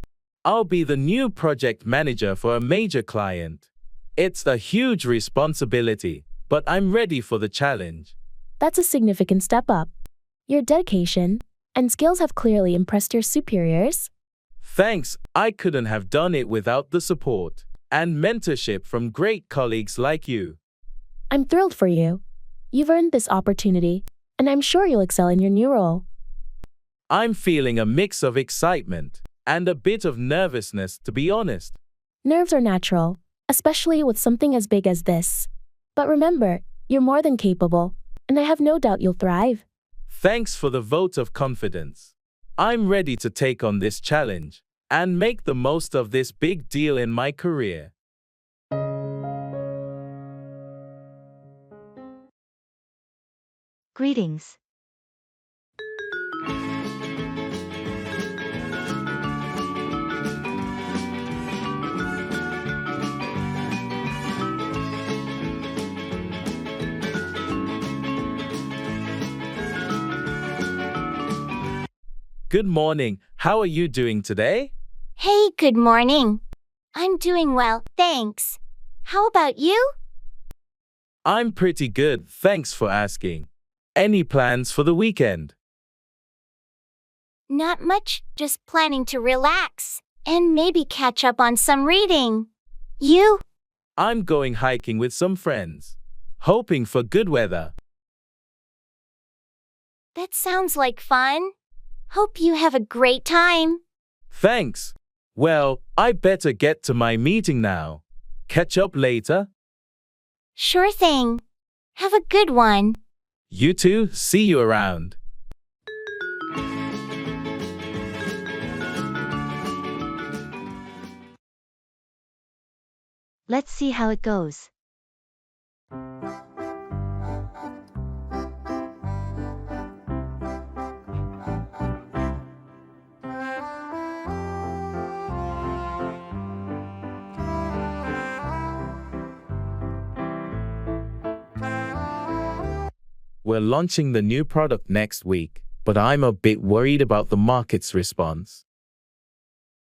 I'll be the new project manager for a major client. It's a huge responsibility, but I'm ready for the challenge. That's a significant step up. Your dedication and skills have clearly impressed your superiors. Thanks, I couldn't have done it without the support and mentorship from great colleagues like you. I'm thrilled for you. You've earned this opportunity, and I'm sure you'll excel in your new role. I'm feeling a mix of excitement and a bit of nervousness, to be honest. Nerves are natural, especially with something as big as this. But remember, you're more than capable, and I have no doubt you'll thrive. Thanks for the vote of confidence. I'm ready to take on this challenge and make the most of this big deal in my career. Greetings. Good morning. How are you doing today? Hey, good morning. I'm doing well, thanks. How about you? I'm pretty good, thanks for asking. Any plans for the weekend? Not much, just planning to relax and maybe catch up on some reading. You? I'm going hiking with some friends, hoping for good weather. That sounds like fun. Hope you have a great time. Thanks. Well, I better get to my meeting now. Catch up later. Sure thing. Have a good one. You too, see you around. Let's see how it goes. We're launching the new product next week, but I'm a bit worried about the market's response.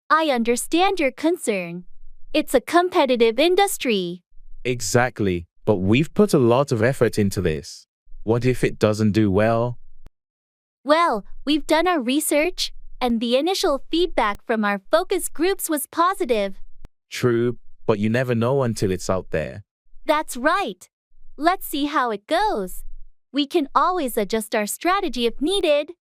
I understand your concern. It's a competitive industry. Exactly, but we've put a lot of effort into this. What if it doesn't do well? Well, we've done our research, and the initial feedback from our focus groups was positive. True, but you never know until it's out there. That's right. Let's see how it goes. We can always adjust our strategy if needed.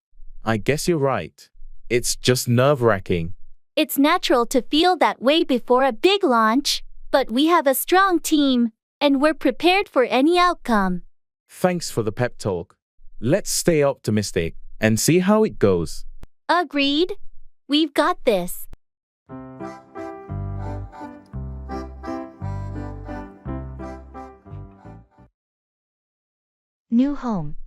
I guess you're right. It's just nerve-wracking. It's natural to feel that way before a big launch, but we have a strong team, and we're prepared for any outcome. Thanks for the pep talk. Let's stay optimistic and see how it goes. Agreed. We've got this. New home.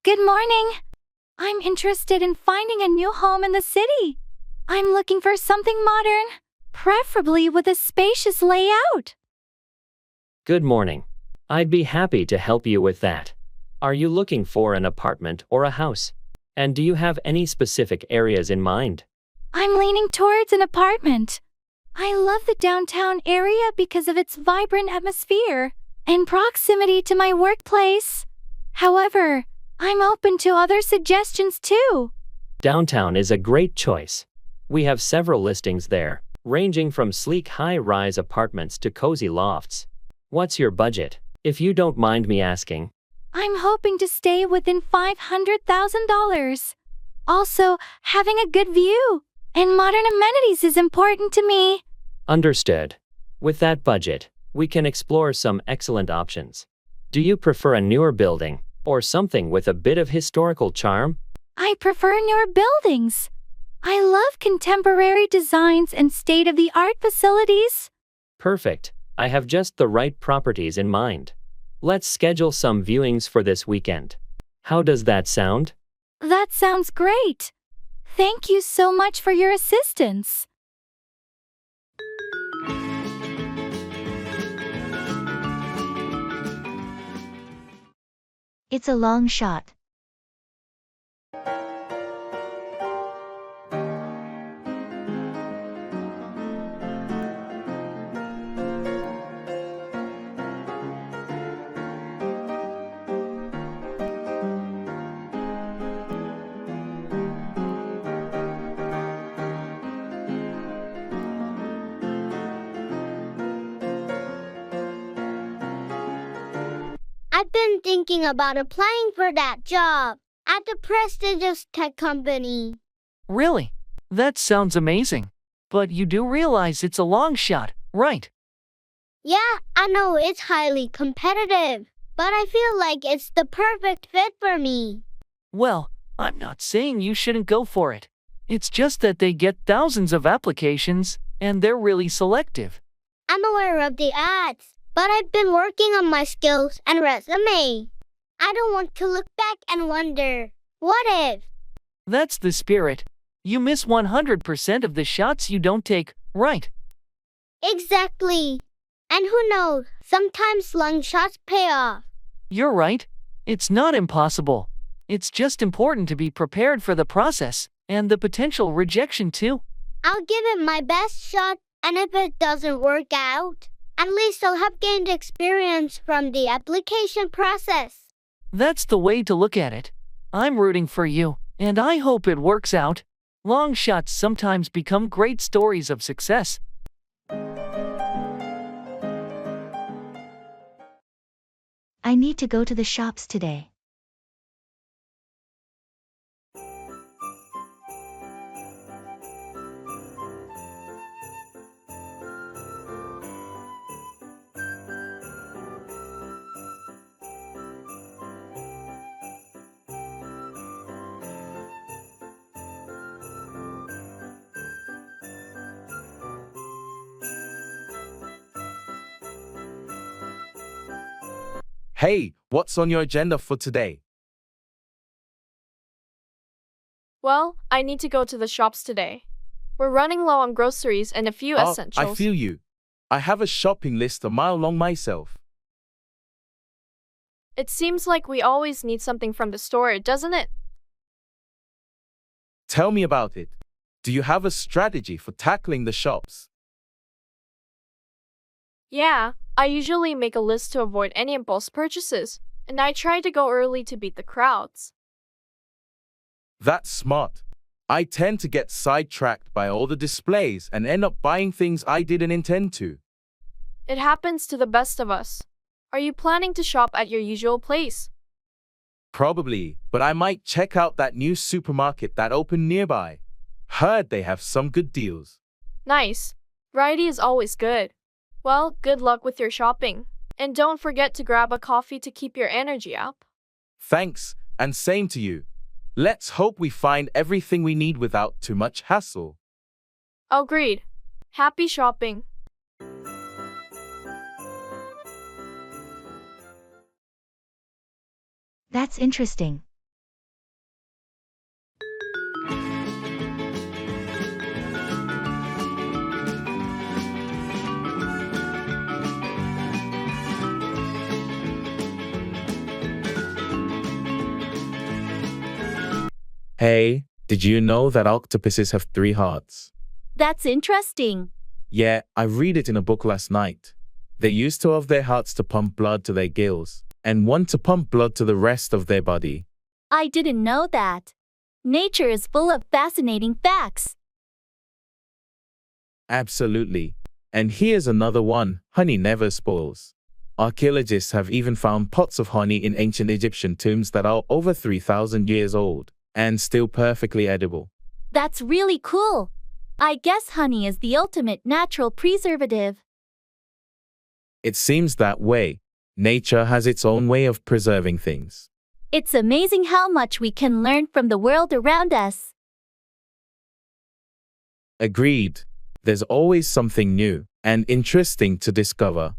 Good morning. I'm interested in finding a new home in the city. I'm looking for something modern, preferably with a spacious layout. Good morning. I'd be happy to help you with that. Are you looking for an apartment or a house? And do you have any specific areas in mind? I'm leaning towards an apartment. I love the downtown area because of its vibrant atmosphere and proximity to my workplace. However, I'm open to other suggestions too. Downtown is a great choice. We have several listings there, ranging from sleek high-rise apartments to cozy lofts. What's your budget, if you don't mind me asking? I'm hoping to stay within $500,000. Also, having a good view and modern amenities is important to me. Understood. With that budget, we can explore some excellent options. Do you prefer a newer building or something with a bit of historical charm? I prefer newer buildings. I love contemporary designs and state-of-the-art facilities. Perfect. I have just the right properties in mind. Let's schedule some viewings for this weekend. How does that sound? That sounds great. Thank you so much for your assistance. It's a long shot. I've been thinking about applying for that job at the prestigious tech company. Really? That sounds amazing. But you do realize it's a long shot, right? Yeah, I know it's highly competitive, but I feel like it's the perfect fit for me. Well, I'm not saying you shouldn't go for it. It's just that they get thousands of applications, and they're really selective. I'm aware of the ads, but I've been working on my skills and resume. I don't want to look back and wonder, what if? That's the spirit. You miss 100% of the shots you don't take, right? Exactly. And who knows, sometimes long shots pay off. You're right. It's not impossible. It's just important to be prepared for the process and the potential rejection too. I'll give it my best shot, and if it doesn't work out, at least I'll have gained experience from the application process. That's the way to look at it. I'm rooting for you, and I hope it works out. Long shots sometimes become great stories of success. I need to go to the shops today. Hey, what's on your agenda for today? Well, I need to go to the shops today. We're running low on groceries and a few I essentials. feel you. I have a shopping list a mile long myself. It seems like we always need something from the store, doesn't it? Tell me about it. Do you have a strategy for tackling the shops? Yeah, I usually make a list to avoid any impulse purchases, and I try to go early to beat the crowds. That's smart. I tend to get sidetracked by all the displays and end up buying things I didn't intend to. It happens to the best of us. Are you planning to shop at your usual place? Probably, but I might check out that new supermarket that opened nearby. Heard they have some good deals. Nice. Variety is always good. Well, good luck with your shopping. And don't forget to grab a coffee to keep your energy up. Thanks, and same to you. Let's hope we find everything we need without too much hassle. Agreed. Happy shopping. That's interesting. Hey, did you know that octopuses have 3 hearts? That's interesting. Yeah, I read it in a book last night. They use 2 of their hearts to pump blood to their gills, and 1 to pump blood to the rest of their body. I didn't know that. Nature is full of fascinating facts. Absolutely. And here's another one: honey never spoils. Archaeologists have even found pots of honey in ancient Egyptian tombs that are over 3,000 years old and still perfectly edible. That's really cool. I guess honey is the ultimate natural preservative. It seems that way. Nature has its own way of preserving things. It's amazing how much we can learn from the world around us. Agreed. There's always something new and interesting to discover.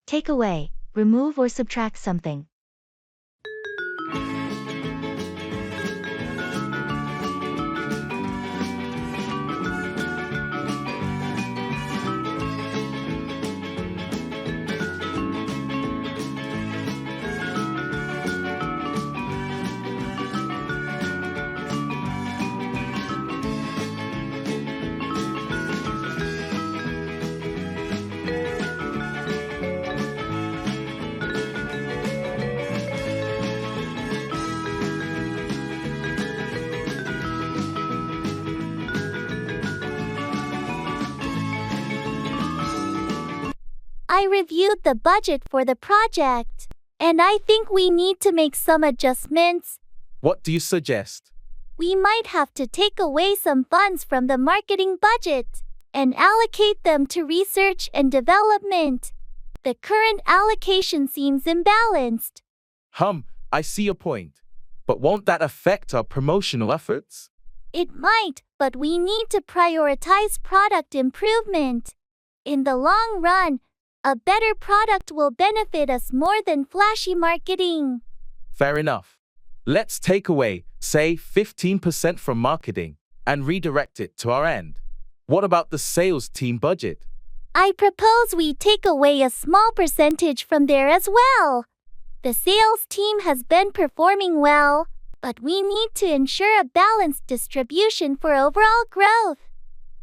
Take away, remove or subtract something. I reviewed the budget for the project, and I think we need to make some adjustments. What do you suggest? We might have to take away some funds from the marketing budget and allocate them to research and development. The current allocation seems imbalanced. I see your point. But won't that affect our promotional efforts? It might, but we need to prioritize product improvement. In the long run, a better product will benefit us more than flashy marketing. Fair enough. Let's take away, say, 15% from marketing and redirect it to our end. What about the sales team budget? I propose we take away a small percentage from there as well. The sales team has been performing well, but we need to ensure a balanced distribution for overall growth.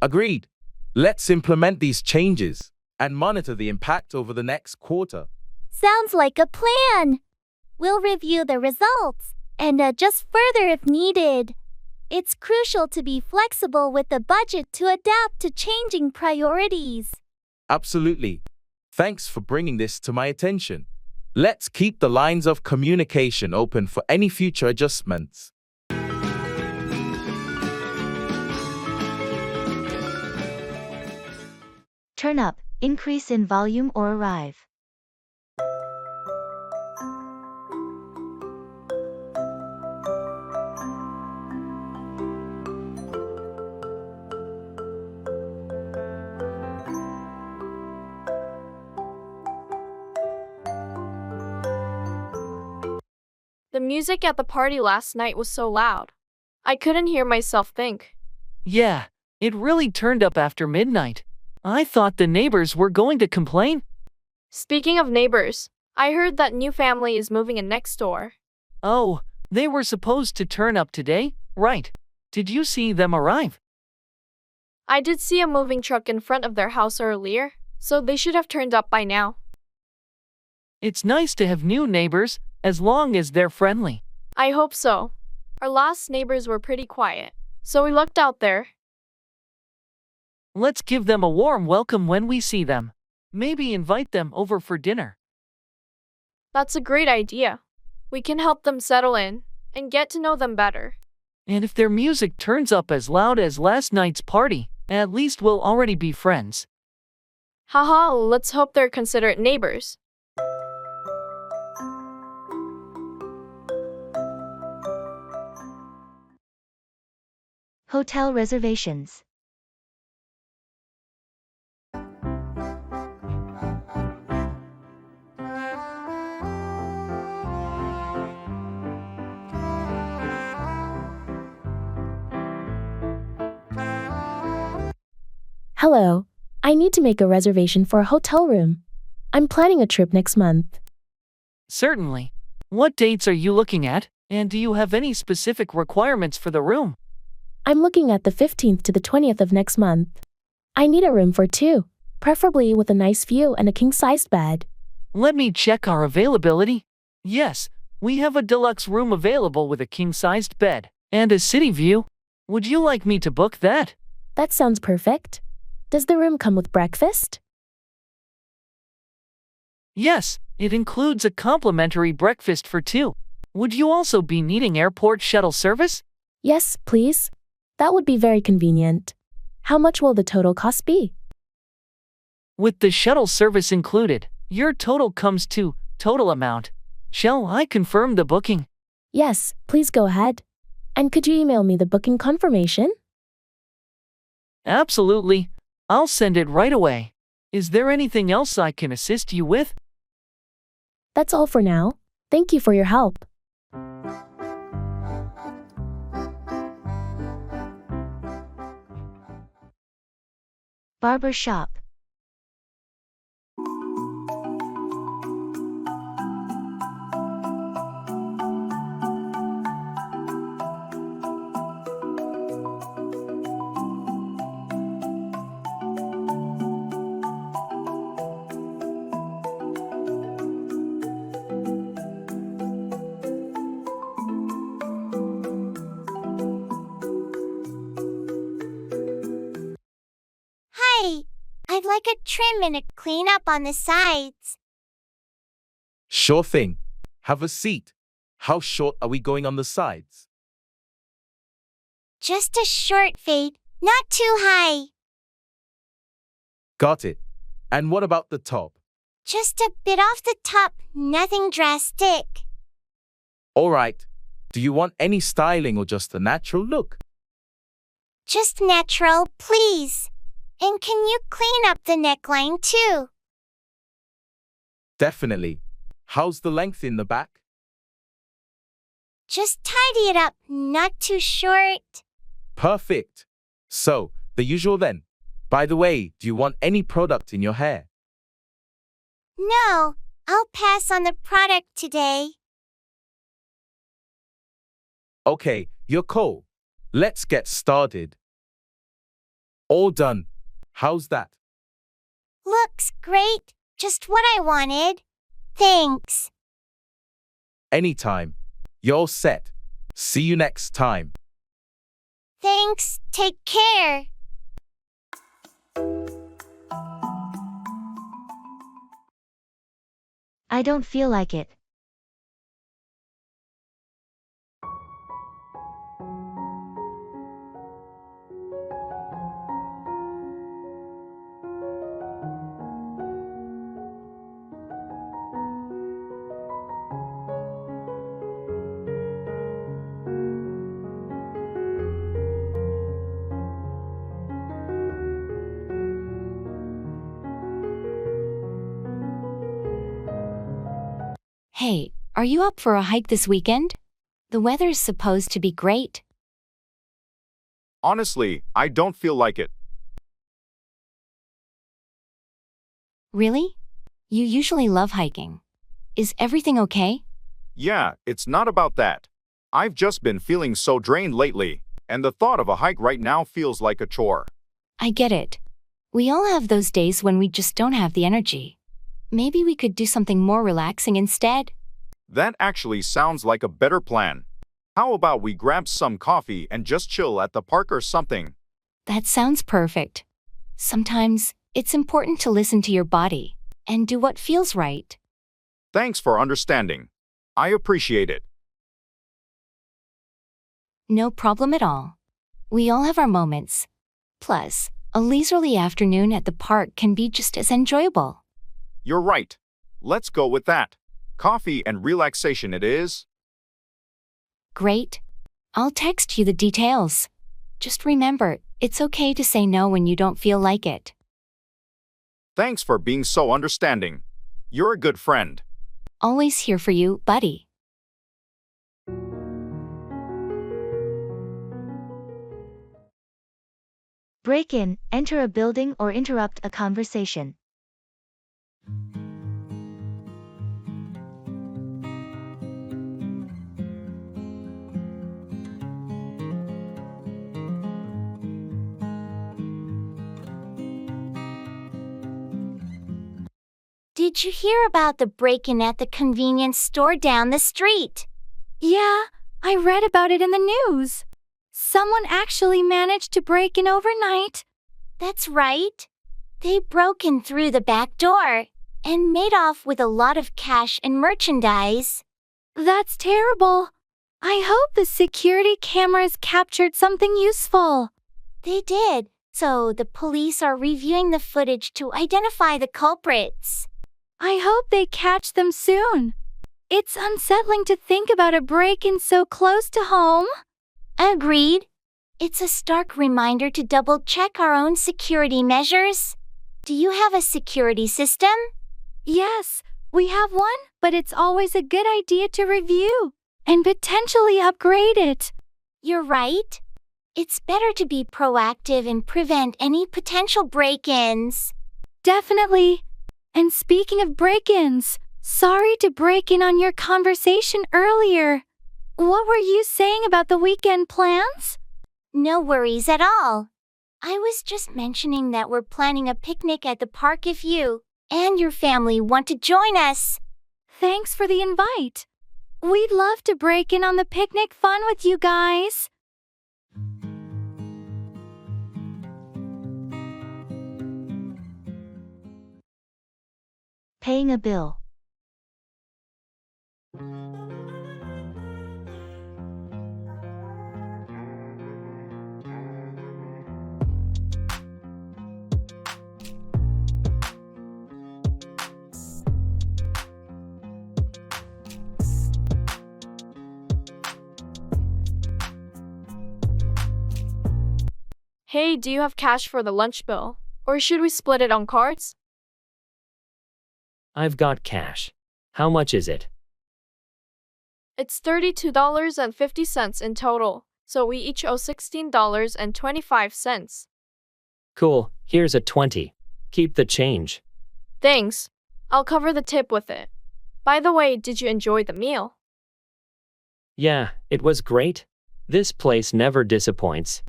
Agreed. Let's implement these changes and monitor the impact over the next quarter. Sounds like a plan. We'll review the results and adjust further if needed. It's crucial to be flexible with the budget to adapt to changing priorities. Absolutely. Thanks for bringing this to my attention. Let's keep the lines of communication open for any future adjustments. Turn up, increase in volume or arrive. music at the party last night was so loud. I couldn't hear myself think. Yeah, it really turned up after midnight. I thought the neighbors were going to complain. Speaking of neighbors, I heard that new family is moving in next door. Oh, they were supposed to turn up today, right? Did you see them arrive? I did see a moving truck in front of their house earlier, so they should have turned up by now. It's nice to have new neighbors, as long as they're friendly. I hope so. Our last neighbors were pretty quiet, so we lucked out there. Let's give them a warm welcome when we see them. Maybe invite them over for dinner. That's a great idea. We can help them settle in and get to know them better. And if their music turns up as loud as last night's party, at least we'll already be friends. Haha, let's hope they're considerate neighbors. Hotel reservations. Hello, I need to make a reservation for a hotel room. I'm planning a trip next month. Certainly. What dates are you looking at, and do you have any specific requirements for the room? I'm looking at the 15th to the 20th of next month. I need a room for two, preferably with a nice view and a king-sized bed. Let me check our availability. Yes, we have a deluxe room available with a king-sized bed and a city view. Would you like me to book that? That sounds perfect. Does the room come with breakfast? Yes, it includes a complimentary breakfast for two. Would you also be needing airport shuttle service? Yes, please. That would be very convenient. How much will the total cost be? With the shuttle service included, your total comes to total amount. Shall I confirm the booking? Yes, please go ahead. And could you email me the booking confirmation? Absolutely. I'll send it right away. Is there anything else I can assist you with? That's all for now. Thank you for your help. Barber shop. Hi, I'd like a trim and a cleanup on the sides. Sure thing. Have a seat. How short are we going on the sides? Just a short fade, not too high. Got it. And what about the top? Just a bit off the top, nothing drastic. All right. Do you want any styling or just a natural look? Just natural, please. And can you clean up the neckline too? Definitely. How's the length in the back? Just tidy it up, not too short. Perfect. So, the usual then. By the way, do you want any product in your hair? No, I'll pass on the product today. Okay, you're cool. Let's get started. All done. How's that? Looks great, just what I wanted. Thanks. Anytime. You're set. See you next time. Thanks, take care. I don't feel like it. Hey, Are you up for a hike this weekend? The weather's supposed to be great. Honestly, I don't feel like it. Really? You usually love hiking. Is everything okay? Yeah, it's not about that. I've just been feeling so drained lately, and the thought of a hike right now feels like a chore. I get it. We all have those days when we just don't have the energy. Maybe we could do something more relaxing instead? That actually sounds like a better plan. How about we grab some coffee and just chill at the park or something? That sounds perfect. Sometimes, it's important to listen to your body and do what feels right. Thanks for understanding. I appreciate it. No problem at all. We all have our moments. Plus, a leisurely afternoon at the park can be just as enjoyable. You're right. Let's go with that. Coffee and relaxation it is. Great. I'll text you the details. Just remember, it's okay to say no when you don't feel like it. Thanks for being so understanding. You're a good friend. Always here for you, buddy. Break in, enter a building or interrupt a conversation. Did you hear about the break-in at the convenience store down the street? Yeah, I read about it in the news. Someone actually managed to break in overnight. That's right. They broke in through the back door and made off with a lot of cash and merchandise. That's terrible. I hope the security cameras captured something useful. They did, so the police are reviewing the footage to identify the culprits. I hope they catch them soon. It's unsettling to think about a break-in so close to home. Agreed. It's a stark reminder to double-check our own security measures. Do you have a security system? Yes, we have one, but it's always a good idea to review and potentially upgrade it. You're right. It's better to be proactive and prevent any potential break-ins. Definitely. And speaking of break-ins, sorry to break in on your conversation earlier. What were you saying about the weekend plans? No worries at all. I was just mentioning that we're planning a picnic at the park if you and your family want to join us. Thanks for the invite. We'd love to break in on the picnic fun with you guys. Paying a bill. Hey, do you have cash for the lunch bill? Or should we split it on cards? I've got cash. How much is it? It's $32.50 in total, so we each owe $16.25. Cool, here's a 20. Keep the change. Thanks. I'll cover the tip with it. By the way, did you enjoy the meal? Yeah, it was great. This place never disappoints.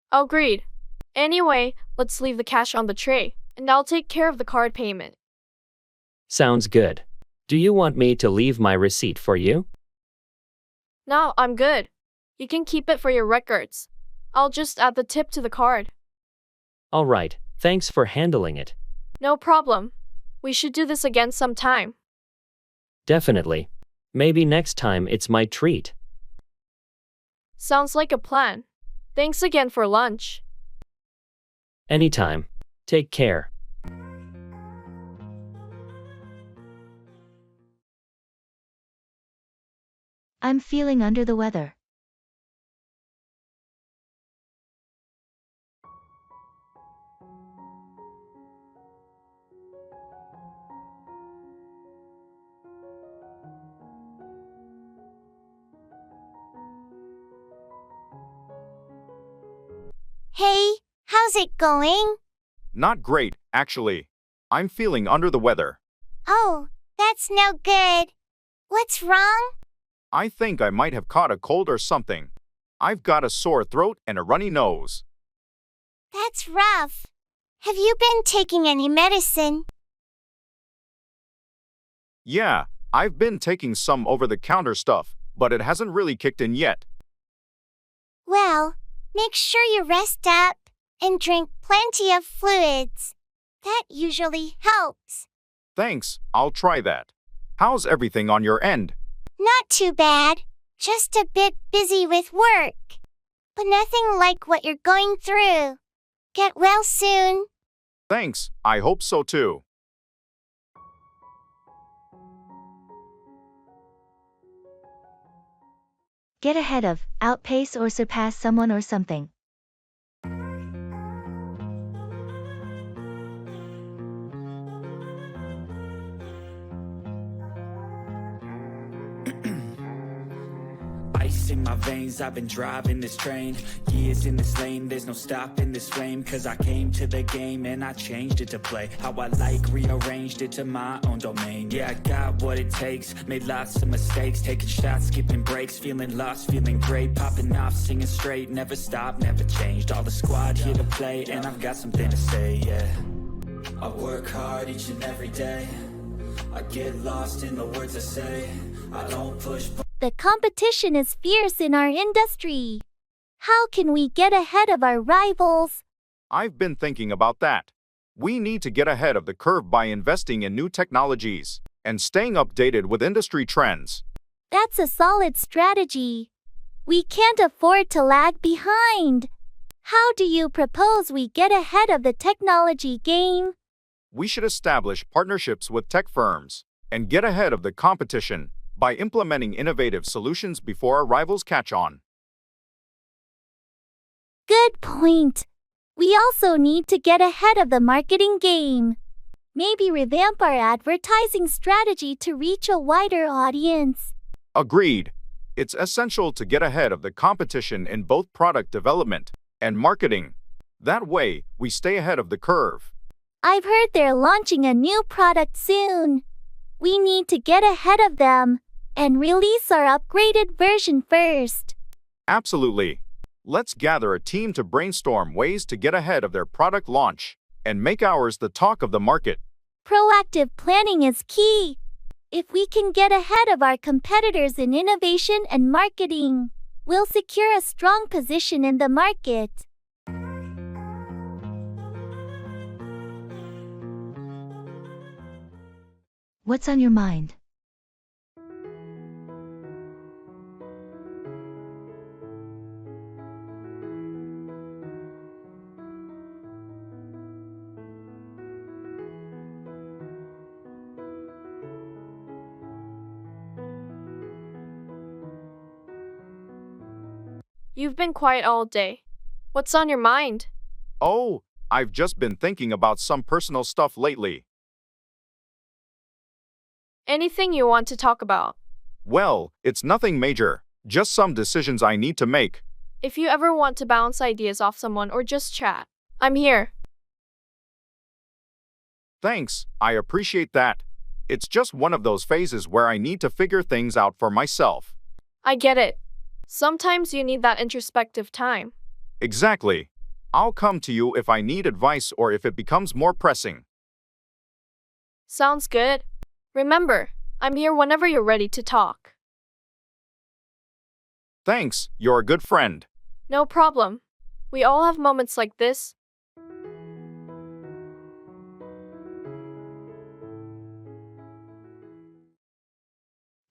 Agreed. Anyway, let's leave the cash on the tray, and I'll take care of the card payment. Sounds good. Do you want me to leave my receipt for you? No, I'm good. You can keep it for your records. I'll just add the tip to the card. All right, thanks for handling it. No problem. We should do this again sometime. Definitely. Maybe next time it's my treat. Sounds like a plan. Thanks again for lunch. Anytime. Take care. I'm feeling under the weather. Hey, how's it going? Not great, actually. I'm feeling under the weather. Oh, that's no good. What's wrong? I think I might have caught a cold or something. I've got a sore throat and a runny nose. That's rough. Have you been taking any medicine? Yeah, I've been taking some over-the-counter stuff, but it hasn't really kicked in yet. Well, make sure you rest up and drink plenty of fluids. That usually helps. Thanks, I'll try that. How's everything on your end? Not too bad. Just a bit busy with work. But nothing like what you're going through. Get well soon. Thanks, I hope so too. Get ahead of, outpace or surpass someone or something. Ice in my veins, I've been driving this train. Years in this lane, there's no stopping this flame. Cause I came to the game and I changed it to play how I like, rearranged it to my own domain. Yeah, I got what it takes, made lots of mistakes, taking shots, skipping breaks, feeling lost, feeling great, popping off, singing straight, never stopped, never changed. All the squad here to play and I've got something to say, yeah. I work hard each and every day. I get lost in the words I say. I don't push. The competition is fierce in our industry. How can we get ahead of our rivals? I've been thinking about that. We need to get ahead of the curve by investing in new technologies and staying updated with industry trends. That's a solid strategy. We can't afford to lag behind. How do you propose we get ahead of the technology game? We should establish partnerships with tech firms and get ahead of the competition by implementing innovative solutions before our rivals catch on. Good point. We also need to get ahead of the marketing game. Maybe revamp our advertising strategy to reach a wider audience. Agreed. It's essential to get ahead of the competition in both product development and marketing. That way, we stay ahead of the curve. I've heard they're launching a new product soon. We need to get ahead of them and release our upgraded version first. Absolutely. Let's gather a team to brainstorm ways to get ahead of their product launch and make ours the talk of the market. Proactive planning is key. If we can get ahead of our competitors in innovation and marketing, we'll secure a strong position in the market. What's on your mind? You've been quiet all day. What's on your mind? Oh, I've just been thinking about some personal stuff lately. Anything you want to talk about? Well, it's nothing major, just some decisions I need to make. If you ever want to bounce ideas off someone or just chat, I'm here. Thanks, I appreciate that. It's just one of those phases where I need to figure things out for myself. I get it. Sometimes you need that introspective time. Exactly. I'll come to you if I need advice or if it becomes more pressing. Sounds good. Remember, I'm here whenever you're ready to talk. Thanks, you're a good friend. No problem. We all have moments like this.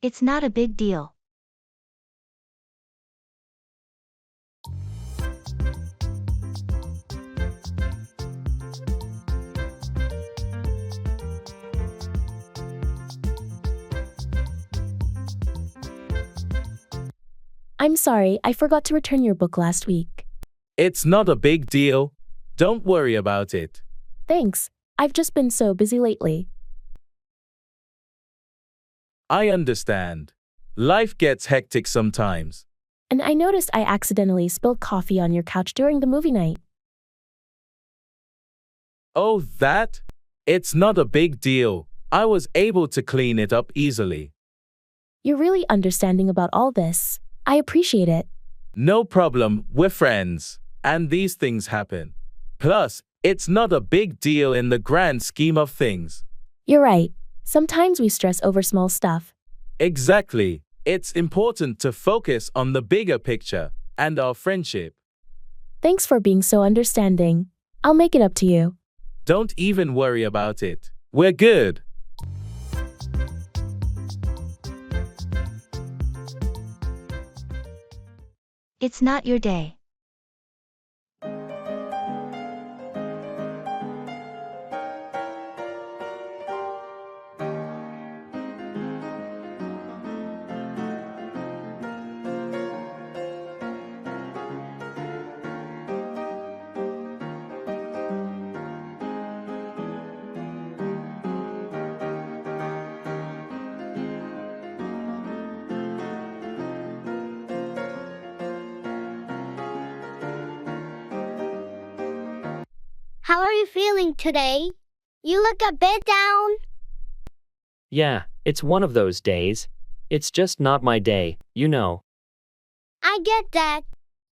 It's not a big deal. I'm sorry, I forgot to return your book last week. It's not a big deal. Don't worry about it. Thanks. I've just been so busy lately. I understand. Life gets hectic sometimes. And I noticed I accidentally spilled coffee on your couch during the movie night. Oh, that? It's not a big deal. I was able to clean it up easily. You're really understanding about all this. I appreciate it. No problem, we're friends. And these things happen. Plus, it's not a big deal in the grand scheme of things. You're right. Sometimes we stress over small stuff. Exactly. It's important to focus on the bigger picture and our friendship. Thanks for being so understanding. I'll make it up to you. Don't even worry about it. We're good. It's not your day. How are you feeling today? You look a bit down. Yeah, it's one of those days. It's just not my day, you know. I get that.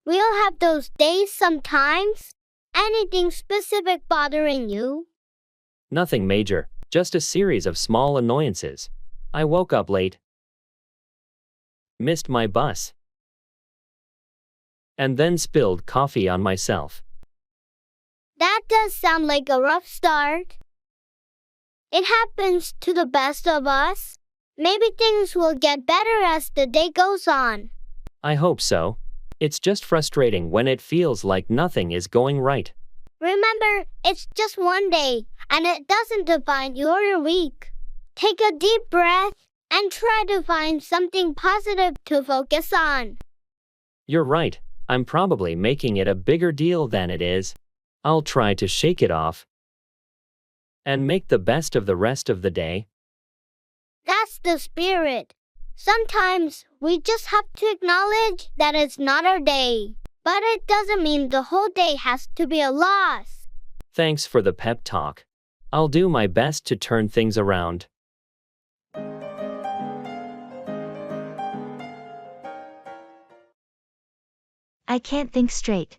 We all have those days sometimes. Anything specific bothering you? Nothing major, just a series of small annoyances. I woke up late, missed my bus, and then spilled coffee on myself. That does sound like a rough start. It happens to the best of us. Maybe things will get better as the day goes on. I hope so. It's just frustrating when it feels like nothing is going right. Remember, it's just one day, and it doesn't define your week. Take a deep breath and try to find something positive to focus on. You're right, I'm probably making it a bigger deal than it is. I'll try to shake it off and make the best of the rest of the day. That's the spirit. Sometimes we just have to acknowledge that it's not our day. But it doesn't mean the whole day has to be a loss. Thanks for the pep talk. I'll do my best to turn things around. I can't think straight.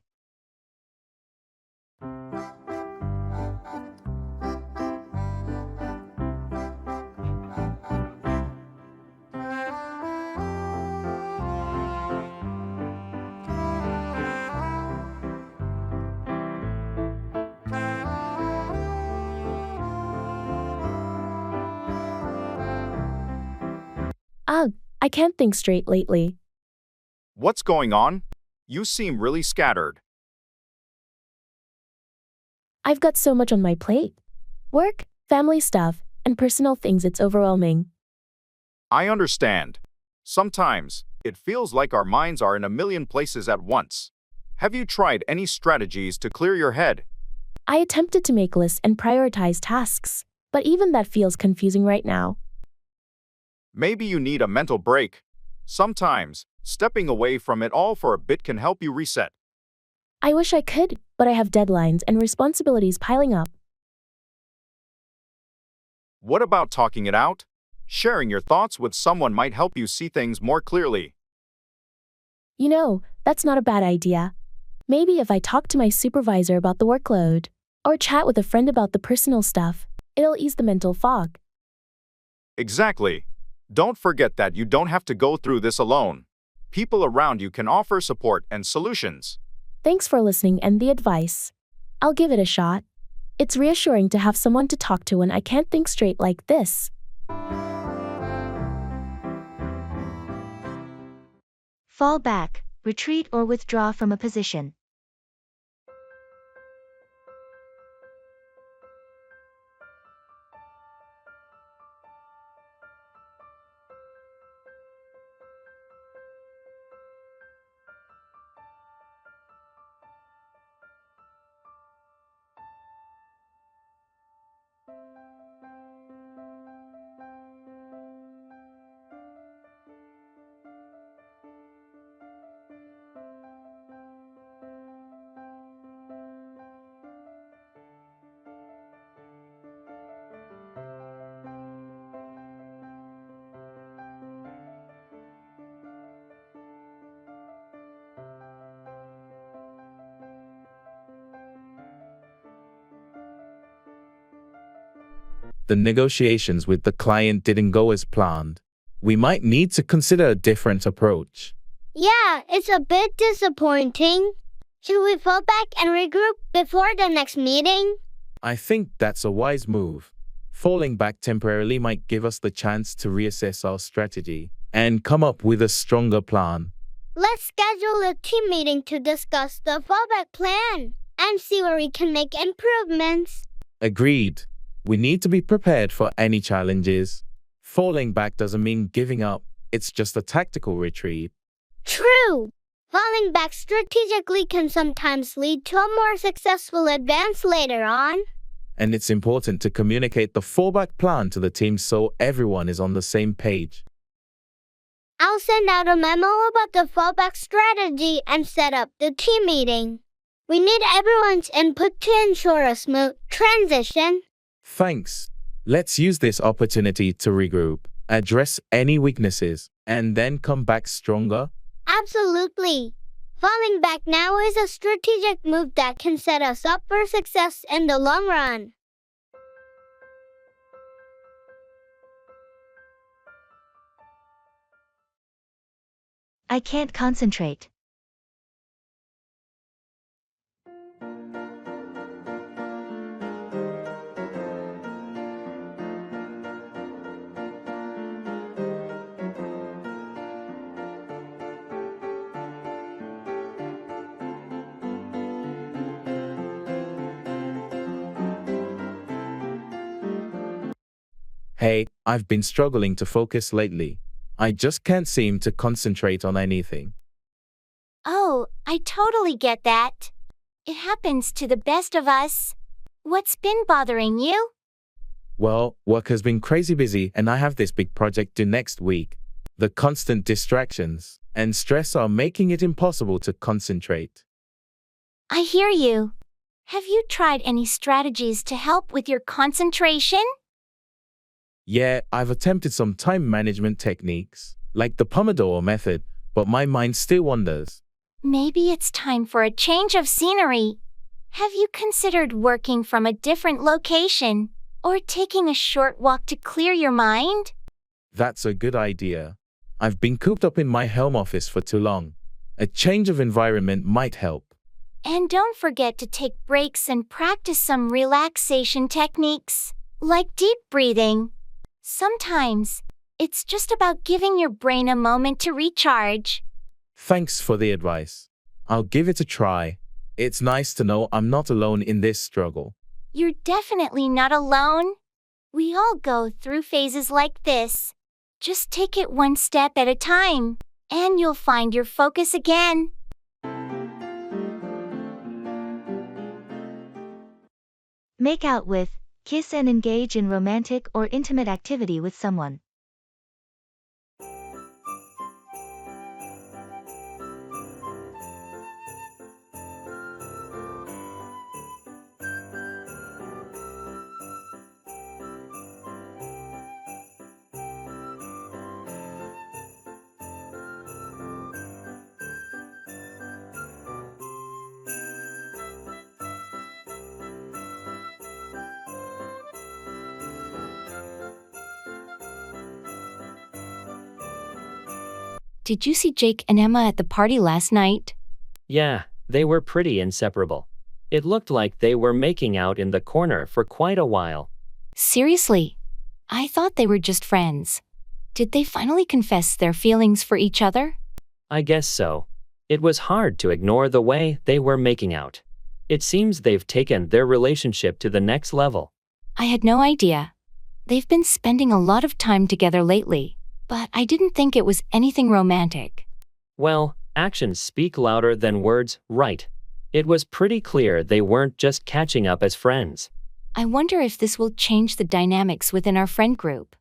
Ugh, I can't think straight lately. What's going on? You seem really scattered. I've got so much on my plate. Work, family stuff, and personal things, it's overwhelming. I understand. Sometimes, it feels like our minds are in a million places at once. Have you tried any strategies to clear your head? I attempted to make lists and prioritize tasks, but even that feels confusing right now. Maybe you need a mental break. Sometimes, stepping away from it all for a bit can help you reset. I wish I could, but I have deadlines and responsibilities piling up. What about talking it out? Sharing your thoughts with someone might help you see things more clearly. You know, that's not a bad idea. Maybe if I talk to my supervisor about the workload, or chat with a friend about the personal stuff, it'll ease the mental fog. Exactly. Don't forget that you don't have to go through this alone. People around you can offer support and solutions. Thanks for listening and the advice. I'll give it a shot. It's reassuring to have someone to talk to when I can't think straight like this. Fall back, retreat or withdraw from a position. the negotiations with the client didn't go as planned. We might need to consider a different approach. Yeah, it's a bit disappointing. Should we fall back and regroup before the next meeting? I think that's a wise move. Falling back temporarily might give us the chance to reassess our strategy and come up with a stronger plan. Let's schedule a team meeting to discuss the fallback plan and see where we can make improvements. Agreed. We need to be prepared for any challenges. Falling back doesn't mean giving up, it's just a tactical retreat. True. Falling back strategically can sometimes lead to a more successful advance later on. And it's important to communicate the fallback plan to the team so everyone is on the same page. I'll send out a memo about the fallback strategy and set up the team meeting. We need everyone's input to ensure a smooth transition. Thanks. Let's use this opportunity to regroup, address any weaknesses, and then come back stronger. Absolutely. Falling back now is a strategic move that can set us up for success in the long run. I can't concentrate. Hey, I've been struggling to focus lately. I just can't seem to concentrate on anything. Oh, I totally get that. It happens to the best of us. What's been bothering you? Well, work has been crazy busy and I have this big project due next week. The constant distractions and stress are making it impossible to concentrate. I hear you. Have you tried any strategies to help with your concentration? Yeah, I've attempted some time management techniques, like the Pomodoro method, but my mind still wanders. Maybe it's time for a change of scenery. Have you considered working from a different location, or taking a short walk to clear your mind? That's a good idea. I've been cooped up in my home office for too long. A change of environment might help. And don't forget to take breaks and practice some relaxation techniques, like deep breathing. Sometimes, it's just about giving your brain a moment to recharge. Thanks for the advice. I'll give it a try. It's nice to know I'm not alone in this struggle. You're definitely not alone. We all go through phases like this. Just take it one step at a time, and you'll find your focus again. Make out with, kiss and engage in romantic or intimate activity with someone. Did you see Jake and Emma at the party last night? Yeah, they were pretty inseparable. It looked like they were making out in the corner for quite a while. Seriously? I thought they were just friends. Did they finally confess their feelings for each other? I guess so. It was hard to ignore the way they were making out. It seems they've taken their relationship to the next level. I had no idea. They've been spending a lot of time together lately, but I didn't think it was anything romantic. Well, actions speak louder than words, right? It was pretty clear they weren't just catching up as friends. I wonder if this will change the dynamics within our friend group.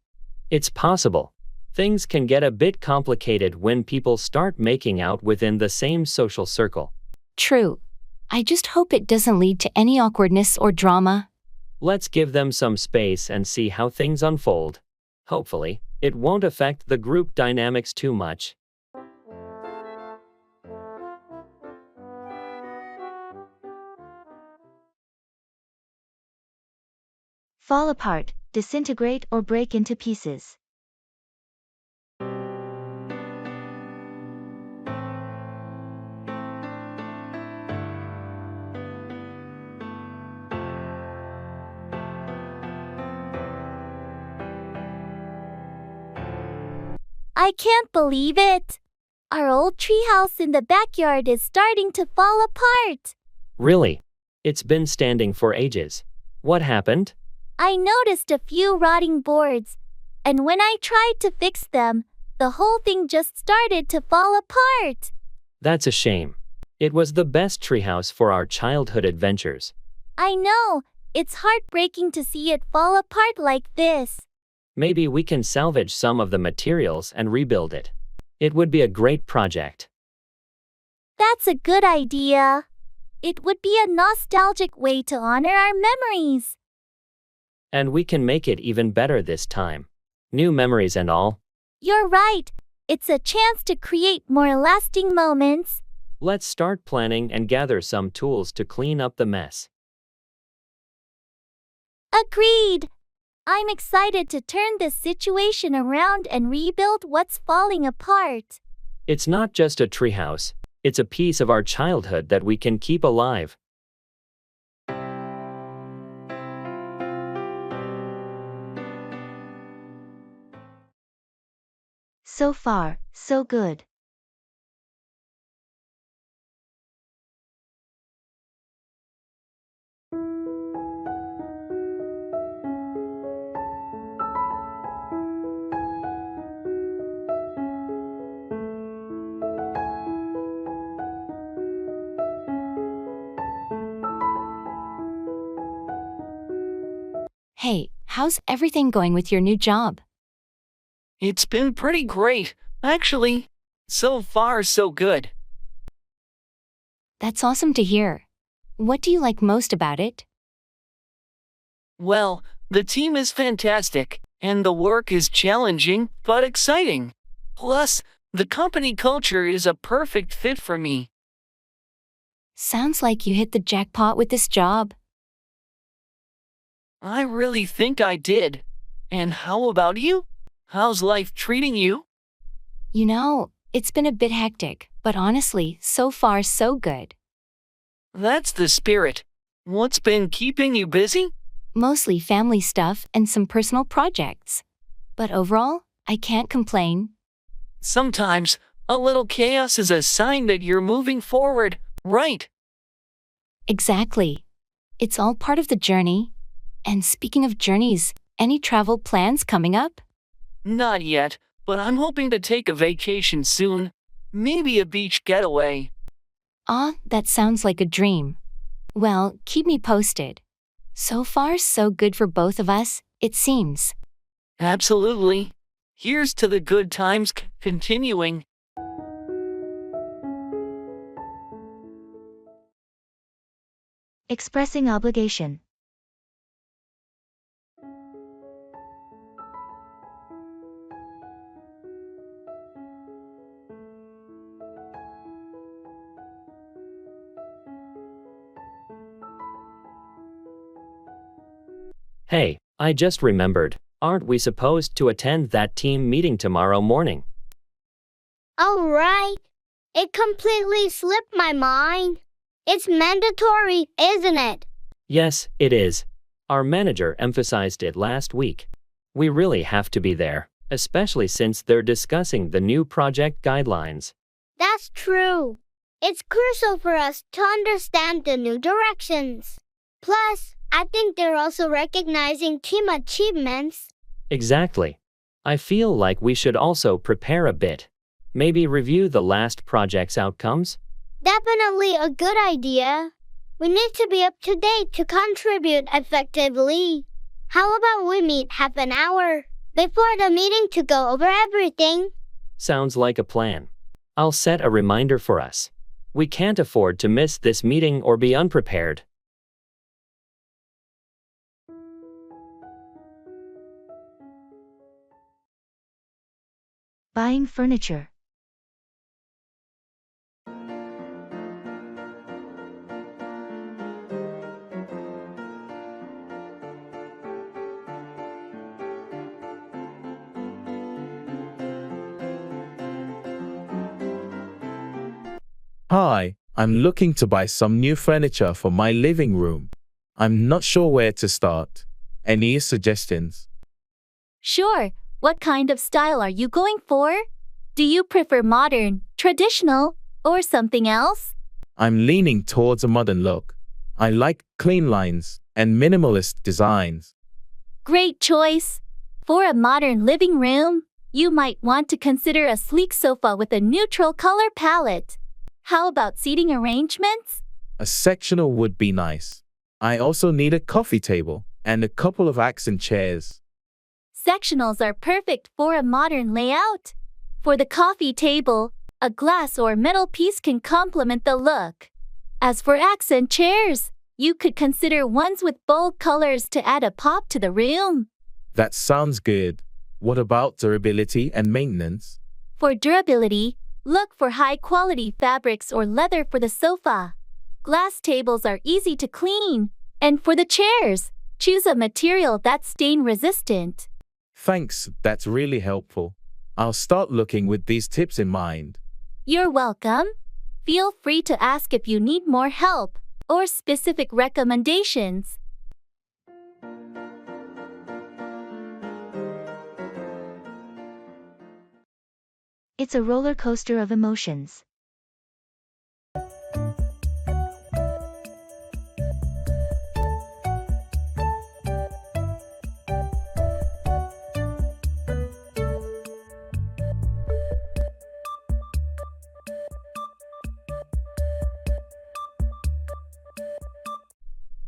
It's possible. Things can get a bit complicated when people start making out within the same social circle. True. I just hope it doesn't lead to any awkwardness or drama. Let's give them some space and see how things unfold. Hopefully, it won't affect the group dynamics too much. Fall apart, disintegrate or break into pieces. I can't believe it. Our old treehouse in the backyard is starting to fall apart. Really? It's been standing for ages. What happened? I noticed a few rotting boards, and when I tried to fix them, the whole thing just started to fall apart. That's a shame. It was the best treehouse for our childhood adventures. I know, it's heartbreaking to see it fall apart like this. Maybe we can salvage some of the materials and rebuild it. It would be a great project. That's a good idea. It would be a nostalgic way to honor our memories. And we can make it even better this time. New memories and all. You're right. It's a chance to create more lasting moments. Let's start planning and gather some tools to clean up the mess. Agreed. I'm excited to turn this situation around and rebuild what's falling apart. It's not just a treehouse, it's a piece of our childhood that we can keep alive. So far, so good. Hey, how's everything going with your new job? It's been pretty great, actually. So far, so good. That's awesome to hear. What do you like most about it? Well, the team is fantastic, and the work is challenging but exciting. Plus, the company culture is a perfect fit for me. Sounds like you hit the jackpot with this job. I really think I did. And how about you? How's life treating you? You know, it's been a bit hectic, but honestly, so far so good. That's the spirit. What's been keeping you busy? Mostly family stuff and some personal projects. But overall, I can't complain. Sometimes, a little chaos is a sign that you're moving forward, right? Exactly. It's all part of the journey. And speaking of journeys, any travel plans coming up? Not yet, but I'm hoping to take a vacation soon. Maybe a beach getaway. Ah, that sounds like a dream. Well, keep me posted. So far, so good for both of us, it seems. Absolutely. Here's to the good times continuing. Expressing obligation. Hey, I just remembered. Aren't we supposed to attend that team meeting tomorrow morning? All right. It completely slipped my mind. It's mandatory, isn't it? Yes, it is. Our manager emphasized it last week. We really have to be there, especially since they're discussing the new project guidelines. That's true. It's crucial for us to understand the new directions. Plus, I think they're also recognizing team achievements. Exactly. I feel like we should also prepare a bit. Maybe review the last project's outcomes? Definitely a good idea. We need to be up to date to contribute effectively. How about we meet half an hour before the meeting to go over everything? Sounds like a plan. I'll set a reminder for us. We can't afford to miss this meeting or be unprepared. Buying furniture. Hi, I'm looking to buy some new furniture for my living room. I'm not sure where to start. Any suggestions? Sure. What kind of style are you going for? Do you prefer modern, traditional, or something else? I'm leaning towards a modern look. I like clean lines and minimalist designs. Great choice. For a modern living room, you might want to consider a sleek sofa with a neutral color palette. How about seating arrangements? A sectional would be nice. I also need a coffee table and a couple of accent chairs. Sectionals are perfect for a modern layout. For the coffee table, a glass or metal piece can complement the look. As for accent chairs, you could consider ones with bold colors to add a pop to the room. That sounds good. What about durability and maintenance? For durability, look for high-quality fabrics or leather for the sofa. Glass tables are easy to clean. And for the chairs, choose a material that's stain-resistant. Thanks, that's really helpful. I'll start looking with these tips in mind. You're welcome. Feel free to ask if you need more help or specific recommendations. It's a roller coaster of emotions.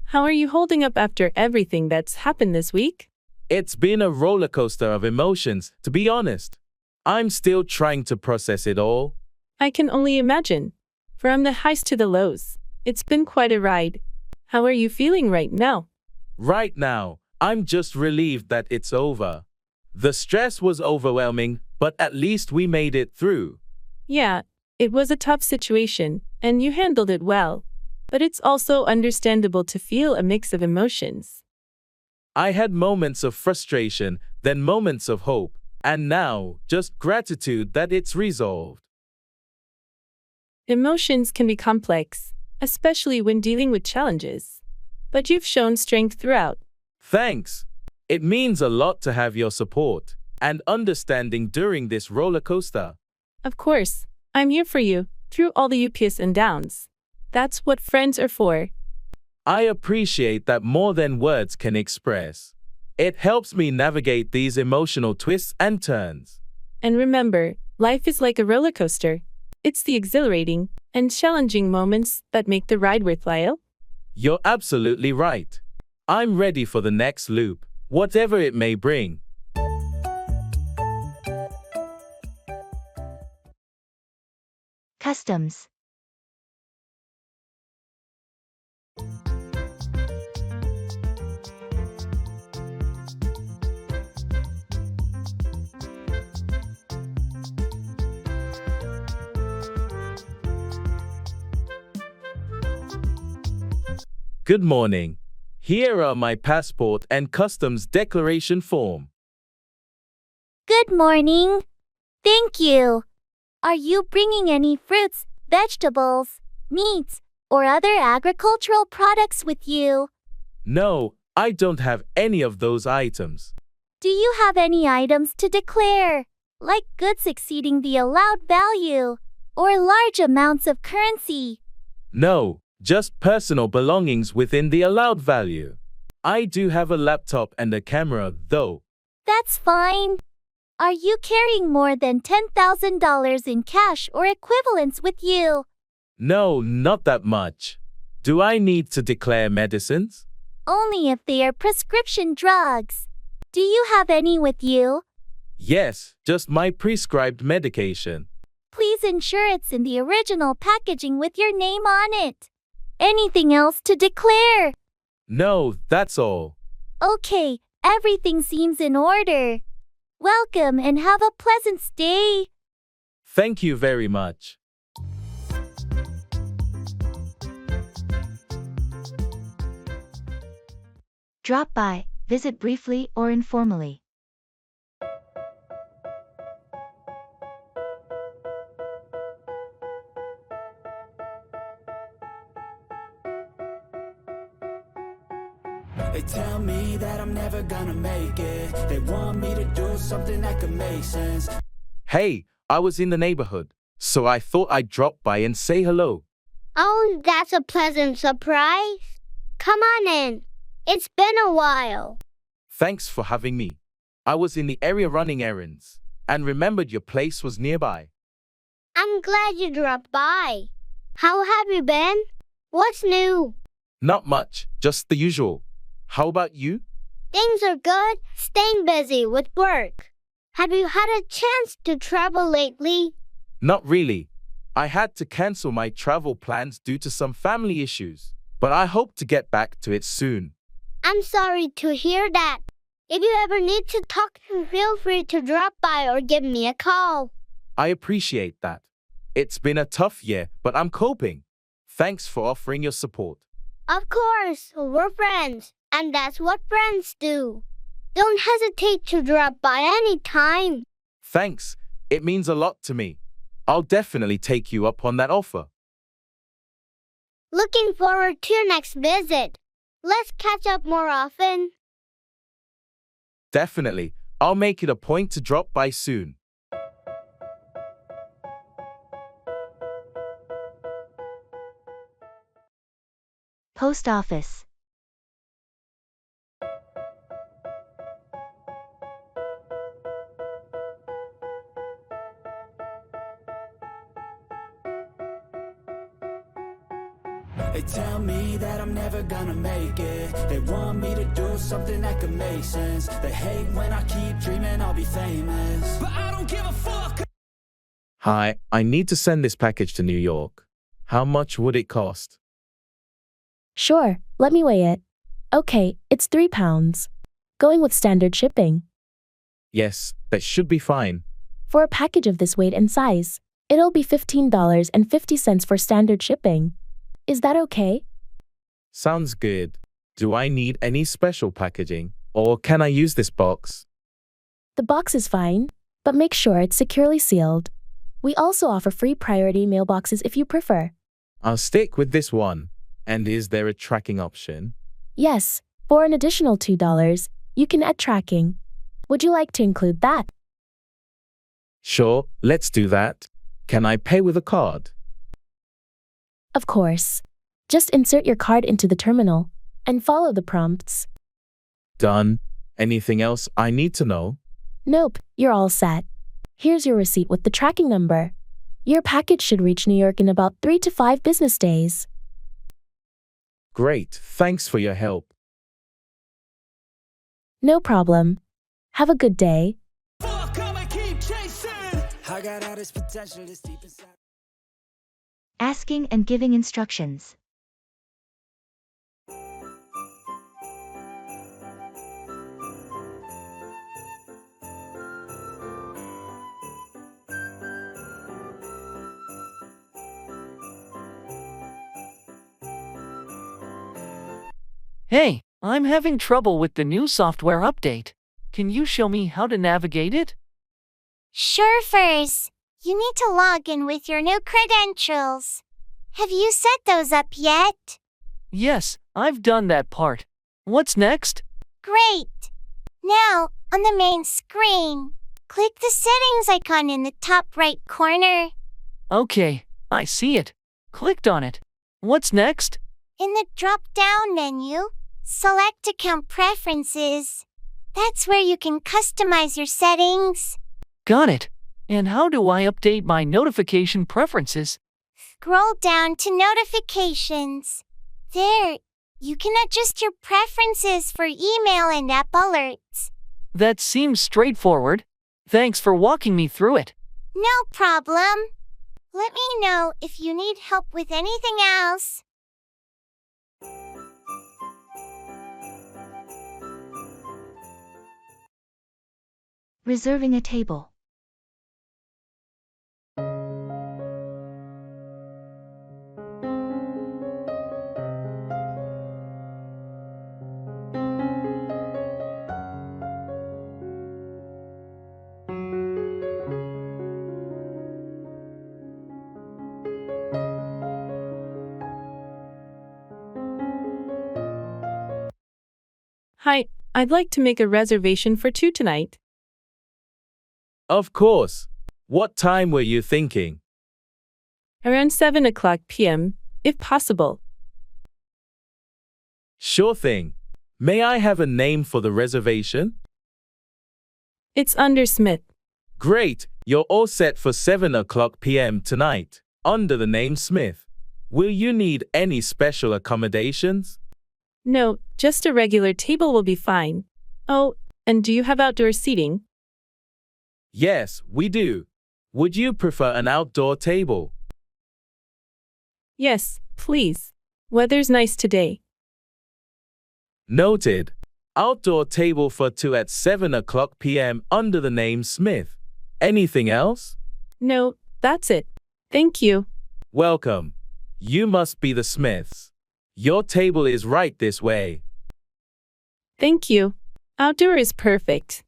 How are you holding up after everything that's happened this week? It's been a roller coaster of emotions, to be honest. I'm still trying to process it all. I can only imagine. From the highs to the lows, it's been quite a ride. How are you feeling right now? Right now, I'm just relieved that it's over. The stress was overwhelming, but at least we made it through. Yeah, it was a tough situation, and you handled it well. But it's also understandable to feel a mix of emotions. I had moments of frustration, then moments of hope, and now just gratitude that it's resolved. Emotions can be complex, especially when dealing with challenges. But you've shown strength throughout. Thanks. It means a lot to have your support and understanding during this roller coaster. Of course, I'm here for you, through all the ups and downs. That's what friends are for. I appreciate that more than words can express. It helps me navigate these emotional twists and turns. And remember, life is like a roller coaster. It's the exhilarating and challenging moments that make the ride worthwhile. You're absolutely right. I'm ready for the next loop, whatever it may bring. Customs. Good morning. Here are my passport and customs declaration form. Good morning. Thank you. Are you bringing any fruits, vegetables, meats, or other agricultural products with you? No, I don't have any of those items. Do you have any items to declare, like goods exceeding the allowed value, or large amounts of currency? No, just personal belongings within the allowed value. I do have a laptop and a camera, though. That's fine. Are you carrying more than $10,000 in cash or equivalents with you? No, not that much. Do I need to declare medicines? Only if they are prescription drugs. Do you have any with you? Yes, just my prescribed medication. Please ensure it's in the original packaging with your name on it. Anything else to declare? No, that's all. Okay, everything seems in order. Welcome and have a pleasant stay. Thank you very much. Drop by, visit briefly or informally. They tell me that I'm never gonna make it. They want me to do something that could make sense. Hey, I was in the neighborhood, so I thought I'd drop by and say hello. Oh, that's a pleasant surprise. Come on in. It's been a while. Thanks for having me. I was in the area running errands and remembered your place was nearby. I'm glad you dropped by. How have you been? What's new? Not much, just the usual. How about you? Things are good, staying busy with work. Have you had a chance to travel lately? Not really. I had to cancel my travel plans due to some family issues, but I hope to get back to it soon. I'm sorry to hear that. If you ever need to talk, feel free to drop by or give me a call. I appreciate that. It's been a tough year, but I'm coping. Thanks for offering your support. Of course, we're friends, and that's what friends do. Don't hesitate to drop by anytime. Thanks. It means a lot to me. I'll definitely take you up on that offer. Looking forward to your next visit. Let's catch up more often. Definitely. I'll make it a point to drop by soon. Post office. They tell me that I'm never gonna make it. They want me to do something that could make sense. They hate when I keep dreaming I'll be famous, but I don't give a fuck. Hi, I need to send this package to New York. How much would it cost? Sure, let me weigh it. Okay, it's 3 pounds. Going with standard shipping. Yes, that should be fine. For a package of this weight and size, it'll be $15.50 for standard shipping. Is that okay? Sounds good. Do I need any special packaging, or can I use this box? The box is fine, but make sure it's securely sealed. We also offer free priority mailboxes if you prefer. I'll stick with this one. And is there a tracking option? Yes, for an additional $2, you can add tracking. Would you like to include that? Sure, let's do that. Can I pay with a card? Of course. Just insert your card into the terminal and follow the prompts. Done. Anything else I need to know? Nope, you're all set. Here's your receipt with the tracking number. Your package should reach New York in about 3 to 5 business days. Great, thanks for your help. No problem. Have a good day. Asking and giving instructions. Hey, I'm having trouble with the new software update. Can you show me how to navigate it? Sure, Furs. You need to log in with your new credentials. Have you set those up yet? Yes, I've done that part. What's next? Great. Now, on the main screen, click the settings icon in the top right corner. Okay, I see it. Clicked on it. What's next? In the drop-down menu, select Account Preferences. That's where you can customize your settings. Got it. And how do I update my notification preferences? Scroll down to Notifications. There, you can adjust your preferences for email and app alerts. That seems straightforward. Thanks for walking me through it. No problem. Let me know if you need help with anything else. Reserving a table. Hi, I'd like to make a reservation for 2 tonight. Of course. What time were you thinking? Around 7 o'clock p.m., if possible. Sure thing. May I have a name for the reservation? It's under Smith. Great, you're all set for 7 o'clock p.m. tonight, under the name Smith. Will you need any special accommodations? No, just a regular table will be fine. Oh, and do you have outdoor seating? Yes, we do. Would you prefer an outdoor table? Yes, please. Weather's nice today. Noted. Outdoor table for 2 at 7 o'clock p.m. under the name Smith. Anything else? No, that's it. Thank you. Welcome. You must be the Smiths. Your table is right this way. Thank you. Outdoor is perfect.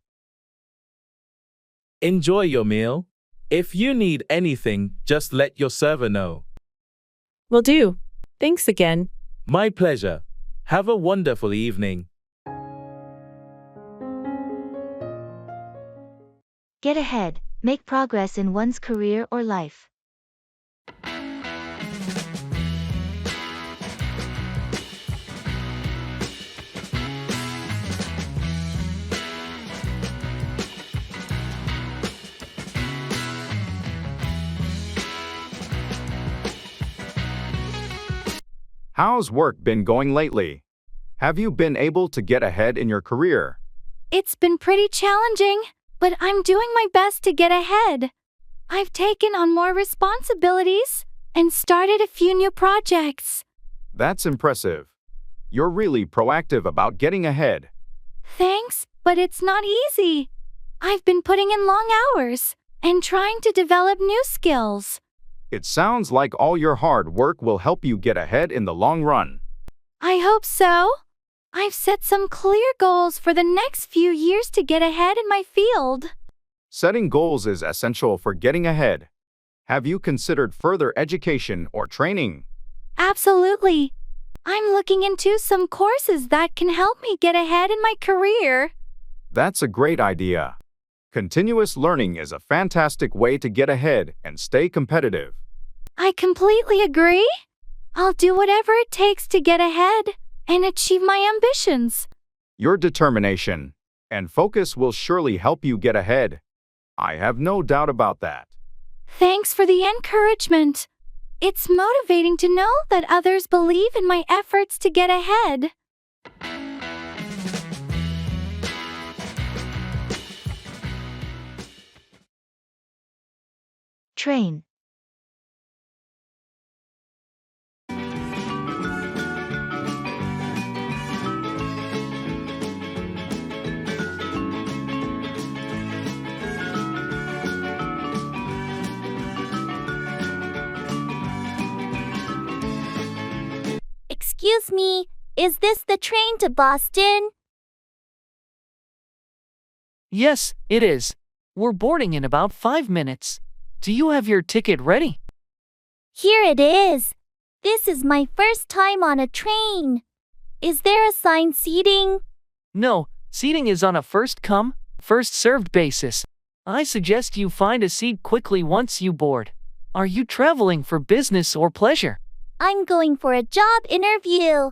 Enjoy your meal. If you need anything, just let your server know. Will do. Thanks again. My pleasure. Have a wonderful evening. Get ahead, make progress in one's career or life. How's work been going lately? Have you been able to get ahead in your career? It's been pretty challenging, but I'm doing my best to get ahead. I've taken on more responsibilities and started a few new projects. That's impressive. You're really proactive about getting ahead. Thanks, but it's not easy. I've been putting in long hours and trying to develop new skills. It sounds like all your hard work will help you get ahead in the long run. I hope so. I've set some clear goals for the next few years to get ahead in my field. Setting goals is essential for getting ahead. Have you considered further education or training? Absolutely. I'm looking into some courses that can help me get ahead in my career. That's a great idea. Continuous learning is a fantastic way to get ahead and stay competitive. I completely agree. I'll do whatever it takes to get ahead and achieve my ambitions. Your determination and focus will surely help you get ahead. I have no doubt about that. Thanks for the encouragement. It's motivating to know that others believe in my efforts to get ahead. Train. Excuse me, is this the train to Boston? Yes, it is. We're boarding in about 5 minutes. Do you have your ticket ready? Here it is. This is my first time on a train. Is there assigned seating? No, seating is on a first come, first served basis. I suggest you find a seat quickly once you board. Are you traveling for business or pleasure? I'm going for a job interview.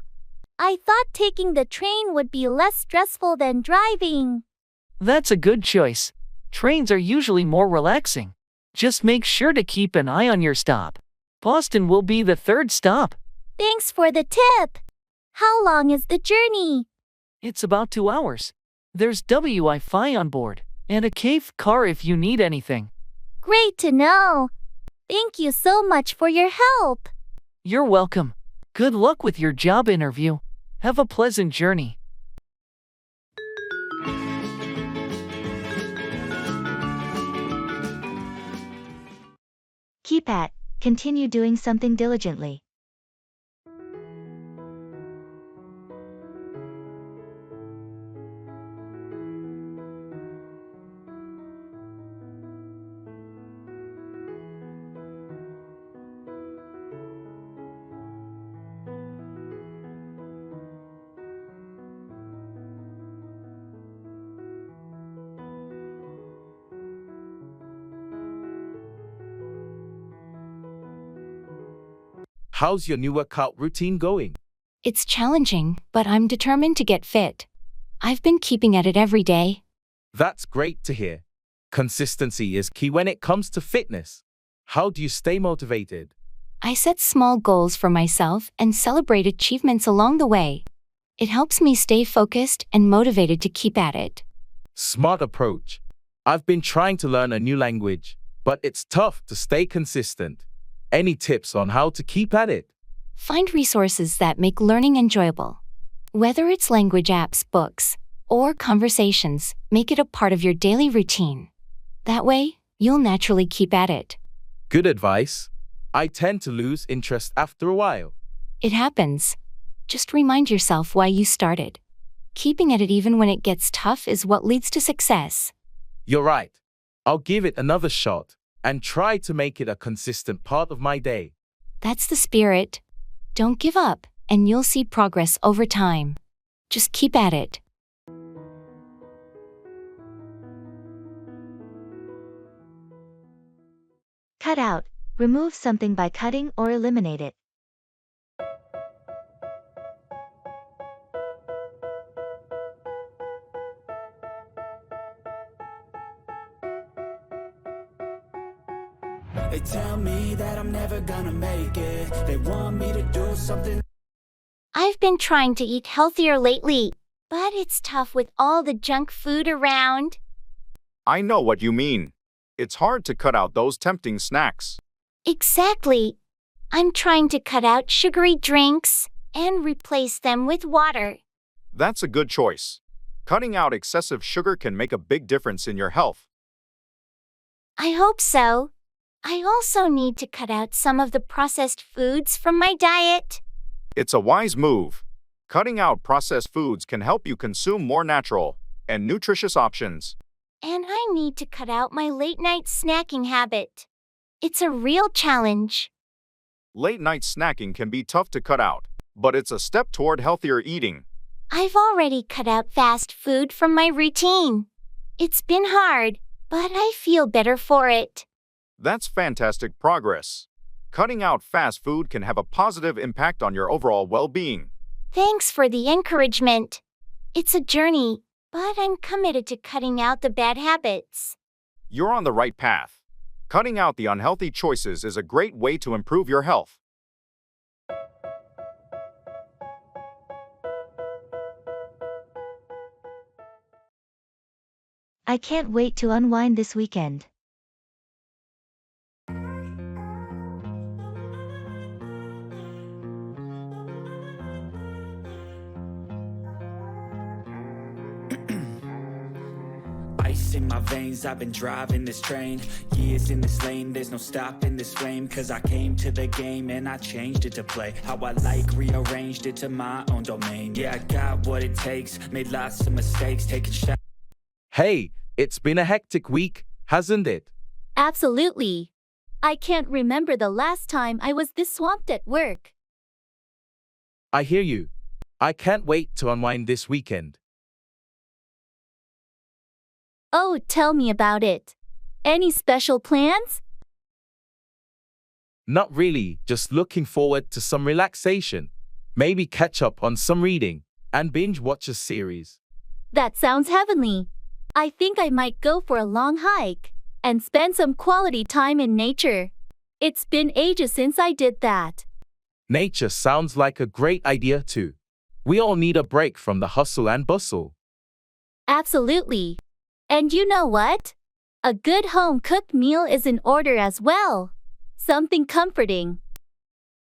I thought taking the train would be less stressful than driving. That's a good choice. Trains are usually more relaxing. Just make sure to keep an eye on your stop. Boston will be the 3rd stop. Thanks for the tip. How long is the journey? It's about 2 hours. There's Wi-Fi on board, and a cave car if you need anything. Great to know. Thank you so much for your help. You're welcome. Good luck with your job interview. Have a pleasant journey. Keep at, continue doing something diligently. How's your new workout routine going? It's challenging, but I'm determined to get fit. I've been keeping at it every day. That's great to hear. Consistency is key when it comes to fitness. How do you stay motivated? I set small goals for myself and celebrate achievements along the way. It helps me stay focused and motivated to keep at it. Smart approach. I've been trying to learn a new language, but it's tough to stay consistent. Any tips on how to keep at it? Find resources that make learning enjoyable. Whether it's language apps, books, or conversations, make it a part of your daily routine. That way, you'll naturally keep at it. Good advice. I tend to lose interest after a while. It happens. Just remind yourself why you started. Keeping at it even when it gets tough is what leads to success. You're right. I'll give it another shot and try to make it a consistent part of my day. That's the spirit. Don't give up, and you'll see progress over time. Just keep at it. Cut out. Remove something by cutting or eliminate it. They tell me that I'm never gonna make it. They want me to do something. I've been trying to eat healthier lately, but it's tough with all the junk food around. I know what you mean. It's hard to cut out those tempting snacks. Exactly. I'm trying to cut out sugary drinks and replace them with water. That's a good choice. Cutting out excessive sugar can make a big difference in your health. I hope so. I also need to cut out some of the processed foods from my diet. It's a wise move. Cutting out processed foods can help you consume more natural and nutritious options. And I need to cut out my late-night snacking habit. It's a real challenge. Late-night snacking can be tough to cut out, but it's a step toward healthier eating. I've already cut out fast food from my routine. It's been hard, but I feel better for it. That's fantastic progress. Cutting out fast food can have a positive impact on your overall well-being. Thanks for the encouragement. It's a journey, but I'm committed to cutting out the bad habits. You're on the right path. Cutting out the unhealthy choices is a great way to improve your health. I can't wait to unwind this weekend. Ice in my veins, I've been driving this train. Years in this lane, there's no stopping this flame. Cause I came to the game and I changed it to play how I like, rearranged it to my own domain. Yeah, I got what it takes, made lots of mistakes, taking shots. Hey, it's been a hectic week, hasn't it? Absolutely. I can't remember the last time I was this swamped at work. I hear you. I can't wait to unwind this weekend. Oh, tell me about it. Any special plans? Not really, just looking forward to some relaxation. Maybe catch up on some reading and binge watch a series. That sounds heavenly. I think I might go for a long hike and spend some quality time in nature. It's been ages since I did that. Nature sounds like a great idea too. We all need a break from the hustle and bustle. Absolutely. And you know what? A good home-cooked meal is in order as well. Something comforting.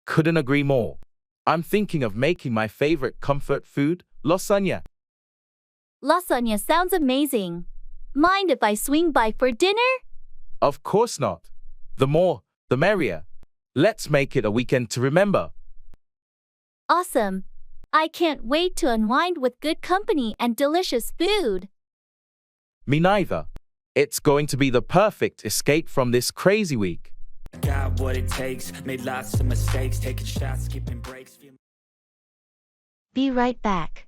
Couldn't agree more. I'm thinking of making my favorite comfort food, lasagna. Lasagna sounds amazing. Mind if I swing by for dinner? Of course not. The more, the merrier. Let's make it a weekend to remember. Awesome. I can't wait to unwind with good company and delicious food. Me neither. It's going to be the perfect escape from this crazy week. Got what it takes, made lots of mistakes, taking shots, skipping breaks. Be right back.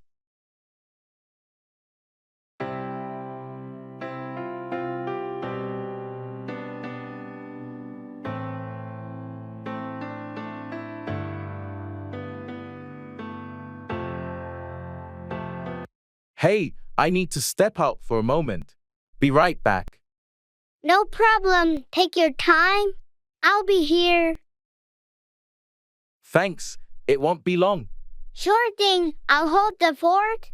Hey, I need to step out for a moment. Be right back. No problem. Take your time. I'll be here. Thanks. It won't be long. Sure thing. I'll hold the fort.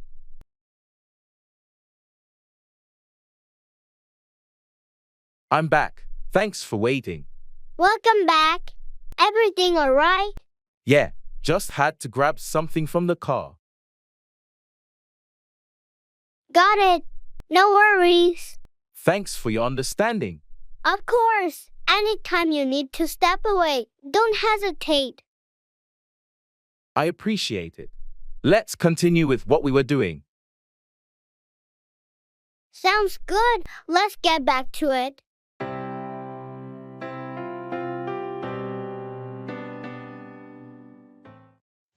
I'm back. Thanks for waiting. Welcome back. Everything all right? Yeah, just had to grab something from the car. Got it. No worries. Thanks for your understanding. Of course. Anytime you need to step away, don't hesitate. I appreciate it. Let's continue with what we were doing. Sounds good. Let's get back to it.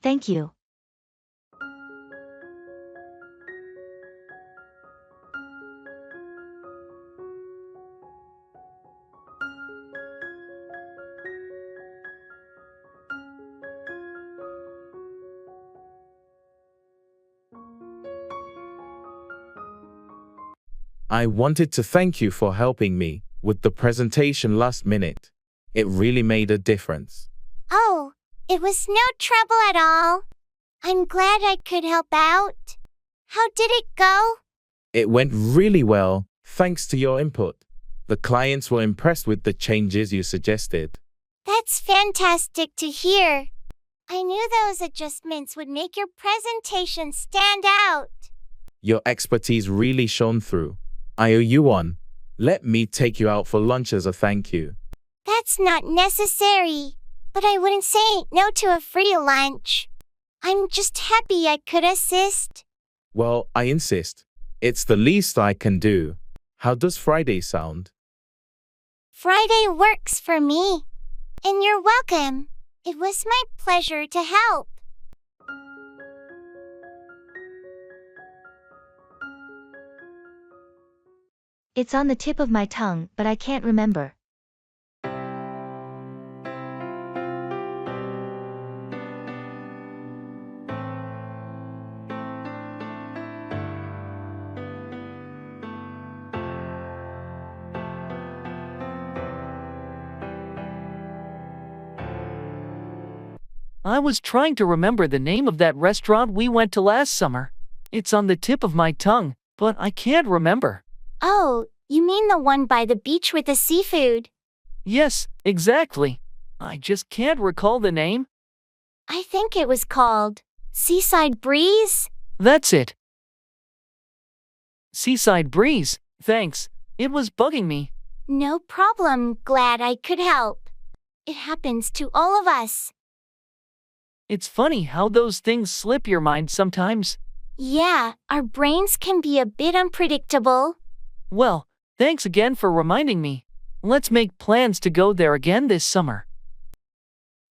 Thank you. I wanted to thank you for helping me with the presentation last minute. It really made a difference. Oh, it was no trouble at all. I'm glad I could help out. How did it go? It went really well, thanks to your input. The clients were impressed with the changes you suggested. That's fantastic to hear. I knew those adjustments would make your presentation stand out. Your expertise really shone through. I owe you one. Let me take you out for lunch as a thank you. That's not necessary, but I wouldn't say no to a free lunch. I'm just happy I could assist. Well, I insist. It's the least I can do. How does Friday sound? Friday works for me. And you're welcome. It was my pleasure to help. It's on the tip of my tongue, but I can't remember. I was trying to remember the name of that restaurant we went to last summer. It's on the tip of my tongue, but I can't remember. Oh, you mean the one by the beach with the seafood? Yes, exactly. I just can't recall the name. I think it was called Seaside Breeze. That's it. Seaside Breeze, thanks. It was bugging me. No problem, glad I could help. It happens to all of us. It's funny how those things slip your mind sometimes. Yeah, our brains can be a bit unpredictable. Well, thanks again for reminding me. Let's make plans to go there again this summer.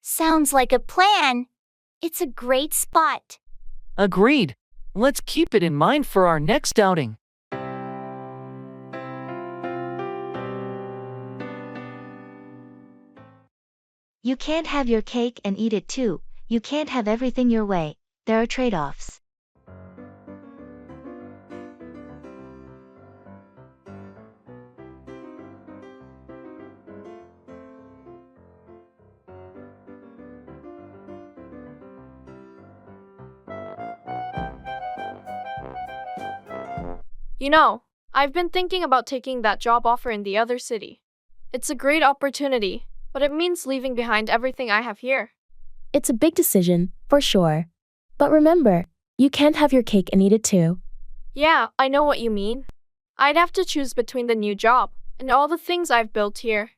Sounds like a plan. It's a great spot. Agreed. Let's keep it in mind for our next outing. You can't have your cake and eat it too. You can't have everything your way. There are trade-offs. You know, I've been thinking about taking that job offer in the other city. It's a great opportunity, but it means leaving behind everything I have here. It's a big decision, for sure. But remember, you can't have your cake and eat it too. Yeah, I know what you mean. I'd have to choose between the new job and all the things I've built here.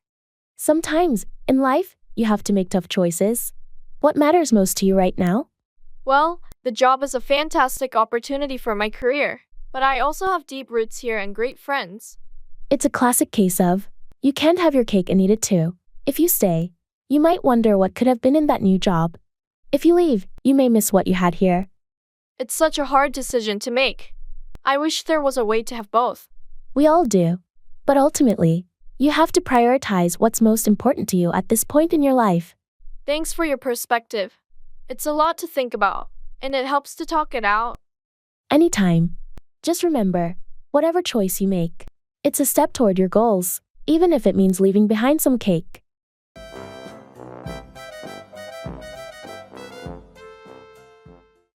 Sometimes, in life, you have to make tough choices. What matters most to you right now? Well, the job is a fantastic opportunity for my career, but I also have deep roots here and great friends. It's a classic case of, you can't have your cake and eat it too. If you stay, you might wonder what could have been in that new job. If you leave, you may miss what you had here. It's such a hard decision to make. I wish there was a way to have both. We all do. But ultimately, you have to prioritize what's most important to you at this point in your life. Thanks for your perspective. It's a lot to think about, and it helps to talk it out. Anytime. Just remember, whatever choice you make, it's a step toward your goals, even if it means leaving behind some cake.